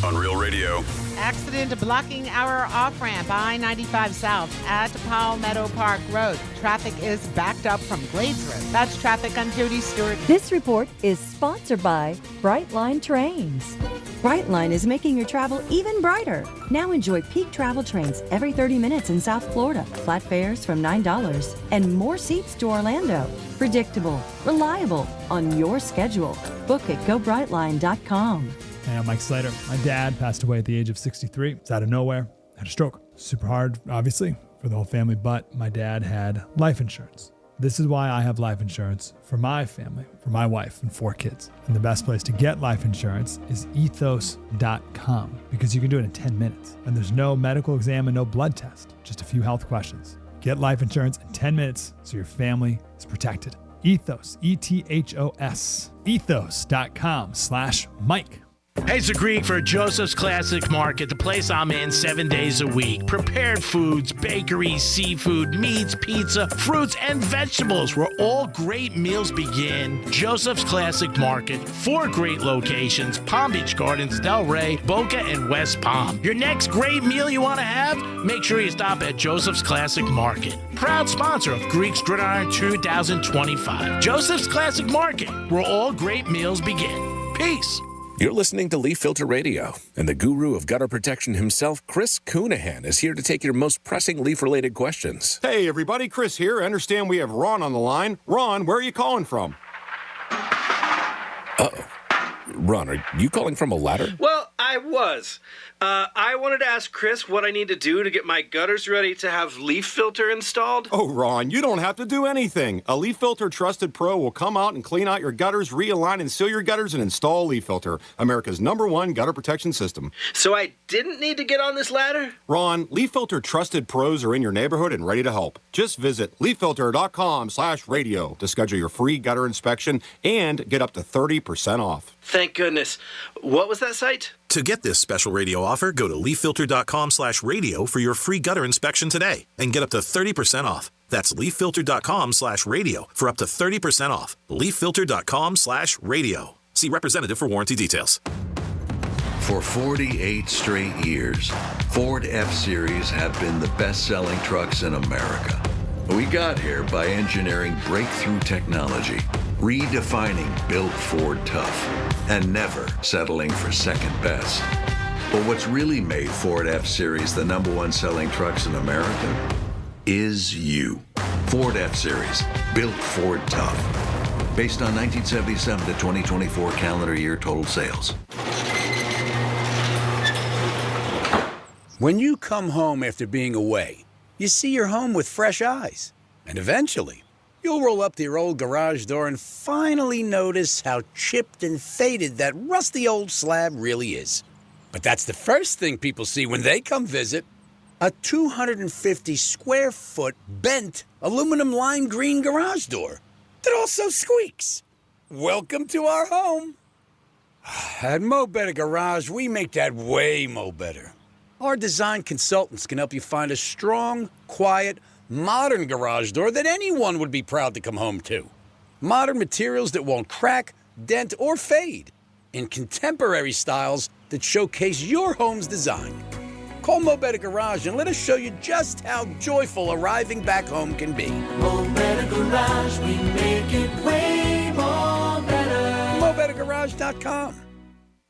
on Real Radio. Accident blocking our off-ramp, I-95 South at Palmetto Park Road. Traffic is backed up from Glades Road. That's traffic on Jody Stewart. This report is sponsored by Brightline Trains. Brightline is making your travel even brighter. Now enjoy peak travel trains every 30 minutes in South Florida. Flat fares from $9 and more seats to Orlando. Predictable, reliable, on your schedule. Book at GoBrightline.com. Hey, I'm Mike Slater. My dad passed away at the age of 63. It's out of nowhere. Had a stroke. Super hard, obviously, for the whole family, but my dad had life insurance. This is why I have life insurance for my family, for my wife and 4 kids. And the best place to get life insurance is ethos.com, because you can do it in 10 minutes. And there's no medical exam and no blood test, just a few health questions. Get life insurance in 10 minutes so your family is protected. Ethos, E-T-H-O-S, ethos.com/Mike. Hey, it's the Greek for Joseph's Classic Market, the place I'm in 7 days a week. Prepared foods, bakeries, seafood, meats, pizza, fruits, and vegetables, where all great meals begin. Joseph's Classic Market, 4 great locations: Palm Beach Gardens, Delray, Boca, and West Palm. Your next great meal you want to have? Make sure you stop at Joseph's Classic Market. Proud sponsor of Greek's Gridiron 2025. Joseph's Classic Market, where all great meals begin. Peace. You're listening to Leaf Filter Radio, and the guru of gutter protection himself, Chris Coonahan, is here to take your most pressing leaf-related questions. Hey, everybody, Chris here. I understand we have Ron on the line. Ron, where are you calling from? Uh-oh. Ron, are you calling from a ladder? Well, I was. I wanted to ask Chris what I need to do to get my gutters ready to have leaf filter installed. Oh, Ron, you don't have to do anything. A Leaf Filter Trusted Pro will come out and clean out your gutters, realign and seal your gutters, and install Leaf Filter, America's #1 gutter protection system. So I didn't need to get on this ladder? Ron, Leaf Filter Trusted Pros are in your neighborhood and ready to help. Just visit leaffilter.com/radio to schedule your free gutter inspection and get up to 30% off. Thank goodness. What was that site? To get this special radio offer, go to leaffilter.com/radio for your free gutter inspection today and get up to 30% off. That's leaffilter.com/radio for up to 30% off. leaffilter.com/radio. See representative for warranty details. For 48 straight years, Ford F-Series have been the best-selling trucks in America. We got here by engineering breakthrough technology, redefining Built Ford Tough, and never settling for second best. But what's really made Ford F-Series the #1 selling trucks in America is you. Ford F-Series, Built Ford Tough. Based on 1977 to 2024 calendar year total sales. When you come home after being away, you see your home with fresh eyes. And eventually, you'll roll up to your old garage door and finally notice how chipped and faded that rusty old slab really is. But that's the first thing people see when they come visit. A 250-square-foot bent aluminum lime green garage door that also squeaks. Welcome to our home. At Mo Better Garage, we make that way mo better. Our design consultants can help you find a strong, quiet, modern garage door that anyone would be proud to come home to. Modern materials that won't crack, dent, or fade. in contemporary styles that showcase your home's design. Call Mo Better Garage and let us show you just how joyful arriving back home can be. Mo Better Garage, we make it way more better. MoBetterGarage.com.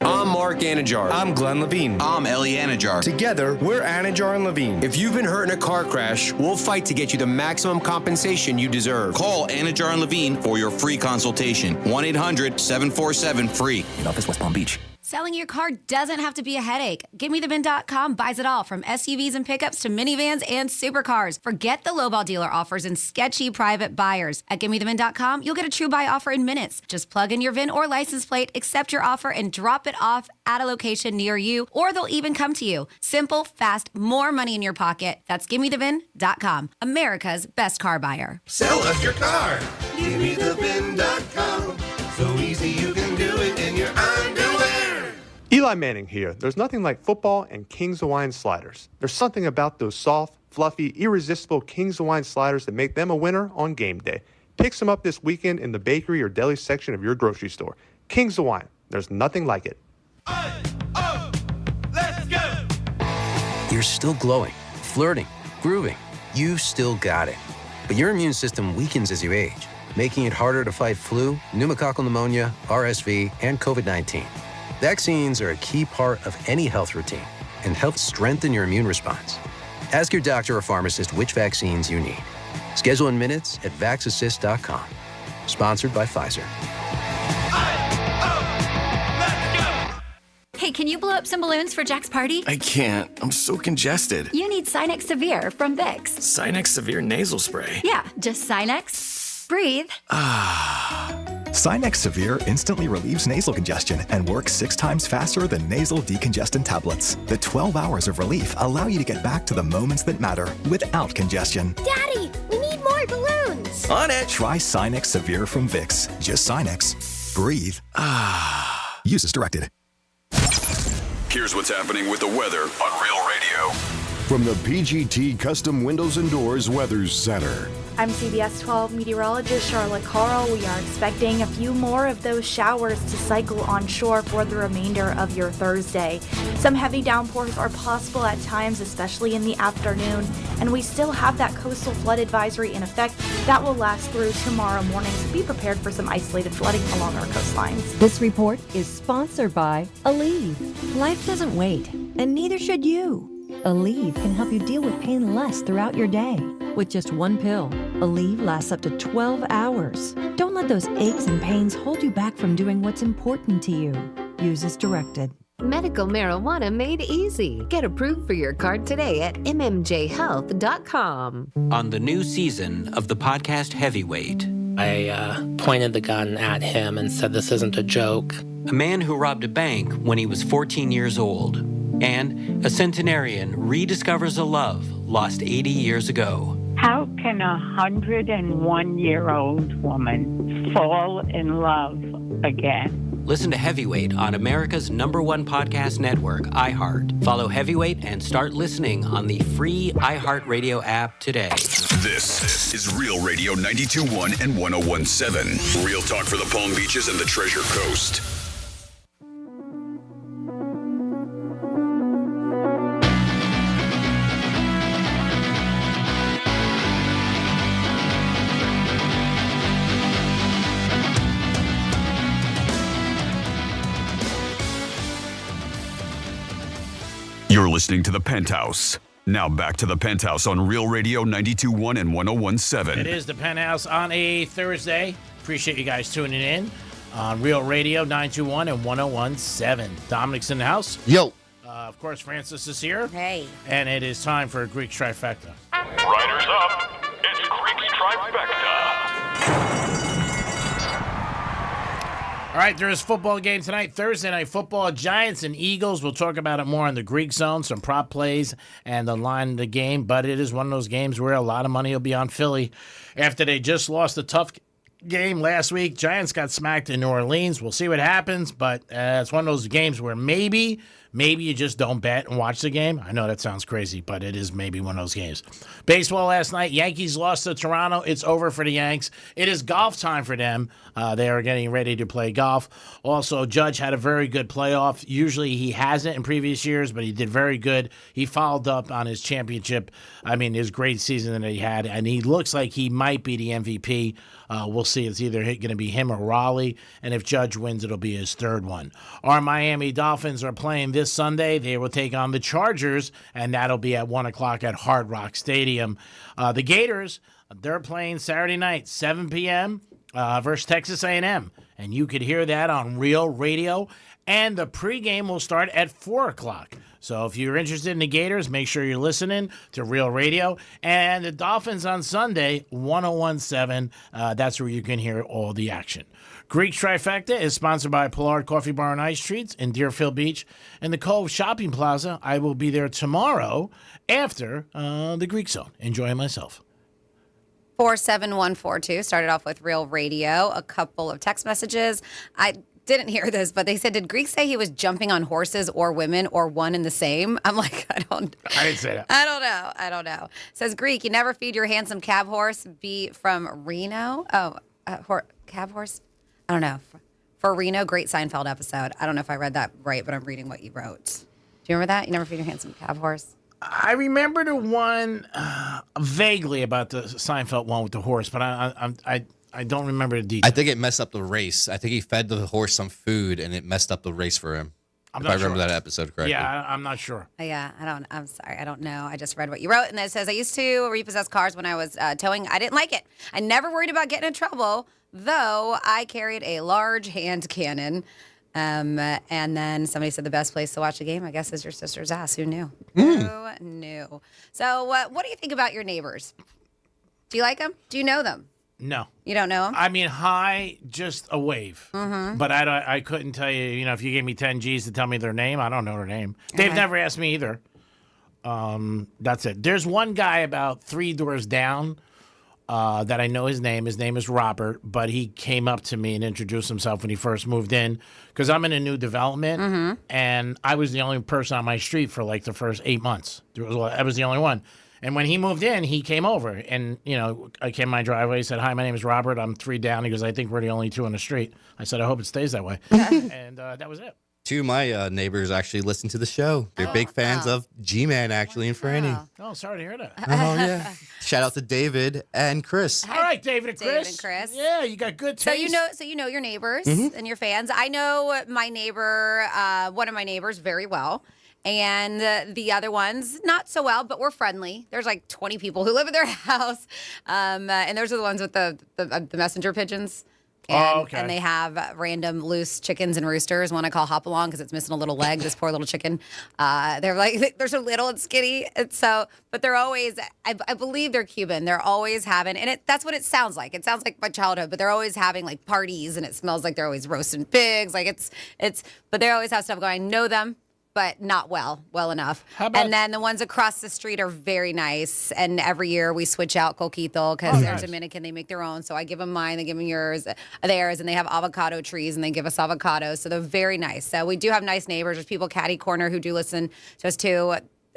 I'm Mark Anajar. I'm Glenn Levine. I'm Ellie Anajar. Together, we're Anajar and Levine. If you've been hurt in a car crash, we'll fight to get you the maximum compensation you deserve. Call Anajar and Levine for your free consultation. 1-800-747-FREE. In office, West Palm Beach. Selling your car doesn't have to be a headache. GiveMeTheVin.com buys it all, from SUVs and pickups to minivans and supercars. Forget the lowball dealer offers and sketchy private buyers. At GiveMeTheVin.com, you'll get a true buy offer in minutes. Just plug in your VIN or license plate, accept your offer, and drop it off at a location near you, or they'll even come to you. Simple, fast, more money in your pocket. That's GiveMeTheVin.com, America's best car buyer. Sell us your car. GiveMeTheVin.com. So easy you can do it in your underwear. Eli Manning here. There's nothing like football and King's Hawaiian sliders. There's something about those soft, fluffy, irresistible King's Hawaiian sliders that make them a winner on game day. Pick some up this weekend in the bakery or deli section of your grocery store. King's Hawaiian. There's nothing like it. Let's go. You're still glowing, flirting, grooving. You've still got it. But your immune system weakens as you age, making it harder to fight flu, pneumococcal pneumonia, RSV, and COVID-19. Vaccines are a key part of any health routine and help strengthen your immune response. Ask your doctor or pharmacist which vaccines you need. Schedule in minutes at vaxassist.com. Sponsored by Pfizer. Hey, can you blow up some balloons for Jack's party? I can't. I'm so congested. You need Sinex Severe from Vicks. Sinex Severe Nasal Spray. Yeah, just Sinex. Breathe. Sinex Severe instantly relieves nasal congestion and works 6 times faster than nasal decongestant tablets. The 12 hours of relief allow you to get back to the moments that matter without congestion. Daddy, we need more balloons. On it. Try Sinex Severe from Vicks. Just Sinex. Breathe. Use as directed. Here's what's happening with the weather on Real Radio. From the PGT Custom Windows and Doors Weather Center. I'm CBS 12 meteorologist Charlotte Carl. We are expecting a few more of those showers to cycle onshore for the remainder of your Thursday. Some heavy downpours are possible at times, especially in the afternoon, and we still have that coastal flood advisory in effect that will last through tomorrow morning, so be prepared for some isolated flooding along our coastlines. This report is sponsored by Aleve. Life doesn't wait, and neither should you. Aleve can help you deal with pain less throughout your day. With just one pill, Aleve lasts up to 12 hours. Don't let those aches and pains hold you back from doing what's important to you. Use as directed. Medical marijuana made easy. Get approved for your card today at mmjhealth.com. On the new season of the podcast Heavyweight, I pointed the gun at him and said, "This isn't a joke." A man who robbed a bank when he was 14 years old, and a centenarian rediscovers a love lost 80 years ago. How can a 101-year-old woman fall in love again? Listen to Heavyweight on America's #1 podcast network, iHeart. Follow Heavyweight and start listening on the free iHeartRadio app today. This is Real Radio 92.1 and 101.7. Real talk for the Palm Beaches and the Treasure Coast. You're listening to The Penthouse. Now back to The Penthouse on Real Radio 92.1 and 101.7. It is The Penthouse on a Thursday. Appreciate you guys tuning in on Real Radio 921 and 101.7. Dominic's in the house. Yo. Of course, Francis is here. Hey. And it is time for a Greek trifecta. Riders up. It's Greek trifecta. All right, there is a football game tonight, Thursday Night Football, Giants and Eagles. We'll talk about it more on the Greek Zone, some prop plays, and the line of the game. But it is one of those games where a lot of money will be on Philly after they just lost a tough game last week. Giants got smacked in New Orleans. We'll see what happens, but it's one of those games where maybe maybe you just don't bet and watch the game. I know that sounds crazy, but it is maybe one of those games. Baseball last night, Yankees lost to Toronto. It's over for the Yanks. It is golf time for them. They are getting ready to play golf. Also, Judge had a very good playoff. Usually he hasn't in previous years, but he did very good. He followed up on his championship, his great season that he had, and he looks like he might be the MVP. We'll see. It's either going to be him or Raleigh, and if Judge wins, it'll be his third one. Our Miami Dolphins are playing this Sunday. They will take on the Chargers, and that'll be at 1 o'clock at Hard Rock Stadium. The Gators, they're playing Saturday night, 7 p.m. Versus Texas A&M, and you could hear that on Real Radio, and the pregame will start at 4 o'clock. So if you're interested in the Gators, make sure you're listening to Real Radio. And the Dolphins on Sunday, 101.7. That's where you can hear all the action. Greek Trifecta is sponsored by Pollard Coffee Bar and Ice Treats in Deerfield Beach and the Cove Shopping Plaza. I will be there tomorrow after the Greek Zone, enjoying myself. 47142 started off with Real Radio. A couple of text messages. I didn't hear this, but they said, did Greek say he was jumping on horses or women or one and the same? I'm like, I didn't say that. I don't know. Says Greek, you never feed your handsome cab horse. Be from Reno. Oh, cab horse? I don't know. For Reno, great Seinfeld episode. I don't know if I read that right, but I'm reading what you wrote. Do you remember that? You never feed your handsome cab horse? I remember the one vaguely about the Seinfeld one with the horse, but I don't remember the details. I think it messed up the race. I think he fed the horse some food, and it messed up the race for him. If I remember that episode correctly. Yeah, I'm not sure. Yeah, I'm sorry. I don't know. I just read what you wrote. And it says, I used to repossess cars when I was towing. I didn't like it. I never worried about getting in trouble, though I carried a large hand cannon. And then somebody said the best place to watch a game, I guess, is your sister's ass. Who knew? Who knew? So what do you think about your neighbors? Do you like them? Do you know them? No. You don't know them? I mean, hi, just a wave. Mm-hmm. But I couldn't tell you, if you gave me 10 G's to tell me their name, I don't know their name. They've never asked me either. That's it. There's one guy about 3 doors down that I know his name. His name is Robert, but he came up to me and introduced himself when he first moved in because I'm in a new development, and I was the only person on my street for like the first 8 months. I was the only one. And when he moved in, he came over, and, I came in my driveway. He said, hi, my name is Robert. I'm 3 down. He goes, I think we're the only 2 on the street. I said, I hope it stays that way. And that was it. 2 of my neighbors actually listen to the show. They're big fans of G-Man, actually, and Franny. Oh, sorry to hear that. Oh, yeah. Shout out to David and Chris. All right, David and Chris. David and Chris. Yeah, you got good taste. So you know your neighbors and your fans. I know my neighbor, one of my neighbors, very well. And the other ones, not so well, but we're friendly. There's like 20 people who live at their house. And those are the ones with the messenger pigeons. And they have random loose chickens and roosters. One I call Hop Along because it's missing a little leg, this poor little chicken. They're so little and skinny. But they're always, I believe they're Cuban. They're always having, and that's what it sounds like. It sounds like my childhood, but they're always having like parties and it smells like they're always roasting pigs. But they always have stuff going. I know them, but not well enough. And then the ones across the street are very nice. And every year we switch out coquito because they're Dominican. They make their own. So I give them mine, they give them theirs. And they have avocado trees and they give us avocados. So they're very nice. So we do have nice neighbors. There's people catty corner who do listen to us too.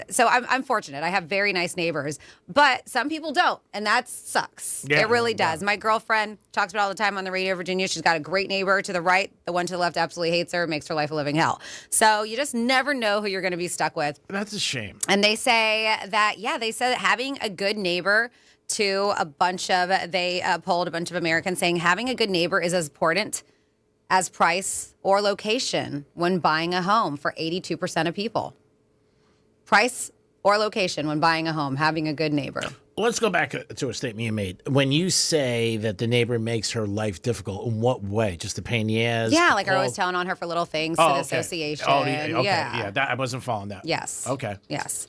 So I'm fortunate. I have very nice neighbors, but some people don't, and that sucks. Yeah, it really does. My girlfriend talks about it all the time on the radio, Virginia. She's got a great neighbor to the right. The one to the left absolutely hates her, makes her life a living hell. So you just never know who you're going to be stuck with. That's a shame. And they say that, they said that having a good neighbor they polled a bunch of Americans saying having a good neighbor is as important as price or location when buying a home for 82% of people. Price or location when buying a home, having a good neighbor. Let's go back to a statement you made. When you say that the neighbor makes her life difficult, in what way? Just a pain in the ass? Yeah, like always telling on her for little things to the association. Oh, okay. Yeah, I wasn't following that. Yes. Okay. Yes.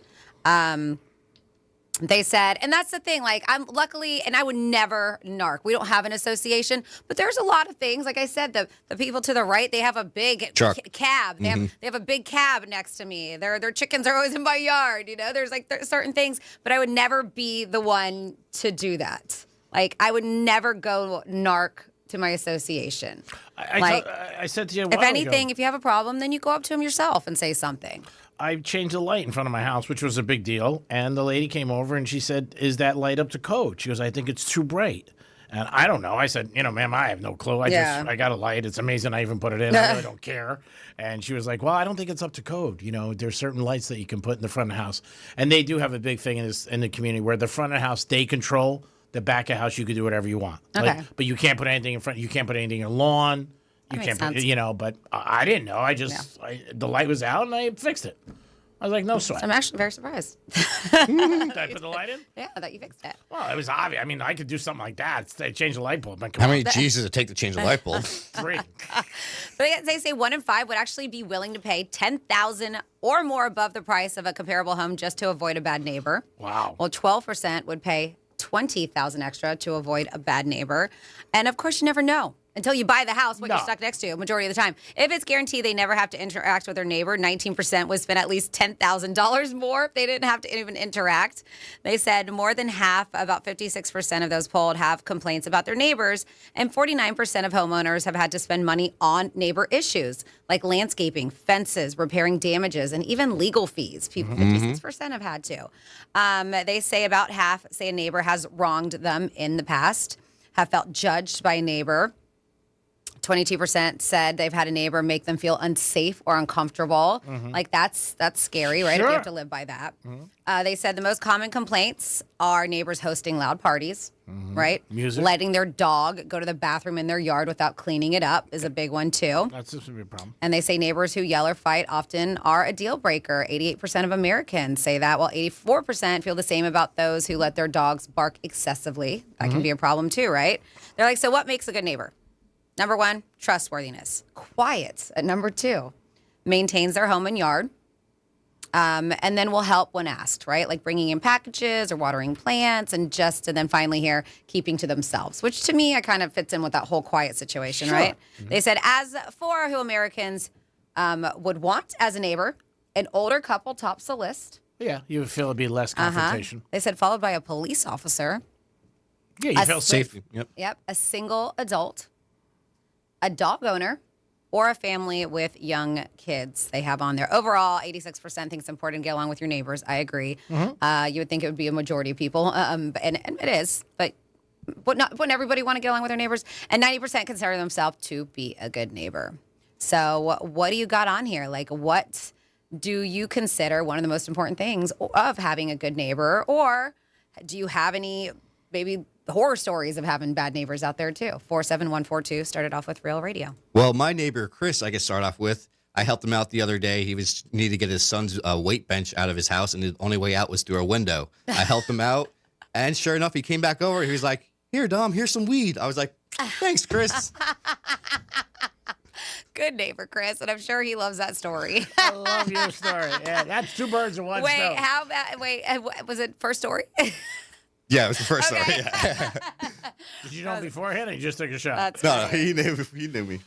They said, and that's the thing, like I'm luckily, and I would never narc. We don't have an association, but there's a lot of things. Like I said, the people to the right, they have a big cab. They have a big cab next to me. Their chickens are always in my yard. There's certain things, but I would never be the one to do that. Like I would never go narc to my association. I said to you, if anything, if you have a problem, then you go up to him yourself and say something. I changed the light in front of my house, which was a big deal. And the lady came over and she said, "Is that light up to code?" She goes, "I think it's too bright." And I don't know. I said, "Ma'am, I have no clue. I got a light. It's amazing I even put it in. I really don't care." And she was like, "Well, I don't think it's up to code. There's certain lights that you can put in the front of the house." And they do have a big thing in the community where the front of the house, they control. The back of the house, you can do whatever you want. Okay. But you can't put anything in front. You can't put anything in your lawn. You That can't makes put, sense. but I didn't know. The light was out and I fixed it. I was like, no sweat. I'm actually very surprised. Did I put the light in? Yeah, that you fixed it. Well, it was obvious. I mean, I could do something like that. Change the light bulb. But How many G's does it take to change a light bulb? 3. But they say 1 in 5 would actually be willing to pay $10,000 or more above the price of a comparable home just to avoid a bad neighbor. Wow. Well, 12% would pay $20,000 extra to avoid a bad neighbor. And of course, you never know until you buy the house what you're stuck next to majority of the time. If it's guaranteed they never have to interact with their neighbor, 19% would spend at least $10,000 more if they didn't have to even interact. They said more than half, about 56% of those polled, have complaints about their neighbors, and 49% of homeowners have had to spend money on neighbor issues like landscaping, fences, repairing damages, and even legal fees. People, 56% have had to. They say about half say a neighbor has wronged them in the past, have felt judged by a neighbor. 22% said they've had a neighbor make them feel unsafe or uncomfortable. Like that's scary, right? If you have to live by that. They said the most common complaints are neighbors hosting loud parties, right? Music. Letting their dog go to the bathroom in their yard without cleaning it up is a big one too. That's just a big problem. And they say neighbors who yell or fight often are a deal breaker. 88% of Americans say that, while 84% feel the same about those who let their dogs bark excessively. That can be a problem too, right? They're like, so what makes a good neighbor? Number 1, trustworthiness. Quiet at number 2. Maintains their home and yard. And then will help when asked, right? Like bringing in packages or watering plants, and then finally here, keeping to themselves, which to me, kind of fits in with that whole quiet situation, right? They said, as for who Americans would want as a neighbor, an older couple tops the list. Yeah, you would feel it'd be less confrontation. They said followed by a police officer. Yeah, you feel safe. Yep. A single adult, a dog owner, or a family with young kids. They have on there. Overall, 86% think it's important to get along with your neighbors. I agree. You would think it would be a majority of people, and it is, but wouldn't everybody want to get along with their neighbors? And 90% consider themselves to be a good neighbor. So what do you got on here? Like, what do you consider one of the most important things of having a good neighbor? Or do you have any maybe horror stories of having bad neighbors out there too? 47142 started off with Real Radio. Well, my neighbor Chris, I could start off with. I helped him out the other day. He needed to get his son's weight bench out of his house, and the only way out was through a window. I helped him out, and sure enough, he came back over. He was like, "Here, Dom, here's some weed." I was like, "Thanks, Chris." Good neighbor, Chris, and I'm sure he loves that story. I love your story. Yeah, that's 2 birds in one stone. Was it first story? Yeah, it was the first story. Yeah. Did you know him beforehand, or you just took a shot? No, he knew me.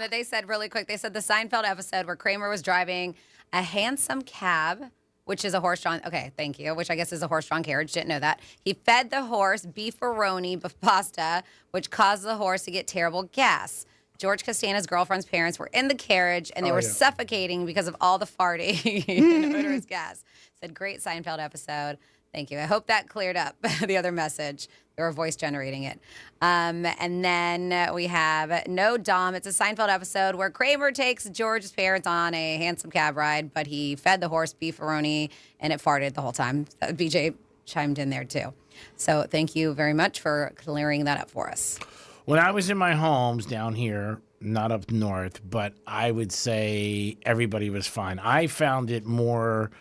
They said really quick, they said the Seinfeld episode where Kramer was driving a handsome cab, which is a horse-drawn, okay, thank you, which I guess is a horse-drawn carriage. Didn't know that. He fed the horse beefaroni pasta, which caused the horse to get terrible gas. George Costanza's girlfriend's parents were in the carriage, and they were suffocating because of all the farting and odorous gas. Said, great Seinfeld episode. Thank you. I hope that cleared up the other message. They were voice generating it. And then we have No Dom. It's a Seinfeld episode where Kramer takes George's parents on a handsome cab ride, but he fed the horse beefaroni and it farted the whole time. BJ chimed in there too. So thank you very much for clearing that up for us. When I was in my homes down here, not up north, but I would say everybody was fine. I found it more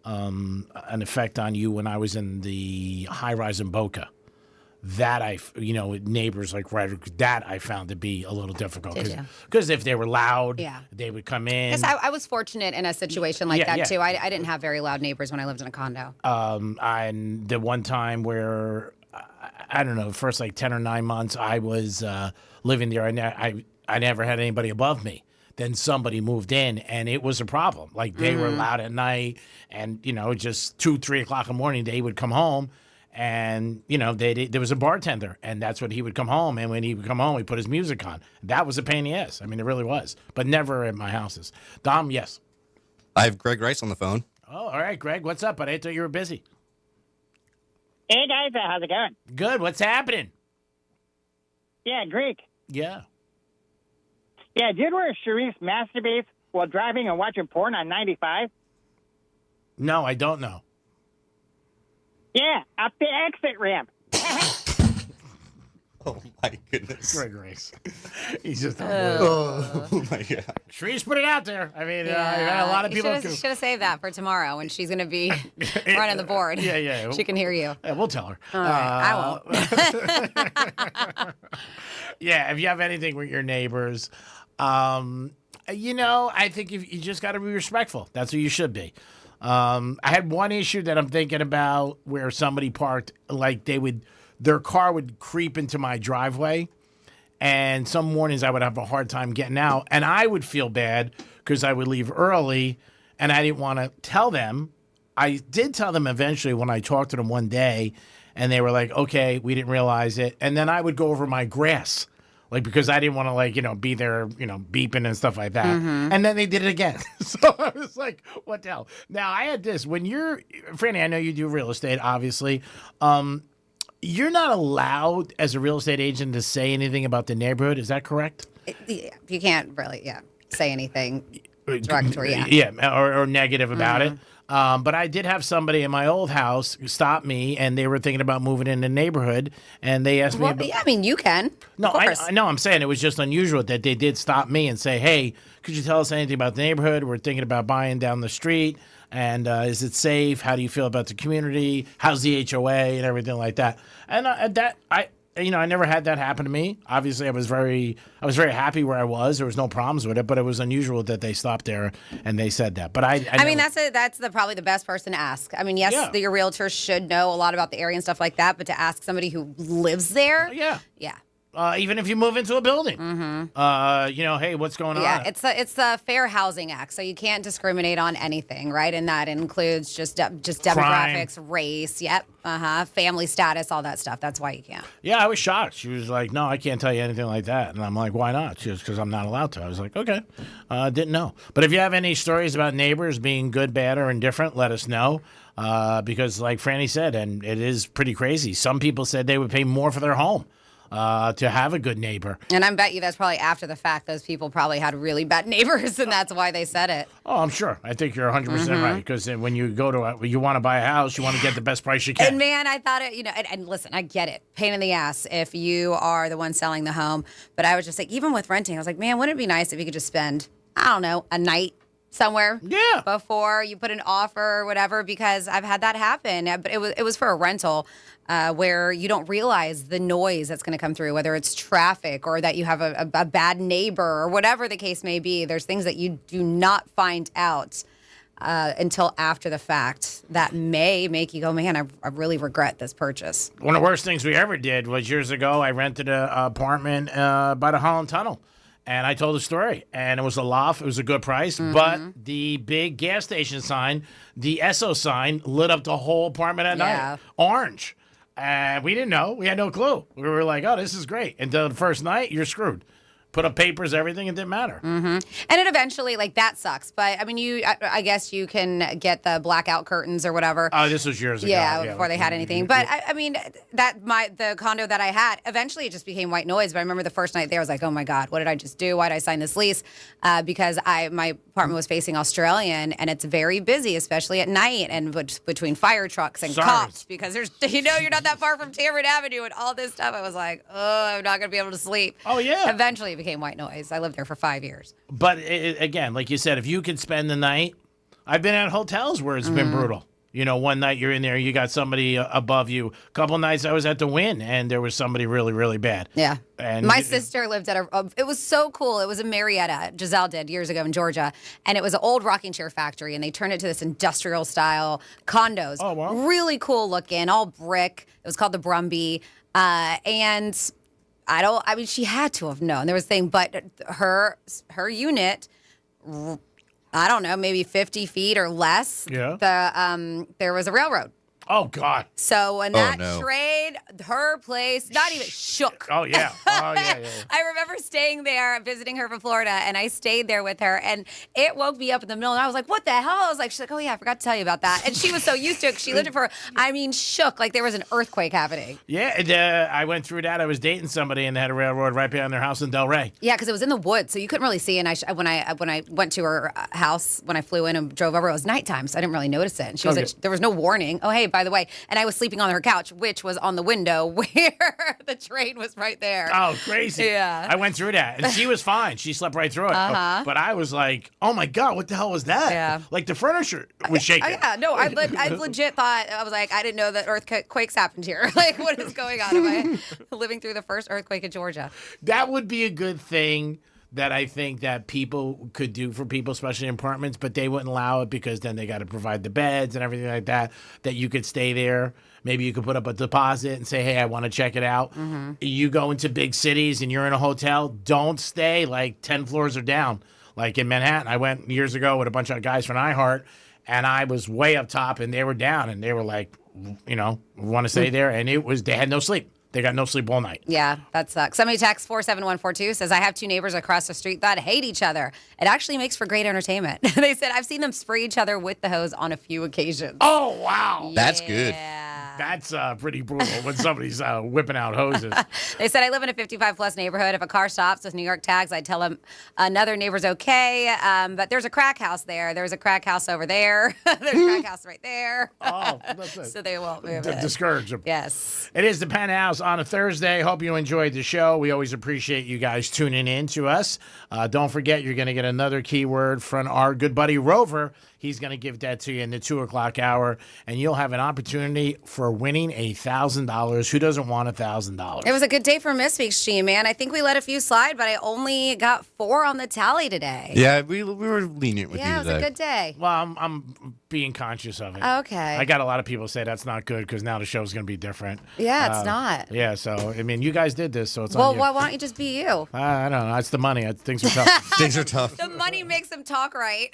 an effect on you when I was in the high rise in Boca. That neighbors like that I found to be a little difficult because if they were loud, they would come in. Yes, I was fortunate in a situation like that too. I didn't have very loud neighbors when I lived in a condo. And the one time where I don't know, first like 10 or 9 months I was living there, and I never had anybody above me. Then somebody moved in, and it was a problem. Like they were loud at night, and just 2-3 o'clock in the morning they would come home. And, there was a bartender, and that's what he would come home. And when he would come home, he put his music on. That was a pain in the ass. I mean, it really was. But never at my houses. Dom, yes. I have Greg Rice on the phone. Oh, all right, Greg. What's up? But I thought you were busy. Hey, guys. How's it going? Good. What's happening? Yeah, Greek. Yeah. Yeah, dude, where Sharice masturbates while driving and watching porn on 95? No, I don't know. Yeah, up the exit ramp. Oh, my goodness. Greg Rice. He's just Oh, my God. Sharice put it out there. I mean, Yeah. you had a lot of people. You should have saved that for tomorrow when she's going to be running the board. Yeah. She can hear you. Yeah, we'll tell her. All right, I won't. Yeah, if you have anything with your neighbors, I think you just got to be respectful. That's what you should be. I had one issue that I'm thinking about where somebody parked, like their car would creep into my driveway, and some mornings I would have a hard time getting out, and I would feel bad because I would leave early, and I didn't want to tell them. I did tell them eventually when I talked to them one day, and they were like, okay, we didn't realize it. And then I would go over my grass, because I didn't want to, be there, beeping and stuff like that. Mm-hmm. And then they did it again. So I was like, what the hell? Now, I had this. When Franny, I know you do real estate, obviously. You're not allowed as a real estate agent to say anything about the neighborhood. Is that correct? You can't really, say anything derogatory. Or negative about it. But I did have somebody in my old house stop me, and they were thinking about moving in the neighborhood, and they asked me. I mean, you can. No, I know. I'm saying it was just unusual that they did stop me and say, "Hey, could you tell us anything about the neighborhood? We're thinking about buying down the street, and is it safe? How do you feel about the community? How's the HOA and everything like that?" And I never had that happen to me. Obviously, I was very happy where I was. There was no problems with it, but it was unusual that they stopped there and they said that. But I mean, that's probably the best person to ask. I mean, yes, your realtor should know a lot about the area and stuff like that, but to ask somebody who lives there, yeah. Even if you move into a building, hey, what's going on? Yeah, it's the Fair Housing Act, so you can't discriminate on anything, right? And that includes just demographics, race, family status, all that stuff. That's why you can't. Yeah, I was shocked. She was like, "No, I can't tell you anything like that," and I'm like, "Why not?" She was, "Because I'm not allowed to." I was like, "Okay, didn't know." But if you have any stories about neighbors being good, bad, or indifferent, let us know. Because, like Franny said, and it is pretty crazy. Some people said they would pay more for their home. To have a good neighbor. And I bet you that's probably after the fact. Those people probably had really bad neighbors, and that's why they said it. Oh, I'm sure. I think you're 100% right. Because when you go to you want to buy a house, you want to get the best price you can. And man, I thought it, and listen, I get it. Pain in the ass if you are the one selling the home. But I was just like, even with renting, I was like, man, wouldn't it be nice if you could just spend, I don't know, a night somewhere before you put an offer or whatever, because I've had that happen. But it was for a rental where you don't realize the noise that's going to come through, whether it's traffic or that you have a bad neighbor or whatever the case may be. There's things that you do not find out until after the fact that may make you go, man, I really regret this purchase. One of the worst things we ever did was years ago, I rented an apartment by the Holland Tunnel. And I told the story, and it was a loft. It was a good price, but the big gas station sign, the Esso sign, lit up the whole apartment at night. Orange. And we didn't know. We had no clue. We were like, oh, this is great. Until the first night, you're screwed. Put up papers, everything, it didn't matter. And it eventually, that sucks. But, I mean, I guess you can get the blackout curtains or whatever. Oh, this was years ago. Yeah, before they had anything. But, I mean, the condo that I had, eventually it just became white noise. But I remember the first night there, I was like, oh, my God, what did I just do? Why did I sign this lease? Because my apartment was facing Australian, and it's very busy, especially at night, and between fire trucks and cops. Because there's, you're not that far from Tamarind Avenue and all this stuff. I was like, oh, I'm not going to be able to sleep. Oh, yeah. Eventually became white noise. I lived there for 5 years. But again, like you said, if you could spend the night, I've been at hotels where it's been brutal. One night you're in there, you got somebody above you. A couple nights I was at the Wynn, and there was somebody really, really bad. Yeah. And my sister lived at it was so cool. It was a Marietta, Giselle did years ago in Georgia, and it was an old rocking chair factory, and they turned it to this industrial style condos. Oh, wow. Really cool looking, all brick. It was called the Brumby. And she had to have known. There was a thing, but her unit, I don't know, maybe 50 feet or less. Yeah. There was a railroad. Oh, God. So when Oh, that no. train, her place, not even shook. Oh, yeah. Oh, yeah. I remember staying there, visiting her from Florida, and I stayed there with her, and it woke me up in the middle, and I was like, what the hell? I was like, she's like, oh, yeah, I forgot to tell you about that. And she was so used to it. She lived it for, shook, like there was an earthquake happening. Yeah, and, I went through that. I was dating somebody, and they had a railroad right behind their house in Delray. Yeah, because it was in the woods, so you couldn't really see. And when I went to her house, when I flew in and drove over, it was nighttime, so I didn't really notice it. And she was like, there was no warning. Oh, hey, by the way, and I was sleeping on her couch, which was on the window where the train was right there. Oh, crazy. Yeah. I went through that, and she was fine. She slept right through it. Uh-huh. But I was like, oh, my God, what the hell was that? Yeah. Like, the furniture was shaking. Yeah, no, I legit thought, I was like, I didn't know that earthquakes happened here. Like, what is going on? Am I living through the first earthquake in Georgia? That would be a good thing that I think that people could do for people, especially in apartments, but they wouldn't allow it because then they got to provide the beds and everything like that, that you could stay there. Maybe you could put up a deposit and say, hey, I want to check it out. Mm-hmm. You go into big cities and you're in a hotel, don't stay like 10 floors or down. Like in Manhattan, I went years ago with a bunch of guys from iHeart, and I was way up top and they were down, and they were like, want to stay there. And they had no sleep. They got no sleep all night. Yeah, that sucks. Somebody texts 47142 says, I have two neighbors across the street that hate each other. It actually makes for great entertainment. They said, I've seen them spray each other with the hose on a few occasions. Oh, wow. That's good. That's pretty brutal when somebody's whipping out hoses. They said, I live in a 55-plus neighborhood. If a car stops with New York tags, I tell them another neighbor's okay. But there's a crack house there. There's a crack house over there. There's a crack house right there. Oh, that's it. So they won't move it. Discourage them. Yes. It is the Penthouse on a Thursday. Hope you enjoyed the show. We always appreciate you guys tuning in to us. Don't forget, you're going to get another keyword from our good buddy Rover. He's going to give that to you in the 2 o'clock hour, and you'll have an opportunity for winning $1,000. Who doesn't want $1,000? It was a good day for Misfeaks, G, man. I think we let a few slide, but I only got 4 on the tally today. Yeah, we were lenient with you today. Yeah, it was a good day. Well, I'm being conscious of it. Okay. I got a lot of people say that's not good because now the show's going to be different. Yeah, it's not. Yeah, so, I mean, you guys did this, so it's Well, on you. why don't you just be you? I don't know. It's the money. Things are tough. Things are tough. The money makes them talk right.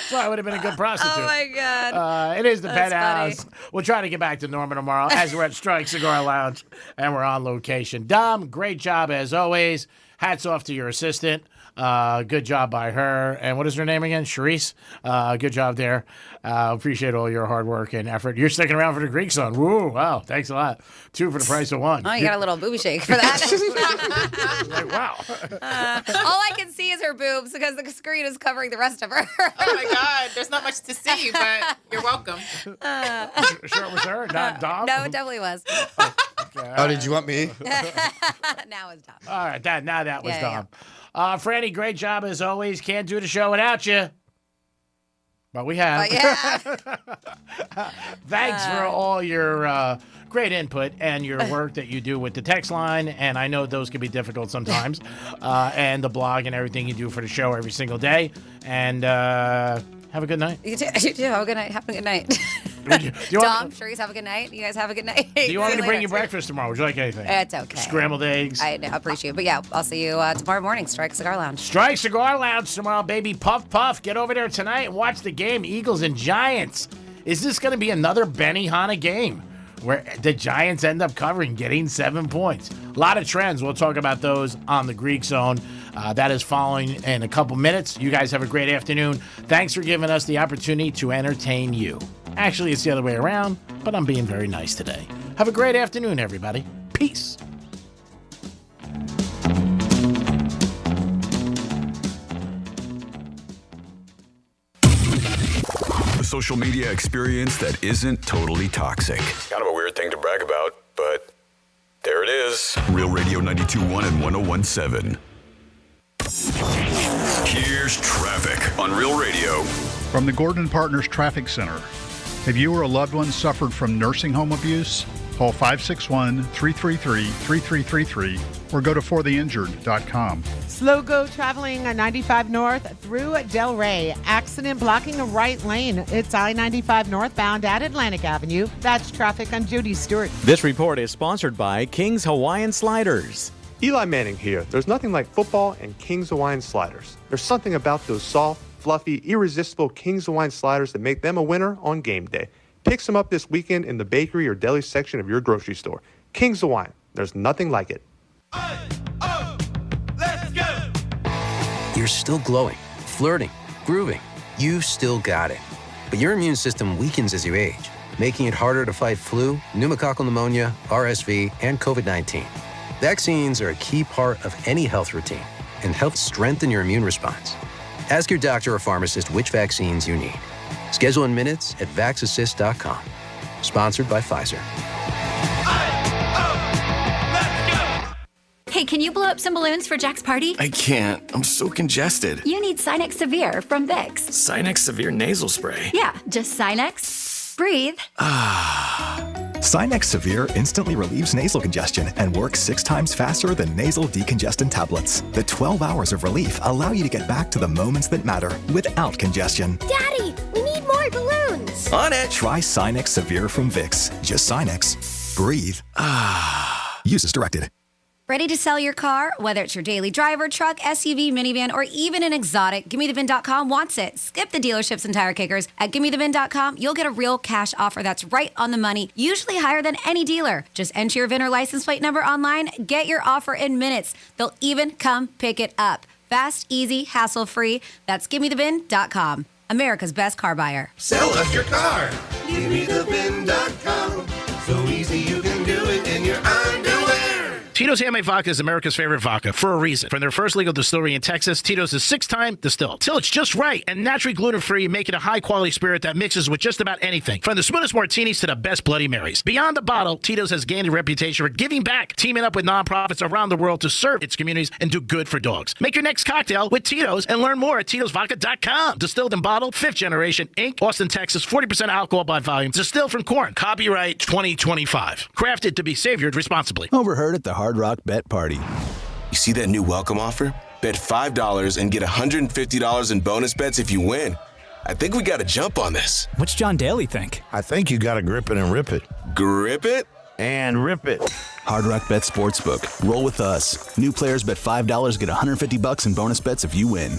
So I would have been a good prostitute. Oh, my God. It is the That's Penthouse. We'll try to get back to normal tomorrow as we're at Strike Cigar Lounge and we're on location. Dom, great job as always. Hats off to your assistant. Good job by her. And what is her name again? Charisse. Good job there. Appreciate all your hard work and effort. You're sticking around for the Greek Son. Woo, wow. Thanks a lot. 2 for the price of 1. Oh, you got a little booby shake for that. Like, wow. All I can see is her boobs because the screen is covering the rest of her. Oh, my God. There's not much to see, but you're welcome. Sure it was her, not Dom? No, it definitely was. Oh, did you want me? Now it's Dom. All right, that was Yeah, Dom. Franny, great job as always. Can't do the show without you. But we have. Thanks for all your great input and your work that you do with the text line. And I know those can be difficult sometimes. And the blog and everything you do for the show every single day. And have a good night. You too. Have a good night. Have a good night. Dom, Charisse, have a good night. You guys have a good night. Do you want me to bring you breakfast tomorrow? Would you like anything? It's okay. Scrambled eggs. I appreciate it. But yeah, I'll see you tomorrow morning. Strike Cigar Lounge. Strike Cigar Lounge tomorrow, baby. Puff, puff. Get over there tonight and watch the game, Eagles and Giants. Is this going to be another Benihana game where the Giants end up covering, getting 7 points? A lot of trends. We'll talk about those on the Greek Zone. That is following in a couple minutes. You guys have a great afternoon. Thanks for giving us the opportunity to entertain you. Actually, it's the other way around, but I'm being very nice today. Have a great afternoon, everybody. Peace. A social media experience that isn't totally toxic. Kind of a weird thing to brag about, but there it is. Real Radio 92.1 and 101.7. Here's traffic on Real Radio. From the Gordon Partners Traffic Center. Have you or a loved one suffered from nursing home abuse? Call 561-333-3333 or go to fortheinjured.com. Slow go traveling on 95 North through Delray. Accident blocking a right lane. It's I-95 northbound at Atlantic Avenue. That's traffic on Judy Stewart. This report is sponsored by King's Hawaiian Sliders. Eli Manning here. There's nothing like football and King's Hawaiian Sliders. There's something about those soft, fluffy, irresistible King's Hawaiian sliders that make them a winner on game day. Pick some up this weekend in the bakery or deli section of your grocery store. King's Hawaiian. There's nothing like it. You're still glowing, flirting, grooving. You've still got it. But your immune system weakens as you age, making it harder to fight flu, pneumococcal pneumonia, RSV, and COVID-19. Vaccines are a key part of any health routine and help strengthen your immune response. Ask your doctor or pharmacist which vaccines you need. Schedule in minutes at vaxassist.com. Sponsored by Pfizer. Hey, can you blow up some balloons for Jack's party? I can't. I'm so congested. You need Sinex Severe from Vicks. Sinex Severe Nasal Spray. Yeah, just Sinex. Breathe. Sinex Severe instantly relieves nasal congestion and works 6 times faster than nasal decongestant tablets. The 12 hours of relief allow you to get back to the moments that matter without congestion. Daddy, we need more balloons. On it. Try Sinex Severe from Vicks. Just Sinex. Breathe. Use as directed. Ready to sell your car? Whether it's your daily driver, truck, SUV, minivan, or even an exotic, GimmeTheVin.com wants it. Skip the dealerships and tire kickers. At GimmeTheVin.com, you'll get a real cash offer that's right on the money, usually higher than any dealer. Just enter your VIN or license plate number online, get your offer in minutes. They'll even come pick it up. Fast, easy, hassle-free. That's GimmeTheVin.com. America's best car buyer. Sell us your car. GimmeTheVin.com. So easy you can do it in your underwear. Tito's Handmade Vodka is America's favorite vodka for a reason. From their first legal distillery in Texas, Tito's is 6-time distilled. Till it's just right and naturally gluten-free, making a high-quality spirit that mixes with just about anything. From the smoothest martinis to the best Bloody Marys. Beyond the bottle, Tito's has gained a reputation for giving back, teaming up with nonprofits around the world to serve its communities and do good for dogs. Make your next cocktail with Tito's and learn more at Tito'sVodka.com. Distilled and bottled, 5th generation, Inc., Austin, Texas, 40% alcohol by volume. Distilled from corn. Copyright 2025. Crafted to be savored responsibly. Overheard at the Hard Rock Bet Party. You see that new welcome offer? Bet $5 and get $150 in bonus bets if you win. I think we got to jump on this. What's John Daly think? I think you got to grip it and rip it. Grip it? And rip it. Hard Rock Bet Sportsbook. Roll with us. New players bet $5, get $150 in bonus bets if you win.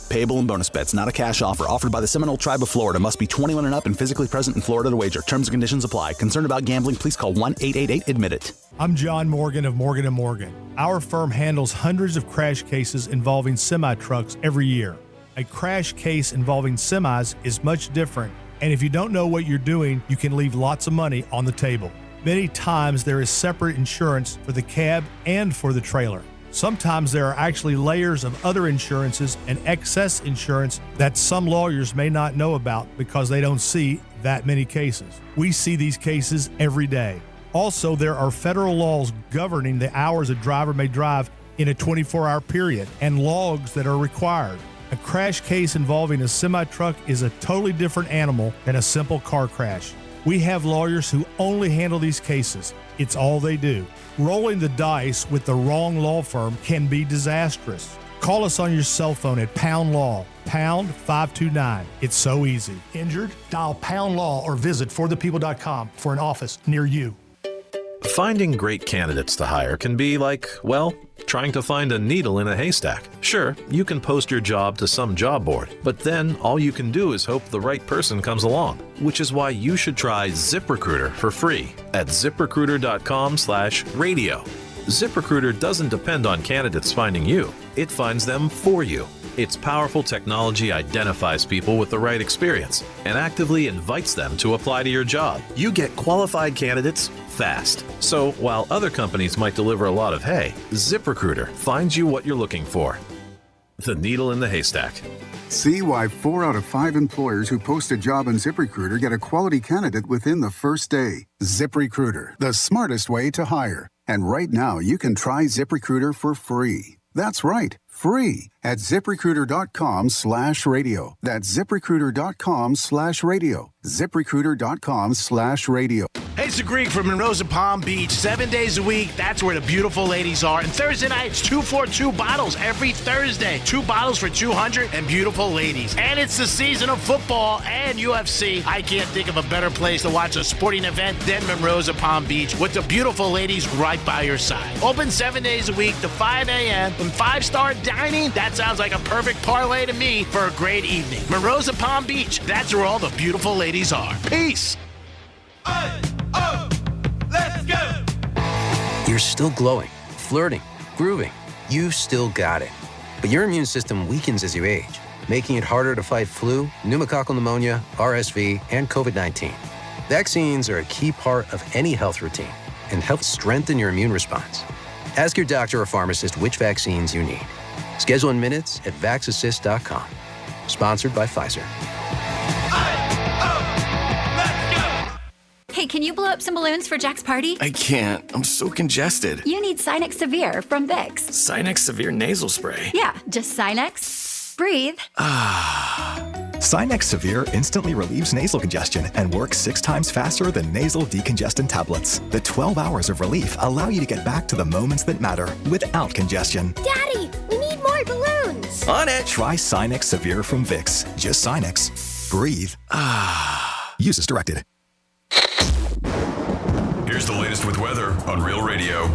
Payable in bonus bets, not a cash offer. Offered by the Seminole Tribe of Florida. Must be 21 and up and physically present in Florida to wager. Terms and conditions apply. Concerned about gambling? Please call 1-888-ADMIT-IT. I'm John Morgan of Morgan & Morgan. Our firm handles hundreds of crash cases involving semi-trucks every year. A crash case involving semis is much different, and if you don't know what you're doing, you can leave lots of money on the table. Many times there is separate insurance for the cab and for the trailer. Sometimes there are actually layers of other insurances and excess insurance that some lawyers may not know about because they don't see that many cases. We see these cases every day. Also, there are federal laws governing the hours a driver may drive in a 24-hour period and logs that are required. A crash case involving a semi-truck is a totally different animal than a simple car crash. We have lawyers who only handle these cases. It's all they do. Rolling the dice with the wrong law firm can be disastrous. Call us on your cell phone at Pound Law, pound 529. It's so easy. Injured? Dial Pound Law or visit forthepeople.com for an office near you. Finding great candidates to hire can be like, well, trying to find a needle in a haystack. Sure, you can post your job to some job board, but then all you can do is hope the right person comes along, which is why you should try ZipRecruiter for free at ZipRecruiter.com/radio. ZipRecruiter doesn't depend on candidates finding you. It finds them for you. Its powerful technology identifies people with the right experience and actively invites them to apply to your job. You get qualified candidates fast. So while other companies might deliver a lot of hay, ZipRecruiter finds you what you're looking for. The needle in the haystack. See why 4 out of 5 employers who post a job on ZipRecruiter get a quality candidate within the first day. ZipRecruiter, the smartest way to hire. And right now, you can try ZipRecruiter for free. That's right, free at ZipRecruiter.com/radio. That's ZipRecruiter.com/radio. ZipRecruiter.com/radio. Hey, it's the Greek from Monroe's and Palm Beach. 7 days a week, that's where the beautiful ladies are. And Thursday nights, 2 for 2 bottles every Thursday. 2 bottles for 200 and beautiful ladies. And it's the season of football and UFC. I can't think of a better place to watch a sporting event than Monroe's and Palm Beach with the beautiful ladies right by your side. Open 7 days a week to 5 a.m. and 5-star dining. That's That sounds like a perfect parlay to me for a great evening. Morosa Palm Beach, that's where all the beautiful ladies are. Peace. Let's go! You're still glowing, flirting, grooving. You've still got it. But your immune system weakens as you age, making it harder to fight flu, pneumococcal pneumonia, RSV, and COVID-19. Vaccines are a key part of any health routine and help strengthen your immune response. Ask your doctor or pharmacist which vaccines you need. Schedule in minutes at vaxassist.com. Sponsored by Pfizer. Hey, can you blow up some balloons for Jack's party? I can't. I'm so congested. You need Sinex Severe from Vicks. Sinex Severe Nasal Spray. Yeah, just Sinex. Breathe. Sinex Severe instantly relieves nasal congestion and works 6 times faster than nasal decongestant tablets. The 12 hours of relief allow you to get back to the moments that matter without congestion. Daddy, we need more balloons. On it. Try Sinex Severe from Vicks. Just Sinex. Breathe. Use as directed. Here's the latest with weather on Real Radio.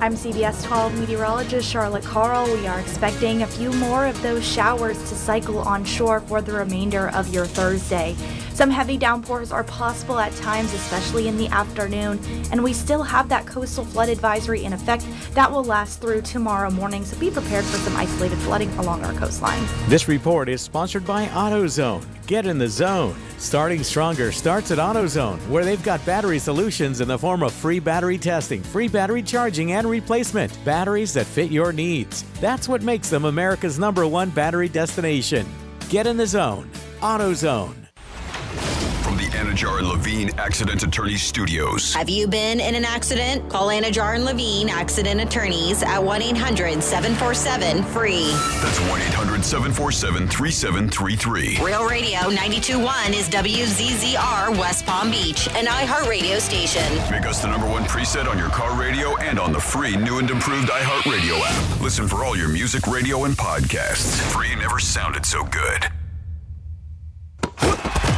I'm CBS 12 meteorologist Charlotte Carl. We are expecting a few more of those showers to cycle onshore for the remainder of your Thursday. Some heavy downpours are possible at times, especially in the afternoon, and we still have that coastal flood advisory in effect that will last through tomorrow morning, so be prepared for some isolated flooding along our coastline. This report is sponsored by AutoZone. Get in the zone. Starting Stronger starts at AutoZone, where they've got battery solutions in the form of free battery testing, free battery charging, and replacement. Batteries that fit your needs. That's what makes them America's #1 battery destination. Get in the zone. AutoZone. From the Anajar and Levine Accident Attorneys Studios. Have you been in an accident? Call Anajar and Levine Accident Attorneys at 1-800-747-FREE. That's 1-800-747-3733. Real Radio 92.1 is WZZR West Palm Beach, an iHeartRadio station. Make us the #1 preset on your car radio and on the free new and improved iHeartRadio app. Listen for all your music, radio, and podcasts. Free never sounded so good.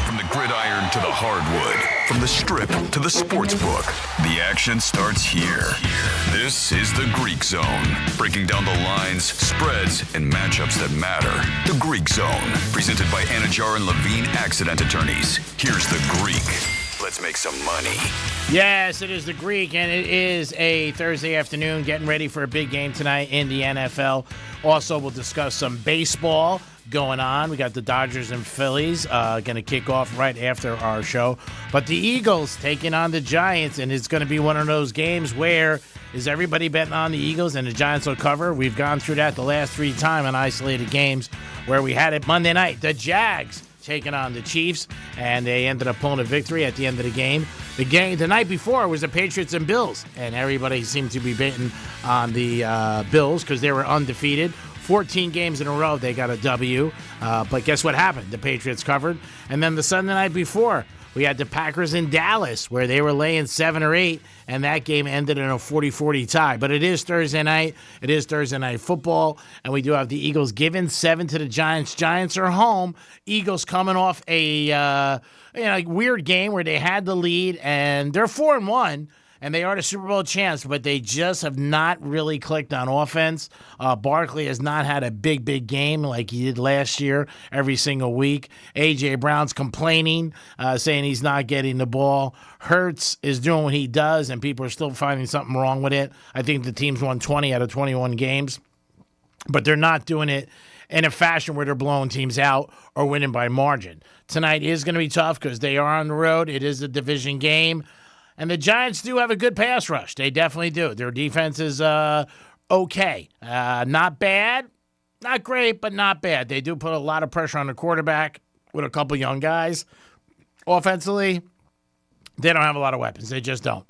From the gridiron to the hardwood, from the strip to the sports book, the action starts here. This is the Greek Zone, breaking down the lines, spreads, and matchups that matter. The Greek Zone, presented by Anajar and Levine Accident Attorneys. Here's the Greek. Let's make some money. Yes, it is the Greek, and it is a Thursday afternoon, getting ready for a big game tonight in the NFL. Also, we'll discuss some baseball going on. We got the Dodgers and Phillies going to kick off right after our show. But the Eagles taking on the Giants, and it's going to be one of those games where is everybody betting on the Eagles and the Giants will cover? We've gone through that the last 3 times in isolated games where we had it Monday night. The Jags taking on the Chiefs, and they ended up pulling a victory at the end of the game. The night before was the Patriots and Bills, and everybody seemed to be betting on the Bills because they were undefeated. 14 games in a row, they got a W. But guess what happened? The Patriots covered. And then the Sunday night before, we had the Packers in Dallas, where they were laying 7 or 8, and that game ended in a 40-40 tie. But it is Thursday night. It is Thursday night football, and we do have the Eagles giving 7 to the Giants. Giants are home. Eagles coming off a weird game where they had the lead, and they're 4-1. And they are the Super Bowl champs, but they just have not really clicked on offense. Barkley has not had a big game like he did last year every single week. A.J. Brown's complaining, saying he's not getting the ball. Hurts is doing what he does, and people are still finding something wrong with it. I think the team's won 20 out of 21 games, but they're not doing it in a fashion where they're blowing teams out or winning by margin. Tonight is going to be tough because they are on the road. It is a division game. And the Giants do have a good pass rush. They definitely do. Their defense is okay. Not bad, not great, but not bad. They do put a lot of pressure on the quarterback with a couple young guys. Offensively, they don't have a lot of weapons. They just don't.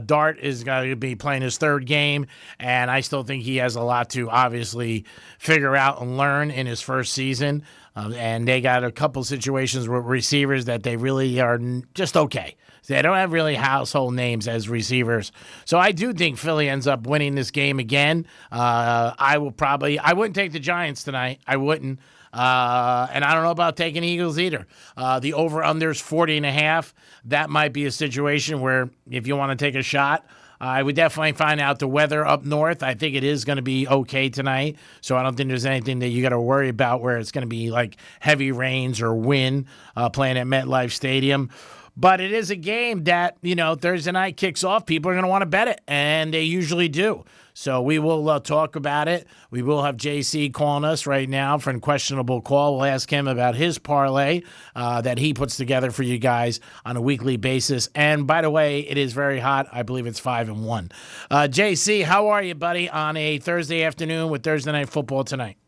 Dart is going to be playing his 3rd game, and I still think he has a lot to obviously figure out and learn in his first season. And they got a couple situations with receivers that they really are just okay. They don't have really household names as receivers. So I do think Philly ends up winning this game again. I wouldn't take the Giants tonight. I wouldn't. And I don't know about taking Eagles either. The over-under's 40.5. That might be a situation where if you want to take a shot, I would definitely find out the weather up north. I think it is going to be okay tonight, so I don't think there's anything that you got to worry about where it's going to be like heavy rains or wind playing at MetLife Stadium. But it is a game that, Thursday night kicks off. People are going to want to bet it, and they usually do. So we will talk about it. We will have JC calling us right now for a questionable call. We'll ask him about his parlay that he puts together for you guys on a weekly basis. And by the way, it is very hot. I believe it's 5-1. JC, how are you, buddy, on a Thursday afternoon with Thursday Night Football tonight?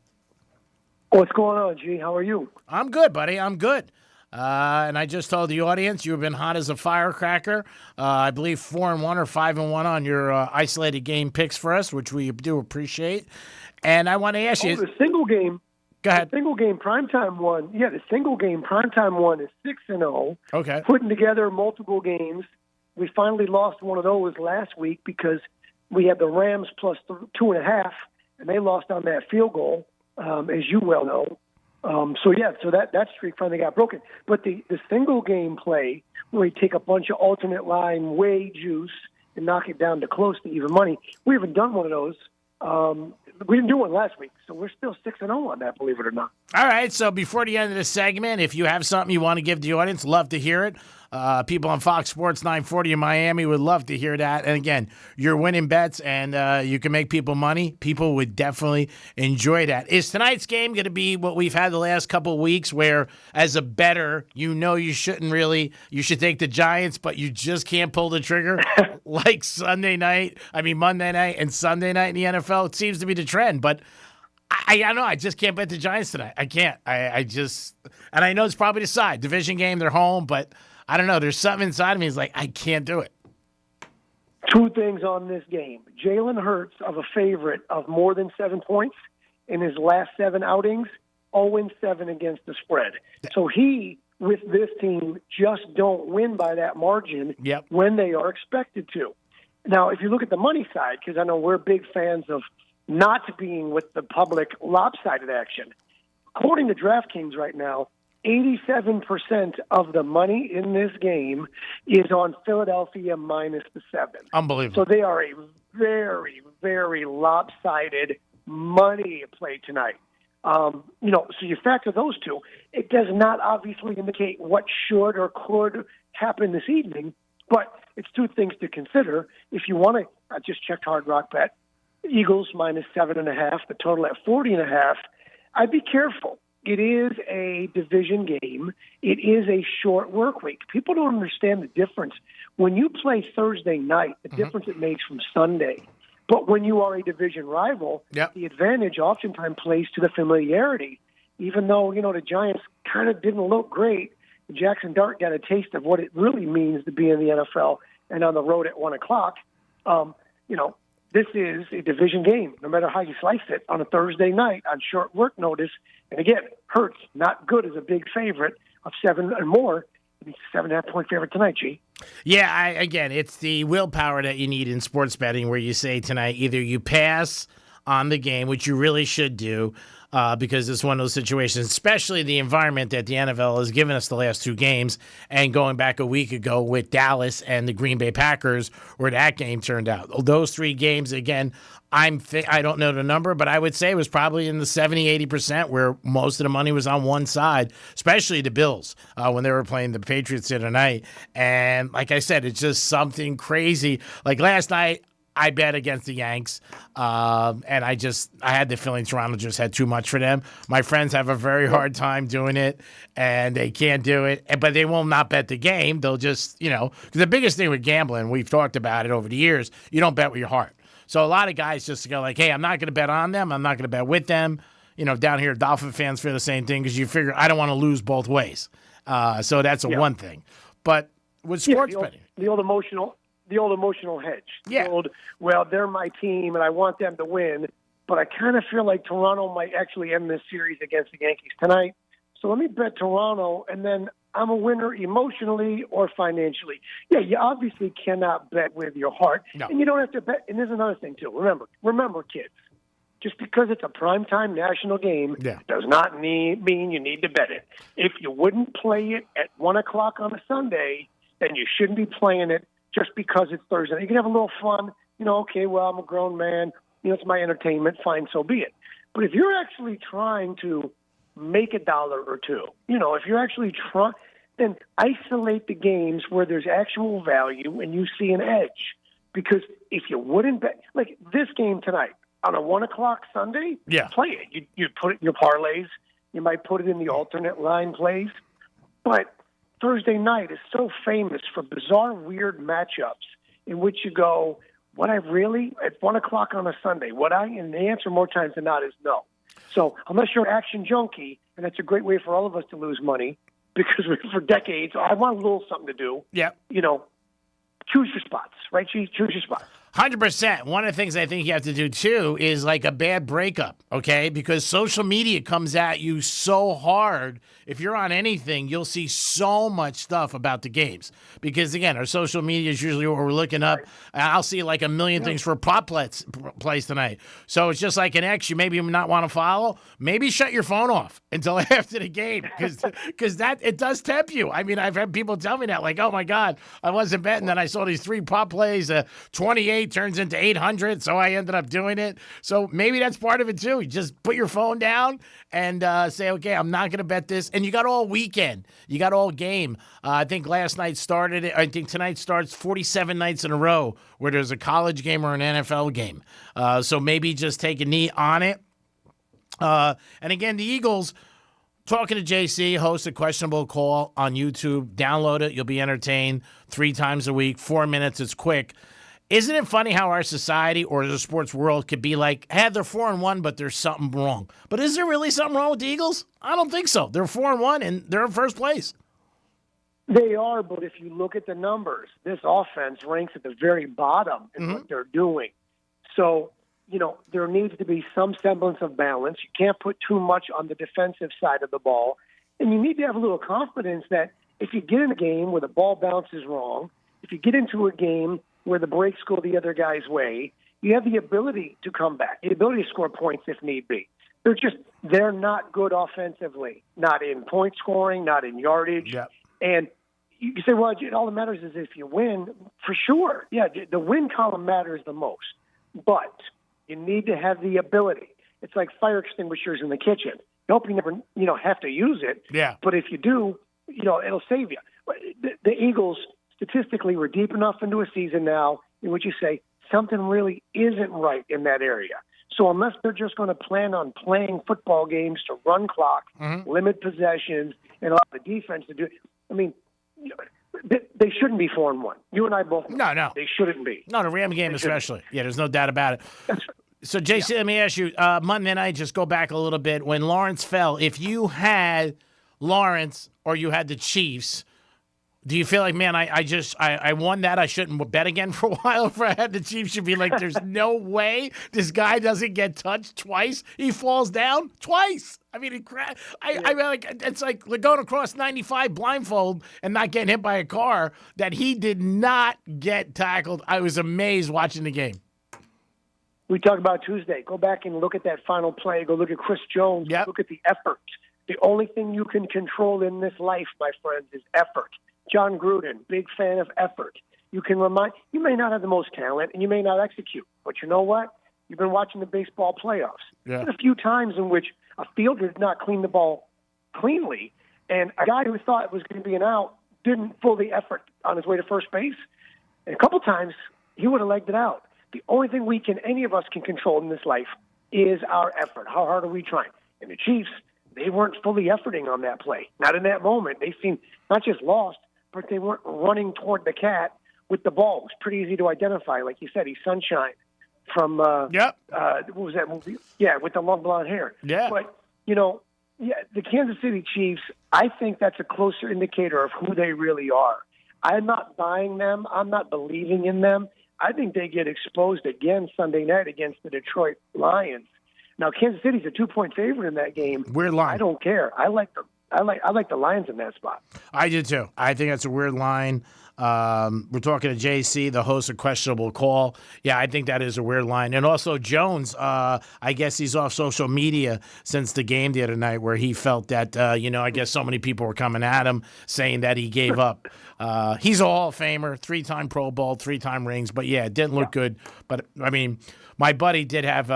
What's going on, G? How are you? I'm good, buddy. I'm good. And I just told the audience you've been hot as a firecracker. I believe 4-1 or 5-1 on your isolated game picks for us, which we do appreciate. And I want to ask you, the single game. Go ahead. The single game primetime one. Yeah, the single game primetime one is 6-0. Okay. Putting together multiple games. We finally lost one of those last week because we had the Rams plus 2.5, and they lost on that field goal, as you well know. So that streak finally got broken. But the single game play where you take a bunch of alternate line way juice and knock it down to close to even money, we haven't done one of those. We didn't do one last week, so we're still 6-0 on that, believe it or not. All right, so before the end of the segment, if you have something you want to give the audience, love to hear it. People on Fox Sports 940 in Miami would love to hear that. And again, you're winning bets and you can make people money. People would definitely enjoy that. Is tonight's game going to be what we've had the last couple of weeks where as a bettor, you should take the Giants, but you just can't pull the trigger like Monday night and Sunday night in the NFL? It seems to be the trend, but I don't know. I just can't bet the Giants tonight. I can't. And I know it's probably the side. Division game, they're home, but I don't know. There's something inside of me that's like, I can't do it. Two things on this game. Jalen Hurts of a favorite of more than 7 points in his last 7 outings, 0-7 against the spread. So he, with this team, just don't win by that margin when they are expected to. Now, if you look at the money side, because I know we're big fans of not being with the public lopsided action, according to DraftKings right now, 87% of the money in this game is on Philadelphia minus the 7. Unbelievable. So they are a very, very lopsided money play tonight. So you factor those two. It does not obviously indicate what should or could happen this evening, but it's two things to consider. If you want to, I just checked Hard Rock Bet, Eagles minus 7.5, the total at 40.5. I'd be careful. It is a division game. It is a short work week. People don't understand the difference. When you play Thursday night, the difference it makes from Sunday. But when you are a division rival, the advantage oftentimes plays to the familiarity. Even though, the Giants kind of didn't look great, Jackson Dart got a taste of what it really means to be in the NFL and on the road at 1 o'clock. This is a division game, no matter how you slice it, on a Thursday night on short work notice. And again, Hurts, not good as a big favorite of 7 or more. He's a 7.5-point favorite tonight, G. Yeah, again, it's the willpower that you need in sports betting where you say tonight either you pass on the game, which you really should do, because it's one of those situations, especially the environment that the NFL has given us the last 2 games, and going back a week ago with Dallas and the Green Bay Packers, where that game turned out. Those 3 games, again, I don't know the number, but I would say it was probably in the 70-80% where most of the money was on one side, especially the Bills when they were playing the Patriots the other night. And like I said, it's just something crazy. Like last night, I bet against the Yanks, and I had the feeling Toronto just had too much for them. My friends have a very hard time doing it, and they can't do it, but they will not bet the game. They'll just, because the biggest thing with gambling, we've talked about it over the years, you don't bet with your heart. So a lot of guys just go like, hey, I'm not going to bet on them. I'm not going to bet with them. Down here, Dolphin fans feel the same thing because you figure I don't want to lose both ways. So that's one thing. But with sports betting. The old emotional hedge. Yeah. Well, they're my team, and I want them to win, but I kind of feel like Toronto might actually end this series against the Yankees tonight. So let me bet Toronto, and then I'm a winner emotionally or financially. Yeah, you obviously cannot bet with your heart, and you don't have to bet. And there's another thing, too. Remember, kids, just because it's a primetime national game does not mean you need to bet it. If you wouldn't play it at 1 o'clock on a Sunday, then you shouldn't be playing it just because it's Thursday. You can have a little fun. Okay, well, I'm a grown man. It's my entertainment. Fine, so be it. But if you're actually trying to make $1 or $2, if you're actually trying, then isolate the games where there's actual value and you see an edge. Because if you wouldn't bet, like this game tonight, on a 1 o'clock Sunday, play it. You put it in your parlays. You might put it in the alternate line plays. But Thursday night is so famous for bizarre, weird matchups in which you go, would I really, at 1 o'clock on a Sunday, would I? And the answer more times than not is no. So unless you're an action junkie, and that's a great way for all of us to lose money, because for decades, I want a little something to do. Yeah. Choose your spots, right? Choose your spots. 100%. One of the things I think you have to do, too, is like a bad breakup, okay? Because social media comes at you so hard. If you're on anything, you'll see so much stuff about the games. Because, again, our social media is usually what we're looking up. I'll see like a million things for prop plays tonight. So it's just like an X you maybe not want to follow. Maybe shut your phone off until after the game because that it does tempt you. I mean, I've had people tell me that, like, oh, my God, I wasn't betting. Then I saw these 3 prop plays, 28 turns into 800, so I ended up doing it. So maybe that's part of it, too. You just put your phone down and say, okay, I'm not going to bet this. And you got all weekend. You got all game. I think last night started it. I think tonight starts 47 nights in a row where there's a college game or an NFL game. So maybe just take a knee on it. And again, the Eagles, talking to JC, host a Questionable Call on YouTube. Download it. You'll be entertained 3 times a week, 4 minutes. It's quick. Isn't it funny how our society or the sports world could be like, hey, they're 4-1, but there's something wrong. But is there really something wrong with the Eagles? I don't think so. They're 4-1, and they're in first place. They are, but if you look at the numbers, this offense ranks at the very bottom in what they're doing. So, there needs to be some semblance of balance. You can't put too much on the defensive side of the ball. And you need to have a little confidence that if you get in a game where the ball bounces wrong, if you get into a game where the breaks go the other guy's way, you have the ability to come back, the ability to score points if need be. They're not good offensively, not in point scoring, not in yardage. Yep. And you say, well, all that matters is if you win. For sure, yeah, the win column matters the most. But you need to have the ability. It's like fire extinguishers in the kitchen. You hope you never, have to use it. Yeah. But if you do, it'll save you. The Eagles, statistically, we're deep enough into a season now in which you say something really isn't right in that area. So unless they're just going to plan on playing football games to run clock, limit possessions, and allow the defense to do it, I mean, they shouldn't be 4-1. You and I both know. No. They shouldn't be. No, the Ram game especially. Yeah, there's no doubt about it. So, JC, let me ask you, Monday night, just go back a little bit. When Lawrence fell, if you had Lawrence or you had the Chiefs, do you feel like, man, I won that, I shouldn't bet again for a while? If I had the Chiefs, you'd be like, there's no way this guy doesn't get touched twice. He falls down twice. I mean, it's like going across 95 blindfold and not getting hit by a car, that he did not get tackled. I was amazed watching the game. We talked about Tuesday. Go back and look at that final play. Go look at Chris Jones. Yep. Look at the effort. The only thing you can control in this life, my friends, is effort. John Gruden, big fan of effort. You may not have the most talent and you may not execute, but you know what? You've been watching the baseball playoffs. Yeah. There's a few times in which a fielder did not clean the ball cleanly, and a guy who thought it was going to be an out didn't pull the effort on his way to first base. And a couple times, he would have legged it out. The only thing any of us can control in this life is our effort. How hard are we trying? And the Chiefs, they weren't fully efforting on that play. Not in that moment. They seemed not just lost, but they weren't running toward the cat with the ball. It was pretty easy to identify. Like you said, he's Sunshine from, what was that movie? Yeah, with the long blonde hair. Yeah. But, the Kansas City Chiefs, I think that's a closer indicator of who they really are. I'm not buying them. I'm not believing in them. I think they get exposed again Sunday night against the Detroit Lions. Now, Kansas City's a 2-point favorite in that game. Weird line. I don't care. I like them. I like the Lions in that spot. I do too. I think that's a weird line. We're talking to JC, the host of Questionable Call. Yeah, I think that is a weird line. And also Jones, I guess he's off social media since the game the other night where he felt that, I guess so many people were coming at him saying that he gave up. He's a Hall of Famer, 3-time Pro Bowl, 3-time rings. But, yeah, it didn't look good. But, I mean, my buddy did have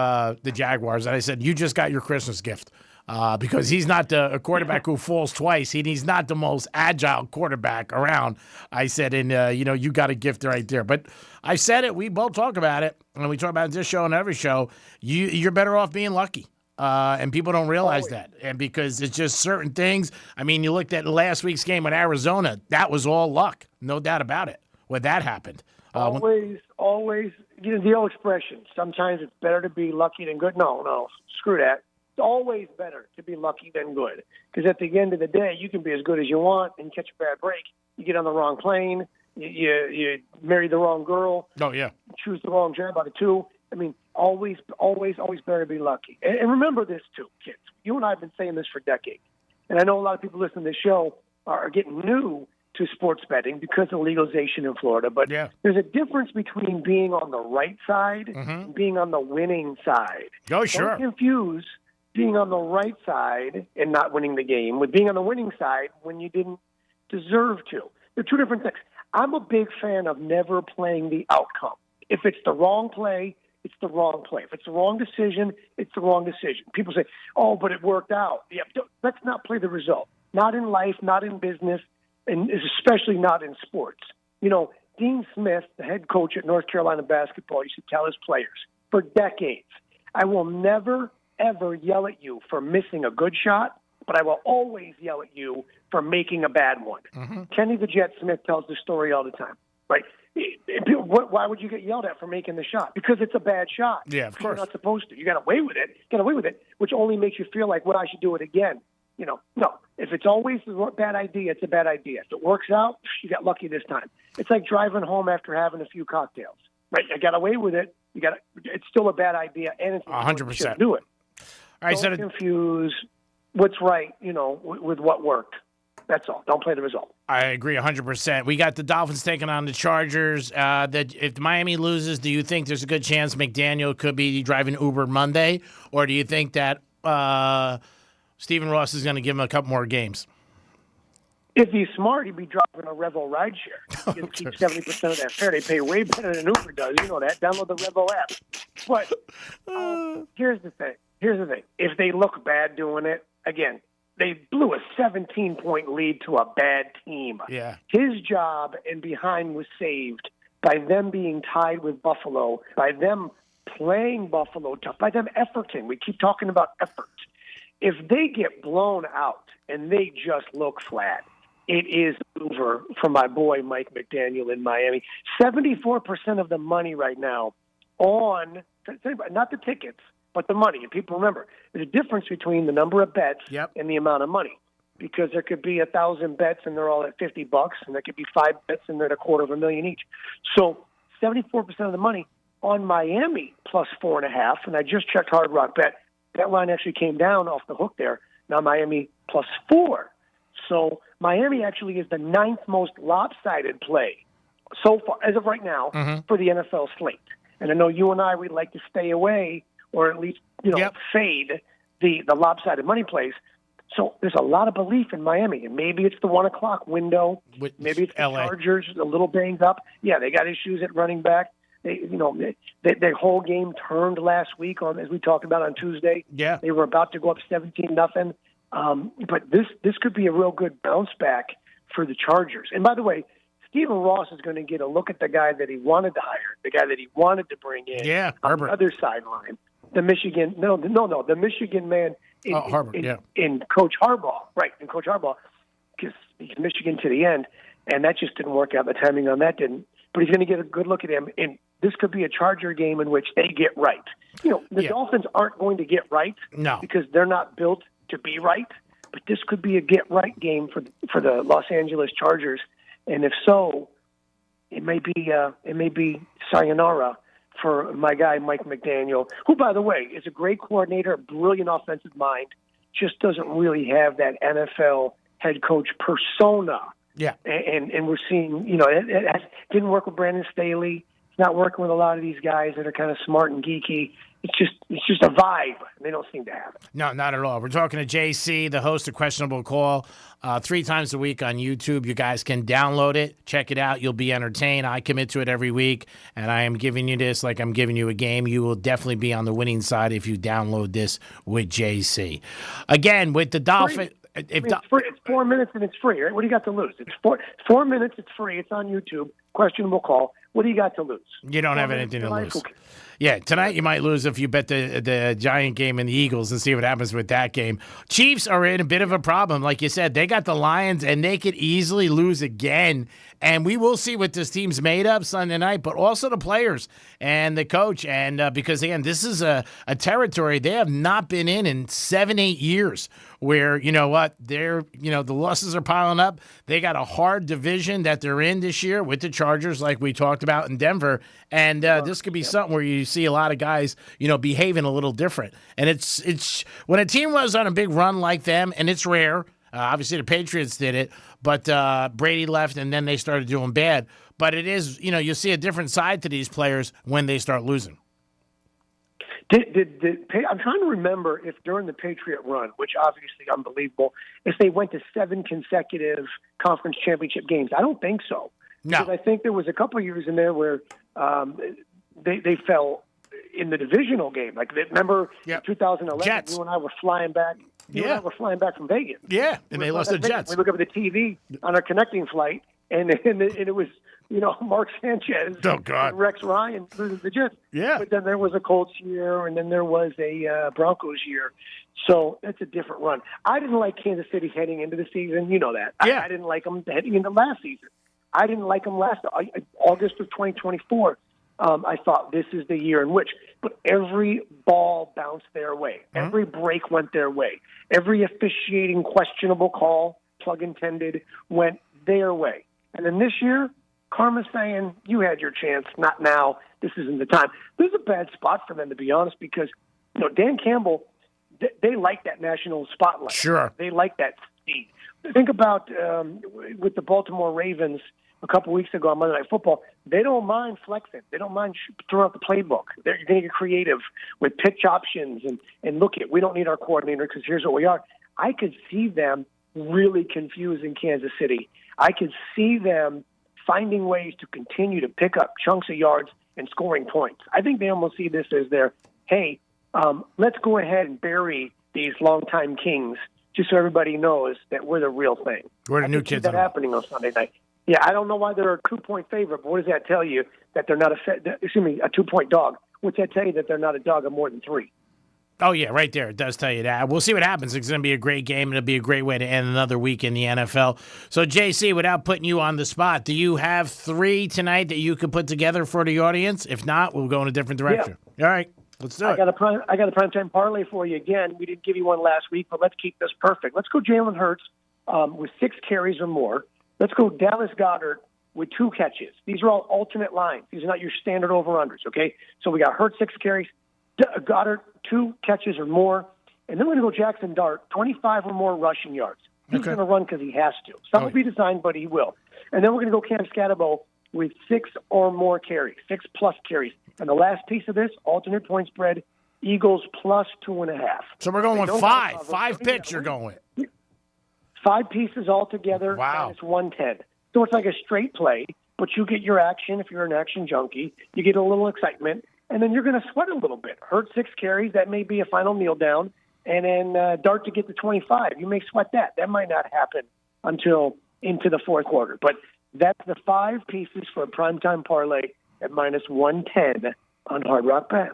the Jaguars, and I said, you just got your Christmas gift. Because he's not a quarterback who falls twice. He's not the most agile quarterback around. I said, and, you got a gift right there. But I said it. We both talk about it. And we talk about this show and every show. You're better off being lucky. And people don't realize that. And because it's just certain things. I mean, you looked at last week's game with Arizona. That was all luck. No doubt about it when that happened. Always, the old expression, sometimes it's better to be lucky than good. No, screw that. It's always better to be lucky than good. Because at the end of the day, you can be as good as you want and catch a bad break. You get on the wrong plane. You marry the wrong girl. Oh, yeah. Choose the wrong job out of two. I mean, always better to be lucky. And remember this, too, kids. You and I have been saying this for decades. And I know a lot of people listening to this show are getting new to sports betting because of legalization in Florida. But there's a difference between being on the right side and being on the winning side. Oh, sure. Don't confuse being on the right side and not winning the game with being on the winning side when you didn't deserve to. They're two different things. I'm a big fan of never playing the outcome. If it's the wrong play, it's the wrong play. If it's the wrong decision, it's the wrong decision. People say, oh, but it worked out. Yeah, let's not play the result. Not in life, not in business, and especially not in sports. Dean Smith, the head coach at North Carolina basketball, used to tell his players for decades, I will never ever yell at you for missing a good shot, but I will always yell at you for making a bad one. Kenny the Jet Smith tells the story all the time, right? Why would you get yelled at for making the shot? Because it's a bad shot. Yeah, of course. You're not supposed to. You got away with it. Which only makes you feel like, I should do it again. No. If it's always a bad idea, it's a bad idea. If it works out, you got lucky this time. It's like driving home after having a few cocktails, right? I got away with it. It's still a bad idea, and it's 100%. Do it. All right, Don't confuse what's right, with what worked. That's all. Don't play the result. I agree 100%. We got the Dolphins taking on the Chargers. That if Miami loses, do you think there's a good chance McDaniel could be driving Uber Monday? Or do you think that Stephen Ross is going to give him a couple more games? If he's smart, he'd be driving a Revo rideshare. He'd keep 70% of that fare. They pay way better than Uber does. You know that. Download the Revo app. But here's the thing. If they look bad doing it, again, they blew a 17-point lead to a bad team. Yeah. His job and behind was saved by them being tied with Buffalo, by them playing Buffalo tough, by them efforting. We keep talking about effort. If they get blown out and they just look flat, it is over for my boy Mike McDaniel in Miami. 74% of the money right now on, not the tickets, but the money. And people remember, there's a difference between the number of bets and the amount of money. Because there could be 1,000 bets and they're all at $50, and there could be 5 bets and they're at $250,000 each. So 74% of the money on Miami plus 4.5, and I just checked Hard Rock Bet. That line actually came down off the hook there. Now Miami plus 4. So Miami actually is the 9th most lopsided play so far, as of right now, for the NFL slate. And I know you and I would like to stay away or at least, fade the lopsided money plays. So there's a lot of belief in Miami. And maybe it's the 1 o'clock window. Maybe it's the Chargers a little banged up. Yeah, they got issues at running back. Their whole game turned last week as we talked about on Tuesday. Yeah. They were about to go up 17-0. But this could be a real good bounce back for the Chargers. And by the way, Stephen Ross is going to get a look at the guy that he wanted to hire, the guy that he wanted to bring in on the other sideline. The Michigan man in Coach Harbaugh, right, in Coach Harbaugh, because he's Michigan to the end, and that just didn't work out. The timing on that didn't. But he's going to get a good look at him, and this could be a Charger game in which they get right. The Dolphins aren't going to get right because they're not built to be right, but this could be a get-right game for the Los Angeles Chargers, and if so, it may be sayonara for my guy Mike McDaniel, who, by the way, is a great coordinator, a brilliant offensive mind. just doesn't really have that NFL head coach persona. Yeah. And we're seeing, it didn't work with Brandon Staley. It's not working with a lot of these guys that are kind of smart and geeky. It's just a vibe. They don't seem to have it. No, not at all. We're talking to JC, the host of Questionable Call, 3 times a week on YouTube. You guys can download it, check it out. You'll be entertained. I commit to it every week, and I am giving you this like I'm giving you a game. You will definitely be on the winning side if you download this with JC. Again, with the Dolphins. It's free. It's 4 minutes and it's free, right? What do you got to lose? It's 4 minutes. It's free. It's on YouTube. Questionable Call. What do you got to lose? You don't have anything to lose. Yeah, tonight you might lose if you bet the Giant game and the Eagles and see what happens with that game. Chiefs are in a bit of a problem. Like you said, they got the Lions, and they could easily lose again. And we will see what this team's made of Sunday night, but also the players and the coach. And because, again, this is a territory they have not been in 7-8 years where, you know what, the losses are piling up. They got a hard division that they're in this year with the Chargers, like we talked about in Denver. And this could be something where you see a lot of guys, behaving a little different. And it's when a team was on a big run like them, and it's rare. Obviously, the Patriots did it, but Brady left, and then they started doing bad. But it is, you see a different side to these players when they start losing. I'm trying to remember if during the Patriot run, which obviously unbelievable, if they went to 7 consecutive conference championship games. I don't think so. No. Because I think there was a couple of years in there where they fell in the divisional game. Like, remember 2011, Jets. you and I were flying back. You and I were flying back from Vegas. Yeah, and they lost the Jets. We look up at the TV on our connecting flight, and it was, Mark Sanchez, and Rex Ryan losing the Jets. Yeah. But then there was a Colts year, and then there was a Broncos year. So that's a different run. I didn't like Kansas City heading into the season. You know that. Yeah. I didn't like them heading into last season. I didn't like them August of 2024. I thought this is the year in which, but every ball bounced their way. Every break went their way. Every officiating questionable call, plug intended, went their way. And then this year, karma's saying, you had your chance, not now. This isn't the time. This is a bad spot for them, to be honest, because, Dan Campbell, they like that national spotlight. Sure. They like that speed. Think about with the Baltimore Ravens a couple weeks ago on Monday Night Football, they don't mind flexing. They don't mind throwing out the playbook. They're going to get creative with pitch options and look at, we don't need our coordinator because here's what we are. I could see them really confusing Kansas City. I could see them finding ways to continue to pick up chunks of yards and scoring points. I think they almost see this as their, hey, let's go ahead and bury these longtime kings just so everybody knows that we're the real thing. We're the new kids. That happening on Sunday night. Yeah, I don't know why they're a 2-point favorite, but what does that tell you? That they're not a 2-point dog. What's that tell you? That they're not a dog of more than 3. Oh, yeah, right there. It does tell you that. We'll see what happens. It's going to be a great game, and it'll be a great way to end another week in the NFL. So, JC, without putting you on the spot, do you have 3 tonight that you could put together for the audience? If not, we'll go in a different direction. Yeah. All right, let's do it. I got a primetime parlay for you again. We didn't give you one last week, but let's keep this perfect. Let's go Jalen Hurts with 6 carries or more. Let's go Dallas Goedert with 2 catches. These are all alternate lines. These are not your standard over-unders, okay? So we got Hurts 6 carries, Goddard 2 catches or more, and then we're going to go Jackson Dart, 25 or more rushing yards. He's going to run because he has to. Some will be designed, but he will. And then we're going to go Cam Scatterbo with 6 or more carries, 6+ carries. And the last piece of this, alternate point spread, Eagles plus 2.5. So we're going with 5. 5 picks you're going with. 5 pieces altogether, minus 110. So it's like a straight play, but you get your action if you're an action junkie. You get a little excitement, and then you're going to sweat a little bit. Hurt 6 carries, that may be a final kneel down, and then Dart to get to 25. You may sweat that. That might not happen until into the fourth quarter. But that's the 5 pieces for a primetime parlay at minus 110 on Hard Rock Bet.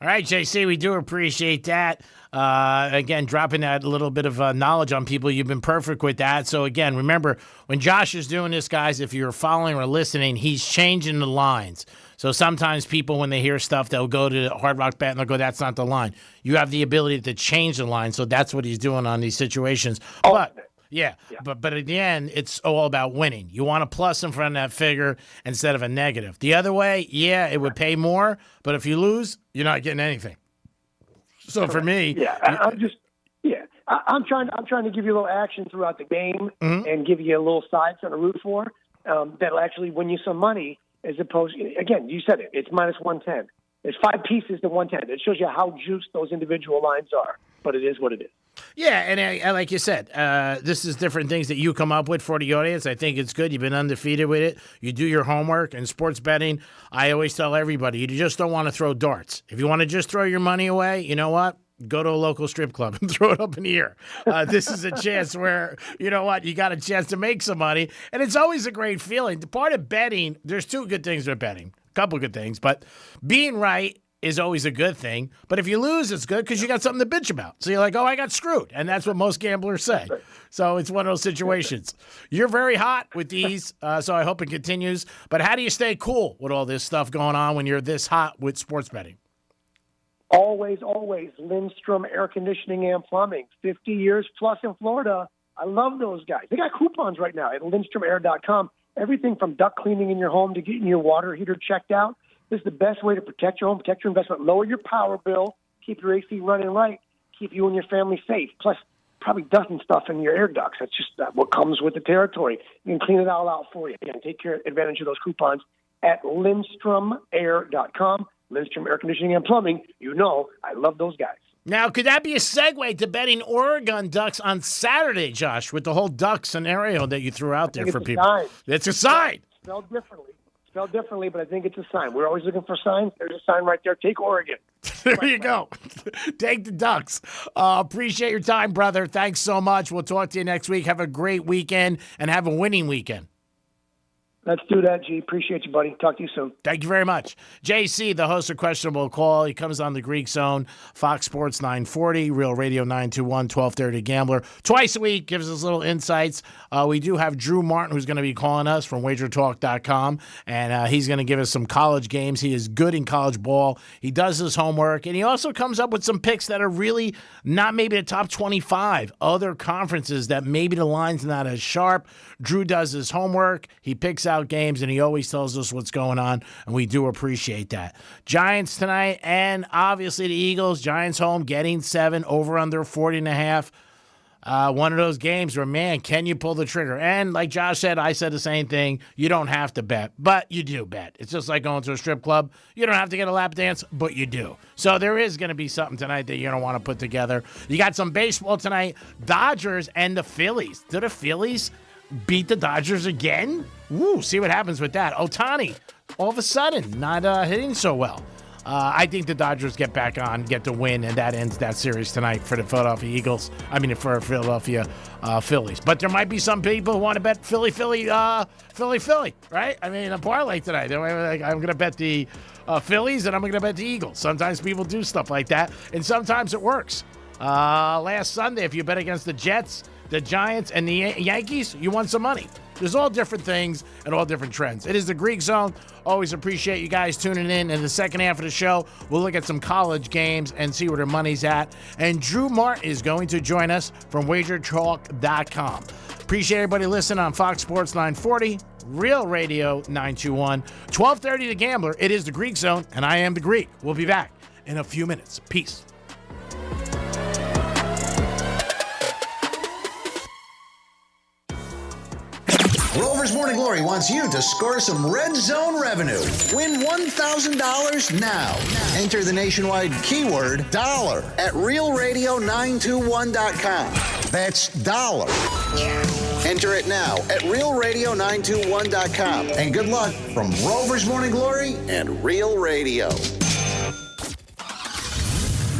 All right, JC, we do appreciate that. Again, dropping that little bit of knowledge on people. You've been perfect with that. So, again, remember, when Josh is doing this, guys, if you're following or listening, he's changing the lines. So sometimes people, when they hear stuff, they'll go to Hard Rock Bet and they'll go, that's not the line. You have the ability to change the line. So that's what he's doing on these situations. But at the end, it's all about winning. You want a plus in front of that figure instead of a negative. The other way, it would pay more, but if you lose, you're not getting anything. So for me, I'm trying to give you a little action throughout the game and give you a little side to root for that'll actually win you some money. As opposed, again, you said it. It's minus 110. There's 5 pieces to 110. It shows you how juiced those individual lines are. But it is what it is. Yeah, and like you said, this is different things that you come up with for the audience. I think it's good. You've been undefeated with it. You do your homework. And sports betting, I always tell everybody, you just don't want to throw darts. If you want to just throw your money away, you know what? Go to a local strip club and throw it up in the air. This is a chance where, you know what, you got a chance to make some money. And it's always a great feeling. The part of betting, there's 2 good things with betting. A couple good things. But being right is always a good thing. But if you lose, it's good because you got something to bitch about. So you're like, oh, I got screwed. And that's what most gamblers say. So it's one of those situations. You're very hot with these, so I hope it continues. But how do you stay cool with all this stuff going on when you're this hot with sports betting? Always, Lindstrom Air Conditioning and Plumbing, 50 years plus in Florida. I love those guys. They got coupons right now at LindstromAir.com. Everything from duct cleaning in your home to getting your water heater checked out. This is the best way to protect your home, protect your investment, lower your power bill, keep your AC running right, keep you and your family safe. Plus, probably dusting stuff in your air ducts. That's just what comes with the territory. You can clean it all out for you. Again, take advantage of those coupons at LindstromAir.com. Lindstrom Air Conditioning and Plumbing. You know, I love those guys. Now, could that be a segue to betting Oregon Ducks on Saturday, Josh, with the whole duck scenario that you threw out there for people? Sign. It's a sign. Spelled differently, but I think it's a sign. We're always looking for signs. There's a sign right there. Take Oregon. There you go. Take the Ducks. Appreciate your time, brother. Thanks so much. We'll talk to you next week. Have a great weekend and have a winning weekend. Let's do that, G. Appreciate you, buddy. Talk to you soon. Thank you very much. JC, the host of Questionable Call. He comes on the Greek Zone, Fox Sports 940, Real Radio 921, 1230 Gambler. Twice a week, gives us little insights. We do have Drew Martin, who's going to be calling us from wagertalk.com, and he's going to give us some college games. He is good in college ball. He does his homework, and he also comes up with some picks that are really not maybe the top 25, other conferences that maybe the line's not as sharp. Drew does his homework. He picks out games, and he always tells us what's going on, and we do appreciate that. Giants tonight, and obviously the Eagles. Giants home, getting 7, over under 40.5. One of those games where, man, can you pull the trigger? And like Josh said, I said the same thing. You don't have to bet, but you do bet. It's just like going to a strip club. You don't have to get a lap dance, but you do. So there is going to be something tonight that you're going to want to put together. You got some baseball tonight. Dodgers and the Phillies. Do the Phillies beat the Dodgers again? Woo, see what happens with that. Ohtani, all of a sudden, not hitting so well. I think the Dodgers get back on, get the win, and that ends that series tonight for the Philadelphia Eagles. For Philadelphia Phillies. But there might be some people who want to bet Philly, right? I mean, a parlay tonight. They're like, I'm going to bet the Phillies, and I'm going to bet the Eagles. Sometimes people do stuff like that, and sometimes it works. Last Sunday, if you bet against the Jets, the Giants, and the Yankees, you won some money. There's all different things and all different trends. It is the Greek Zone. Always appreciate you guys tuning in. In the second half of the show, we'll look at some college games and see where their money's at. And Drew Martin is going to join us from wagertalk.com. Appreciate everybody listening on Fox Sports 940, Real Radio 921, 1230 The Gambler. It is the Greek Zone, and I am the Greek. We'll be back in a few minutes. Peace. Rover's Morning Glory wants you to score some Red Zone revenue. Win $1,000 now. Enter the nationwide keyword dollar at realradio921.com. That's dollar. Enter it now at realradio921.com. And good luck from Rover's Morning Glory and Real Radio.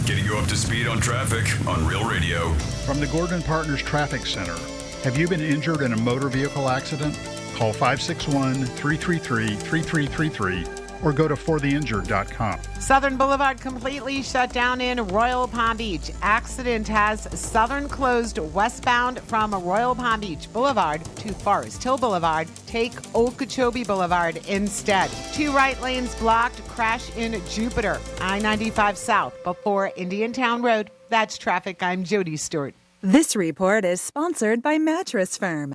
Getting you up to speed on traffic on Real Radio. From the Gordon Partners Traffic Center. Have you been injured in a motor vehicle accident? Call 561-333-3333 or go to fortheinjured.com. Southern Boulevard completely shut down in Royal Palm Beach. Accident has Southern closed westbound from Royal Palm Beach Boulevard to Forest Hill Boulevard. Take Okeechobee Boulevard instead. 2 right lanes blocked. Crash in Jupiter. I-95 South before Indiantown Road. That's traffic. I'm Jody Stewart. This report is sponsored by Mattress Firm.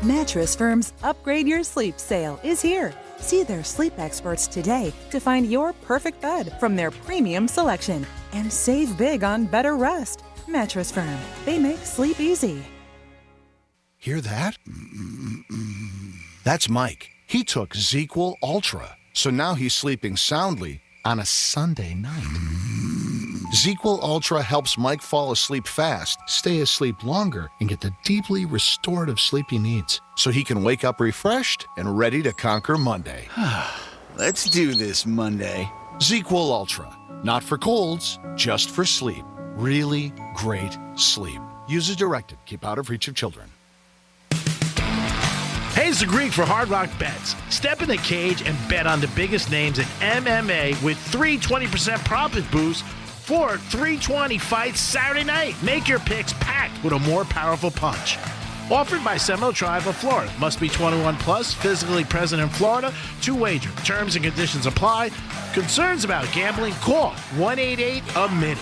Mattress Firm's Upgrade Your Sleep sale is here. See their sleep experts today to find your perfect bed from their premium selection and save big on better rest. Mattress Firm. They make sleep easy. Hear that? That's Mike. He took ZzzQuil Ultra, so now he's sleeping soundly on a Sunday night. ZzzQuil Ultra helps Mike fall asleep fast, stay asleep longer, and get the deeply restorative sleep he needs, so he can wake up refreshed and ready to conquer Monday. Let's do this Monday. ZzzQuil Ultra. Not for colds, just for sleep. Really great sleep. Use as directed. Keep out of reach of children. Hey, it's the Greek for Hard Rock Bets. Step in the cage and bet on the biggest names in MMA with 20% profit boost for 320 fights Saturday night. Make your picks packed with a more powerful punch. Offered by Seminole Tribe of Florida. Must be 21 plus, physically present in Florida to wager. Terms and conditions apply. Concerns about gambling? Call 1-888-A-MINUTE.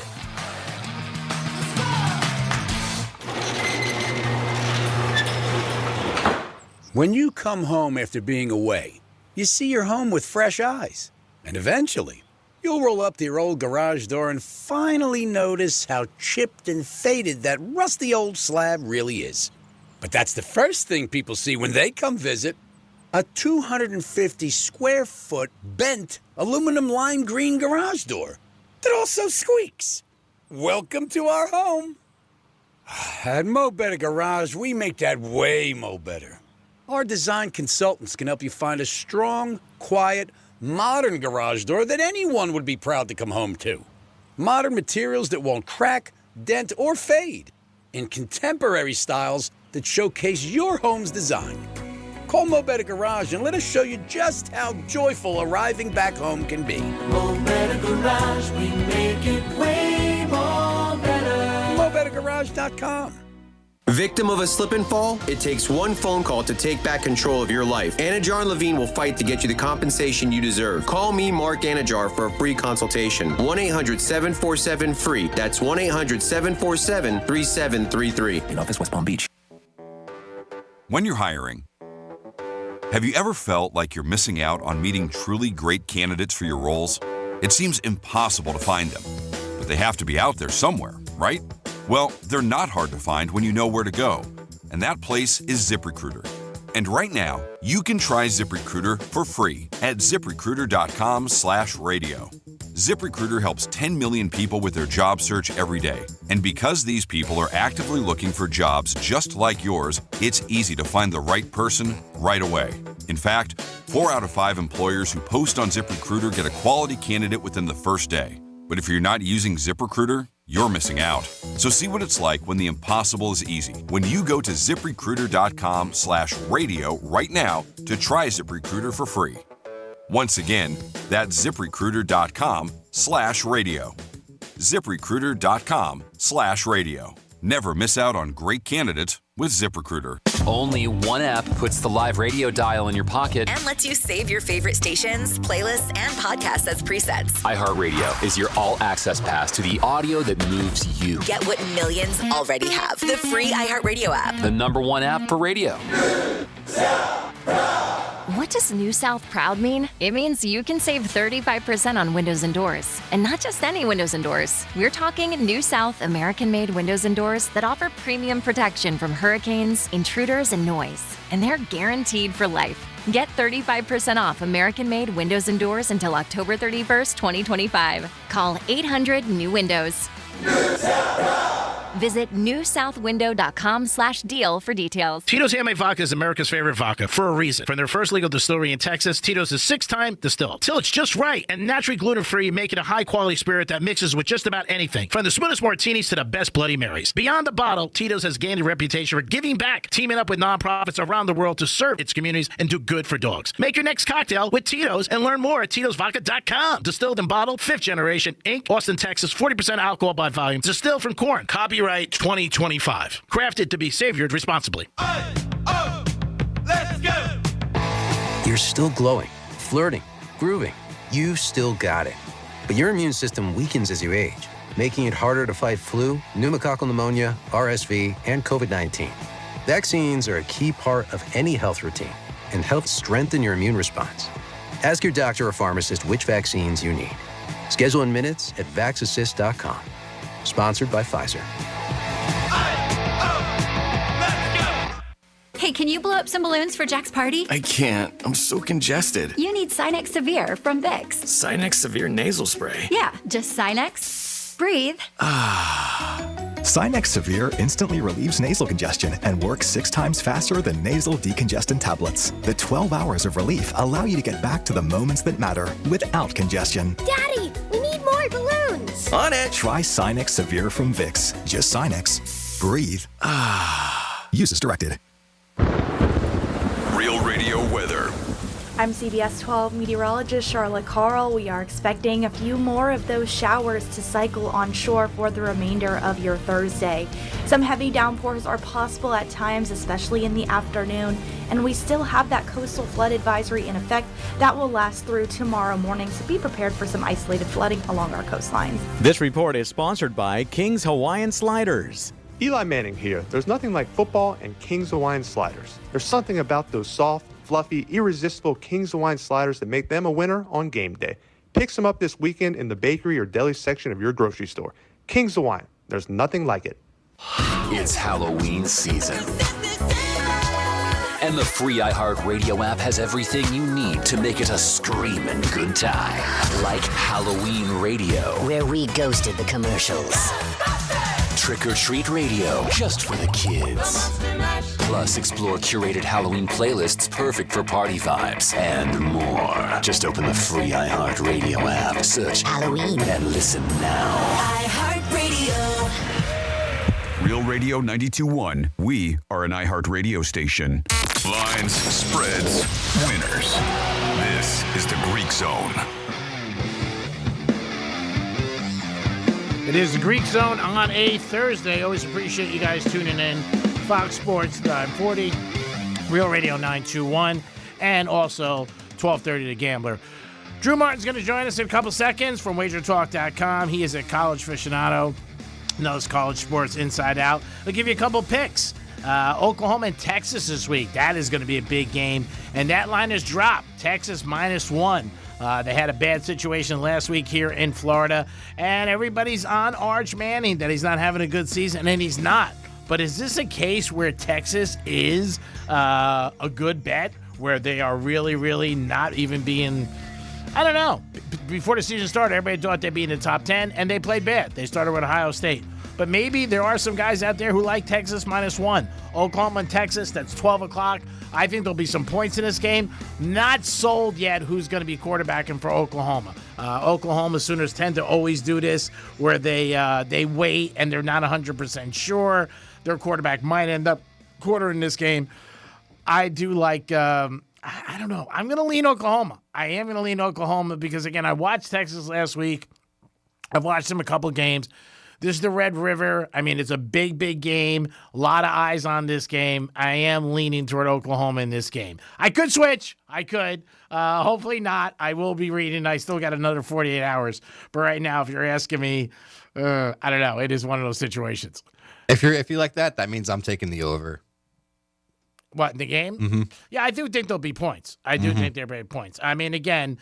When you come home after being away, you see your home with fresh eyes. And eventually, you'll roll up to your old garage door and finally notice how chipped and faded that rusty old slab really is. But that's the first thing people see when they come visit. A 250-square-foot bent aluminum lime green garage door that also squeaks. Welcome to our home. At Mo Better Garage, we make that way mo better. Our design consultants can help you find a strong, quiet, modern garage door that anyone would be proud to come home to. Modern materials that won't crack, dent, or fade. In contemporary styles that showcase your home's design. Call Mo Better Garage and let us show you just how joyful arriving back home can be. Mo Better Garage, we make it way more better. MoBetterGarage.com. Victim of a slip and fall? It takes one phone call to take back control of your life. Anajar and Levine will fight to get you the compensation you deserve. Call me, Mark Anajar, for a free consultation. 1-800-747-FREE. That's 1-800-747-3733. In office, West Palm Beach. When you're hiring, have you ever felt like you're missing out on meeting truly great candidates for your roles? It seems impossible to find them, but they have to be out there somewhere, right? Well, they're not hard to find when you know where to go, and that place is ZipRecruiter. And right now, you can try ZipRecruiter for free at ZipRecruiter.com/radio. ZipRecruiter helps 10 million people with their job search every day. And because these people are actively looking for jobs just like yours, it's easy to find the right person right away. In fact, 4 out of 5 employers who post on ZipRecruiter get a quality candidate within the first day. But if you're not using ZipRecruiter, you're missing out. So see what it's like when the impossible is easy. When you go to ZipRecruiter.com/radio right now to try ZipRecruiter for free. Once again, that's ZipRecruiter.com/radio. ZipRecruiter.com/radio. Never miss out on great candidates with ZipRecruiter. Only one app puts the live radio dial in your pocket and lets you save your favorite stations, playlists, and podcasts as presets. iHeartRadio is your all-access pass to the audio that moves you. Get what millions already have. The free iHeartRadio app. The #1 app for radio. What does New South Proud mean? It means you can save 35% on windows and doors. And not just any windows and doors. We're talking New South American-made windows and doors that offer premium protection from hurricanes, intruders, and noise. And they're guaranteed for life. Get 35% off American-made windows and doors until October 31st, 2025. Call 800-NEW-WINDOWS. Visit newsouthwindow.com/deal for details. Tito's Handmade Vodka is America's favorite vodka for a reason. From their first legal distillery in Texas, Tito's is 6-time distilled. Till it's just right and naturally gluten-free, making a high-quality spirit that mixes with just about anything. From the smoothest martinis to the best Bloody Marys. Beyond the bottle, Tito's has gained a reputation for giving back, teaming up with nonprofits around the world to serve its communities and do good for dogs. Make your next cocktail with Tito's and learn more at Tito'sVodka.com. Distilled and bottled, 5th generation, Inc., Austin, Texas, 40% alcohol by volume. Distilled from corn. Copyright 2025. Crafted to be savored responsibly. Let's go! You're still glowing, flirting, grooving. You still got it. But your immune system weakens as you age, making it harder to fight flu, pneumococcal pneumonia, RSV, and COVID-19. Vaccines are a key part of any health routine and help strengthen your immune response. Ask your doctor or pharmacist which vaccines you need. Schedule in minutes at VaxAssist.com. Sponsored by Pfizer. Hey, can you blow up some balloons for Jack's party? I can't. I'm so congested. You need Sinex Severe from Vicks. Sinex Severe Nasal Spray. Yeah, just Sinex. Breathe. Sinex Severe instantly relieves nasal congestion and works 6 times faster than nasal decongestant tablets. The 12 hours of relief allow you to get back to the moments that matter without congestion. Daddy, we need more balloons. On it. Try Sinex Severe from Vicks. Just Sinex. Breathe. Use as directed. Real Radio weather. I'm CBS 12 meteorologist Charlotte Carl. We are expecting a few more of those showers to cycle onshore for the remainder of your Thursday. Some heavy downpours are possible at times, especially in the afternoon, and we still have that coastal flood advisory in effect that will last through tomorrow morning, so be prepared for some isolated flooding along our coastlines. This report is sponsored by King's Hawaiian Sliders. Eli Manning here. There's nothing like football and King's Hawaiian Sliders. There's something about those soft, fluffy, irresistible King's Hawaiian Sliders that make them a winner on game day. Pick some up this weekend in the bakery or deli section of your grocery store. King's Hawaiian. There's nothing like it. It's Halloween season. And the free iHeartRadio app has everything you need to make it a screaming good time. Like Halloween Radio, where we ghosted the commercials. Trick or Treat Radio, just for the kids. Plus, explore curated Halloween playlists perfect for party vibes and more. Just open the free iHeartRadio app, search Halloween, and listen now. iHeartRadio. Real Radio 92.1. We are an iHeart radio station. Lines, spreads, winners. This is the Greek Zone. It is the Greek Zone on a Thursday. Always appreciate you guys tuning in. Fox Sports 940, Real Radio 921, and also 1230 The Gambler. Drew Martin's going to join us in a couple seconds from WagerTalk.com. He is a college aficionado, knows college sports inside out. I'll give you a couple picks. Oklahoma and Texas this week. That is going to be a big game. And that line has dropped. Texas -1. They had a bad situation last week here in Florida. And everybody's on Arch Manning that he's not having a good season, and he's not. But is this a case where Texas is a good bet, where they are really, really not even being, I don't know. Before the season started, everybody thought they'd be in the top 10, and they played bad. They started with Ohio State. But maybe there are some guys out there who like Texas -1. Oklahoma and Texas, that's 12 o'clock. I think there'll be some points in this game. Not sold yet who's going to be quarterbacking for Oklahoma. Oklahoma Sooners tend to always do this, where they wait and they're not 100% sure. Their quarterback might end up quartering this game. I do like, I don't know. I'm going to lean Oklahoma. I am going to lean Oklahoma because, again, I watched Texas last week. I've watched them a couple games. This is the Red River. I mean, it's a big, big game. A lot of eyes on this game. I am leaning toward Oklahoma in this game. I could switch. I could. Hopefully not. I will be reading. I still got another 48 hours. But right now, if you're asking me, I don't know. It is one of those situations. If you like that, that means I'm taking the over. What, in the game? Mm-hmm. Yeah, I do think there'll be points. I do think there'll be points. I mean, again,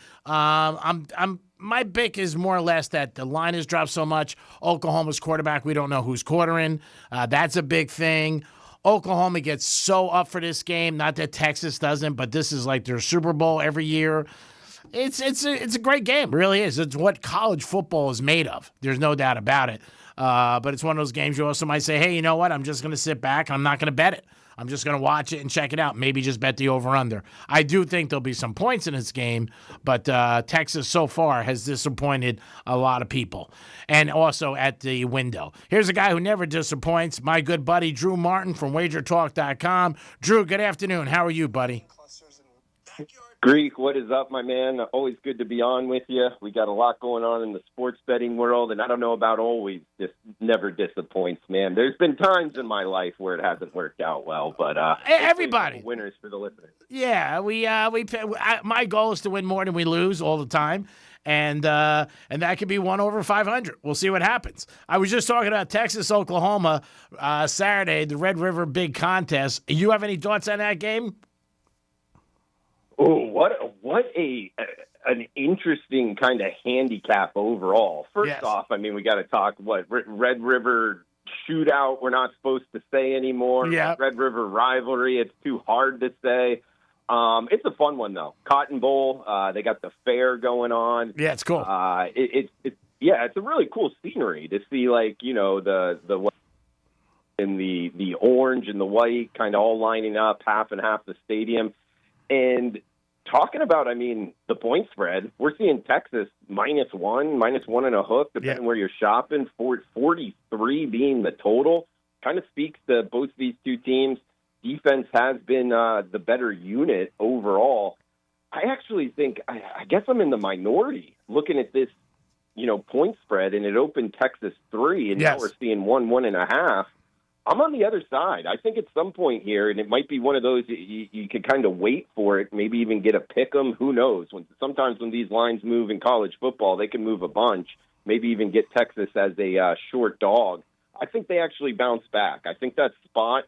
my pick is more or less that the line has dropped so much. Oklahoma's quarterback, we don't know who's quartering. That's a big thing. Oklahoma gets so up for this game. Not that Texas doesn't, but this is like their Super Bowl every year. It's a great game. It really is. It's what college football is made of. There's no doubt about it. But it's one of those games you also might say, hey, you know what? I'm just going to sit back. I'm not going to bet it. I'm just going to watch it and check it out. Maybe just bet the over-under. I do think there'll be some points in this game, but Texas so far has disappointed a lot of people. And also at the window. Here's a guy who never disappoints, my good buddy Drew Martin from WagerTalk.com. Drew, good afternoon. How are you, buddy? Greek, what is up, my man? Always good to be on with you. We got a lot going on in the sports betting world, and I don't know about always. Just never disappoints, man. There's been times in my life where it hasn't worked out well, but everybody winners for the listeners. Yeah, my goal is to win more than we lose all the time. And that could be 1 over 500. We'll see what happens. I was just talking about Texas, Oklahoma, Saturday, the Red River Big Contest. You have any thoughts on that game? Oh, what an interesting kind of handicap overall. First off, I mean, we got to talk Red River shootout we're not supposed to say anymore. Yeah. Red River rivalry, it's too hard to say. It's a fun one, though. Cotton Bowl, they got the fair going on. Yeah, it's cool. It's a really cool scenery to see, like, the and the orange and the white kind of all lining up, half and half the stadium. And talking about, the point spread, we're seeing Texas -1 and a hook, depending where you're shopping, 43 being the total. Kind of speaks to both these two teams. Defense has been the better unit overall. I actually think, I guess I'm in the minority looking at this, point spread, and it opened Texas 3, and now we're seeing 1.5. I'm on the other side. I think at some point here, and it might be one of those you could kind of wait for it, maybe even get a pick 'em. Who knows? Sometimes when these lines move in college football, they can move a bunch. Maybe even get Texas as a short dog. I think they actually bounce back. I think that spot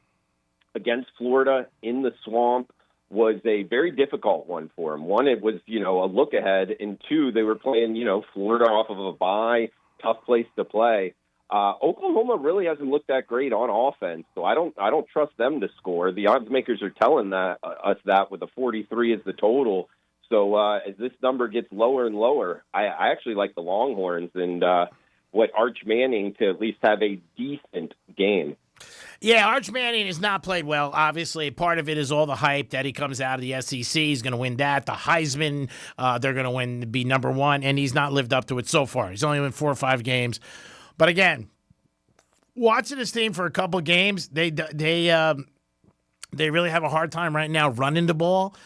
against Florida in the Swamp was a very difficult one for them. One, it was, a look ahead, and two, they were playing, Florida off of a bye, tough place to play. Oklahoma really hasn't looked that great on offense, so I don't trust them to score. The odds makers are telling us that with a 43 as the total. So as this number gets lower and lower, I actually like the Longhorns and what Arch Manning to at least have a decent game. Yeah, Arch Manning has not played well. Obviously, part of it is all the hype that he comes out of the SEC. He's going to win that. The Heisman, they're going to be number one, and he's not lived up to it so far. He's only won 4 or 5 games. But again, watching this team for a couple of games, they really have a hard time right now running the ball.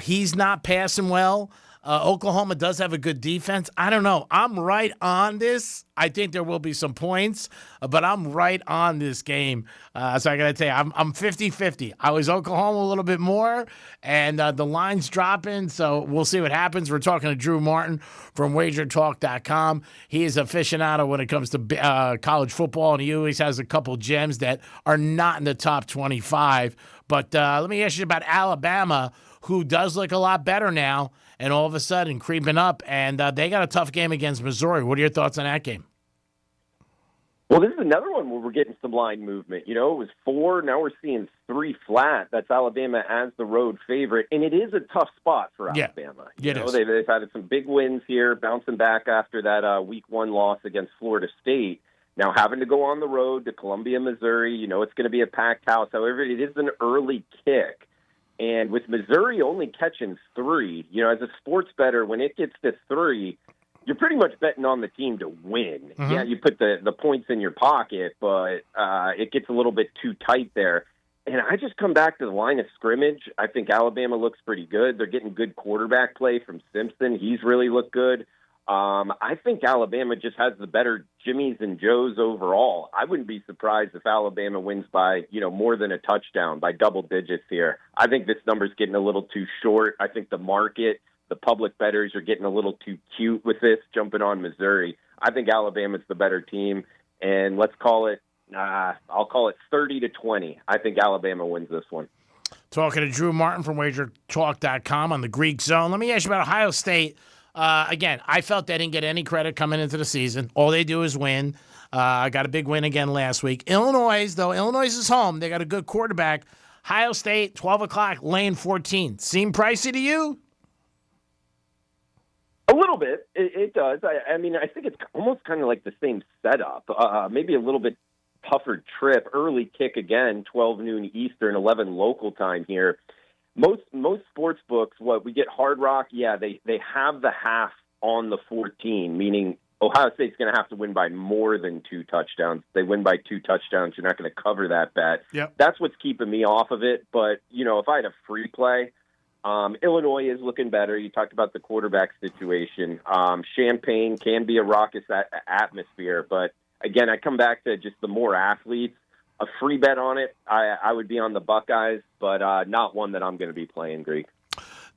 He's not passing well. Oklahoma does have a good defense. I don't know. I'm right on this. I think there will be some points, but I'm right on this game. So I got to tell you, I'm 50-50. I was Oklahoma a little bit more, and the line's dropping, so we'll see what happens. We're talking to Drew Martin from WagerTalk.com. He is aficionado when it comes to college football, and he always has a couple gems that are not in the top 25. But let me ask you about Alabama, who does look a lot better now, and all of a sudden creeping up, and they got a tough game against Missouri. What are your thoughts on that game? Well, this is another one where we're getting some line movement. It was 4, now we're seeing 3 flat. That's Alabama as the road favorite, and it is a tough spot for Alabama. Yeah, it is. They've had some big wins here, bouncing back after that Week 1 loss against Florida State. Now having to go on the road to Columbia, Missouri, it's going to be a packed house. However, it is an early kick. And with Missouri only catching 3, as a sports bettor, when it gets to 3, you're pretty much betting on the team to win. Mm-hmm. Yeah, you put the points in your pocket, but it gets a little bit too tight there. And I just come back to the line of scrimmage. I think Alabama looks pretty good. They're getting good quarterback play from Simpson. He's really looked good. I think Alabama just has the better Jimmies and Joes overall. I wouldn't be surprised if Alabama wins by, more than a touchdown, by double digits here. I think this number's getting a little too short. I think the market, the public bettors are getting a little too cute with this, jumping on Missouri. I think Alabama's the better team, and let's call it, I'll call it 30-20. I think Alabama wins this one. Talking to Drew Martin from WagerTalk.com on the Greek Zone. Let me ask you about Ohio State. Again, I felt they didn't get any credit coming into the season. All they do is win. Got a big win again last week. Illinois is home. They got a good quarterback. Ohio State, 12 o'clock, lane 14. Seem pricey to you? A little bit. It does. I mean, I think it's almost kind of like the same setup. Maybe a little bit tougher trip. Early kick again, 12 noon Eastern, 11 local time here. Most sports books, we get Hard Rock, they have the half on the 14, meaning Ohio State's going to have to win by more than 2 touchdowns. If they win by 2 touchdowns, you're not going to cover that bet. Yep. That's what's keeping me off of it. But, if I had a free play, Illinois is looking better. You talked about the quarterback situation. Champaign can be a raucous atmosphere. But, again, I come back to just the more athletes. A free bet on it, I would be on the Buckeyes, but not one that I'm going to be playing, Greek.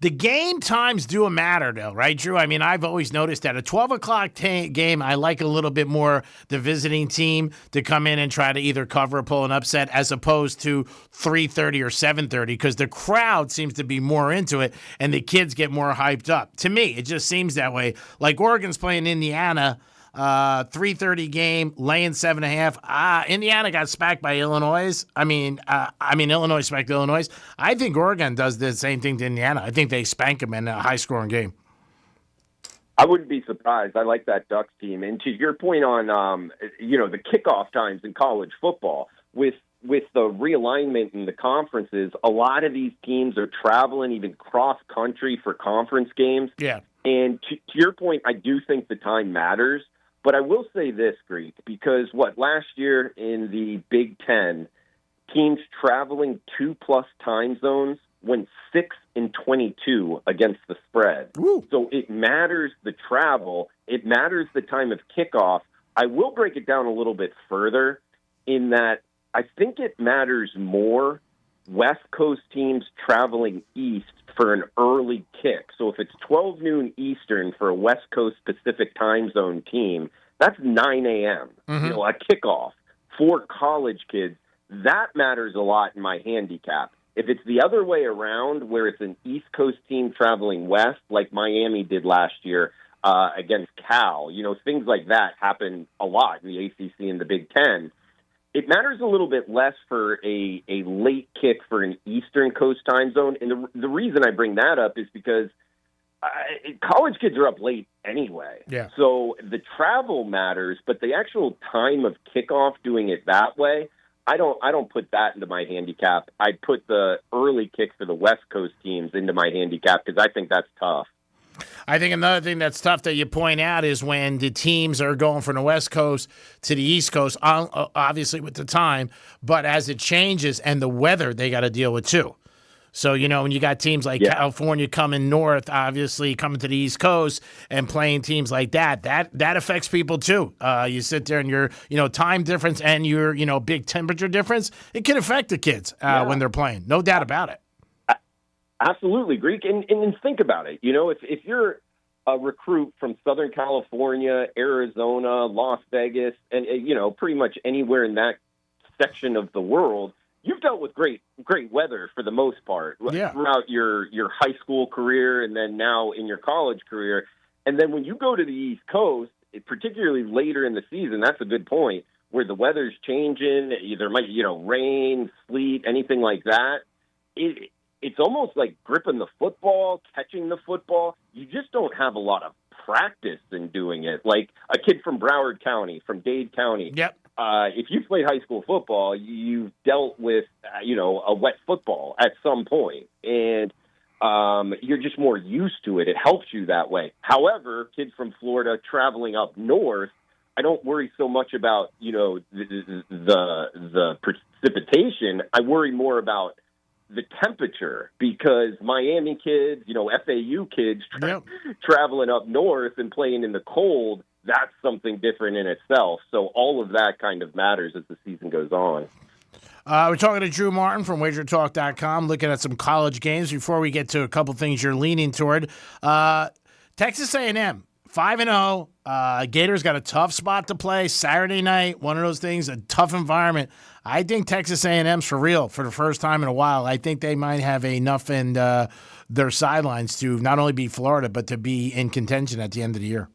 The game times do matter, though, right, Drew? I mean, I've always noticed that a 12 o'clock game, I like a little bit more the visiting team to come in and try to either cover or pull an upset as opposed to 3:30 or 7:30 because the crowd seems to be more into it and the kids get more hyped up. To me, it just seems that way. Like Oregon's playing Indiana 3:30 game, laying 7.5. Indiana got spanked by Illinois. Illinois spanked Illinois. I think Oregon does the same thing to Indiana. I think they spank them in a high-scoring game. I wouldn't be surprised. I like that Ducks team. And to your point on, the kickoff times in college football, with the realignment in the conferences, a lot of these teams are traveling even cross-country for conference games. Yeah. And to your point, I do think the time matters. But I will say this, Greek, because last year in the Big Ten, teams traveling 2+ time zones went 6-22 against the spread. Woo. So it matters the travel. It matters the time of kickoff. I will break it down a little bit further in that I think it matters more West Coast teams traveling east for an early kick. So if it's 12 noon Eastern for a West Coast Pacific time zone team, that's 9 a.m., Mm-hmm. a kickoff for college kids. That matters a lot in my handicap. If it's the other way around, where it's an East Coast team traveling west, like Miami did last year against Cal, things like that happen a lot in the ACC and the Big Ten. It matters a little bit less for a late kick for an Eastern Coast time zone. And the reason I bring that up is because college kids are up late anyway. Yeah. So the travel matters, but the actual time of kickoff doing it that way, I don't put that into my handicap. I put the early kick for the West Coast teams into my handicap because I think that's tough. I think another thing that's tough that you point out is when the teams are going from the West Coast to the East Coast, obviously with the time, but as it changes and the weather, they got to deal with too. So, when you got teams like California coming north, obviously coming to the East Coast and playing teams like that affects people too. You sit there and your, time difference and your, big temperature difference, it can affect the kids when they're playing. No doubt about it. Absolutely, Greek. And think about it. If you're a recruit from Southern California, Arizona, Las Vegas, and, pretty much anywhere in that section of the world, you've dealt with great weather for the most part throughout your high school career and then now in your college career. And then when you go to the East Coast, particularly later in the season, that's a good point, where the weather's changing, there might be, rain, sleet, anything like that. It's almost like gripping the football, catching the football. You just don't have a lot of practice in doing it. Like a kid from Broward County, from Dade County. Yep. If you played high school football, you've dealt with, a wet football at some point, and you're just more used to it. It helps you that way. However, kids from Florida traveling up north, I don't worry so much about, the precipitation. I worry more about the temperature because Miami kids, FAU kids traveling up north and playing in the cold, that's something different in itself. So all of that kind of matters as the season goes on. We're talking to Drew Martin from WagerTalk.com, looking at some college games before we get to a couple things you're leaning toward. Texas A&M, 5-0. Gators got a tough spot to play Saturday night. One of those things, a tough environment. I think Texas A&M's for real for the first time in a while. I think they might have enough in their sidelines to not only beat Florida, but to be in contention at the end of the year.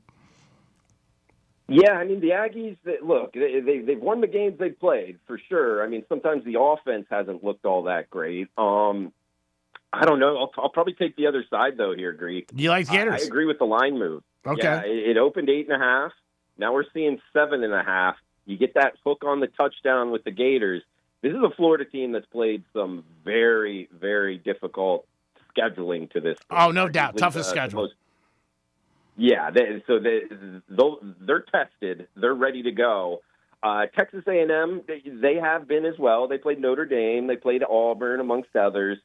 Yeah, the Aggies, look, they've won the games they've played, for sure. Sometimes the offense hasn't looked all that great. I don't know. I'll probably take the other side, though, here, Greek. You like the Gators? I agree with the line move. Okay. Yeah, it opened 8.5. Now we're seeing 7.5. You get that hook on the touchdown with the Gators. This is a Florida team that's played some very, very difficult scheduling to this point. Oh, no doubt. Toughest schedule. Yeah, they're tested. They're ready to go. Texas A&M, they have been as well. They played Notre Dame. They played Auburn, amongst others.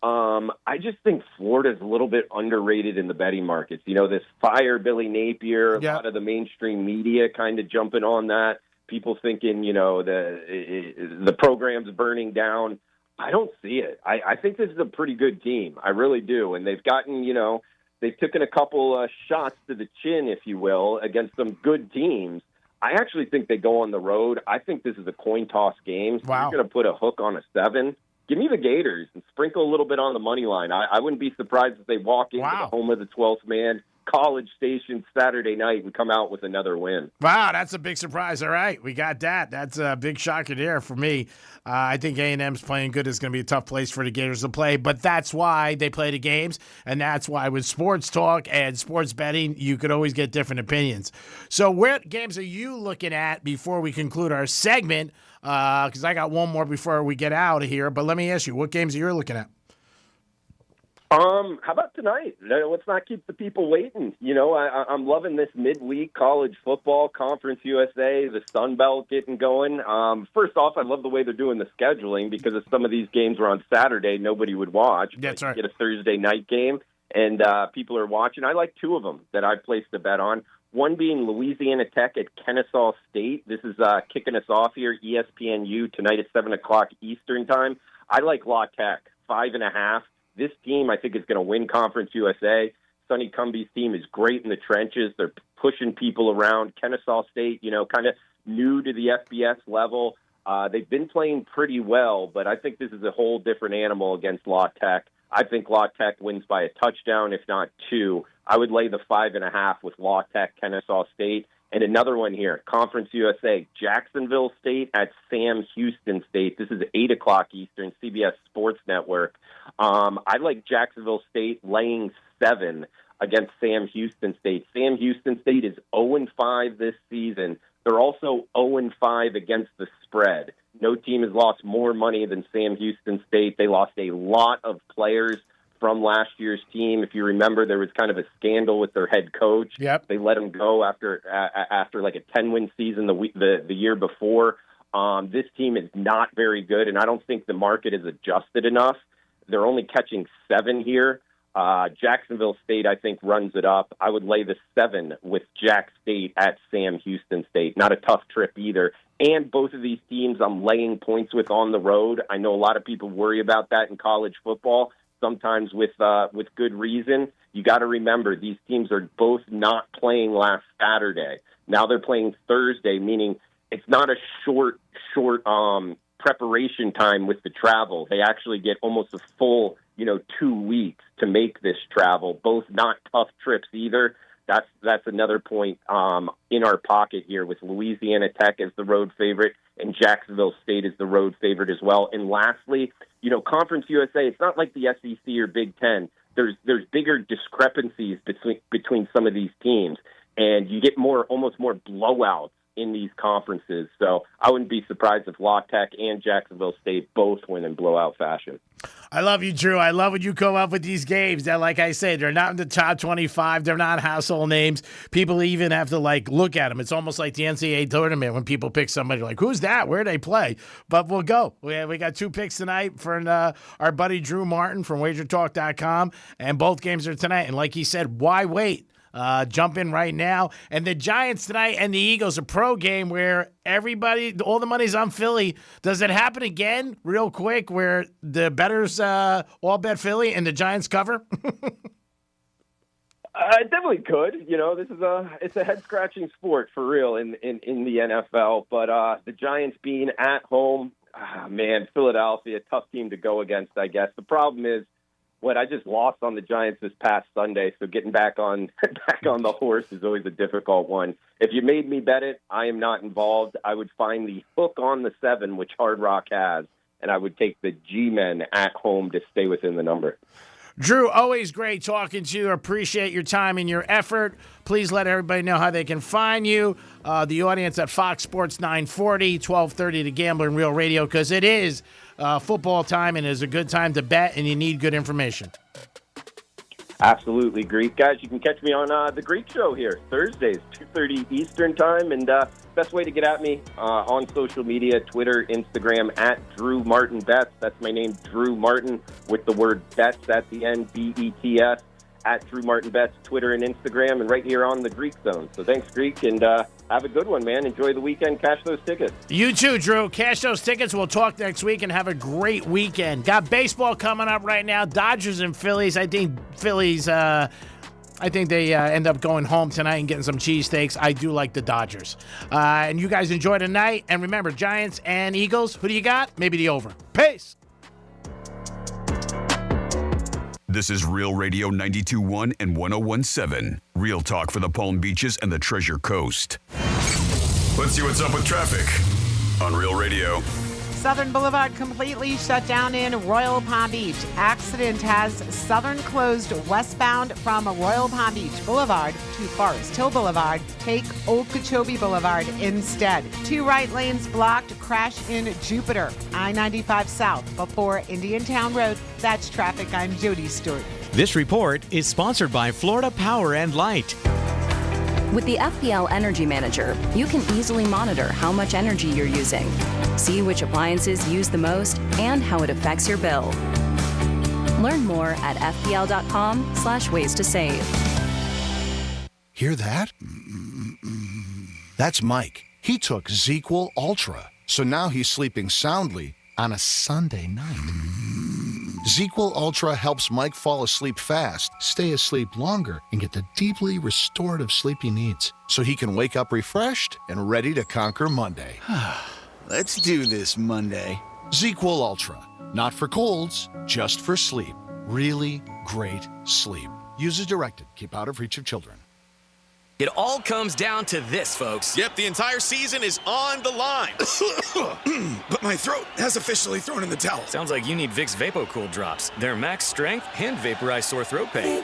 I just think Florida's a little bit underrated in the betting markets. This fire Billy Napier, a lot of the mainstream media kind of jumping on that. People thinking, the program's burning down. I don't see it. I think this is a pretty good team. I really do. And they've gotten, they've taken a couple shots to the chin, if you will, against some good teams. I actually think they go on the road. I think this is a coin toss game. So you're going to put a hook on a 7. Give me the Gators and sprinkle a little bit on the money line. I wouldn't be surprised if they walk into the home of the 12th man, college stations Saturday night and come out with another win. Wow, that's a big surprise. All right, we got that. That's a big shocker there for me. I think A&M's playing good. It's going to be a tough place for the Gators to play, but that's why they play the games, and that's why with sports talk and sports betting, you could always get different opinions. So what games are you looking at before we conclude our segment? Because I got one more before we get out of here, but let me ask you, what games are you looking at? How about tonight? Let's not keep the people waiting. You know, I'm loving this midweek college football, Conference USA, the Sun Belt getting going. First off, I love the way they're doing the scheduling because if some of these games were on Saturday, nobody would watch. That's right. You get a Thursday night game, and people are watching. I like two of them that I've placed a bet on. One being Louisiana Tech at Kennesaw State. This is kicking us off here, ESPNU, tonight at 7 o'clock Eastern time. I like La Tech, 5.5. This team, I think, is going to win Conference USA. Sonny Cumbie's team is great in the trenches. They're pushing people around. Kennesaw State, you know, kind of new to the FBS level. They've been playing pretty well, but I think this is a whole different animal against La Tech. I think La Tech wins by a touchdown, if not two. I would lay the 5.5 with La Tech, Kennesaw State. And another one here, Conference USA, Jacksonville State at Sam Houston State. This is 8 o'clock Eastern, CBS Sports Network. I like Jacksonville State laying 7 against Sam Houston State. Sam Houston State is 0-5 this season. They're also 0-5 against the spread. No team has lost more money than Sam Houston State. They lost a lot of players from last year's team. If you remember, there was kind of a scandal with their head coach. Yep. They let him go after like a 10-win season the year before. This team is not very good, and I don't think the market is adjusted enough. They're only catching 7 here. Jacksonville State, I think, runs it up. I would lay the 7 with Jack State at Sam Houston State. Not a tough trip either. And both of these teams I'm laying points with on the road. I know a lot of people worry about that in college football, sometimes with good reason. You got to remember, these teams are both not playing last Saturday. Now they're playing Thursday, meaning it's not a short preparation time with the travel. They actually get almost a full 2 weeks to make this travel. Both not tough trips either. That's another point in our pocket here with Louisiana Tech as the road favorite and Jacksonville State as the road favorite as well. And lastly, Conference USA, it's not like the SEC or Big Ten. There's bigger discrepancies between some of these teams, and you get almost more blowouts in these conferences. So I wouldn't be surprised if La Tech and Jacksonville State both win in blowout fashion. I love you, Drew. I love when you come up with these games that, like I say, they're not in the top 25. They're not household names. People even have to, look at them. It's almost like the NCAA tournament when people pick somebody like, who's that? Where do they play? But we'll go. We got 2 picks tonight for our buddy Drew Martin from WagerTalk.com, and both games are tonight. And like he said, why wait? Jump in right now. And the Giants tonight and the Eagles, a pro game where all the money's on Philly. Does it happen again real quick where the bettors all bet Philly and the Giants cover? It definitely could. This is it's a head-scratching sport for real in the NFL. But the Giants being at home, Philadelphia, tough team to go against, I guess. The problem is, I just lost on the Giants this past Sunday, so getting back on the horse is always a difficult one. If you made me bet it, I am not involved. I would find the hook on the 7, which Hard Rock has, and I would take the G-Men at home to stay within the number. Drew, always great talking to you. Appreciate your time and your effort. Please let everybody know how they can find you. The audience at Fox Sports 940, 1230 to Gambler and Real Radio, because it is football time and is a good time to bet, and you need good information. Absolutely, Greek. Guys, you can catch me on The Greek Show here, Thursdays, 2:30 Eastern Time. And best way to get at me on social media, Twitter, Instagram, at Drew Martin Bets. That's my name, Drew Martin, with the word bets at the end, BETS, at Drew Martin Bets, Twitter and Instagram, and right here on The Greek Zone. So thanks, Greek, and have a good one, man. Enjoy the weekend. Cash those tickets. You too, Drew. Cash those tickets. We'll talk next week and have a great weekend. Got baseball coming up right now. Dodgers and Phillies. I think Phillies, they end up going home tonight and getting some cheesesteaks. I do like the Dodgers. And you guys enjoy tonight. And remember, Giants and Eagles, who do you got? Maybe the over. Peace. This is Real Radio 92.1 and 101.7. Real talk for the Palm Beaches and the Treasure Coast. Let's see what's up with traffic on Real Radio. Southern Boulevard completely shut down in Royal Palm Beach. Accident has Southern closed westbound from Royal Palm Beach Boulevard to Forest Hill Boulevard. Take Okeechobee Boulevard instead. 2 right lanes blocked. Crash in Jupiter. I-95 South before Indiantown Road. That's traffic. I'm Jody Stewart. This report is sponsored by Florida Power and Light. With the FPL Energy Manager, you can easily monitor how much energy you're using, see which appliances use the most, and how it affects your bill. Learn more at fpl.com/ways to save. Hear that? That's Mike. He took ZQL Ultra, so now he's sleeping soundly on a Sunday night. ZQL Ultra helps Mike fall asleep fast, stay asleep longer, and get the deeply restorative sleep he needs so he can wake up refreshed and ready to conquer Monday. Let's do this Monday. ZQL Ultra. Not for colds, just for sleep. Really great sleep. Use as directed. Keep out of reach of children. It all comes down to this, folks. Yep, the entire season is on the line. But my throat has officially thrown in the towel. Sounds like you need Vicks VapoCool drops. They're max strength and vaporize sore throat pain.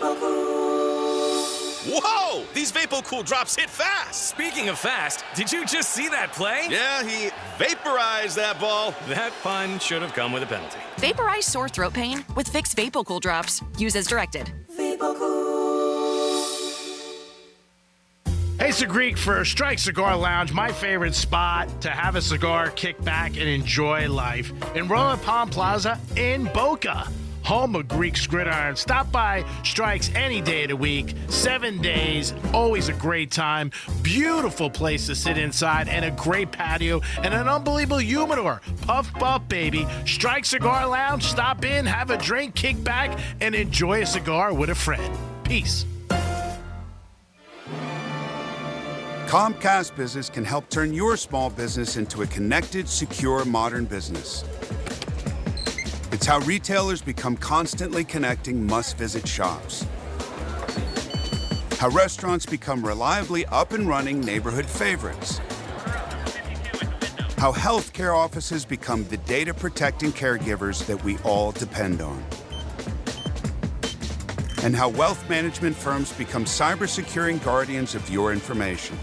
Whoa! These VapoCool drops hit fast. Speaking of fast, did you just see that play? Yeah, he vaporized that ball. That pun should have come with a penalty. Vaporize sore throat pain with Vicks VapoCool drops. Use as directed. Hey, it's the Greek for Strike Cigar Lounge, my favorite spot to have a cigar, kick back, and enjoy life. In Royal Palm Plaza in Boca, home of Greek's Gridiron. Stop by Strikes any day of the week, 7 days, always a great time. Beautiful place to sit inside and a great patio and an unbelievable humidor. Puff, puff, baby. Strike Cigar Lounge, stop in, have a drink, kick back, and enjoy a cigar with a friend. Peace. Comcast Business can help turn your small business into a connected, secure, modern business. It's how retailers become constantly connecting must-visit shops. How restaurants become reliably up and running neighborhood favorites. How healthcare offices become the data-protecting caregivers that we all depend on. And how wealth management firms become cyber-securing guardians of your information.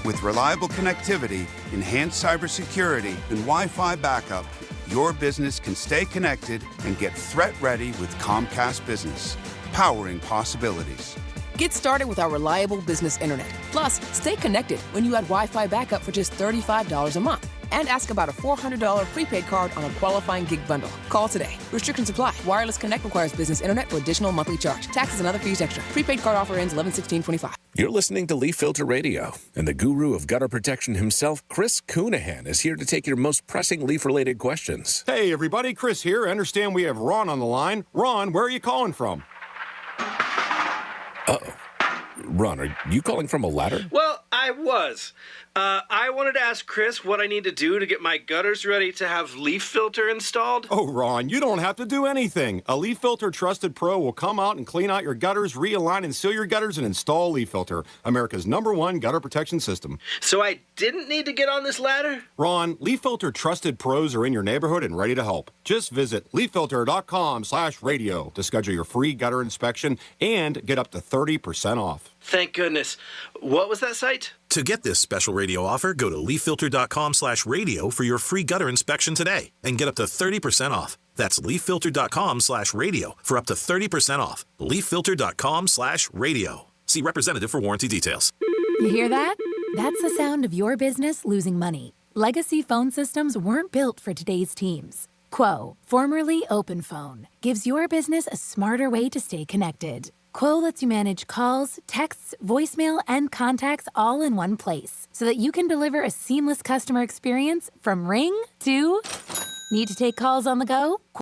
With reliable connectivity, enhanced cybersecurity, and Wi-Fi backup, your business can stay connected and get threat-ready with Comcast Business, powering possibilities. Get started with our reliable business internet. Plus, stay connected when you add Wi-Fi backup for just $35 a month. And ask about a $400 prepaid card on a qualifying gig bundle. Call today. Restrictions apply. Wireless Connect requires business internet for additional monthly charge. Taxes and other fees extra. Prepaid card offer ends 11/16/25. You're listening to Leaf Filter Radio, and the guru of gutter protection himself, Chris Coonahan, is here to take your most pressing leaf-related questions. Hey, everybody. Chris here. I understand we have Ron on the line. Ron, where are you calling from? Uh-oh. Ron, are you calling from a ladder? Well, I was. I wanted to ask Chris what I need to do to get my gutters ready to have leaf filter installed. Oh, Ron, you don't have to do anything. A Leaf Filter Trusted Pro will come out and clean out your gutters, realign and seal your gutters, and install Leaf Filter, America's #1 gutter protection system. So I didn't need to get on this ladder? Ron, Leaf Filter Trusted Pros are in your neighborhood and ready to help. Just visit leaffilter.com/radio to schedule your free gutter inspection and get up to 30% off. Thank goodness. What was that site? To get this special radio offer, go to leaffilter.com/radio for your free gutter inspection today and get up to 30% off. That's leaffilter.com/radio for up to 30% off. leaffilter.com/radio. See representative for warranty details. You hear that? That's the sound of your business losing money. Legacy phone systems weren't built for today's teams. Quo, formerly OpenPhone, gives your business a smarter way to stay connected. Quo lets you manage calls, texts, voicemail, and contacts all in one place so that you can deliver a seamless customer experience from ring to... Need to take calls on the go?